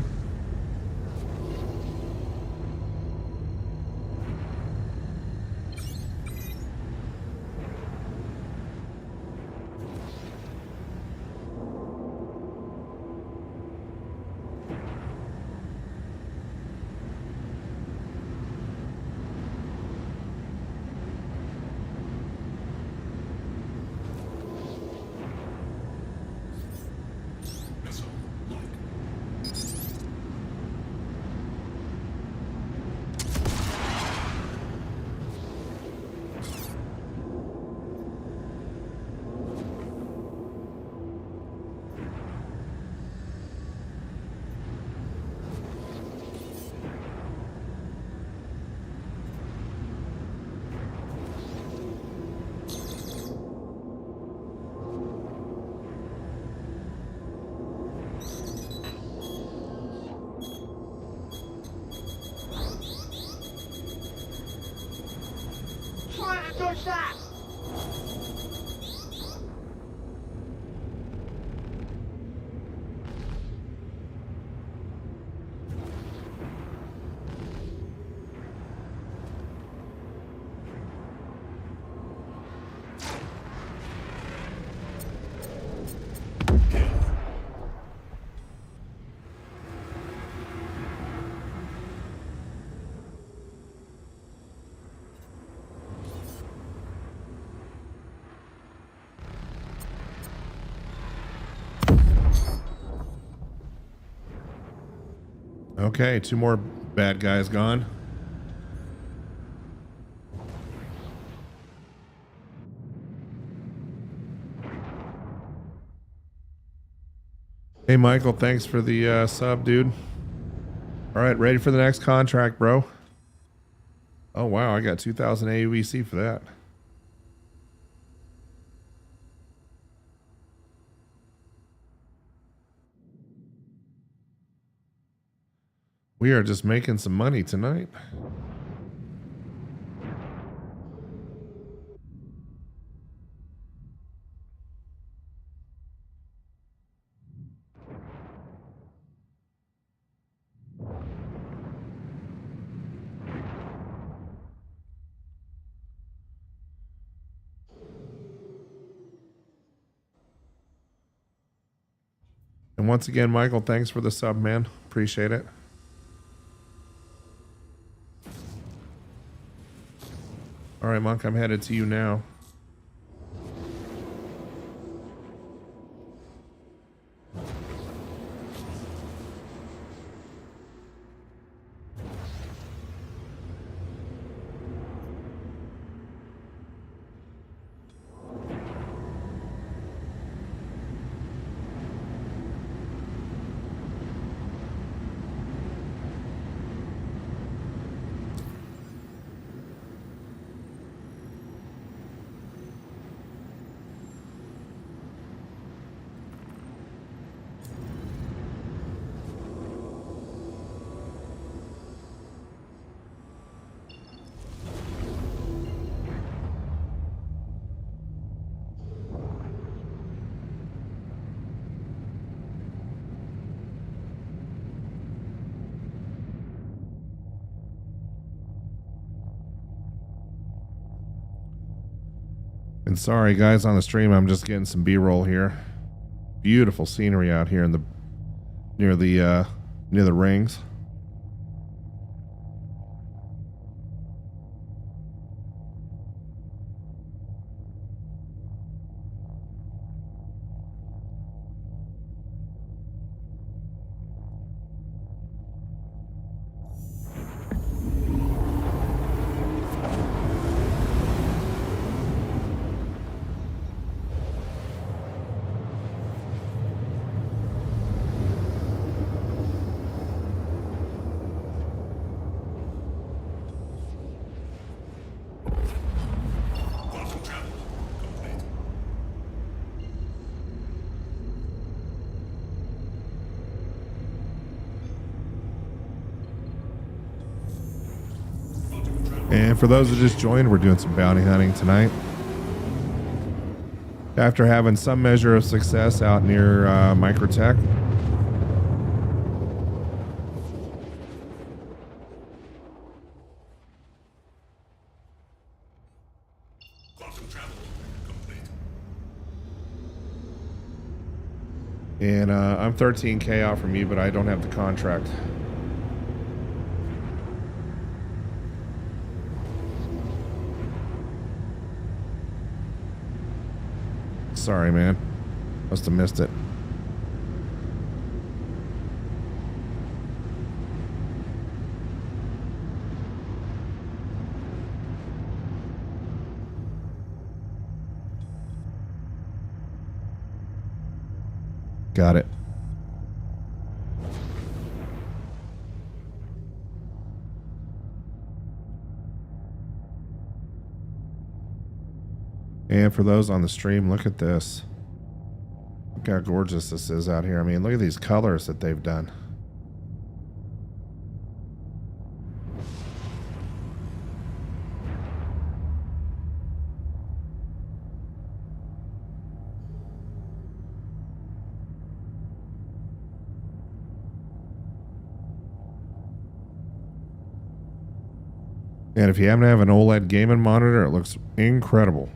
Push that! Okay, 2 more bad guys gone. Hey, Michael, thanks for the sub, dude. All right, ready for the next contract, bro. Oh, wow, I got 2,000 AUEC for that. We are just making some money tonight. And once again, Michael, thanks for the sub, man. Appreciate it. All right, Monk, I'm headed to you now. And sorry, guys, on the stream, I'm just getting some B-roll here. Beautiful scenery out here in the near the rings. And for those that just joined, we're doing some bounty hunting tonight. After having some measure of success out near Microtech. And I'm 13K out from you, but I don't have the contract. Sorry, man. Must have missed it. Got it. And for those on the stream, look at this. Look how gorgeous this is out here. I mean, look at these colors that they've done. And if you happen to have an OLED gaming monitor, it looks incredible.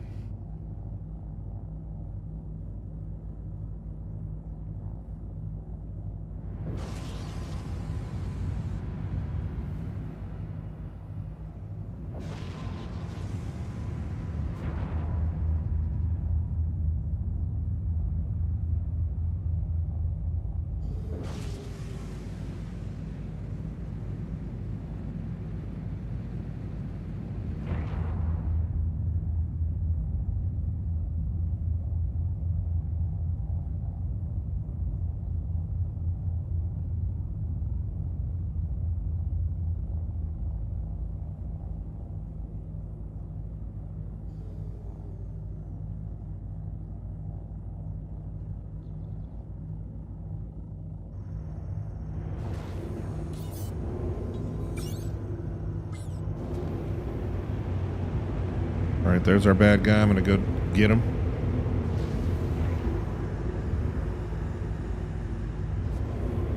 All right, there's our bad guy. I'm going to go get him.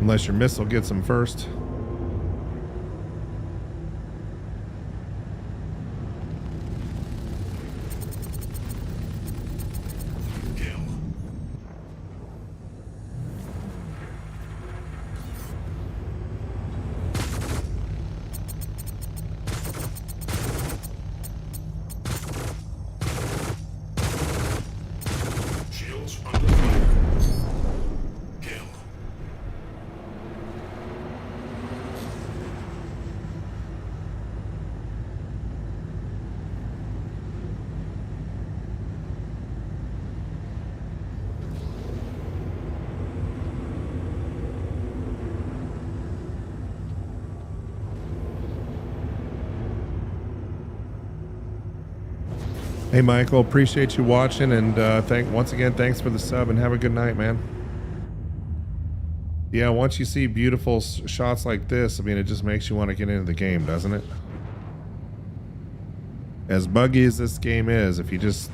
Unless your missile gets him first. Hey, Michael, appreciate you watching, and once again, thanks for the sub, and have a good night, man. Yeah, once you see beautiful shots like this, I mean, it just makes you want to get into the game, doesn't it? As buggy as this game is, if you just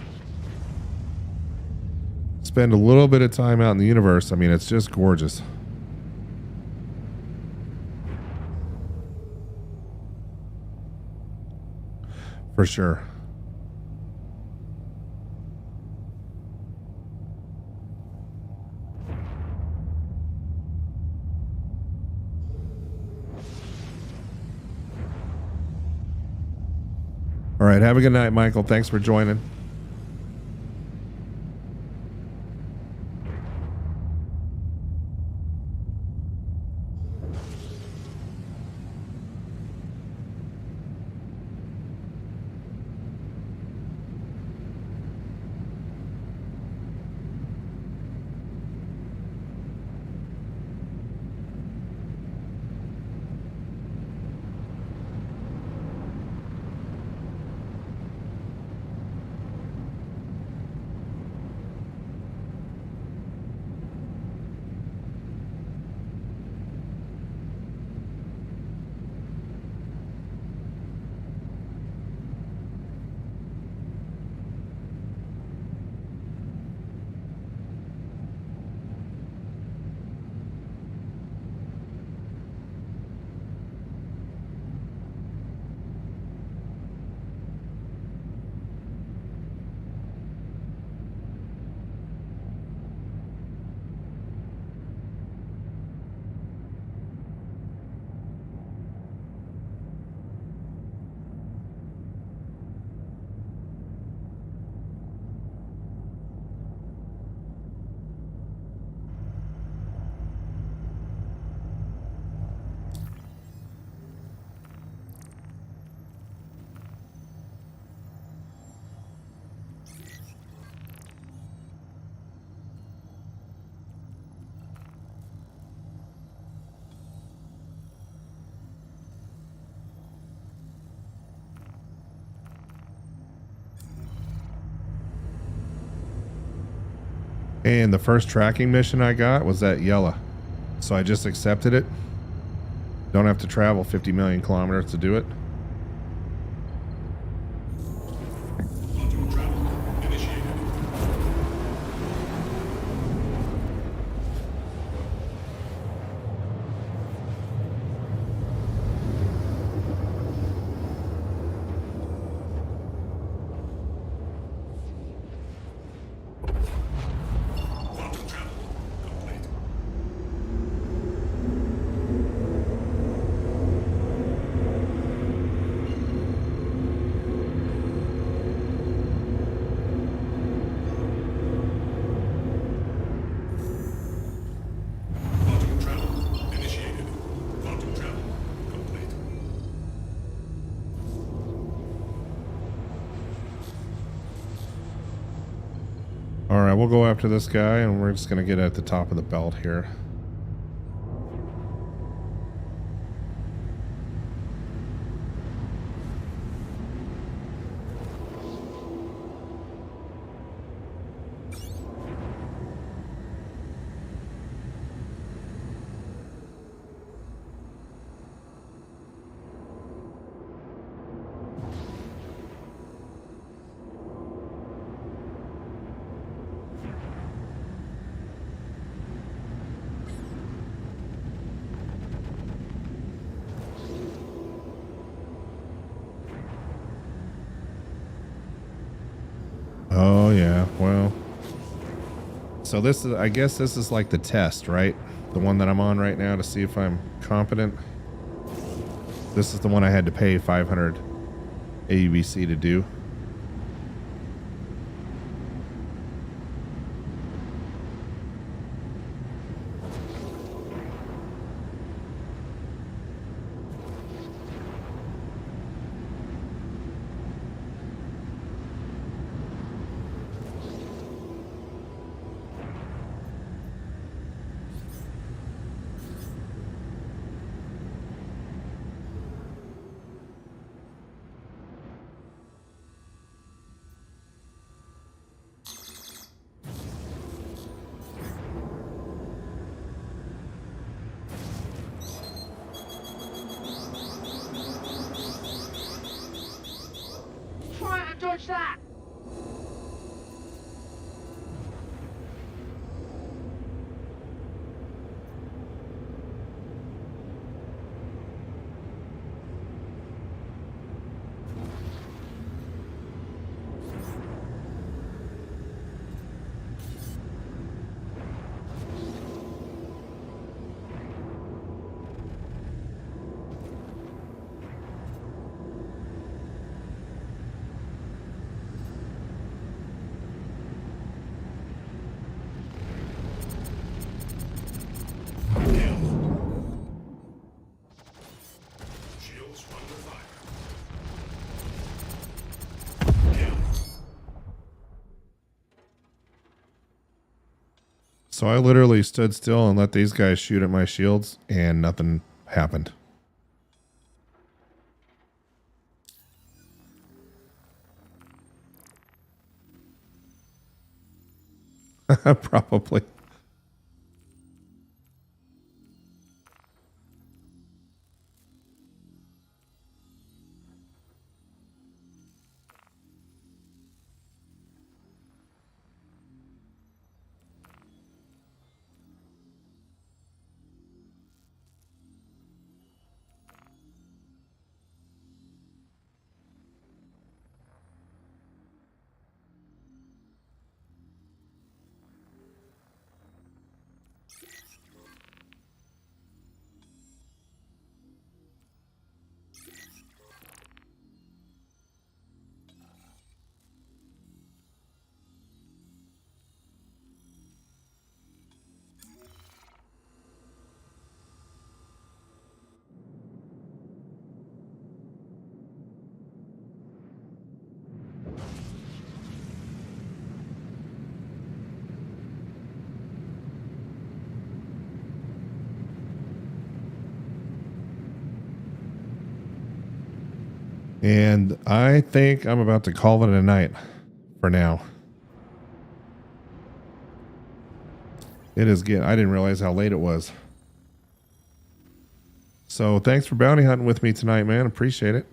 spend a little bit of time out in the universe, I mean, it's just gorgeous. For sure. All right, have a good night, Michael. Thanks for joining. And the first tracking mission I got was at Yella. So I just accepted it. Don't have to travel 50 million kilometers to do it. All right, we'll go after this guy, and we're just going to get at the top of the belt here. Oh yeah, well. So this is, I guess this is like the test, right? The one that I'm on right now to see if I'm competent. This is the one I had to pay 500 AUBC to do. Dodge that! So I literally stood still and let these guys shoot at my shields, and nothing happened. Probably. And I think I'm about to call it a night for now. It is getting, I didn't realize how late it was. So thanks for bounty hunting with me tonight, man. Appreciate it.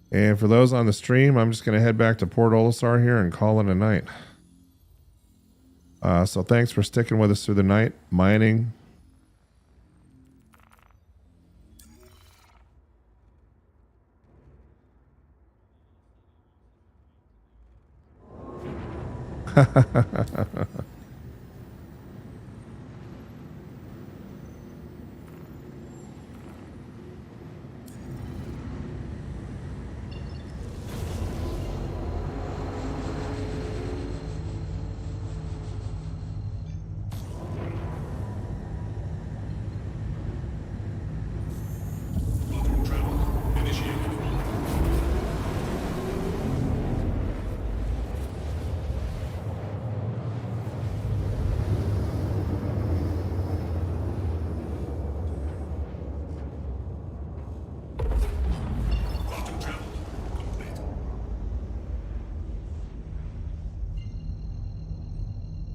And for those on the stream, I'm just going to head back to Port Olisar here and call it a night. So thanks for sticking with us through the night, mining.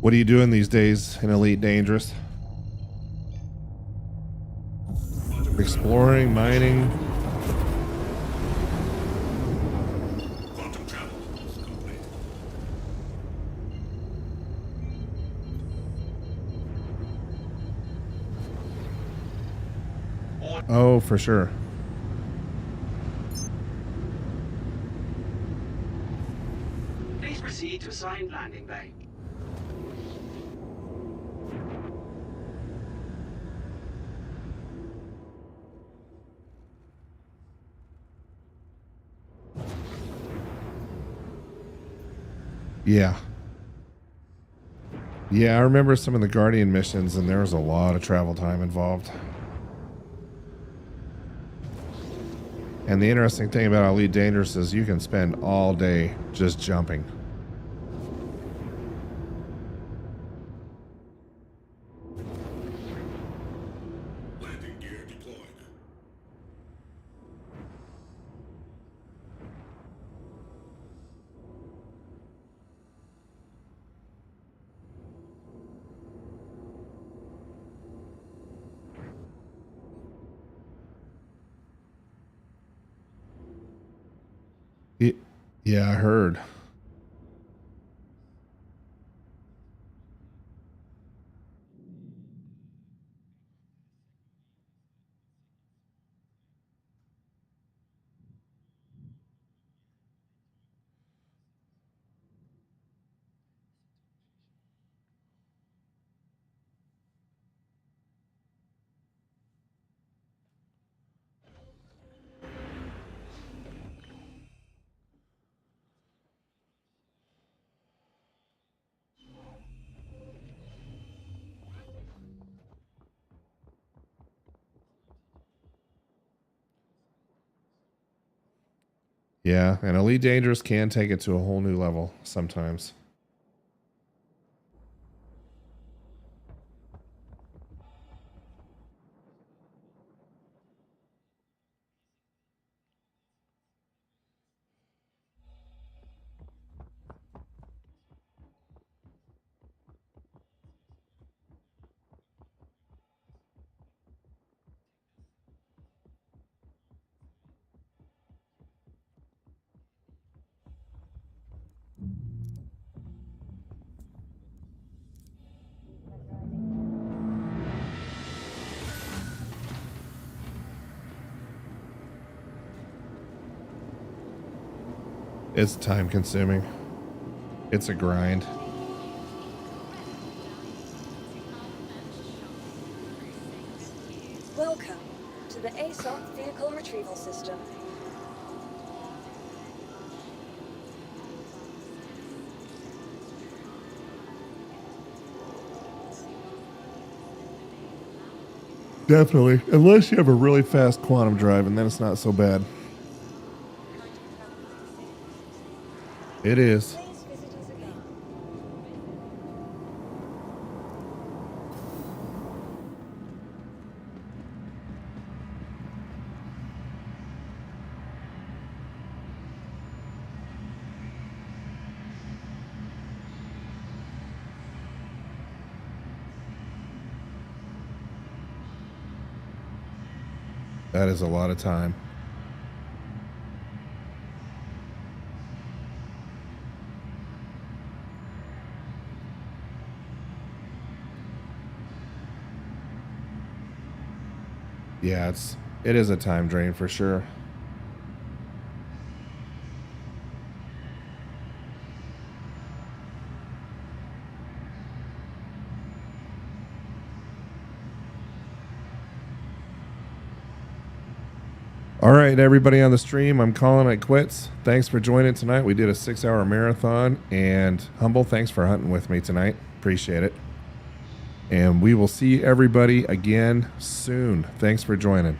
What are you doing these days in Elite Dangerous? Exploring, mining. Quantum travel is complete. Oh, for sure. Please proceed to assigned landing bay. Yeah. Yeah, I remember some of the Guardian missions, and there was a lot of travel time involved. And the interesting thing about Elite Dangerous is you can spend all day just jumping. Landing gear deployed. Yeah, I heard. Yeah, and Elite Dangerous can take it to a whole new level sometimes. It's time consuming. It's a grind. Welcome to the ASOC Vehicle Retrieval System. Definitely. Unless you have a really fast quantum drive, and then it's not so bad. It is. Please visit us again. That is a lot of time. Yeah, it is a time drain for sure. All right, everybody on the stream, I'm calling it quits. Thanks for joining tonight. We did a 6-hour marathon, and Humble, thanks for hunting with me tonight. Appreciate it. And we will see everybody again soon. Thanks for joining.